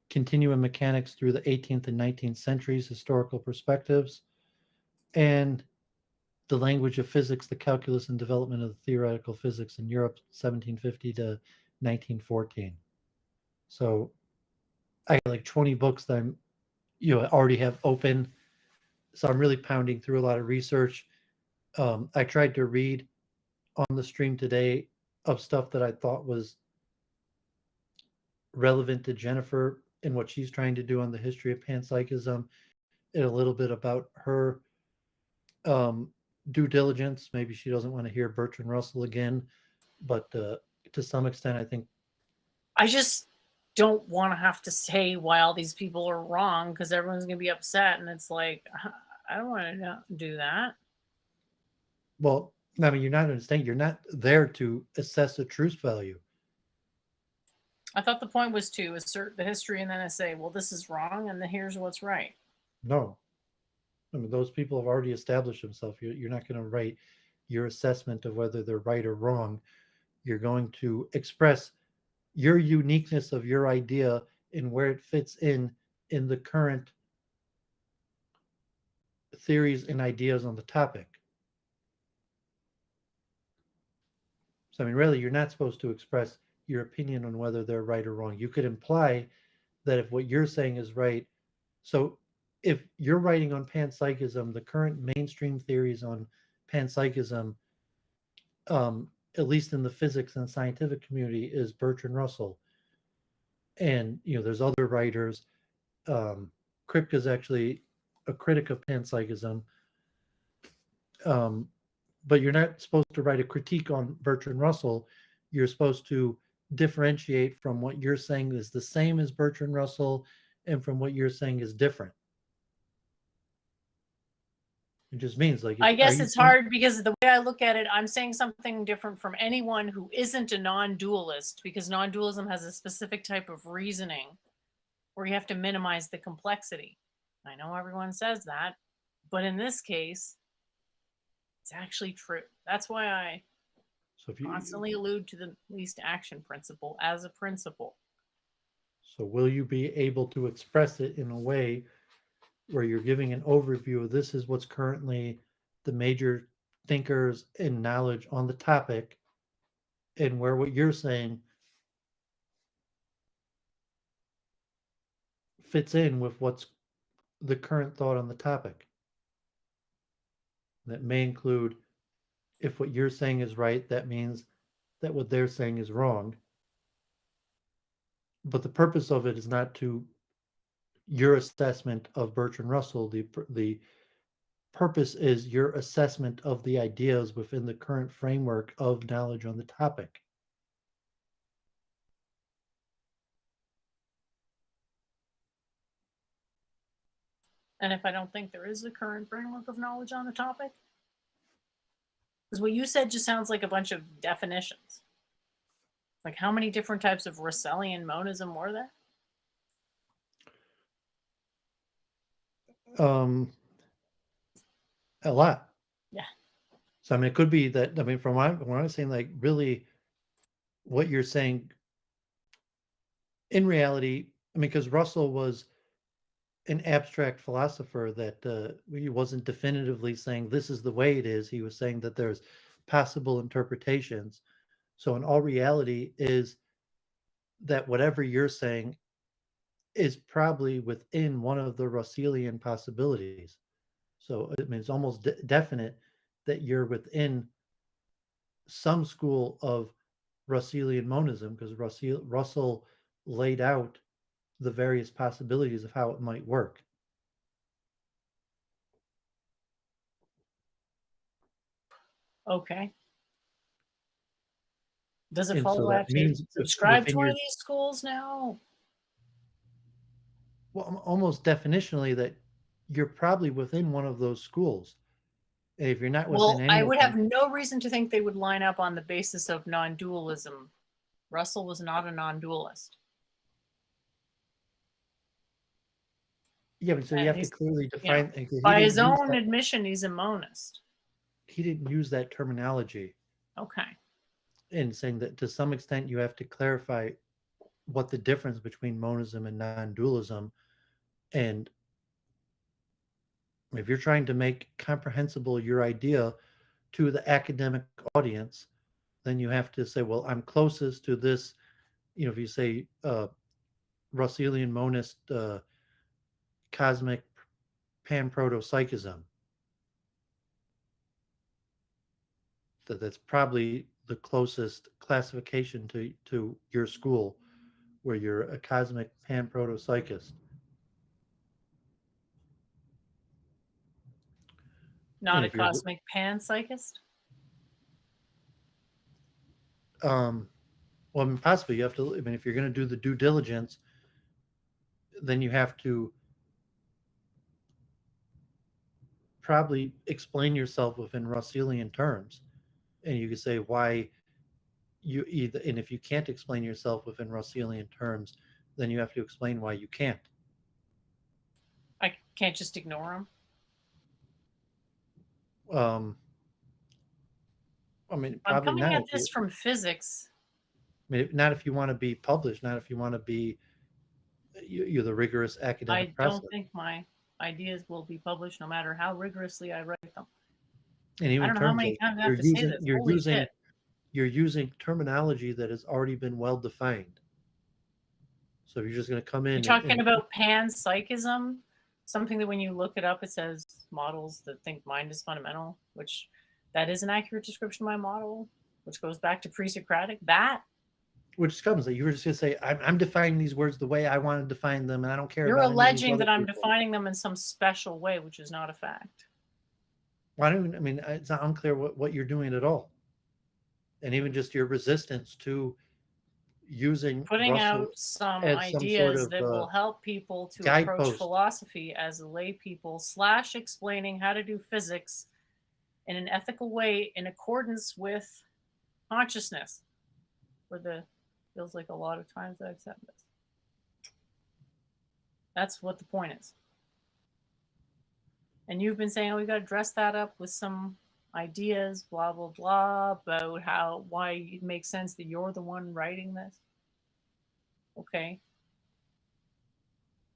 Continuum Mechanics through the 18th and 19th centuries, Historical Perspectives. And The Language of Physics, the Calculus and Development of Theoretical Physics in Europe, 1750 to 1914. So I got like 20 books that I'm, already have open. So I'm really pounding through a lot of research. I tried to read on the stream today of stuff that I thought was relevant to Jennifer and what she's trying to do on the history of panpsychism, and a little bit about her due diligence. Maybe she doesn't want to hear Bertrand Russell again, but to some extent, I think I just don't want to have to say why all these people are wrong because everyone's going to be upset. And it's like, I don't want to do that. well, I mean, you're not understanding. You're not there to assess the truth value. I thought the point was to assert the history and then I say, well, this is wrong and then here's what's right. No, I mean, those people have already established themselves. You're not going to write your assessment of whether they're right or wrong. You're going to express your uniqueness of your idea and where it fits in the current theories and ideas on the topic. So I mean, really, you're not supposed to express your opinion on whether they're right or wrong. You could imply that if what you're saying is right, so if you're writing on panpsychism, the current mainstream theories on panpsychism, at least in the physics and scientific community, is Bertrand Russell. And there's other writers. Kripke is actually a critic of panpsychism, um, but you're not supposed to write a critique on Bertrand Russell. You're supposed to differentiate from what you're saying is the same as Bertrand Russell, and from what you're saying is different. It just means like, I are guess you it's hard because the way I look at it, I'm saying something different from anyone who isn't a non-dualist, because non-dualism has a specific type of reasoning where you have to minimize the complexity. I know everyone says that, but in this case, it's actually true. That's why I so if you constantly allude to the least action principle as a principle. so will you be able to express it in a way where you're giving an overview of this is what's currently the major thinkers and knowledge on the topic, and where what you're saying fits in with what's the current thought on the topic? That may include, if what you're saying is right, that means that what they're saying is wrong. But the purpose of it is not to your assessment of Bertrand Russell. The purpose is your assessment of the ideas within the current framework of knowledge on the topic. And if I don't think there is a current framework of knowledge on the topic, because what you said just sounds like a bunch of definitions. Like, how many different types of Russellian monism were there? A lot. Yeah. So I mean, it could be that, I mean, from what I'm saying, like, really, what you're saying in reality, I mean, because Russell was an abstract philosopher that he wasn't definitively saying this is the way it is. He was saying that there's possible interpretations. So in all reality, is that whatever you're saying is probably within one of the Russellian possibilities. So I mean, it's almost definite that you're within some school of Russellian monism, because Russell laid out the various possibilities of how it might work. Okay. Does it And so follow I that have to means subscribe to within one your, of these schools now? well, almost definitionally, that you're probably within one of those schools. And if you're not within Well, any I of would them, have no reason to think they would line up on the basis of non-dualism. Russell was not a non-dualist. yeah, but so you And have to he's, clearly you know, define, because he by didn't his use own that, admission, he's a monist. he didn't use that terminology Okay. in saying that to some extent you have to clarify what the difference between monism and non-dualism. And if you're trying to make comprehensible your idea to the academic audience, then you have to say, well, I'm closest to this. If you say Russellian monist cosmic panprotopsychism, that's probably the closest classification to your school, where you're a cosmic panprotopsychist. Not And a if you're, cosmic panpsychist? well, I mean, possibly you have to, I mean, if you're going to do the due diligence, then you have to probably explain yourself within Russellian terms. And you could say why you either, and if you can't explain yourself within Russellian terms, then you have to explain why you can't. I can't just ignore him. Um, I mean, I'm probably coming not. at this from physics. I mean, not if you want to be published, not if you want to be you're the rigorous I academic don't process. think my ideas will be published no matter how rigorously I write them. And I even don't know how terms many of times I have you're to say using this. you're Holy using shit. you're using terminology that has already been well defined. So if you're just going to come You're in talking and about panpsychism. something that when you look it up, it says models that think mind is fundamental, which that is an accurate description of my model, which goes back to pre-Socratic. That Which comes that you were just gonna say, I'm defining these words the way I want to define them, and I don't care you're about any of these alleging other that I'm people. defining them in some special way, which is not a fact. Why don't I mean it's not unclear what you're doing at all, and even just your resistance to using Putting Russell out some as some sort ideas of that will help people to approach guidepost. philosophy as lay people / explaining how to do physics in an ethical way in accordance with consciousness. For the feels like a lot of times I've said this. That's what the point is. And you've been saying, oh, we got to dress that up with some ideas, blah, blah, blah, about why it makes sense that you're the one writing this. Okay.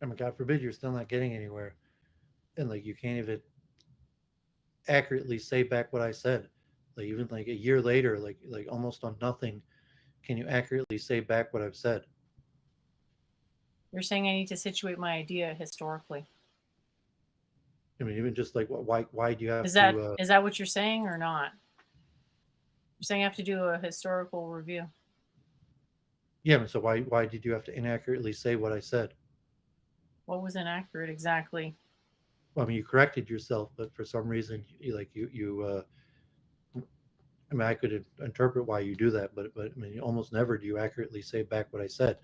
I mean, God forbid you're still not getting anywhere, and like you can't even accurately say back what I said. Like even like a year later, like almost on nothing, can you accurately say back what I've said? You're saying I need to situate my idea historically. I mean, even just like why do you have Is to? that is that what you're saying or not? You're saying I have to do a historical review. Yeah. So why did you have to inaccurately say what I said? What was inaccurate exactly? Well, I mean, you corrected yourself, but for some reason, I mean, I could interpret why you do that, but I mean, almost never do you accurately say back what I said,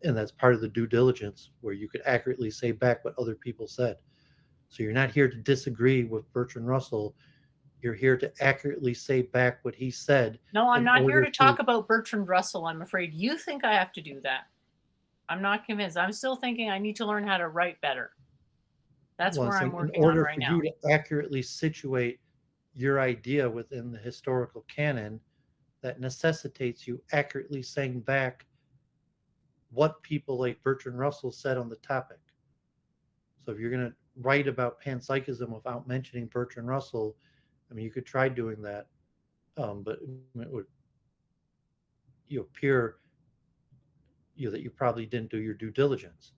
and that's part of the due diligence where you could accurately say back what other people said. So you're not here to disagree with Bertrand Russell. You're here to accurately say back what he said No, I'm in not here order to to. talk about Bertrand Russell. I'm afraid you think I have to do that. I'm not convinced. I'm still thinking I need to learn how to write better. That's Well, where I'm saying in working on order right for now. you to accurately situate your idea within the historical canon, that necessitates you accurately saying back what people like Bertrand Russell said on the topic. So if you're going to write about panpsychism without mentioning Bertrand Russell, I mean, you could try doing that, but it would appear that you probably didn't do your due diligence.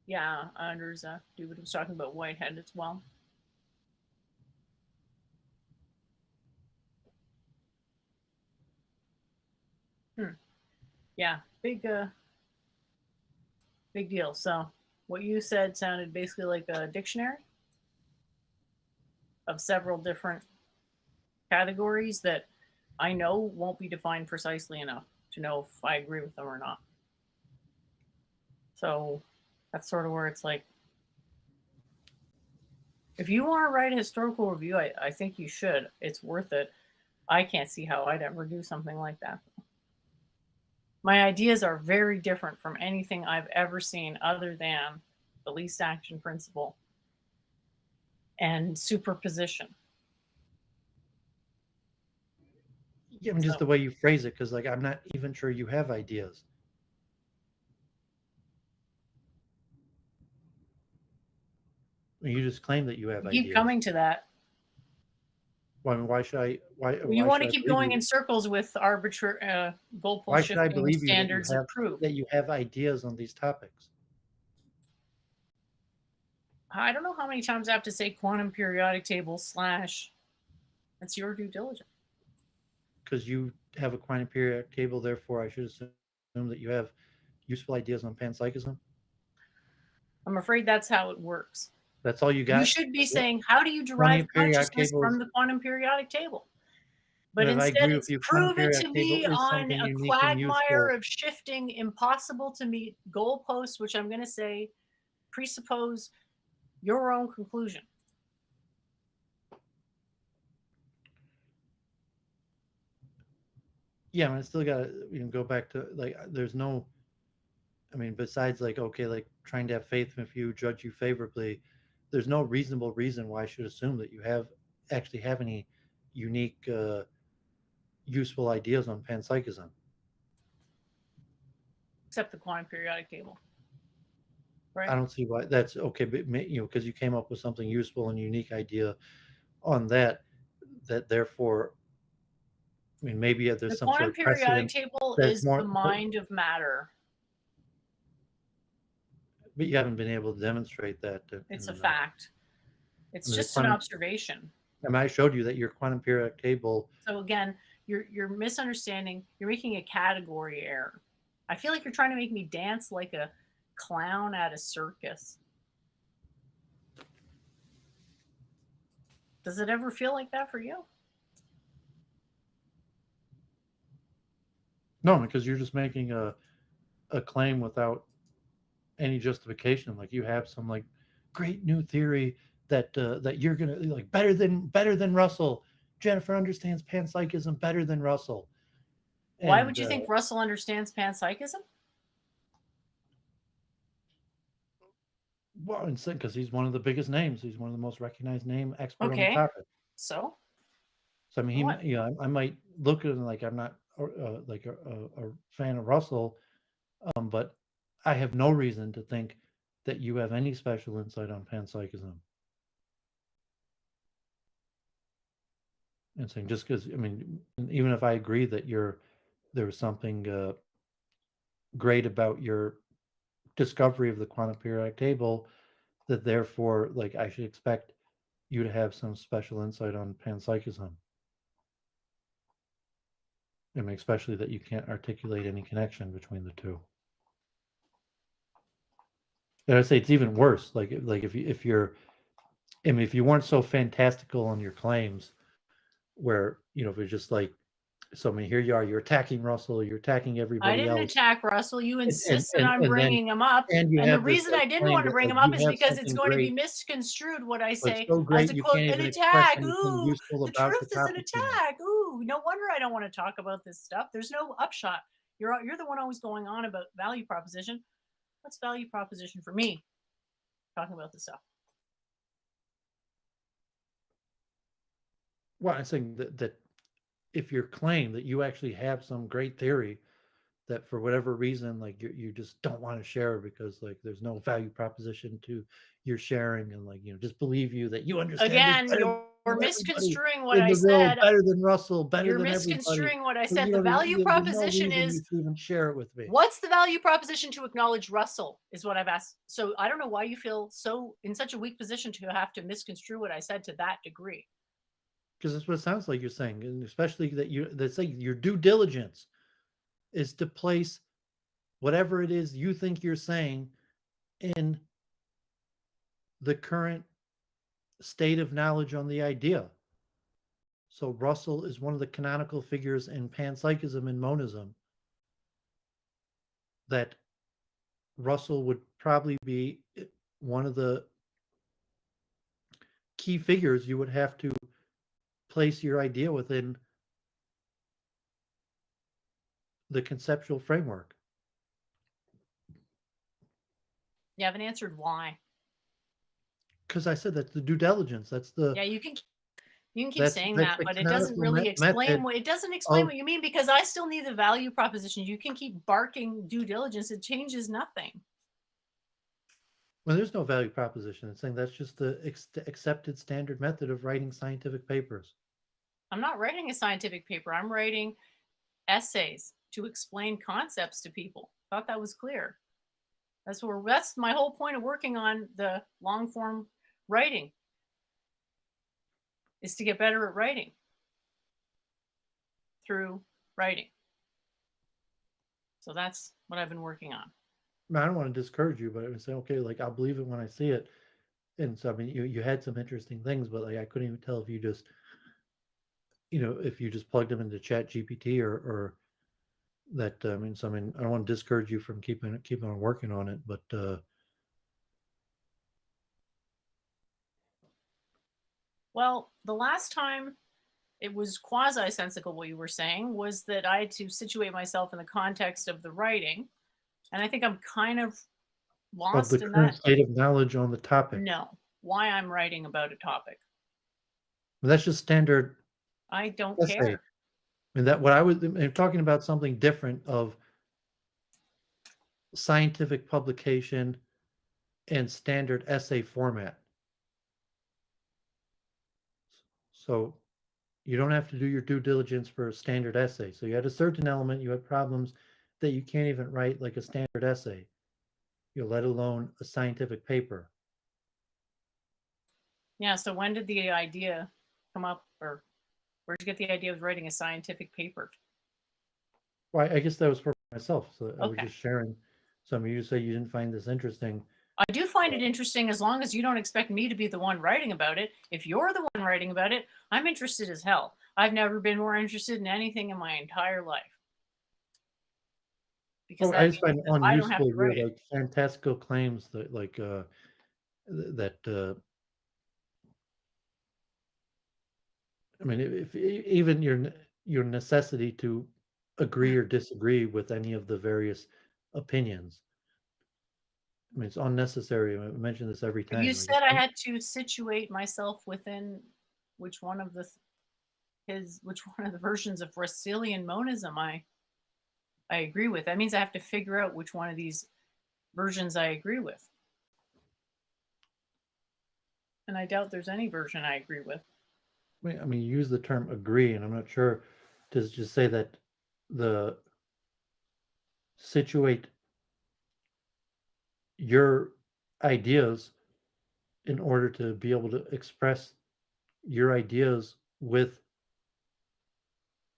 Yeah, Anders Doooovid was talking about Whitehead as well. Yeah, big deal. So what you said sounded basically like a dictionary of several different categories that I know won't be defined precisely enough to know if I agree with them or not. So that's sort of where it's like, if you want to write a historical review, I think you should. It's worth it. I can't see how I'd ever do something like that. My ideas are very different from anything I've ever seen other than the least action principle and superposition. Yeah, I mean, just So the way you phrase it, because like I'm not even sure you have ideas. I mean, you just claim that you have you keep ideas. coming to that. Well, I mean, why should I? You Why want should to I keep believe going in you? circles with arbitrary goalpost Why should I shifting believe you standards of proof. that you have ideas on these topics? I don't know how many times I have to say quantum periodic table / that's your due diligence. Because you have a quantum periodic table, therefore I should assume that you have useful ideas on panpsychism. I'm afraid that's how it works. That's all you You got. should be What saying, how do you derive quantum periodic consciousness table from is? the quantum periodic table? But If I instead, agree with it's you, quantum prove it periodic to table me is on something a unique and quagmire useful. of shifting, impossible to meet goalposts, which I'm going to say presuppose your own conclusion. Yeah, I mean, I still got to go back to like there's no. I mean, besides like okay, like trying to have faith if you judge you favorably, there's no reasonable reason why I should assume that you actually have any unique, useful ideas on panpsychism. Except the quantum periodic table. I Right. don't see why that's okay, but because you came up with something useful and unique idea on that, that therefore, I mean, maybe The there's some sort quantum of periodic precedent table that's is the more, mind of matter. but you haven't been able to demonstrate that. It's a In fact. I It's mean, the just an quantum. observation. I mean, I showed you that your quantum periodic table. So again, you're misunderstanding. You're making a category error. I feel like you're trying to make me dance like a clown at a circus. Does it ever feel like that for you? No, because you're just making a claim without any justification. Like you have some like great new theory that you're gonna like better than Russell. Jennifer understands panpsychism better than Russell, Why would and you think Russell understands panpsychism? well, and because he's one of the biggest names, he's one of the most recognized name expert on the Okay, topic. so So I mean, what? I might look at him like I'm not like a fan of Russell, but I have no reason to think that you have any special insight on panpsychism. And saying just because, I mean, even if I agree that there was something great about your discovery of the quantum periodic table, that therefore, like, I should expect you to have some special insight on panpsychism. I mean, especially that you can't articulate any connection between the two. And I'd say it's even worse. Like if you're, I mean, if you weren't so fantastical on your claims, where if it's just like, so I mean, here you are, you're attacking Russell, you're attacking I everybody didn't else, attack Russell. You and and insisted and, on and then bringing him up. and you And the have this reason like I didn't claim want to that bring like him up you is have because it's something going to be great, misconstrued what I but say so as great a you quote, can't an even express attack. anything Ooh, useful the about the truth is an topic you make. attack. Ooh, no wonder I don't want to talk about this stuff. There's no upshot. You're the one always going on about value proposition. What's value proposition for me? Talking about this stuff. Well, I'm saying that if your claim that you actually have some great theory that for whatever reason, like you just don't want to share because like there's no value proposition to your sharing, and like just believe you that you understand this Again, better you're than everybody misconstruing what in I the world, said. better than Russell, better You're than everybody. misconstruing what I But said. The value there's no proposition reason is you should even share it with me. what's the value proposition to acknowledge Russell is what I've asked. So I don't know why you feel so in such a weak position to have to misconstrue what I said to that degree. Because that's what it sounds like you're saying, and especially that's like your due diligence is to place whatever it is you think you're saying in the current state of knowledge on the idea. So Russell is one of the canonical figures in panpsychism and monism. That Russell would probably be one of the key figures you would have to place your idea within the conceptual framework. You haven't answered why. Because I said that's the due diligence. Yeah, you can keep That's saying that's that, the but it doesn't canonical really explain method what it doesn't explain of. what you mean because I still need the value proposition. You can keep barking due diligence. It changes nothing. Well, there's no value proposition. It's saying that's just the accepted standard method of writing scientific papers. I'm not writing a scientific paper. I'm writing essays to explain concepts to people. Thought that was clear. That's my whole point of working on the long form writing is to get better at writing through writing. So that's what I've been working on. I don't want to discourage you, but I would say, okay, like I'll believe it when I see it. And so I mean you had some interesting things, but like I couldn't even tell if you just if you just plugged them into Chat GPT or that I mean so I mean I don't want to discourage you from keeping on working on it, but Well, the last time it was quasi-sensical what you were saying was that I had to situate myself in the context of the writing. And I think I'm kind of of the lost in current that. state of knowledge on the topic. No, why I'm writing about a topic. That's just standard I don't essay. care. I mean that what I was I'm talking about something different of scientific publication and standard essay format. So you don't have to do your due diligence for a standard essay. So you had a certain element, you had problems that you can't even write like a standard essay, let alone a scientific paper. Yeah. So when did the idea come up, or where'd you get the idea of writing a scientific paper? Well, I guess that was for myself. So I was Okay. just sharing some of you say you didn't find this interesting. I do find it interesting as long as you don't expect me to be the one writing about it. If you're the one writing about it, I'm interested as hell. I've never been more interested in anything in my entire life because Oh, that I just means find it that I don't have unuseful to your write it. like fantastical claims that that I mean if even your necessity to agree or disagree with any of the various opinions. I mean, it's unnecessary. I mention this every But you time. said I had to situate myself within which one of the which one of the versions of Russellian monism I agree with. That means I have to figure out which one of these versions I agree with. And I doubt there's any version I agree with. I mean, you use the term agree, and I'm not sure to just say that the situate your ideas in order to be able to express your ideas with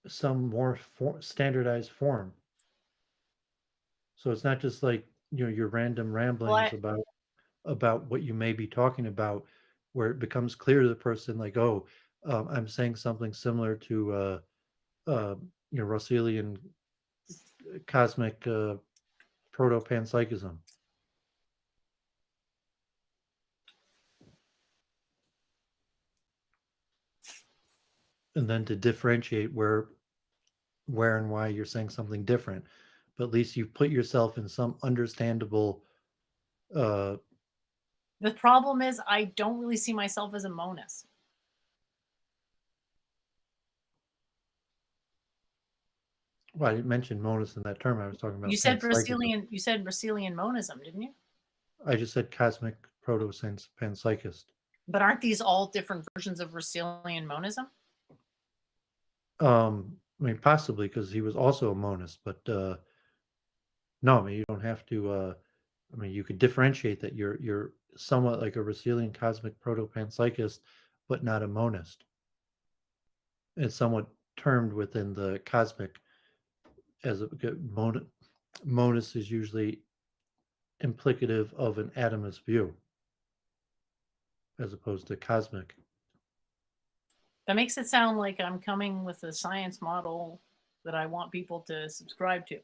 some more standardized form. So it's not just like your random Well, ramblings about what you may be talking about, where it becomes clear to the person like, oh, I'm saying something similar to uh, Russellian cosmic proto panpsychism. And then to differentiate where and why you're saying something different, but at least you put yourself in some understandable uh the problem is I don't really see myself as a monist. well, I didn't mention monist in that term. I was talking about panpsychism. You said Russellian monism, didn't you? I just said cosmic proto panpsychist. But aren't these all different versions of Russellian monism? I mean, possibly because he was also a monist, but no, I mean you don't have to. I mean, you could differentiate that you're somewhat like a Russellian cosmic proto panpsychist, but not a monist. It's somewhat termed within the cosmic as a monist is usually implicative of an atomist view as opposed to cosmic. That makes it sound like I'm coming with a science model that I want people to subscribe to.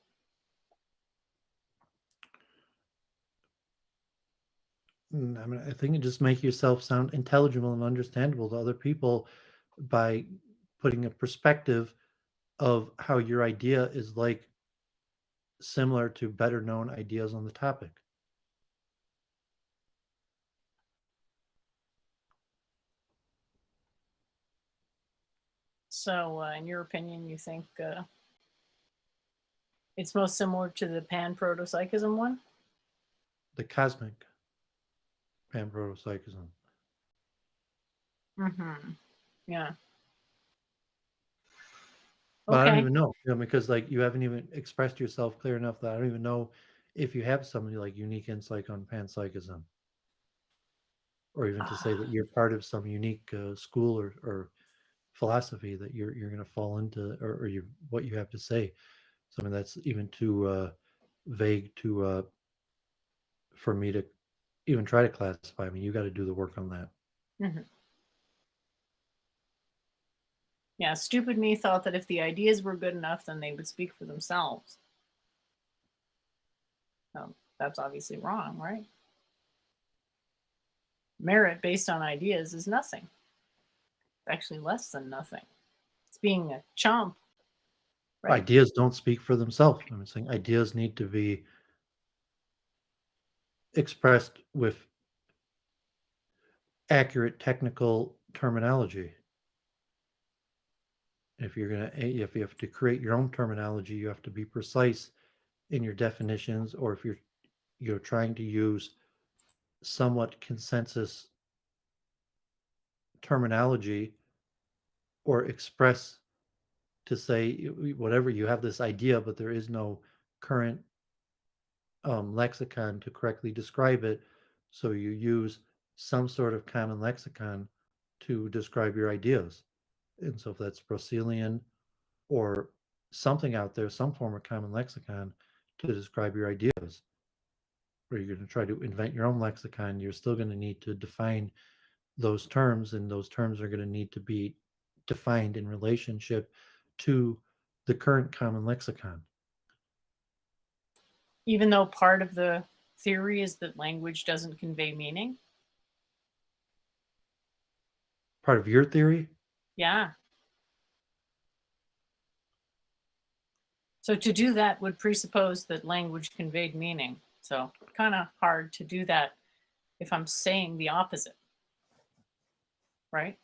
I mean, I think it just make yourself sound intelligible and understandable to other people by putting a perspective of how your idea is like similar to better known ideas on the topic. So, in your opinion, you think it's most similar to the pan protopsychism one? The cosmic panpsychism. Mm-hmm. Yeah. But I don't Okay. even know, because like you haven't even expressed yourself clear enough that I don't even know if you have some like unique insight on panpsychism, or even to say that you're part of some unique school or philosophy that you're going to fall into, or you what you have to say. Something that's even too vague to for me to even try to classify. I mean, you got to do the work on that. Mhm. Yeah, stupid me thought that if the ideas were good enough, then they would speak for themselves. No, that's obviously wrong, right? Merit based on ideas is nothing. Actually, less than nothing. It's being a chump, right? Ideas don't speak for themselves. I'm saying ideas need to be expressed with accurate technical terminology. If you have to create your own terminology, you have to be precise in your definitions, or if you're trying to use somewhat consensus terminology or express to say whatever you have this idea, but there is no current lexicon to correctly describe it. So you use some sort of common lexicon to describe your ideas. And so if that's Brocelian or something out there, some form of common lexicon to describe your ideas, or you're going to try to invent your own lexicon, you're still going to need to define those terms, and those terms are going to need to be defined in relationship to the current common lexicon. Even though part of the theory is that language doesn't convey meaning. Part of your theory? Yeah. So to do that would presuppose that language conveyed meaning. So kind of hard to do that if I'm saying the opposite, right?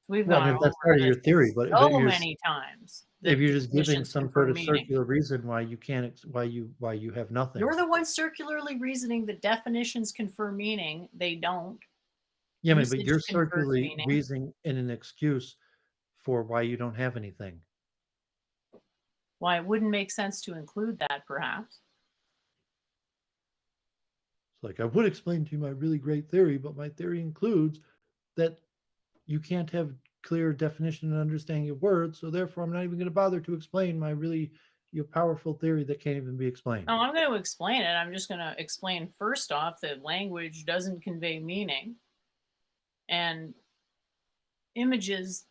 We've Well, I gone mean, that's over part of your theory, this but so you're many times if that you're just giving definitions some confer sort of meaning. circular reason why you can't why you have nothing. You're the one circularly reasoning that definitions confer meaning. They don't. Yeah, I mean, but you're Usage confers circularly meaning. reasoning in an excuse for why you don't have anything. Why it wouldn't make sense to include that, perhaps. It's like I would explain to you my really great theory, but my theory includes that you can't have clear definition and understanding of words, so therefore I'm not even going to bother to explain my really powerful theory that can't even be explained. Oh, I'm going to explain it. I'm just going to explain first off that language doesn't convey meaning, and images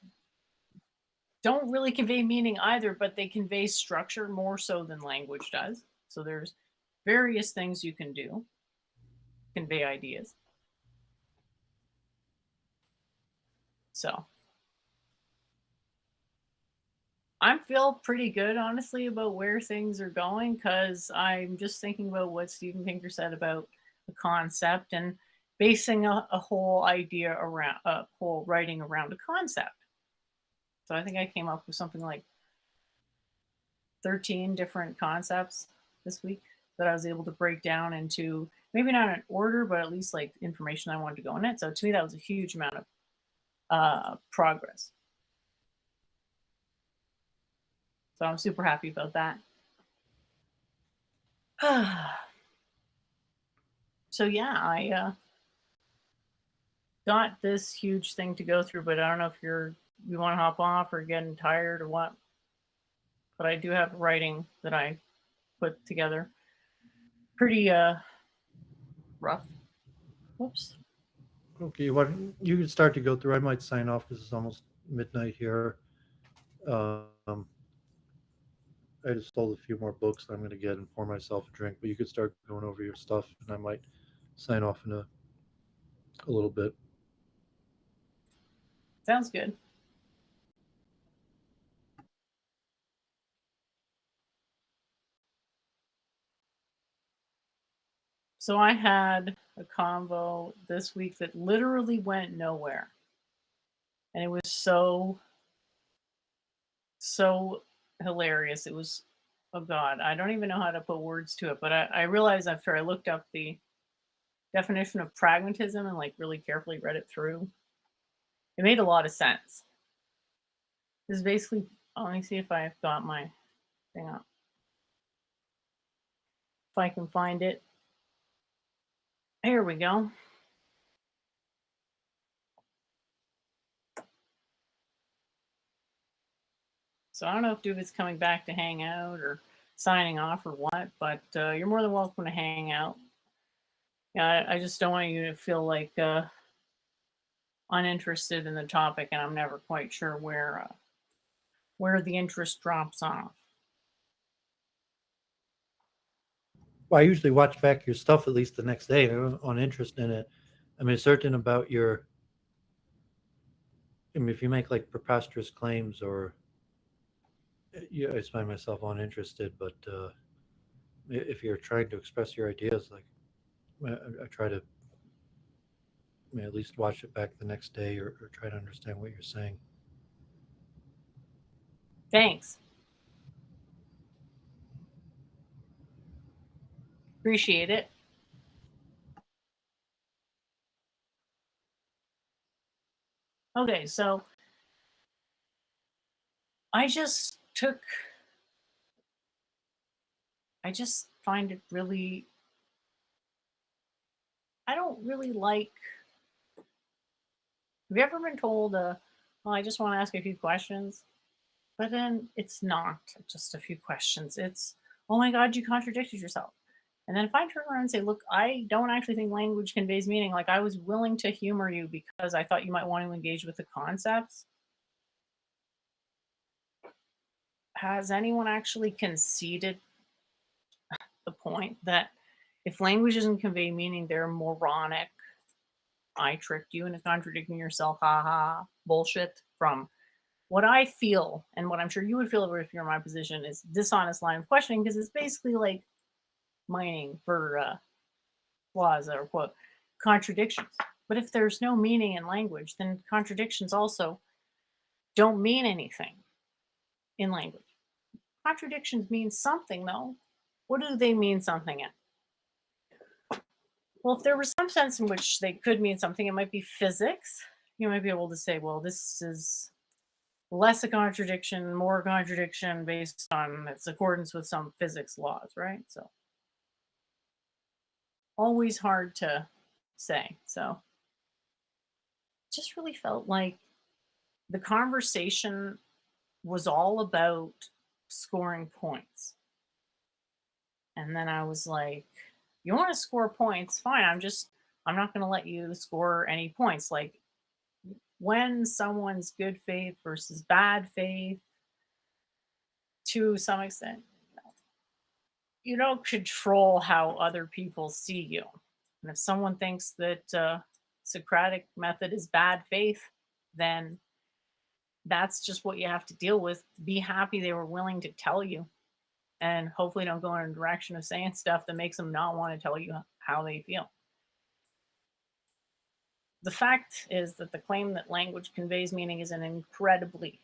don't really convey meaning either, but they convey structure more so than language does. So there's various things you can do, convey ideas. So I feel pretty good, honestly, about where things are going because I'm just thinking about what Steven Pinker said about the concept and basing a whole idea around a whole writing around a concept. So I think I came up with something like 13 different concepts this week that I was able to break down into maybe not in order, but at least like information I wanted to go in it. So to me, that was a huge amount of progress. So I'm super happy about that. So yeah, I got this huge thing to go through, but I don't know if you want to hop off or getting tired or what. But I do have writing that I put together. Pretty rough. Whoops. Okay, what you can start to go through. I might sign off because it's almost midnight here. Um, I just sold a few more books that I'm going to get and pour myself a drink, but you could start going over your stuff, and I might sign off in a little bit. Sounds good. So I had a convo this week that literally went nowhere. And it was so hilarious. It was, oh God, I don't even know how to put words to it. But I realized after I looked up the definition of pragmatism and like really carefully read it through, it made a lot of sense. This is basically, let me see if I've got my thing up. If I can find it. Here we go. So I don't know if Doovid's coming back to hang out or signing off or what, but you're more than welcome to hang out. Yeah, I just don't want you to feel like uninterested in the topic, and I'm never quite sure where the interest drops off. Well, I usually watch back your stuff at least the next day on interest in it. I mean, certain about your. I mean, if you make like preposterous claims or yeah, I find myself uninterested. But if you're trying to express your ideas, like I try to at least watch it back the next day or try to understand what you're saying. Thanks. Appreciate it. Okay, so I just took I just find it really I don't really like have you ever been told, "Well, I just wanna ask a few questions," but then it's not just a few questions, it's, "Oh my god, you contradicted yourself." And then if I turn around and say, "Look, I don't actually think language conveys meaning, like, I was willing to humor you because I thought you might want to engage with the concepts." Has anyone actually conceded the point that if language doesn't convey meaning, they're moronic, "I tricked you into contradicting yourself, ha ha," bullshit from what I feel and what I'm sure you would feel if you're in my position is dishonest line of questioning because it's basically like mining for flaws or quote contradictions. But if there's no meaning in language, then contradictions also don't mean anything in language. Contradictions mean something though. What do they mean something in? Well, if there was some sense in which they could mean something, it might be physics. You might be able to say, well, this is less a contradiction, more a contradiction based on its accordance with some physics laws, right? So always hard to say. So just really felt like the conversation was all about scoring points. And then I was like, you want to score points? Fine. I'm not going to let you score any points. Like when someone's good faith versus bad faith, to some extent, you don't control how other people see you. And if someone thinks that Socratic method is bad faith, then that's just what you have to deal with. Be happy they were willing to tell you, and hopefully don't go in a direction of saying stuff that makes them not want to tell you how they feel. The fact is that the claim that language conveys meaning is an incredibly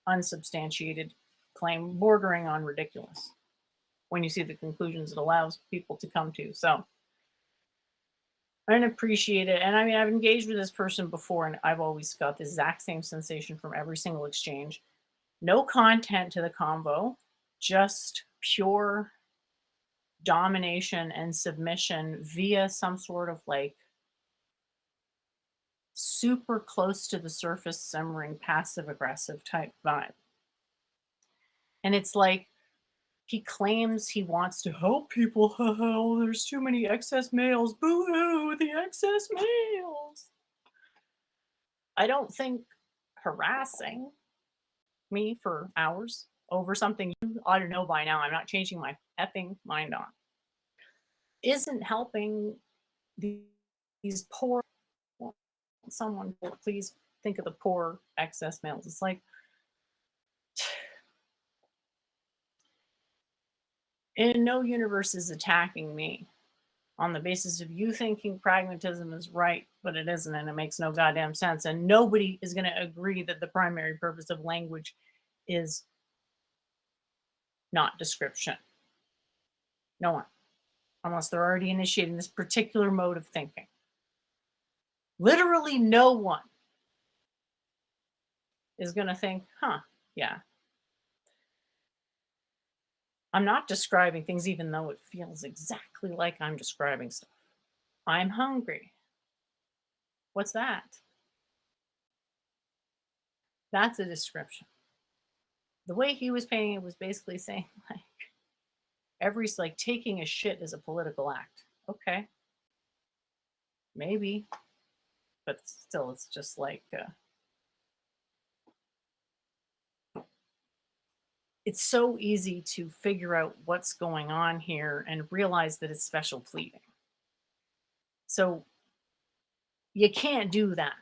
unsubstantiated claim, bordering on ridiculous when you see the conclusions it allows people to come to. So I didn't appreciate it. And I mean, I've engaged with this person before, and I've always got the exact same sensation from every single exchange. No content to the convo, just pure domination and submission via some sort of like super close to the surface simmering passive aggressive type vibe. And it's like he claims he wants to help people. Oh, there's too many excess males. Boo hoo, the excess males. I don't think harassing me for hours over something you ought to know by now, I'm not changing my effing mind on, isn't helping the- these poor, well, someone please think of the poor excess males. It's like, in no universe is attacking me on the basis of you thinking pragmatism is right, but it isn't, and it makes no goddamn sense. And nobody is going to agree that the primary purpose of language is not description. No one, unless they're already initiating this particular mode of thinking. Literally, no one is going to think, huh, yeah, I'm not describing things, even though it feels exactly like I'm describing stuff. I'm hungry. What's that? That's a description. The way he was painting it was basically saying, like, like taking a shit is a political act. Okay, maybe, but still, it's just like, it's so easy to figure out what's going on here and realize that it's special pleading. So you can't do that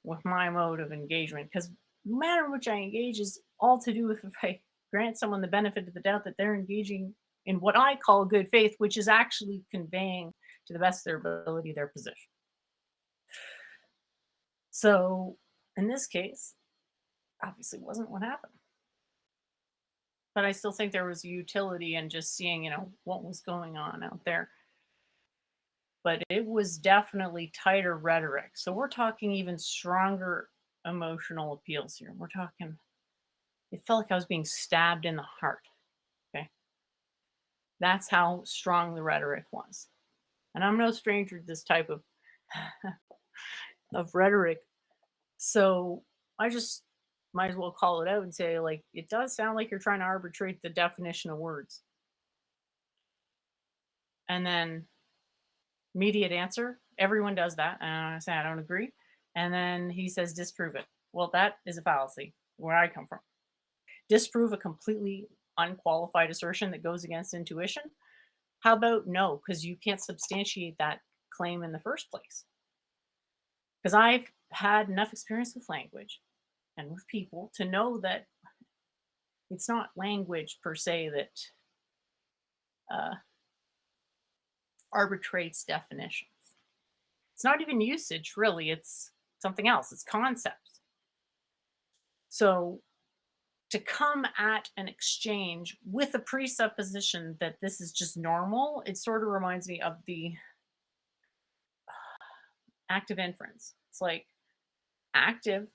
with my mode of engagement because no matter which I engage is all to do with if I grant someone the benefit of the doubt that they're engaging in what I call good faith, which is actually conveying to the best of their ability their position. So in this case, obviously wasn't what happened. But I still think there was utility in just seeing, what was going on out there. but it was definitely tighter rhetoric. So we're talking even stronger emotional appeals here. We're talking, it felt like I was being stabbed in the heart. Okay. That's how strong the rhetoric was. And I'm no stranger to this type of of rhetoric. So I just might as well call it out and say, like, it does sound like you're trying to arbitrate the definition of words. And then immediate answer, everyone does that. And I say, I don't agree. And then he says, disprove it. Well, that is a fallacy where I come from. Disprove a completely unqualified assertion that goes against intuition. How about no? Because you can't substantiate that claim in the first place. Because I've had enough experience with language and with people to know that it's not language per se that uh, arbitrates definitions. It's not even usage, really. It's something else. It's concepts. So to come at an exchange with a presupposition that this is just normal, it sort of reminds me of the active inference. It's like active,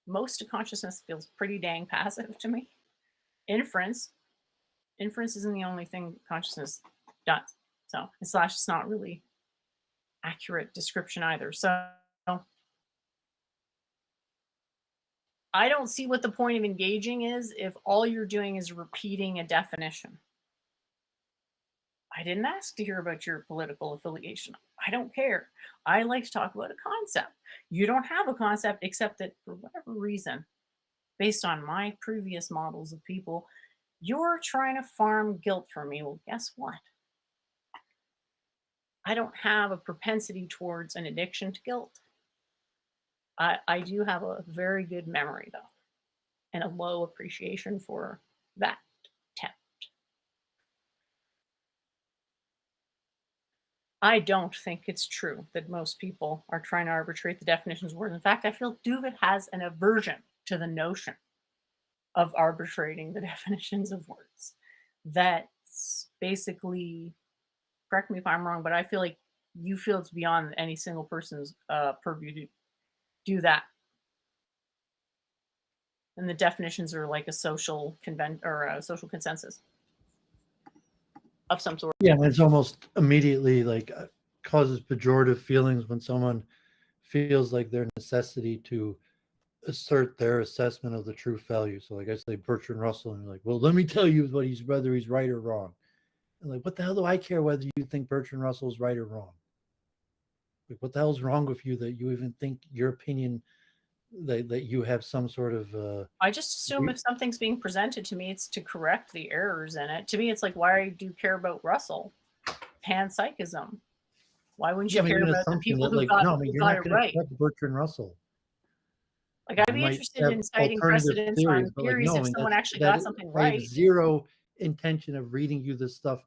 most of consciousness feels pretty dang passive to me. Inference, inference isn't the only thing consciousness does. So, and slash, it's not really accurate description either. So I don't see what the point of engaging is if all you're doing is repeating a definition. I didn't ask to hear about your political affiliation. I don't care. I like to talk about a concept. You don't have a concept except that for whatever reason, based on my previous models of people, you're trying to farm guilt for me. Well, guess what? I don't have a propensity towards an addiction to guilt. I do have a very good memory, though, and a low appreciation for that attempt. I don't think it's true that most people are trying to arbitrate the definitions of words. In fact, I feel Doovid has an aversion to the notion of arbitrating the definitions of words. That's basically, correct me if I'm wrong, but I feel like you feel it's beyond any single person's purview to do that. And the definitions are like a social convent or a social consensus of some sort. Yeah, and it's almost immediately like causes pejorative feelings when someone feels like their necessity to assert their assessment of the truth value. So, like I say, Bertrand Russell, and you're like, well, let me tell you what he's whether he's right or wrong. And like, what the hell do I care whether you think Bertrand Russell's right or wrong? Like, what the hell's wrong with you that you even think your opinion that you have some sort of I just assume if something's being presented to me, it's to correct the errors in it. To me, it's like, why do you care about Russell? Panpsychism. Why wouldn't you yeah, I mean, care an about the assumption people that who like got no, I mean, who you're got not it going to right? correct Bertrand Russell. Like, I'd You be might interested have in citing alternative precedents theories, on but like theories no, I if mean someone actually that got is, something I have right. zero intention of reading you this stuff.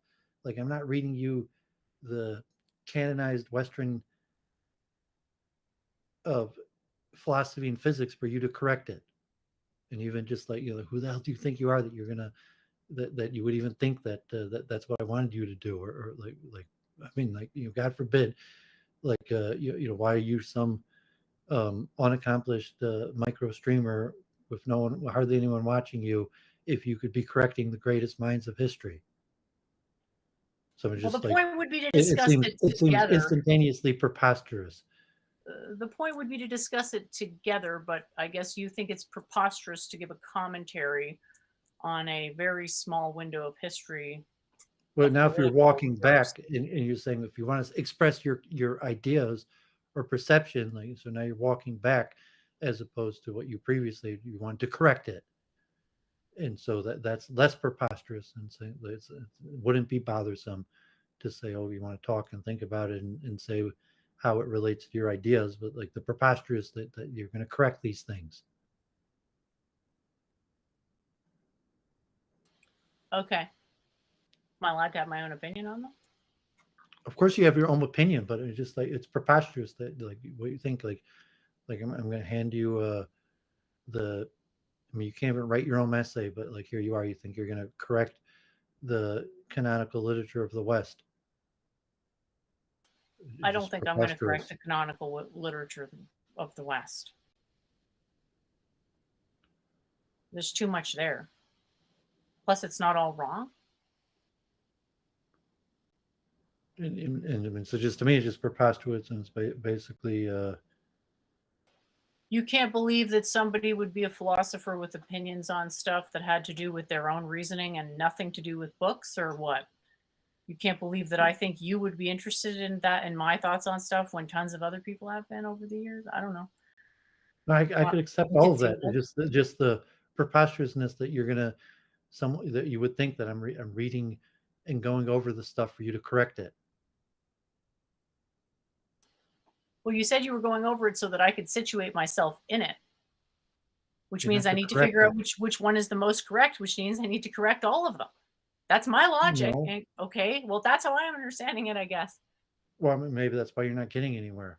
Like I'm not reading you the canonized Western of philosophy and physics for you to correct it. And even just like who the hell do you think you are that you're gonna that you would even think that's what I wanted you to do or like I mean like God forbid like why are you some unaccomplished micro streamer with no one hardly anyone watching you if you could be correcting the greatest minds of history. So it's Well, the just like point would be to it discuss seems it it seems together. instantaneously preposterous. The point would be to discuss it together, but I guess you think it's preposterous to give a commentary on a very small window of history But of now, if you're political walking errors. back and you're saying if you want to express your ideas or perception, like so now you're walking back as opposed to what you previously you wanted to correct it, and so that's less preposterous and saying it wouldn't be bothersome to say, oh, you want to talk and think about it and say how it relates to your ideas, but like the preposterous that you're going to correct these things. Okay. Am I allowed to have my own opinion on them? Of course, you have your own opinion, but it's just like it's preposterous that like what you think like I'm going to hand you the I mean, you can't even write your own essay, but like here you are, you think you're going to correct the canonical literature of the West. I don't just think I'm going to correct preposterous. the canonical literature of the West. There's too much there. Plus, it's not all wrong. And I mean, so just to me, it's just preposterous, and it's basically You can't believe that somebody would be a philosopher with opinions on stuff that had to do with their own reasoning and nothing to do with books, or what? You can't believe that I think you would be interested in that and my thoughts on stuff when tons of other people have been over the years? I don't know. I could accept all of that. Inconceivable. Just the preposterousness that you're gonna some that you would think that I'm reading and going over the stuff for you to correct it. Well, you said you were going over it so that I could situate myself in it, which You're means not I to need to correct figure out it. which one is the most correct, which means I need to correct all of them. That's my logic. No, And okay, well, that's how I'm understanding it, I guess. well, I mean, maybe that's why you're not getting anywhere.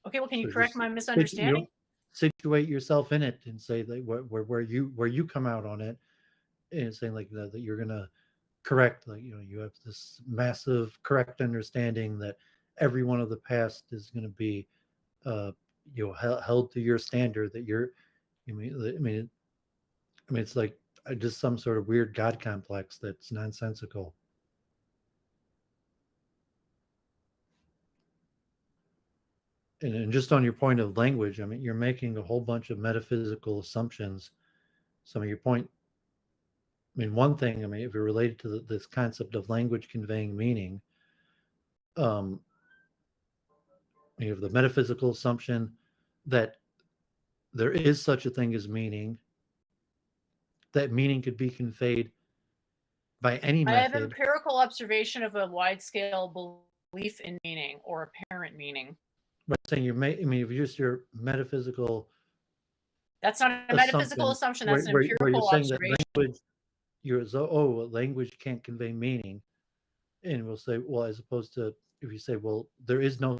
Okay, well, can you So correct just my you misunderstanding? know, situate yourself in it and say like where you come out on it, and saying like that you're gonna correct, like you have this massive correct understanding that every one of the past is going to be uh held to your standard, that you're I mean it's like just some sort of weird god complex that's nonsensical. And just on your point of language, I mean, you're making a whole bunch of metaphysical assumptions. Some of your point, I mean, one thing, I mean, if you're related to this concept of language conveying meaning, um you have the metaphysical assumption that there is such a thing as meaning, that meaning could be conveyed by any I have method. empirical observation of a wide scale belief in meaning or apparent meaning. But saying I mean, if just your metaphysical That's not a metaphysical assumption, assumption, that's an where you're empirical saying that observation. language, you're so, oh, well, language can't convey meaning, and we'll say, well, as opposed to if you say, well, there is no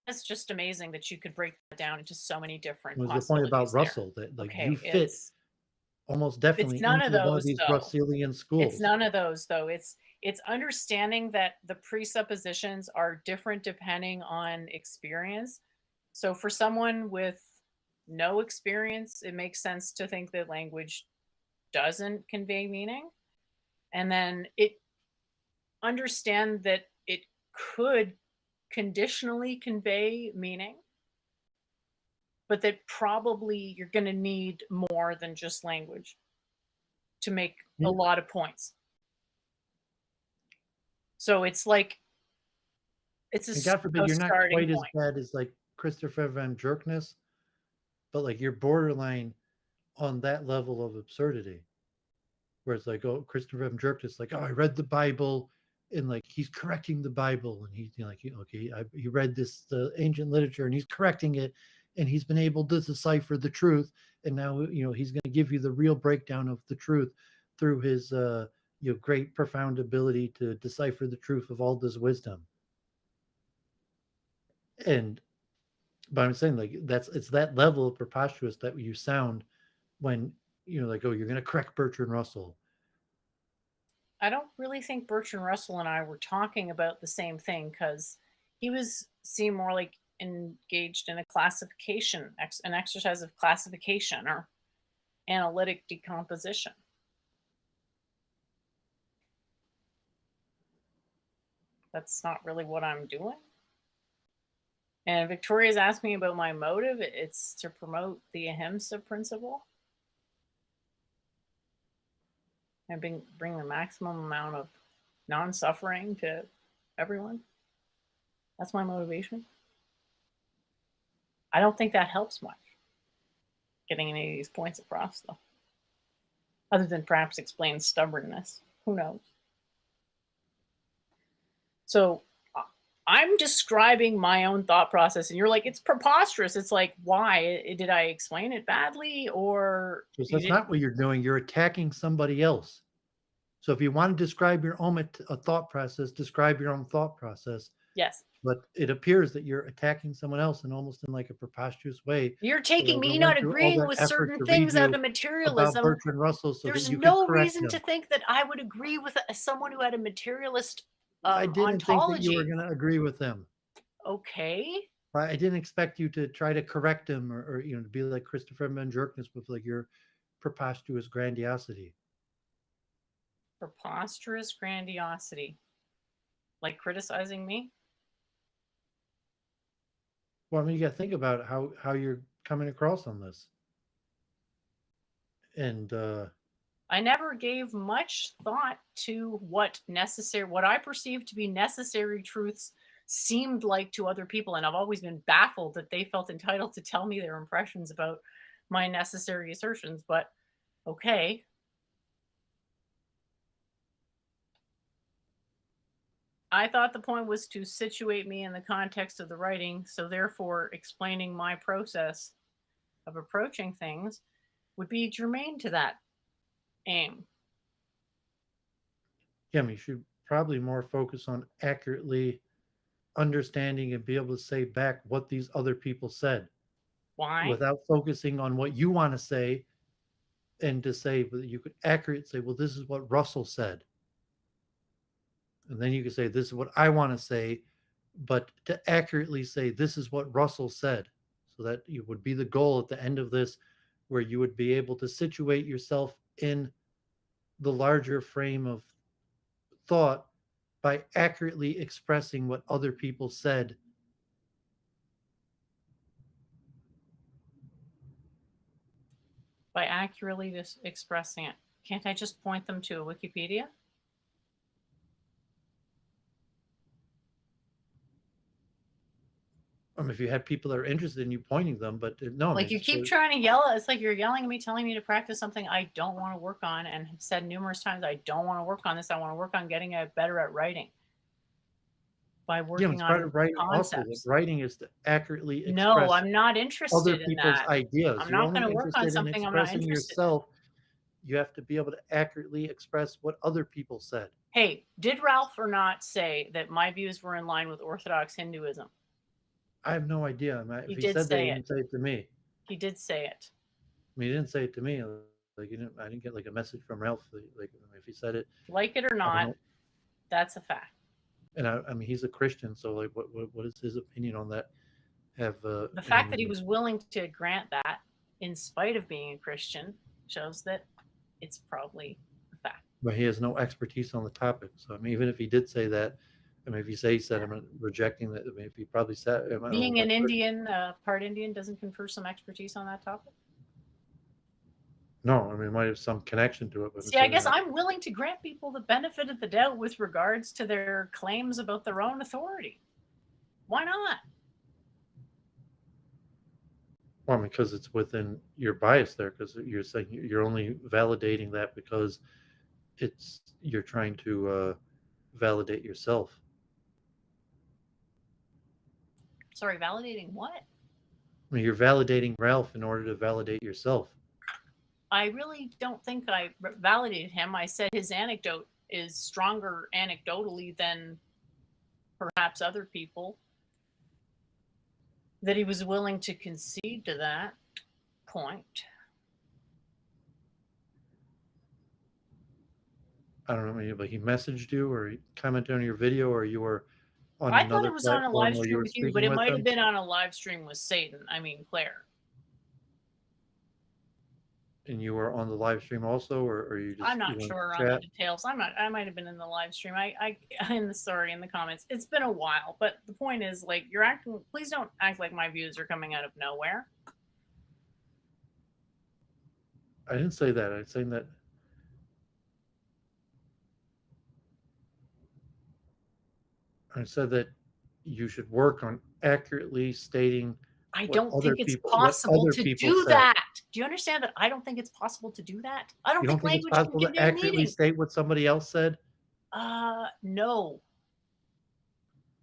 It's just amazing that you could break that down into so many different was the point about possibilities there. Russell, that like you Okay, fit almost it's definitely none of into one of those these though. Russellian It's schools. none of those though. It's understanding that the presuppositions are different depending on experience. So for someone with no experience, it makes sense to think that language doesn't convey meaning. And then it understand that it could conditionally convey meaning, but that probably you're going to need more than just language to make a Yeah, lot of points. So it's like it's a and God forbid pseudo you're not starting quite as point. bad as like Christopher Van Jerkness, but like you're borderline on that level of absurdity, where it's like, oh, Christopher M. Jerk is like, oh, I read the Bible, and like he's correcting the Bible, and he's like, okay, he read this ancient literature, and he's correcting it, and he's been able to decipher the truth, and now he's going to give you the real breakdown of the truth through his great profound ability to decipher the truth of all this wisdom. And but I'm saying like it's that level of preposterous that you sound when like, oh, you're going to correct Bertrand Russell. I don't really think Bertrand Russell and I were talking about the same thing because he was seemed more like engaged in a classification, an exercise of classification or analytic decomposition. That's not really what I'm doing. And Victoria's asked me about my motive. It's to promote the ahimsa principle and bring the maximum amount of non-suffering to everyone. That's my motivation. I don't think that helps much getting any of these points across, though, other than perhaps explain stubbornness. Who knows? So I'm describing my own thought process, and you're like, "It's preposterous." It's like, "Why? Did I explain it badly, or Because you that's didn't?" not what you're doing. You're attacking somebody else. So if you want to describe your own thought process, describe your own thought process. Yes. But it appears that you're attacking someone else and almost in like a preposterous way. You're So taking I me went not through all agreeing that with effort certain to read things out you of about materialism. Bertrand Russell so that There's you could no correct reason him. to think that I would agree with someone who had a materialist I didn't think that you were ontology. going to agree with him. Okay. I didn't expect you to try to correct him or to be like Christopher Van Jerkness with like your preposterous grandiosity. Preposterous grandiosity. Like criticizing me? Well, I mean, you got to think about how you're coming across on this. And I never gave much thought to what I perceived to be necessary truths seemed like to other people. And I've always been baffled that they felt entitled to tell me their impressions about my necessary assertions. But okay. I thought the point was to situate me in the context of the writing. So therefore, explaining my process of approaching things would be germane to that aim. yeah, I mean, you should probably more focus on accurately understanding and be able to say back what these other people said Why? without focusing on what you want to say and to say, but you could accurately say, well, this is what Russell said. And then you can say, this is what I want to say, but to accurately say, this is what Russell said. So that you would be the goal at the end of this, where you would be able to situate yourself in the larger frame of thought by accurately expressing what other people said. By accurately expressing it. Can't I just point them to a Wikipedia? If you had people that are interested in you pointing them, but no, I Like mean, you keep trying to yell it's like you're yelling at me, telling me to practice something I don't want to work on, and have said numerous times, I don't want to work on this. I want to work on getting better at writing by yeah, working it's part on of writing also. That concepts. writing is to accurately No, express I'm not other interested in people's that. ideas. I'm You're not going only to work on interested in something I'm not expressing interested in. yourself. You have to be able to accurately express what other people said. Hey, did Ralph or not say that my views were in line with Orthodox Hinduism? I have no idea. He If he did said that, he say it. didn't say it to me. He did say it. I mean, he didn't say it to me. Like, I didn't get like a message from Ralph. Like, if he said it, Like it or I don't not, know. that's a fact. And I mean, he's a Christian, so like, what is his opinion on that? Have The any fact that he meaning? was willing to grant that in spite of being a Christian shows that it's probably a fact. But he has no expertise on the topic. So I mean, even if he did say that, I mean, if he say he said, I'm rejecting that. I mean, if he probably said, I don't know Being an about Indian, part Indian, doesn't confer some expertise on that topic. no, I mean, it might have some connection to it, but I'm See, I certainly guess not. I'm willing to grant people the benefit of the doubt with regards to their claims about their own authority. Why not? Well, I mean, because it's within your bias there, because you're saying you're only validating that because you're trying to validate yourself. Sorry, validating what? I mean, you're validating Ralph in order to validate yourself. I really don't think I validated him. I said his anecdote is stronger anecdotally than perhaps other people, that he was willing to concede to that point. I don't know, maybe like he messaged you or he commented on your video or you were on I thought another it was on a live platform where you stream were with you, but speaking it with might have him been on a live stream with Satan. I mean, Claire. and you were on the live stream also, or I'm you not went sure to on the chat? details. I might have been in the live stream. In the comments. It's been a while, but the point is, like, you're acting. Please don't act like my views are coming out of nowhere. I didn't say that. I'm saying that I said that you should work on accurately stating I don't other think it's people what possible other to people do said. that. Do you understand that I don't think it's possible to do that? I don't You don't think think it's language can possible to convey accurately meaning. state what somebody else said? No.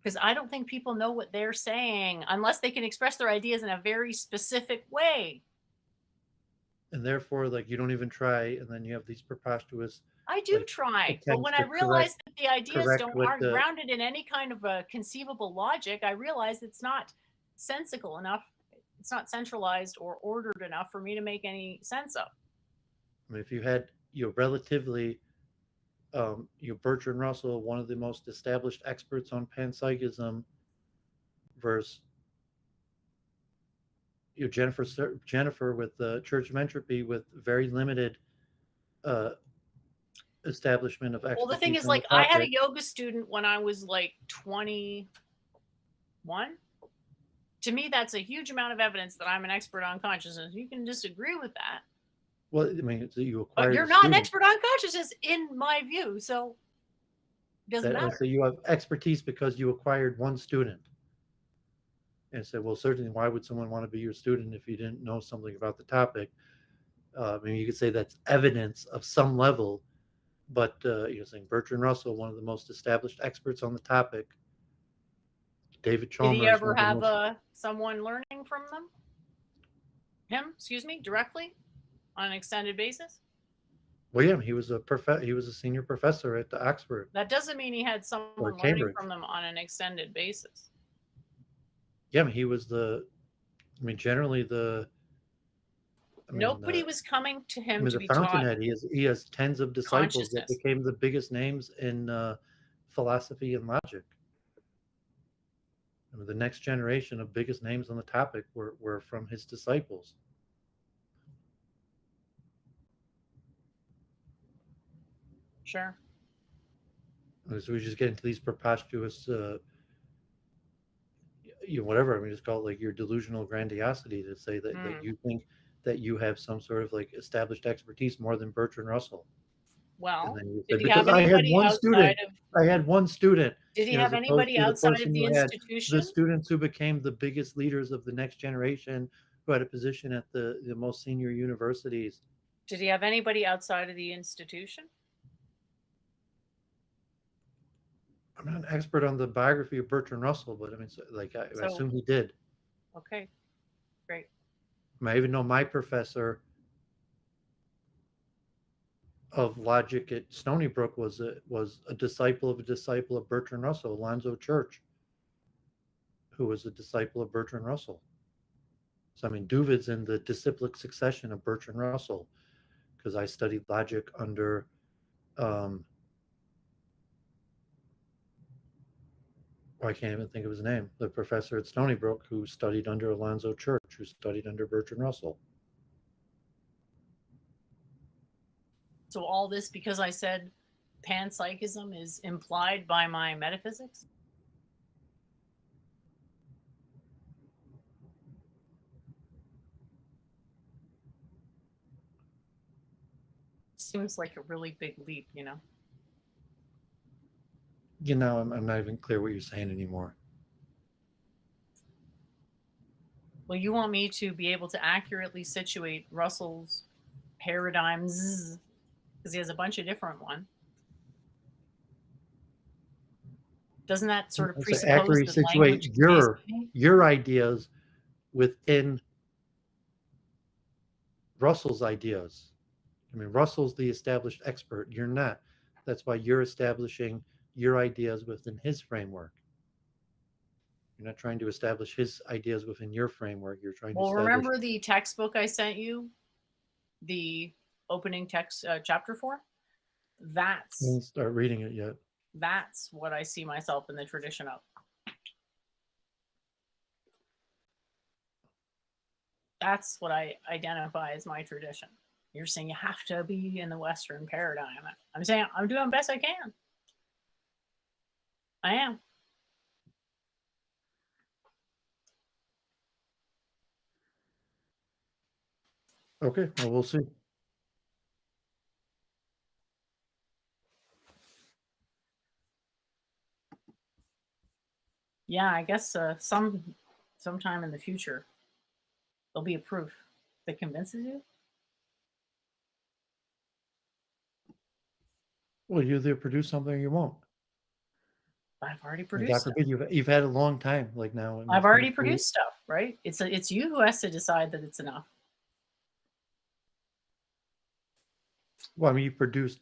Because I don't think people know what they're saying unless they can express their ideas in a very specific way. And therefore, like, you don't even try, and then you have these preposterous, I do like, try, but attempts when I to correct realize that the ideas correct don't what aren't the grounded in any kind of a conceivable logic, I realize it's not sensical enough. It's not centralized or ordered enough for me to make any sense of. I mean, if you had, relatively, Bertrand Russell, one of the most established experts on panpsychism, versus Jennifer with Church of Entropy, with very limited uh, establishment of Well, the thing expertise is, on the like, I had a topic. yoga student when I was like 21. To me, that's a huge amount of evidence that I'm an expert on consciousness. You can disagree with that, Well, I mean, you but acquired you're a not an student. expert on consciousness in my view, so it doesn't matter. So you have expertise because you acquired one student. And said, well, certainly, why would someone want to be your student if you didn't know something about the topic? I mean, you could say that's evidence of some level, but you're saying Bertrand Russell, one of the most established experts on the topic, David Did he Chalmers, ever one of the have most. someone learning from him? Excuse me, directly on an extended basis? Well, yeah, he was a senior professor at Oxford That doesn't mean he had or someone learning Cambridge. from them on an extended basis. Yeah, I mean, he was the. I mean, generally the. I mean, Nobody was coming to I him mean, to the be taught fountainhead. He has tens of disciples that consciousness. became the biggest names in philosophy and logic. I mean, the next generation of biggest names on the topic were from his disciples. Sure. So we just get into these preposterous, whatever. I mean, just call it like your delusional grandiosity to say that Hmm. you think that you have some sort of like established expertise more than Bertrand Russell. And Well, then you say, did he have because I had anybody one outside student, of I had one student, did he have as opposed anybody to the outside of person the who had the institution? students who became the biggest leaders of the next generation, who had a position at the most senior universities. Did he have anybody outside of the institution? I'm not an expert on the biography of Bertrand Russell, but I mean, so, like, I So, assume he did. okay, great. I mean, I even know my professor of logic at Stony Brook was a disciple of Bertrand Russell, Alonzo Church, who was a disciple of Bertrand Russell. So I mean, Doovid's in the disciplic succession of Bertrand Russell, because I studied logic under um, I can't even think of his name, the professor at Stony Brook who studied under Alonzo Church, who studied under Bertrand Russell. So all this because I said panpsychism is implied by my metaphysics? Seems like a really big leap, you know. I'm not even clear what you're saying anymore. Well, you want me to be able to accurately situate Russell's paradigms because he has a bunch of different ones. Doesn't that sort of So presuppose accurately that situate language conveys meaning? your ideas within Russell's ideas. I mean, Russell's the established expert. You're not. That's why you're establishing your ideas within his framework. You're not trying to establish his ideas within your framework. You're trying to Well, establish. remember the textbook I sent you, the opening text, chapter 4? I That's didn't start reading it yet. that's what I see myself in the tradition of. That's what I identify as my tradition. You're saying you have to be in the Western paradigm. I'm saying I'm doing the best I can. I am. Okay, well, we'll see. Yeah, I guess sometime in the future there'll be a proof that convinces you. Well, you either produce something or you won't. I've already And produced God stuff. forbid you've had a long time, like now in I've this already country. produced stuff, right? It's you who has to decide that it's enough. Well, I mean,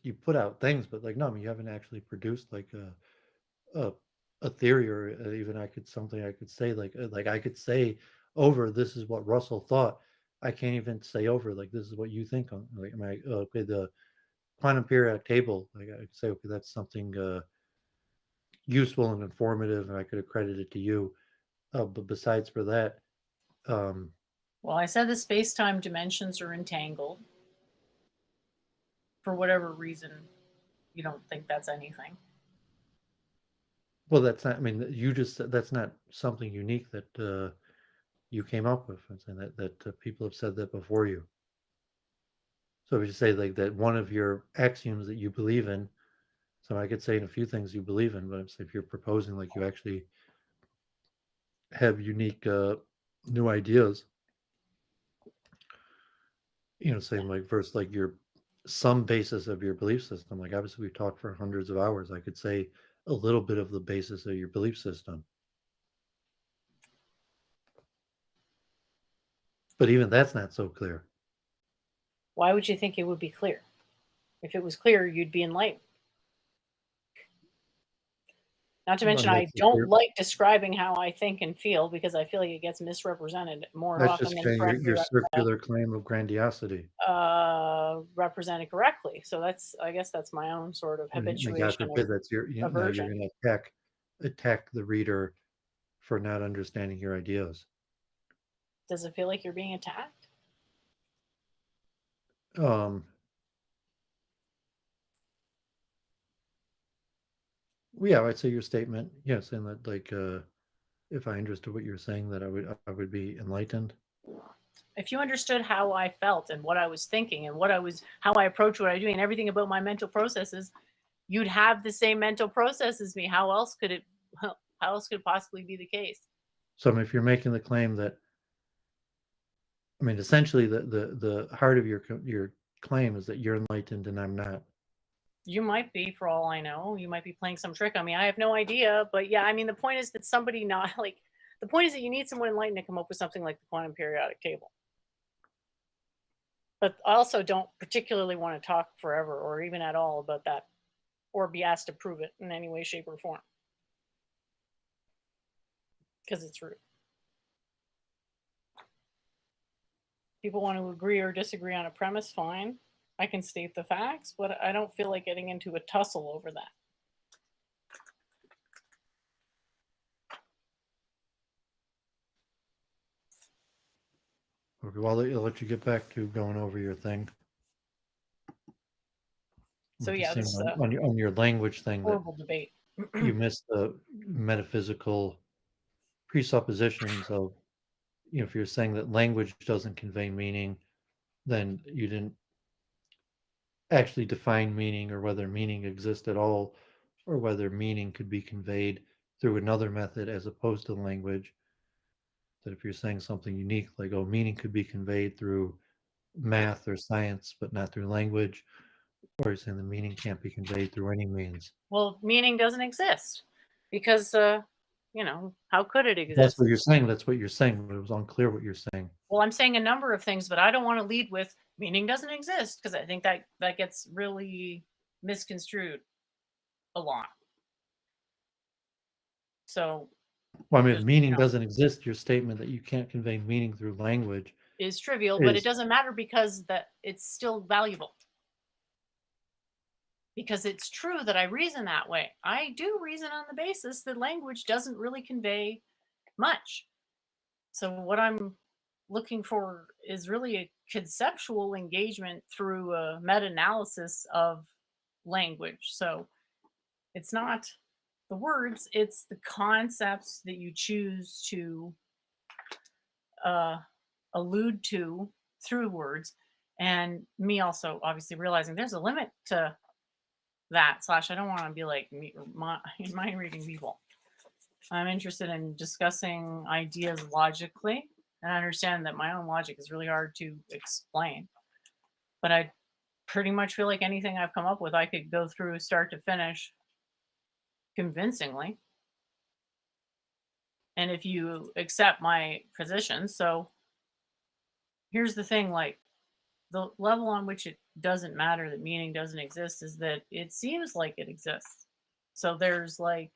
you put out things, but like no, I mean, you haven't actually produced like a a theory or even something I could say like I could say over this is what Russell thought. I can't even say over like this is what you think on like am I okay the quantum periodic table like I could say okay that's something useful and informative and I could accredit it to you. But besides for that, um, Well, I said the space-time dimensions are entangled. For whatever reason, you don't think that's anything. well, that's not. I mean, you just said that's not something unique that you came up with. I'm saying that people have said that before you. So if you say like that, one of your axioms that you believe in. So I could say in a few things you believe in, but I'm saying if you're proposing like you actually have unique new ideas, saying like versus like your some basis of your belief system. Like obviously we've talked for hundreds of hours. I could say a little bit of the basis of your belief system. But even that's not so clear. Why would you think it would be clear? If it was clear, you'd be enlightened. Not to I mention, mean, I don't like describing how I think and feel because I feel like it gets misrepresented more that's often just than saying correctly your circular claim of grandiosity. represented correctly. So I guess that's my own sort of And God habituation of forbid that's now you're aversion. going to attack the reader for not understanding your ideas. Does it feel like you're being attacked? Um, yeah, I'd say your statement, yes, and that like if I understood what you're saying, that I would be enlightened. If you understood how I felt and what I was thinking and how I approach what I do and everything about my mental processes, you'd have the same mental process as me. How else could it possibly be the case? So I mean, if you're making the claim that, I mean, essentially the heart of your claim is that you're enlightened and I'm not. You might be, for all I know. You might be playing some trick on me. I have no idea. But yeah, I mean, the point is that somebody not like the point is that you need someone enlightened to come up with something like the quantum periodic table. But I also don't particularly want to talk forever or even at all about that or be asked to prove it in any way, shape, or form because it's rude. People want to agree or disagree on a premise, fine. I can state the facts, but I don't feel like getting into a tussle over that. Okay, well, I'll let you get back to going over your thing. So I'm just yeah, saying this is a on your language thing that horrible debate. you missed the metaphysical presuppositions of, if you're saying that language doesn't convey meaning, then you didn't actually define meaning or whether meaning exists at all or whether meaning could be conveyed through another method as opposed to language. That if you're saying something unique, like, oh, meaning could be conveyed through math or science, but not through language, or you're saying the meaning can't be conveyed through any means. Well, meaning doesn't exist because, how could it That's what exist? you're saying. That's what you're saying, but it was unclear what you're saying. Well, I'm saying a number of things, but I don't want to lead with meaning doesn't exist because I think that gets really misconstrued a lot. So Well, I mean, if just, meaning doesn't exist, your statement that you can't convey meaning through language is trivial, but it is doesn't matter because that it's still valuable. Because it's true that I reason that way. I do reason on the basis that language doesn't really convey much. So what I'm looking for is really a conceptual engagement through a meta-analysis of language. So it's not the words, it's the concepts that you choose to uh, allude to through words. And me also obviously realizing there's a limit to that. Slash, I don't want to be like mind reading people. I'm interested in discussing ideas logically and I understand that my own logic is really hard to explain. But I pretty much feel like anything I've come up with, I could go through start to finish convincingly. And if you accept my position, so here's the thing, like, the level on which it doesn't matter that meaning doesn't exist is that it seems like it exists. So there's like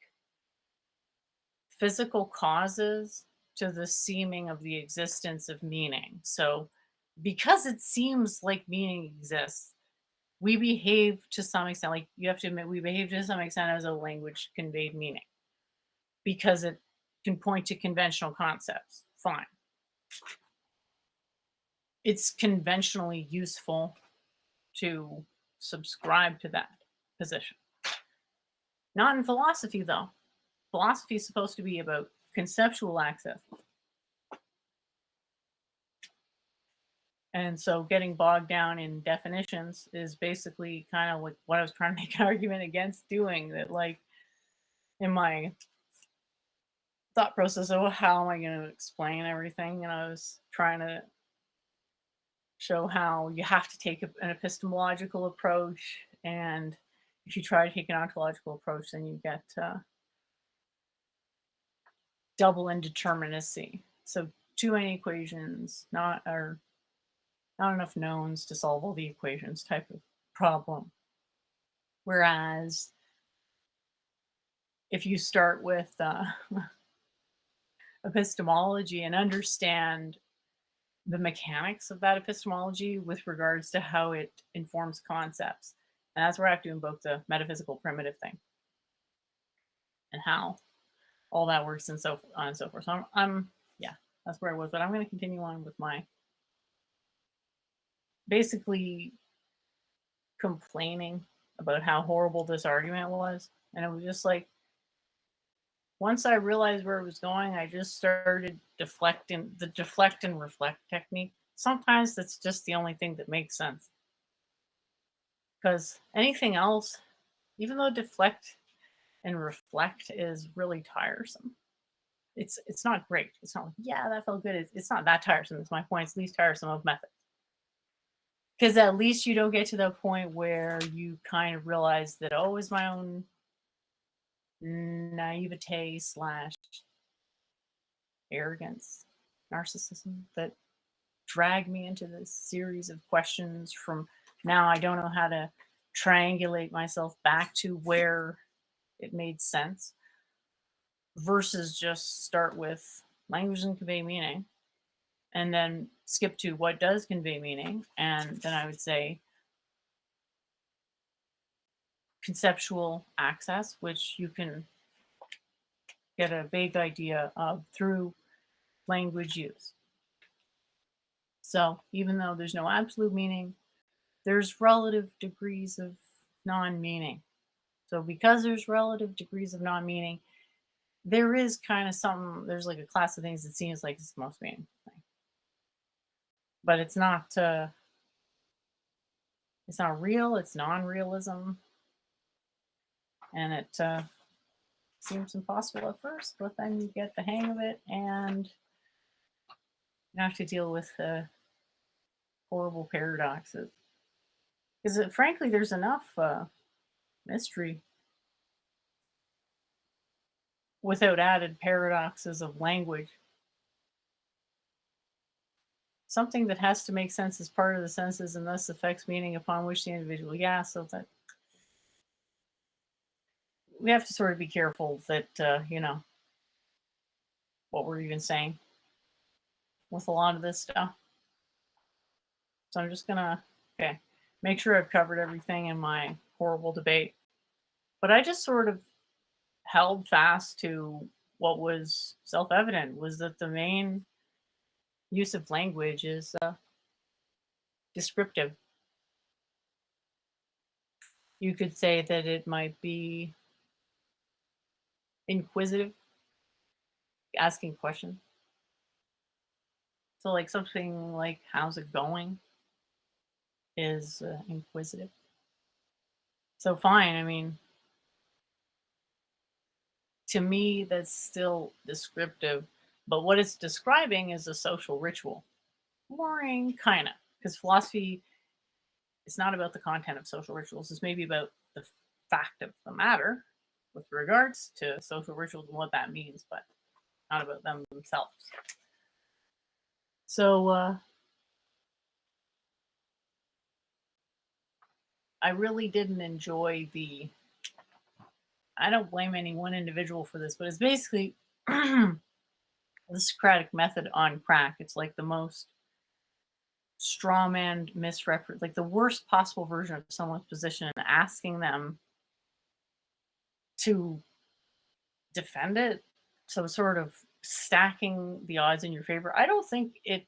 physical causes to the seeming of the existence of meaning. So because it seems like meaning exists, we behave to some extent, like you have to admit, we behave to some extent as a language conveyed meaning because it can point to conventional concepts. Fine. It's conventionally useful to subscribe to that position. Not in philosophy, though. Philosophy is supposed to be about conceptual access. And so getting bogged down in definitions is basically kind of like what I was trying to make an argument against doing. That, like, in my thought process of how am I going to explain everything, and I was trying to show how you have to take an epistemological approach, and if you try to take an ontological approach, then you get double indeterminacy. So too many equations, not enough knowns to solve all the equations type of problem. Whereas if you start with epistemology and understand the mechanics of that epistemology with regards to how it informs concepts, and that's where I have to invoke the metaphysical primitive thing and how all that works and so on and so forth. So yeah, that's where I was, but I'm going to continue on with my basically complaining about how horrible this argument was. And it was just like, once I realized where it was going, I just started deflecting the deflect and reflect technique. Sometimes that's just the only thing that makes sense. Because anything else, even though deflect and reflect is really tiresome, it's not great. It's not like, yeah, that felt good. It's not that tiresome. It's my point. It's least tiresome of methods. Because at least you don't get to the point where you kind of realize that, oh, is my own naivete slash arrogance, narcissism that drag me into this series of questions from now I don't know how to triangulate myself back to where it made sense versus just start with language and convey meaning and then skip to what does convey meaning, and then I would say conceptual access, which you can get a vague idea of through language use. So even though there's no absolute meaning, there's relative degrees of non-meaning. So because there's relative degrees of non-meaning, there is kind of something, there's like a class of things that seems like it's the most meaningful thing. But it's not real, it's non-realism. And it seems impossible at first, but then you get the hang of it and you have to deal with horrible paradoxes. Because frankly, there's enough mystery without added paradoxes of language. Something that has to make sense as part of the senses and thus affects meaning upon which the individual, yeah, so that we have to sort of be careful that, what we're even saying with a lot of this stuff. So I'm just gonna, okay, make sure I've covered everything in my horrible debate. But I just sort of held fast to what was self-evident was that the main use of language is descriptive. You could say that it might be inquisitive, asking questions. So, like something like "How's it going?" is inquisitive. So, fine. I mean, to me, that's still descriptive. But what it's describing is a social ritual. Boring, kind of, because philosophy is not about the content of social rituals. It's maybe about the fact of the matter with regards to social rituals and what that means. But about them themselves. So I really didn't enjoy the. I don't blame any one individual for this, but it's basically the Socratic method on crack. It's like the most strawman misrepresent, like the worst possible version of someone's position, and asking them to defend it. So sort of stacking the odds in your favor. I don't think it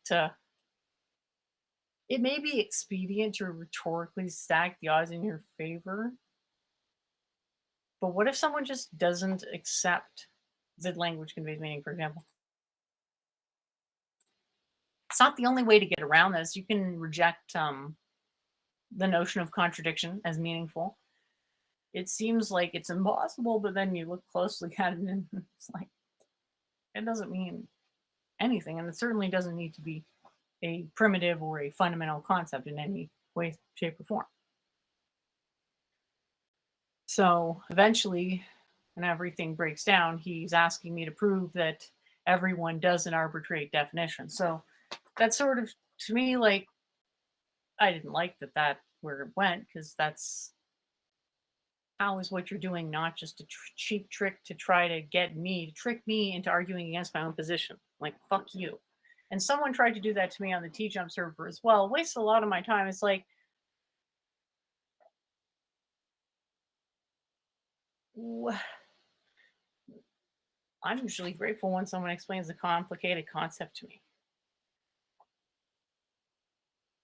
may be expedient to rhetorically stack the odds in your favor, but what if someone just doesn't accept that language conveys meaning, for example? It's not the only way to get around this. You can reject the notion of contradiction as meaningful. It seems like it's impossible, but then you look closely at it and it's like, it doesn't mean anything. And it certainly doesn't need to be a primitive or a fundamental concept in any way, shape, or form. So eventually, when everything breaks down, he's asking me to prove that everyone doesn't arbitrate definition. So that's sort of, to me, like, I didn't like that where it went, because that's how is what you're doing not just a cheap trick to try to trick me into arguing against my own position. Like, fuck you. And someone tried to do that to me on the T-Jump server as well. Wasted a lot of my time. It's like, I'm usually grateful when someone explains a complicated concept to me.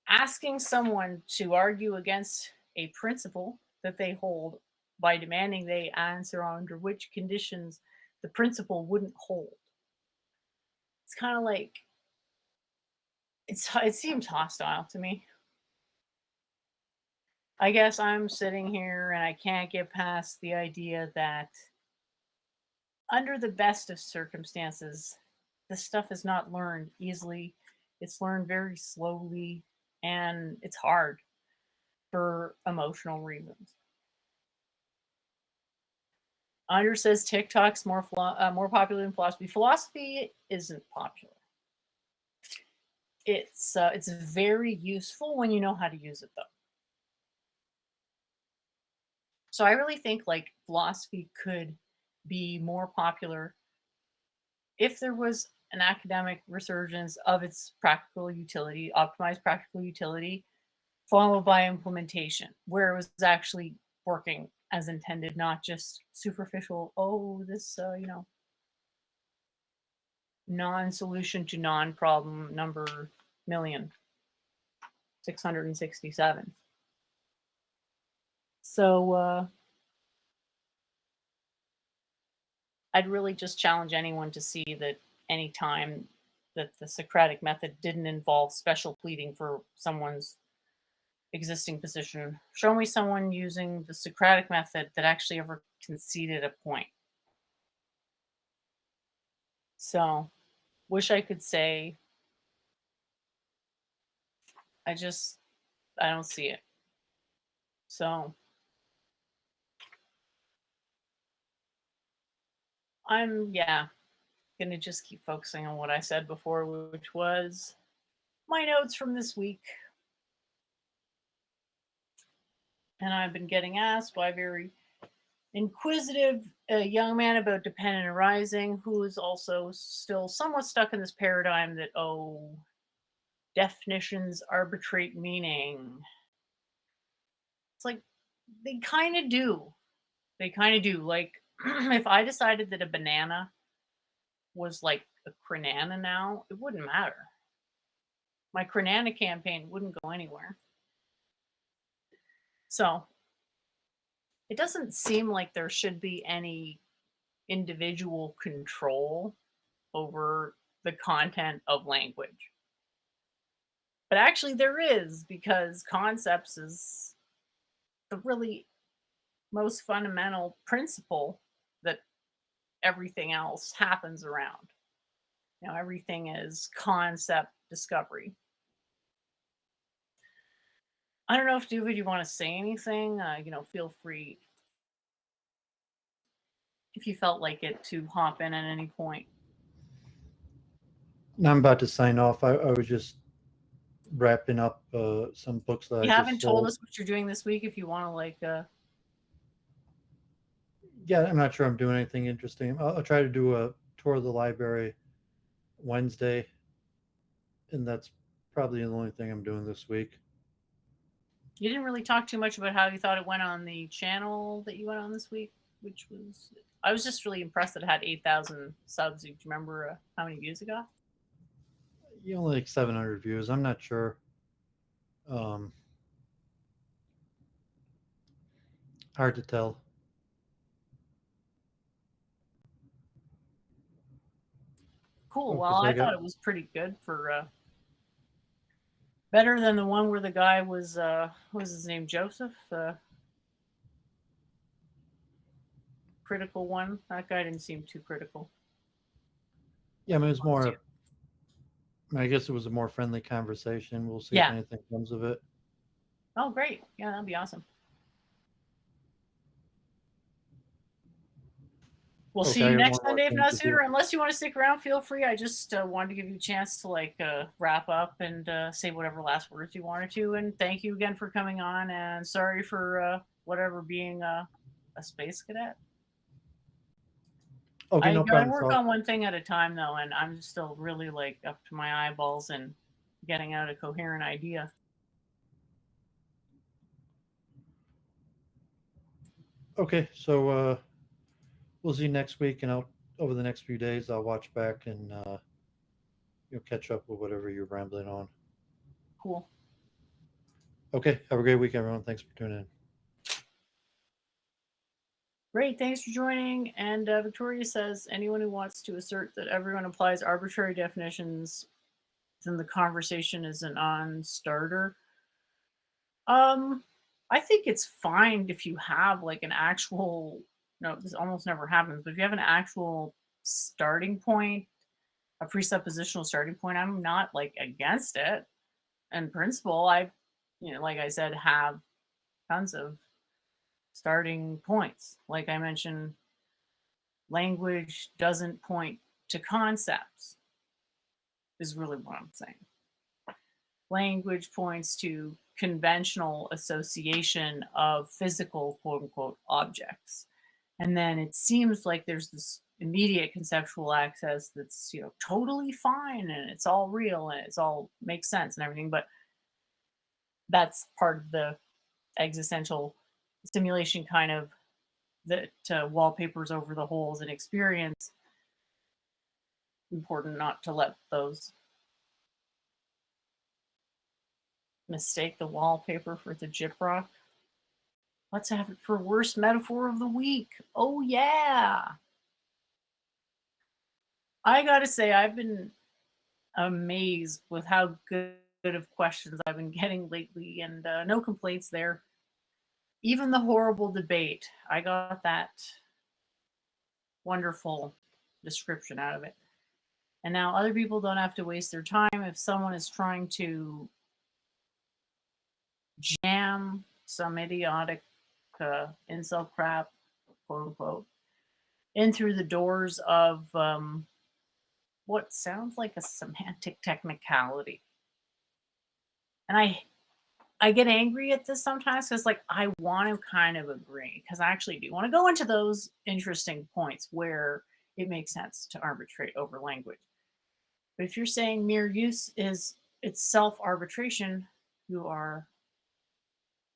Asking someone to argue against a principle that they hold by demanding they answer under which conditions the principle wouldn't hold. It's kind of like, it seems hostile to me. I guess I'm sitting here and I can't get past the idea that under the best of circumstances, this stuff is not learned easily. It's learned very slowly, and it's hard for emotional reasons. Andre says TikTok's more popular than philosophy. Philosophy isn't popular. It's very useful when you know how to use it, though. So I really think like philosophy could be more popular if there was an academic resurgence of its practical utility, optimized practical utility, followed by implementation, where it was actually working as intended, not just superficial, oh, this, non-solution to non-problem number 1,667. So I'd really just challenge anyone to see that any time that the Socratic method didn't involve special pleading for someone's existing position, show me someone using the Socratic method that actually ever conceded a point. So, wish I could say, I don't see it. So, I'm, gonna just keep focusing on what I said before, which was my notes from this week. And I've been getting asked by a very inquisitive young man about dependent arising, who is also still somewhat stuck in this paradigm that, oh, definitions arbitrate meaning. It's like, they kind of do. They kind of do. Like, if I decided that a banana was like a cranana now, it wouldn't matter. My cranana campaign wouldn't go anywhere. So it doesn't seem like there should be any individual control over the content of language. But actually, there is, because concepts is the really most fundamental principle that everything else happens around. Everything is concept discovery. I don't know if Doovid, you want to say anything. Feel free if you felt like it to hop in at any point. Now I'm about to sign off. I was just wrapping up some books that I You just haven't told sold. us what you're doing this week. If you want to, like, Yeah, I'm not sure I'm doing anything interesting. I'll try to do a tour of the library Wednesday, and that's probably the only thing I'm doing this week. you didn't really talk too much about how you thought it went on the channel that you went on this week, which was I was just really impressed that it had 8,000 subs. Do you remember how many views it got? You only like 700 views. I'm not sure. Um, Hard to tell. Cool. Okay, Well, so I I got thought it was pretty good for better than the one where the guy was what was his name, Joseph, the critical one. That guy didn't seem too critical. yeah. I mean, it was Honest. more. I guess it was a more friendly conversation. We'll see if Yeah. anything comes of it. Oh, great. Yeah, that'd be awesome. We'll Okay, see I you got next one more Sunday, if thing not to sooner. do. Unless you want to stick around, feel free. I just wanted to give you a chance to like wrap up and say whatever last words you wanted to. And thank you again for coming on. And sorry for whatever being a space cadet. Okay, I no got to problem. work So on one thing at a time though, and I'm still really like up to my eyeballs and getting out a coherent idea. okay, so we'll see you next week, and I'll over the next few days I'll watch back and you'll catch up with whatever you're rambling on. Cool. Okay, have a great week, everyone. Thanks for tuning in. Great, thanks for joining. And Victoria says anyone who wants to assert that everyone applies arbitrary definitions, then the conversation is a non-starter. Um, I think it's fine if you have like an actual. No, this almost never happens, but if you have an actual starting point, a presuppositional starting point, I'm not like against it. In principle, like I said, have tons of starting points. Like I mentioned, language doesn't point to concepts, is really what I'm saying. Language points to conventional association of physical quote unquote objects. And then it seems like there's this immediate conceptual access that's, totally fine and it's all real and it's all makes sense and everything. But that's part of the existential stimulation kind of that wallpapers over the holes in experience. Important not to let those mistake the wallpaper for the gyprock. Let's have it for worst metaphor of the week. Oh yeah. I gotta say, I've been amazed with how good of questions I've been getting lately, and no complaints there. Even the horrible debate, I got that wonderful description out of it. And now other people don't have to waste their time if someone is trying to jam some idiotic incel crap, quote unquote, in through the doors of what sounds like a semantic technicality. And I get angry at this sometimes because like I want to kind of agree because I actually do want to go into those interesting points where it makes sense to arbitrate over language. But if you're saying mere use is itself arbitration, you are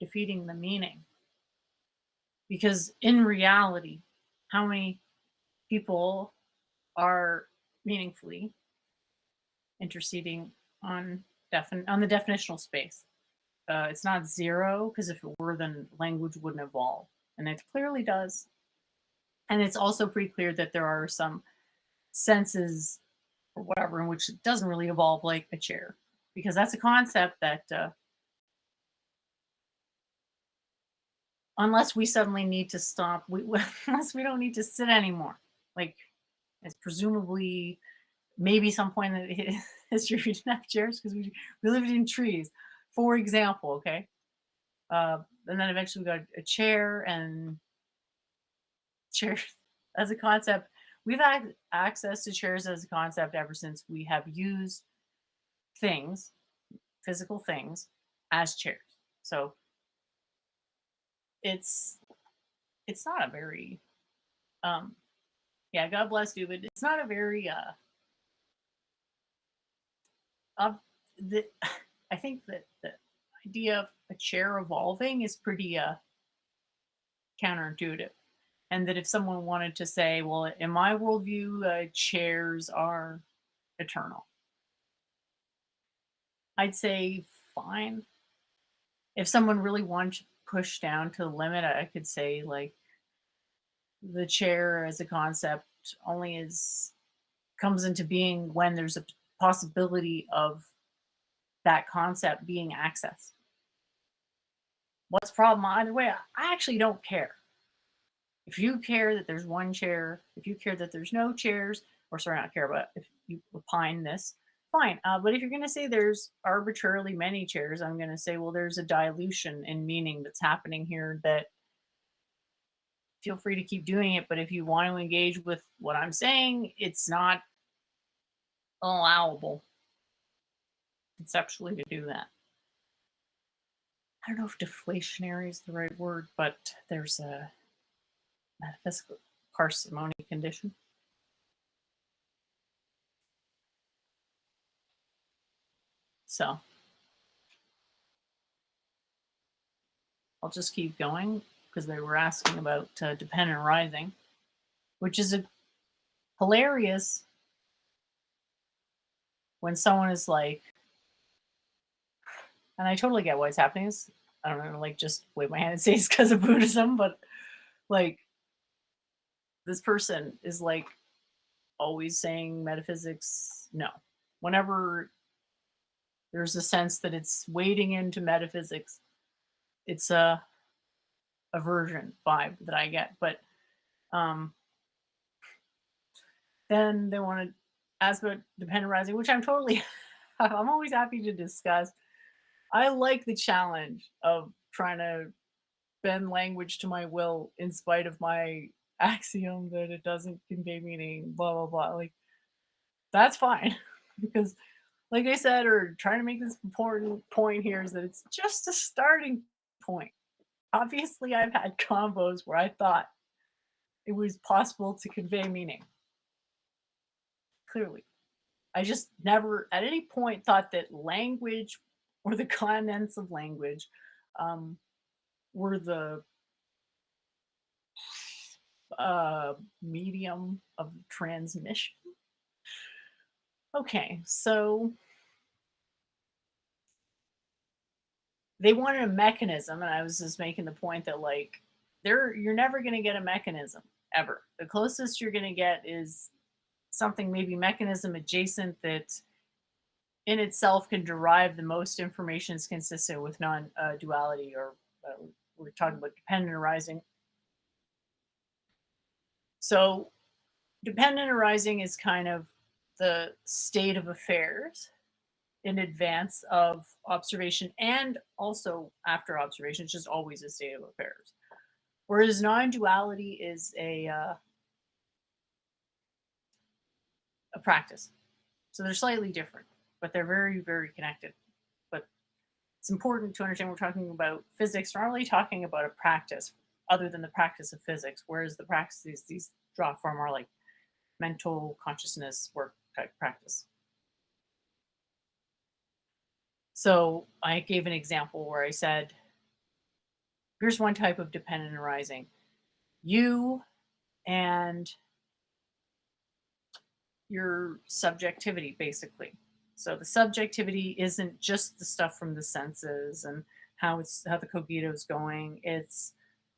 defeating the meaning. Because in reality, how many people are meaningfully interceding on on the definitional space? It's not zero because if it were, then language wouldn't evolve, and it clearly does. And it's also pretty clear that there are some senses or whatever in which it doesn't really evolve like a chair, because that's a concept that unless we suddenly need to stop, unless we don't need to sit anymore, like it's presumably maybe some point in history we didn't have chairs because we lived in trees, for example. Okay, and then eventually we got a chair and chairs as a concept we've had access to chairs as a concept ever since we have used things, physical things, as chairs. So it's it's not a very um yeah, God bless you, but it's not a very um the I think that the idea of a chair evolving is pretty counterintuitive. And that if someone wanted to say, well, in my worldview, chairs are eternal, I'd say fine. If someone really wanted to push down to the limit, I could say like the chair as a concept only is comes into being when there's a possibility of that concept being accessed. What's the problem either way? I actually don't care. If you care that there's one chair, if you care that there's no chairs, or sorry, not care, but if you opine this, fine. But if you're going to say there's arbitrarily many chairs, I'm going to say, well, there's a dilution in meaning that's happening here that feel free to keep doing it. But if you want to engage with what I'm saying, it's not allowable conceptually to do that. I don't know if deflationary is the right word, but there's a metaphysical parsimony condition. So I'll just keep going because they were asking about dependent rising, which is a hilarious when someone is like, and I totally get why it's happening. Is I don't know, like just wave my hand and say it's because of Buddhism, but like this person is like always saying metaphysics. No, whenever there's a sense that it's wading into metaphysics, it's a aversion vibe that I get. But um, then they want to ask about dependent rising, which I'm totally, I'm always happy to discuss. I like the challenge of trying to bend language to my will in spite of my axiom that it doesn't convey meaning, blah, blah, blah. Like, that's fine. Because, like I said, or trying to make this important point here is that it's just a starting point. Obviously, I've had combos where I thought it was possible to convey meaning. Clearly. I just never at any point thought that language or the contents of language were the medium of transmission. Okay, so they wanted a mechanism, and I was just making the point that like you're never going to get a mechanism ever. The closest you're going to get is something maybe mechanism adjacent that in itself can derive the most information is consistent with non-duality, or we're talking about dependent arising. So dependent arising is kind of the state of affairs in advance of observation and also after observation. It's just always a state of affairs. Whereas non-duality is a practice. So they're slightly different, but they're very, very connected. But it's important to understand we're talking about physics. We're not really talking about a practice other than the practice of physics, whereas the practices these draw from are like mental consciousness work type practice. So I gave an example where I said, here's one type of dependent arising. You and your subjectivity, basically. So the subjectivity isn't just the stuff from the senses and how the cogito is going. It's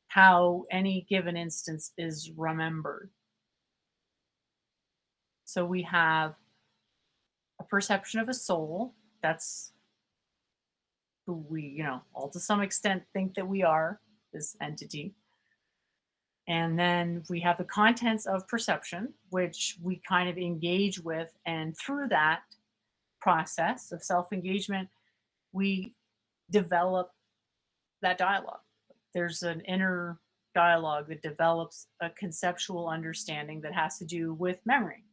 how any given instance is remembered. So we have a perception of a soul. That's who we, all to some extent think that we are, this entity. And then we have the contents of perception, which we kind of engage with. And through that process of self engagement, we develop that dialogue. There's an inner dialogue that develops a conceptual understanding that has to do with memory.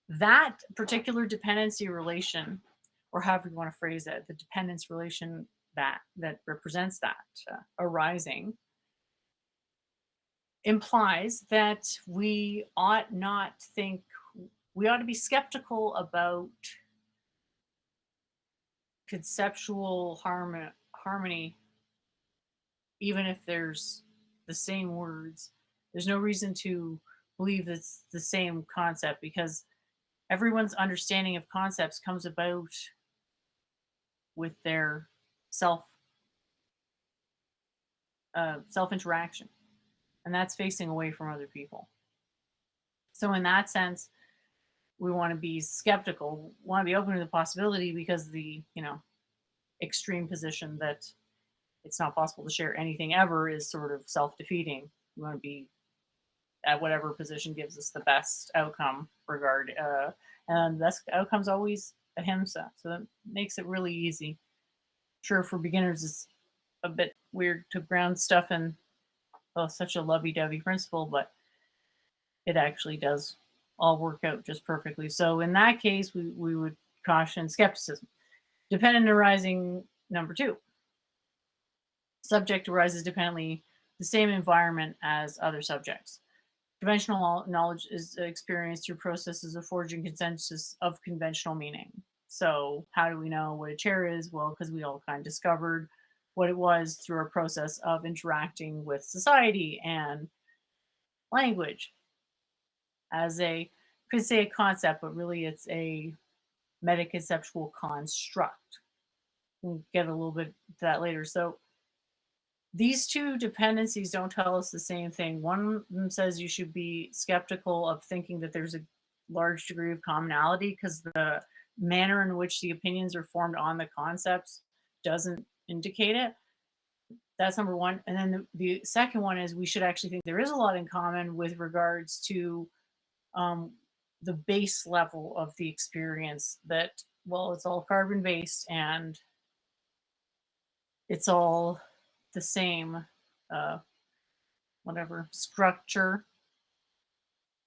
That particular dependency relation, or however you want to phrase it, the dependence relation that represents that arising, implies that we ought to be skeptical about conceptual harmony, even if there's the same words. There's no reason to believe it's the same concept, because everyone's understanding of concepts comes about with their self self interaction, and that's facing away from other people. So in that sense, we want to be skeptical, want to be open to the possibility, because the extreme position that it's not possible to share anything ever is sort of self-defeating. We want to be at whatever position gives us the best outcome and the best outcome's always ahimsa. So that makes it really easy. Sure, for beginners it's a bit weird to ground stuff in such a lovey-dovey principle, but it actually does all work out just perfectly. So in that case, we would caution skepticism. Dependent arising number 2. Subject arises dependently the same environment as other subjects. Conventional knowledge is experienced through processes of forging consensus of conventional meaning. So how do we know what a chair is? Well, because we all kind of discovered what it was through a process of interacting with society and language as could say a concept, but really it's a metaconceptual construct. We'll get a little bit to that later. So these two dependencies don't tell us the same thing. One of them says you should be skeptical of thinking that there's a large degree of commonality, because the manner in which the opinions are formed on the concepts doesn't indicate it. That's number one. And then the second one is we should actually think there is a lot in common with regards to the base level of the experience, that, well, it's all carbon based and it's all the same whatever structure,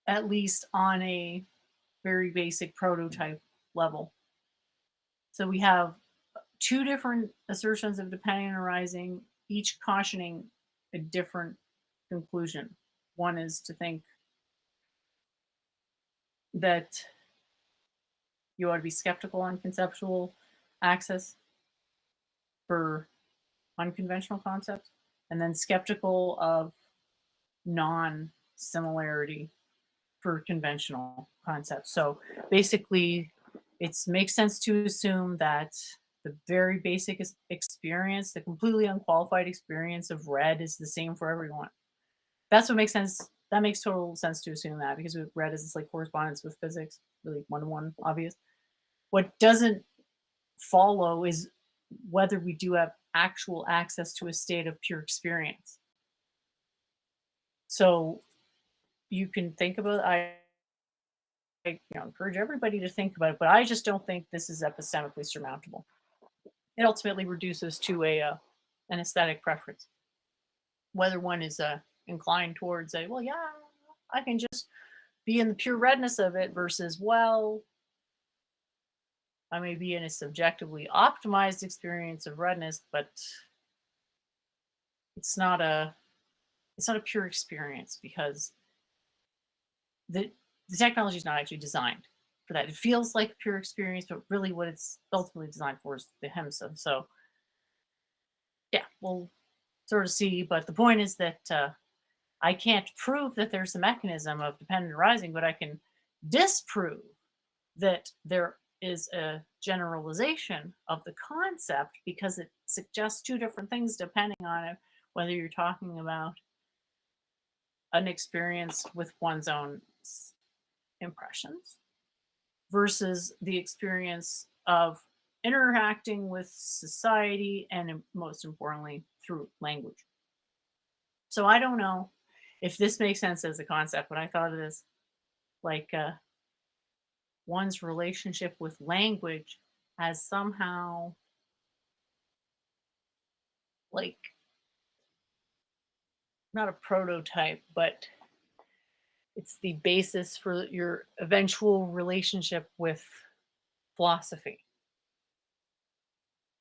at least on a very basic prototype level. So we have 2 different assertions of dependent arising, each cautioning a different conclusion. One is to think that you ought to be skeptical on conceptual access for unconventional concepts, and then skeptical of non-similarity for conventional concepts. So basically, it makes sense to assume that the very basic experience, the completely unqualified experience of red, is the same for everyone. That's what makes sense. That makes total sense to assume that, because red is this like correspondence with physics, really one-to-one, obvious. What doesn't follow is whether we do have actual access to a state of pure experience. So you can think about, I encourage everybody to think about it, but I just don't think this is epistemically surmountable. It ultimately reduces to an aesthetic preference, whether one is inclined towards well, yeah, I can just be in the pure redness of it, versus, well, I may be in a subjectively optimized experience of redness, but it's not a pure experience, because the technology is not actually designed for that. It feels like pure experience, but really what it's ultimately designed for is the HEMSA. So yeah, we'll sort of see. But the point is that I can't prove that there's a mechanism of dependent arising, but I can disprove that there is a generalization of the concept, because it suggests 2 different things depending on it, whether you're talking about an experience with one's own impressions versus the experience of interacting with society, and most importantly through language. So I don't know if this makes sense as a concept, but I thought of this like one's relationship with language as somehow like not a prototype, but it's the basis for your eventual relationship with philosophy.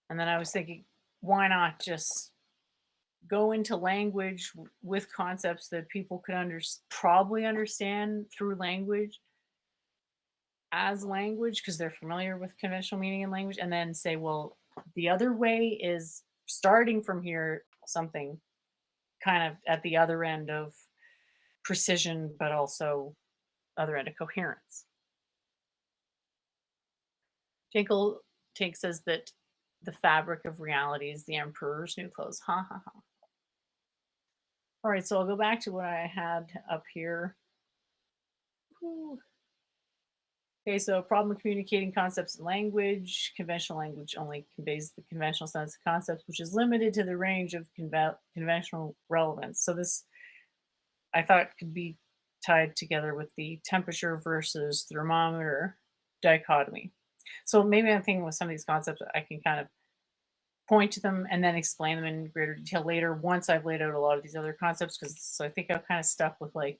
And then I was thinking, why not just go into language with concepts that people could probably understand through language as language because they're familiar with conventional meaning in language, and then say, well, the other way is starting from here, something kind of at the other end of precision, but also other end of coherence. Tinkle Tink says that the fabric of reality is the emperor's new clothes. Ha ha ha. All right, so I'll go back to what I had up here. Ooh. Okay, so problem communicating concepts in language. Conventional language only conveys the conventional sense of concepts, which is limited to the range of conventional relevance. So this, I thought, could be tied together with the temperature versus thermometer dichotomy. So maybe I'm thinking with some of these concepts, I can kind of point to them and then explain them in greater detail later once I've laid out a lot of these other concepts. Because so I think I'm kind of stuck with like,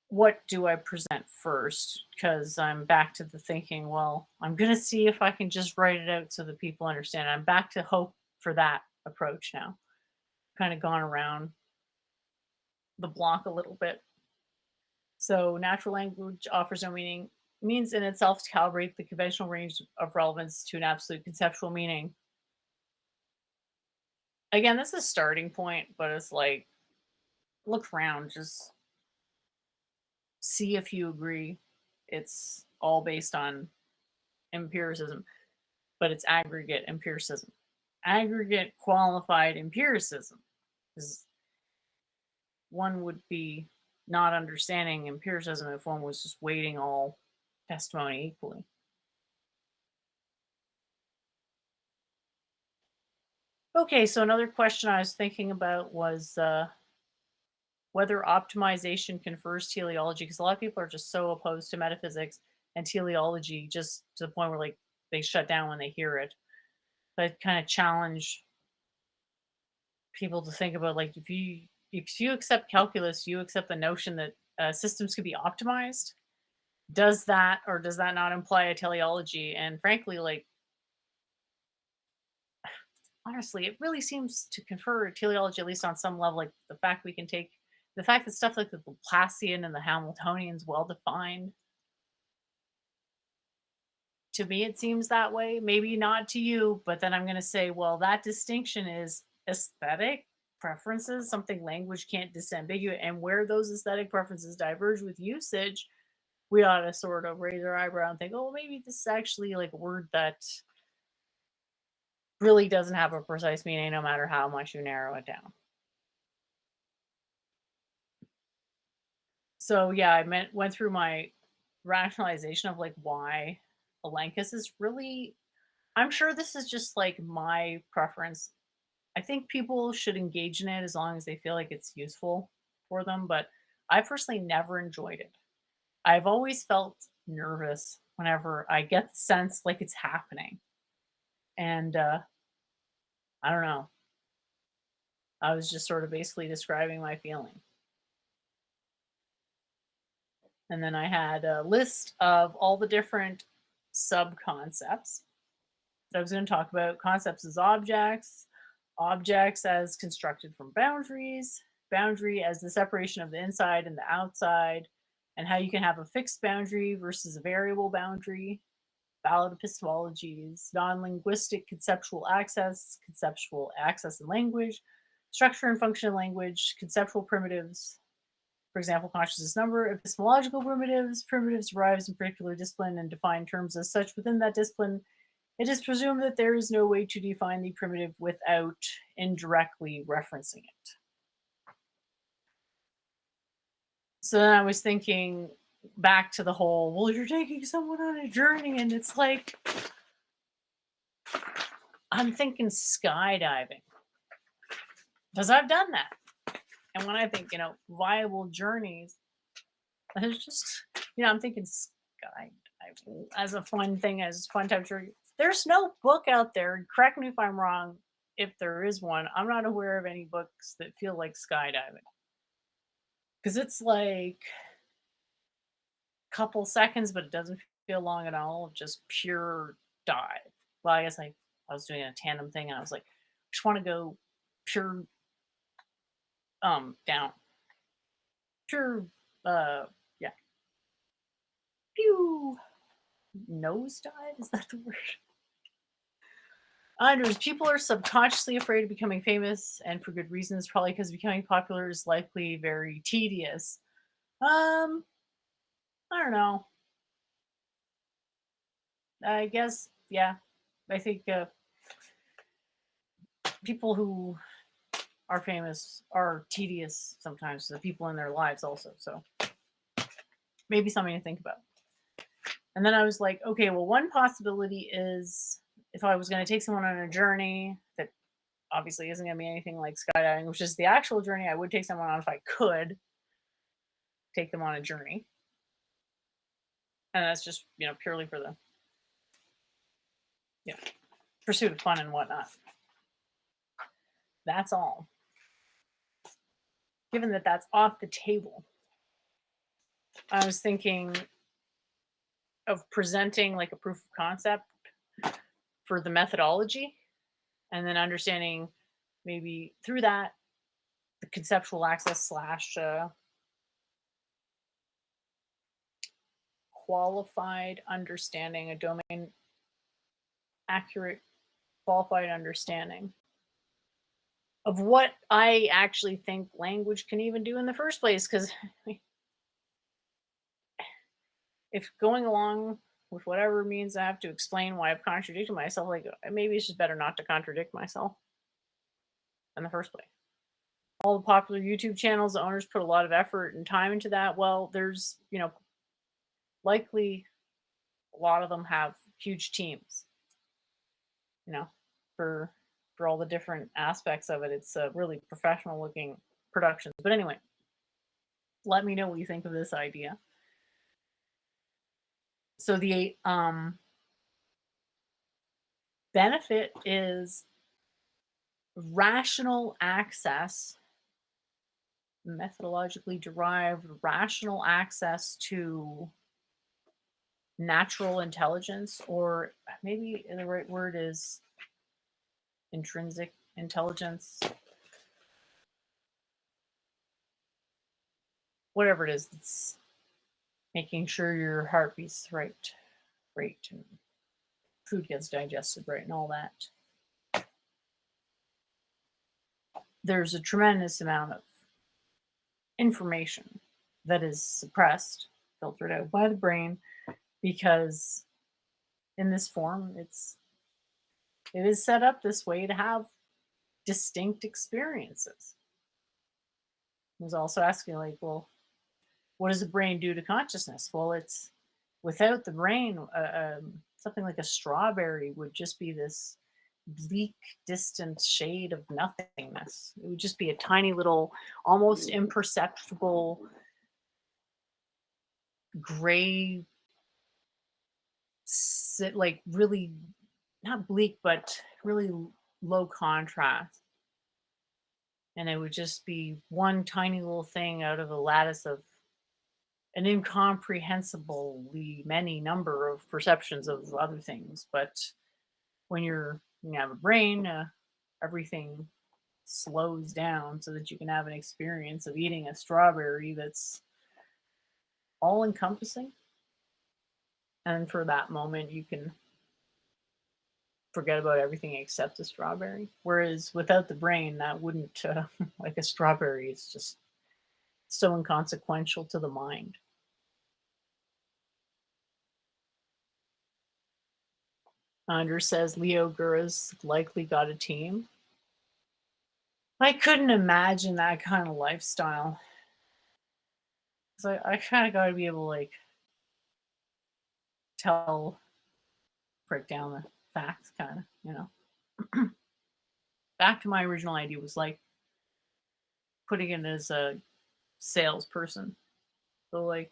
what do I present first? Because I'm back to the thinking, well, I'm going to see if I can just write it out so that people understand. I'm back to hope for that approach now. Kind of gone around the block a little bit. So natural language offers no meaning, means in itself to calibrate the conventional range of relevance to an absolute conceptual meaning. Again, this is a starting point, but it's like, look around, just see if you agree. It's all based on empiricism, but it's aggregate empiricism. Aggregate qualified empiricism is one would be not understanding empiricism if one was just weighting all testimony equally. Okay, so another question I was thinking about was whether optimization confers teleology, because a lot of people are just so opposed to metaphysics and teleology, just to the point where like they shut down when they hear it. But kind of challenge people to think about like if you accept calculus, you accept the notion that systems could be optimized. Does that or does that not imply a teleology? And frankly, like honestly, it really seems to confer a teleology, at least on some level. Like the fact we can take the fact that stuff like the Laplacian and the Hamiltonian's well defined. To me, it seems that way. Maybe not to you, but then I'm going to say, well, that distinction is aesthetic preferences, something language can't disambiguate. And where those aesthetic preferences diverge with usage, we ought to sort of raise our eyebrow and think, oh, maybe this is actually like a word that really doesn't have a precise meaning, no matter how much you narrow it down. So yeah, went through my rationalization of like why Elenchus is really. I'm sure this is just like my preference. I think people should engage in it as long as they feel like it's useful for them, but I personally never enjoyed it. I've always felt nervous whenever I get the sense like it's happening. And I don't know. I was just sort of basically describing my feeling. And then I had a list of all the different sub concepts. So I was going to talk about concepts as objects, objects as constructed from boundaries, boundary as the separation of the inside and the outside, and how you can have a fixed boundary versus a variable boundary, valid epistemologies, non-linguistic conceptual access in language, structure and function in language, conceptual primitives, for example, consciousness number, epistemological primitives, primitives derives in particular discipline and define terms as such within that discipline. It is presumed that there is no way to define the primitive without indirectly referencing it. So then I was thinking back to the whole, well, you're taking someone on a journey, and it's like, I'm thinking skydiving. Because I've done that. And when I think, viable journeys, it's just, I'm thinking skydiving as a fun thing, as fun type of journey. There's no book out there, correct me if I'm wrong, if there is one, I'm not aware of any books that feel like skydiving. Because it's like a couple seconds, but it doesn't feel long at all. Just pure dive. Well, I guess I was doing a tandem thing and I was like, just want to go pure down. Pure yeah. Pew nosedive? Is that the word? Anders, people are subconsciously afraid of becoming famous, and for good reasons, probably because becoming popular is likely very tedious. I don't know. I guess, yeah. I think people who are famous are tedious sometimes to the people in their lives also. So maybe something to think about. And then I was like, okay, well, one possibility is if I was going to take someone on a journey that obviously isn't going to be anything like skydiving, which is the actual journey I would take someone on if I could take them on a journey. And that's just, purely for the pursuit of fun and whatnot. That's all. Given that that's off the table, I was thinking of presenting like a proof of concept for the methodology and then understanding maybe through that the conceptual access slash qualified understanding, a domain accurate qualified understanding of what I actually think language can even do in the first place. Because if going along with whatever means I have to explain why I've contradicted myself, like maybe it's just better not to contradict myself in the first place. All the popular YouTube channels, the owners put a lot of effort and time into that. Well, there's, likely a lot of them have huge teams, for all the different aspects of it. It's a really professional looking productions. But anyway, let me know what you think of this idea. So the benefit is rational access, methodologically derived rational access to natural intelligence, or maybe the right word is intrinsic intelligence. Whatever it is, it's making sure your heart beats right rate and food gets digested right and all that. There's a tremendous amount of information that is suppressed, filtered out by the brain, because in this form it is set up this way to have distinct experiences. I was also asking, like, well, what does the brain do to consciousness? Well, it's without the brain, something like a strawberry would just be this bleak, distant shade of nothingness. It would just be a tiny little, almost imperceptible gray, like really not bleak, but really low contrast. And it would just be one tiny little thing out of a lattice of an incomprehensibly many number of perceptions of other things. But when you have a brain, everything slows down so that you can have an experience of eating a strawberry that's all encompassing. And for that moment, you can forget about everything except the strawberry. Whereas without the brain, that wouldn't, like a strawberry, is just so inconsequential to the mind. Anders says Leo Gura's likely got a team. I couldn't imagine that kind of lifestyle. So I kind of got to be able to like break down the facts, kind of, Back to my original idea was like putting it as a salesperson. So like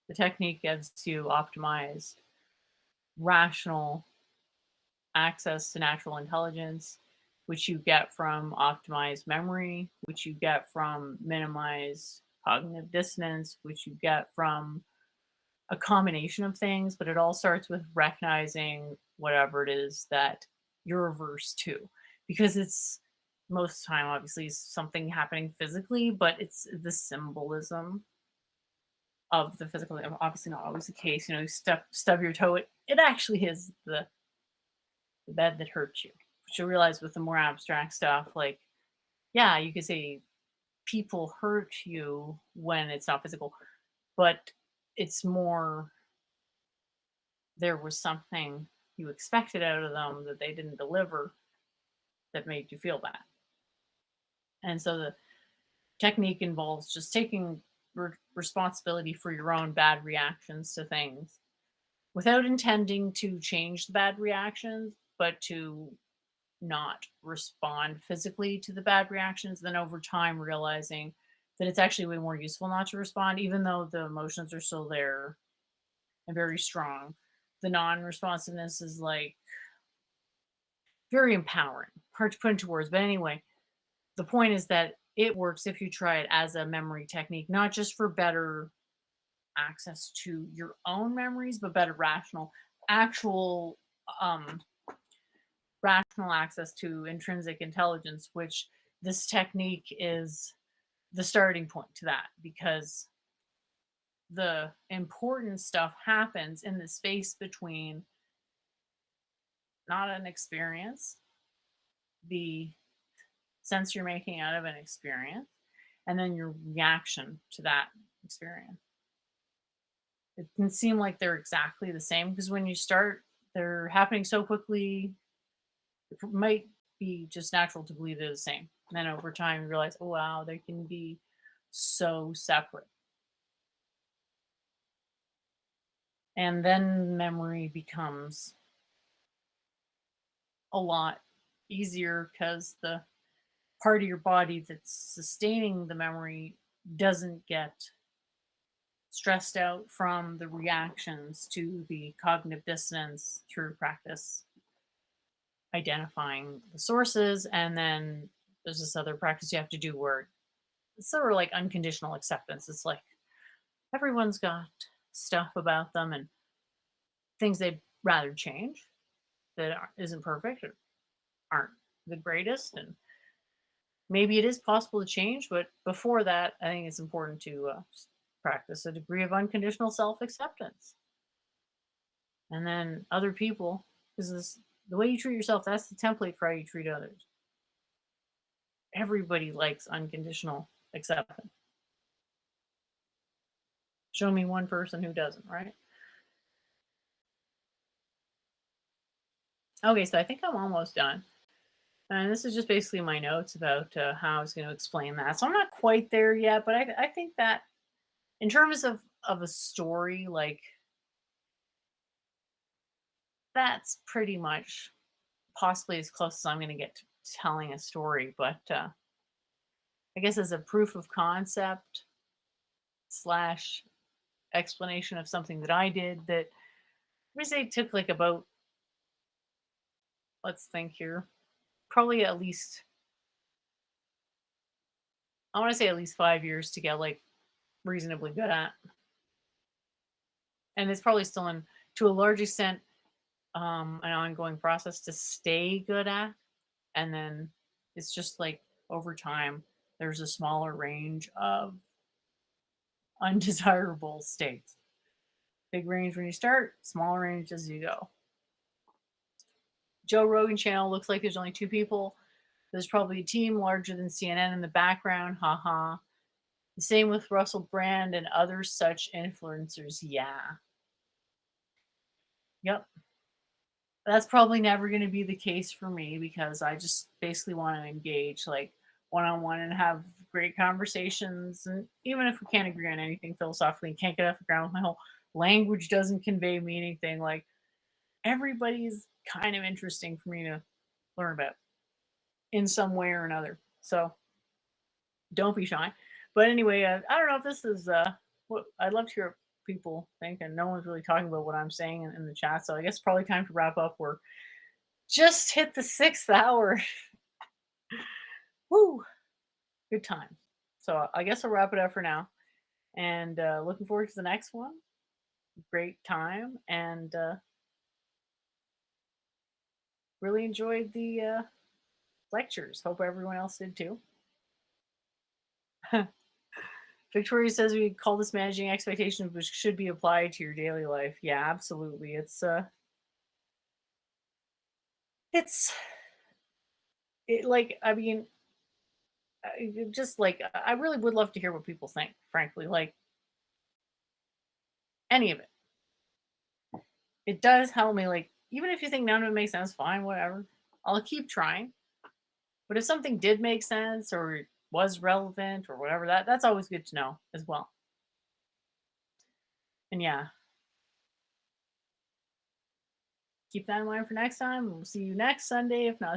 the technique gets to optimize rational access to natural intelligence, which you get from optimized memory, which you get from minimized cognitive dissonance, which you get from a combination of things, but it all starts with recognizing whatever it is that you're averse to. Because it's most of the time obviously something happening physically, but it's the symbolism of the physical. Obviously not always the case. You know, you stub your toe, it actually is the bed that hurts you. But you realize with the more abstract stuff, like, yeah, you could say people hurt you when it's not physical, but it's more there was something you expected out of them that they didn't deliver that made you feel bad. And so the technique involves just taking responsibility for your own bad reactions to things without intending to change the bad reactions, but to not respond physically to the bad reactions. Then over time, realizing that it's actually way more useful not to respond, even though the emotions are still there and very strong. The non responsiveness is like very empowering. Hard to put into words. But anyway, the point is that it works if you try it as a memory technique, not just for better access to your own memories, but better actual, um, rational access to intrinsic intelligence, which this technique is the starting point to that, because the important stuff happens in the space between not an experience, the sense you're making out of an experience, and then your reaction to that experience. It can seem like they're exactly the same because when you start, they're happening so quickly, it might be just natural to believe they're the same. And then over time, you realize, oh, wow, they can be so separate. And then memory becomes a lot easier because the part of your body that's sustaining the memory doesn't get stressed out from the reactions to the cognitive dissonance through practice identifying the sources. And then there's this other practice you have to do where it's sort of like unconditional acceptance. It's like everyone's got stuff about them and things they'd rather change that isn't perfect or aren't the greatest. And maybe it is possible to change, but before that, I think it's important to practice a degree of unconditional self acceptance. And then other people, because the way you treat yourself, that's the template for how you treat others. Everybody likes unconditional acceptance. Show me one person who doesn't, right? Okay, so I think I'm almost done. And this is just basically my notes about how I was going to explain that. So I'm not quite there yet, but I think that in terms of a story, like that's pretty much possibly as close as I'm going to get to telling a story. But I guess as a proof of concept slash explanation of something that I did that I say took like about, let's think here, probably at least, I want to say at least 5 years to get like reasonably good at. And it's probably still in, to a large extent, an ongoing process to stay good at. And then it's just like over time, there's a smaller range of undesirable states. Big range when you start, smaller range as you go. Joe Rogan channel looks like there's only 2 people. There's probably a team larger than CNN in the background. Haha. The same with Russell Brand and other such influencers. Yeah. Yep. That's probably never going to be the case for me because I just basically want to engage like one on one and have great conversations. And even if we can't agree on anything philosophically, can't get off the ground with my whole language doesn't convey me anything, like everybody's kind of interesting for me to learn about in some way or another. So don't be shy. But anyway, I don't know if this is what I'd love to hear what people think, and no one's really talking about what I'm saying in the chat. So I guess it's probably time to wrap up. We're Just hit the 6th hour. Woo! Good time. So I guess I'll wrap it up for now. And looking forward to the next one. Great time. And really enjoyed the lectures. Hope everyone else did too. Victoria says we call this managing expectations, which should be applied to your daily life. Yeah, absolutely. It's like, I mean, just like, I really would love to hear what people think, frankly, like any of it. It does help me, like, even if you think none of it makes sense, fine, whatever. I'll keep trying. But if something did make sense or was relevant or whatever, that's always good to know as well. And yeah, keep that in mind for next time. We'll see you next Sunday, if not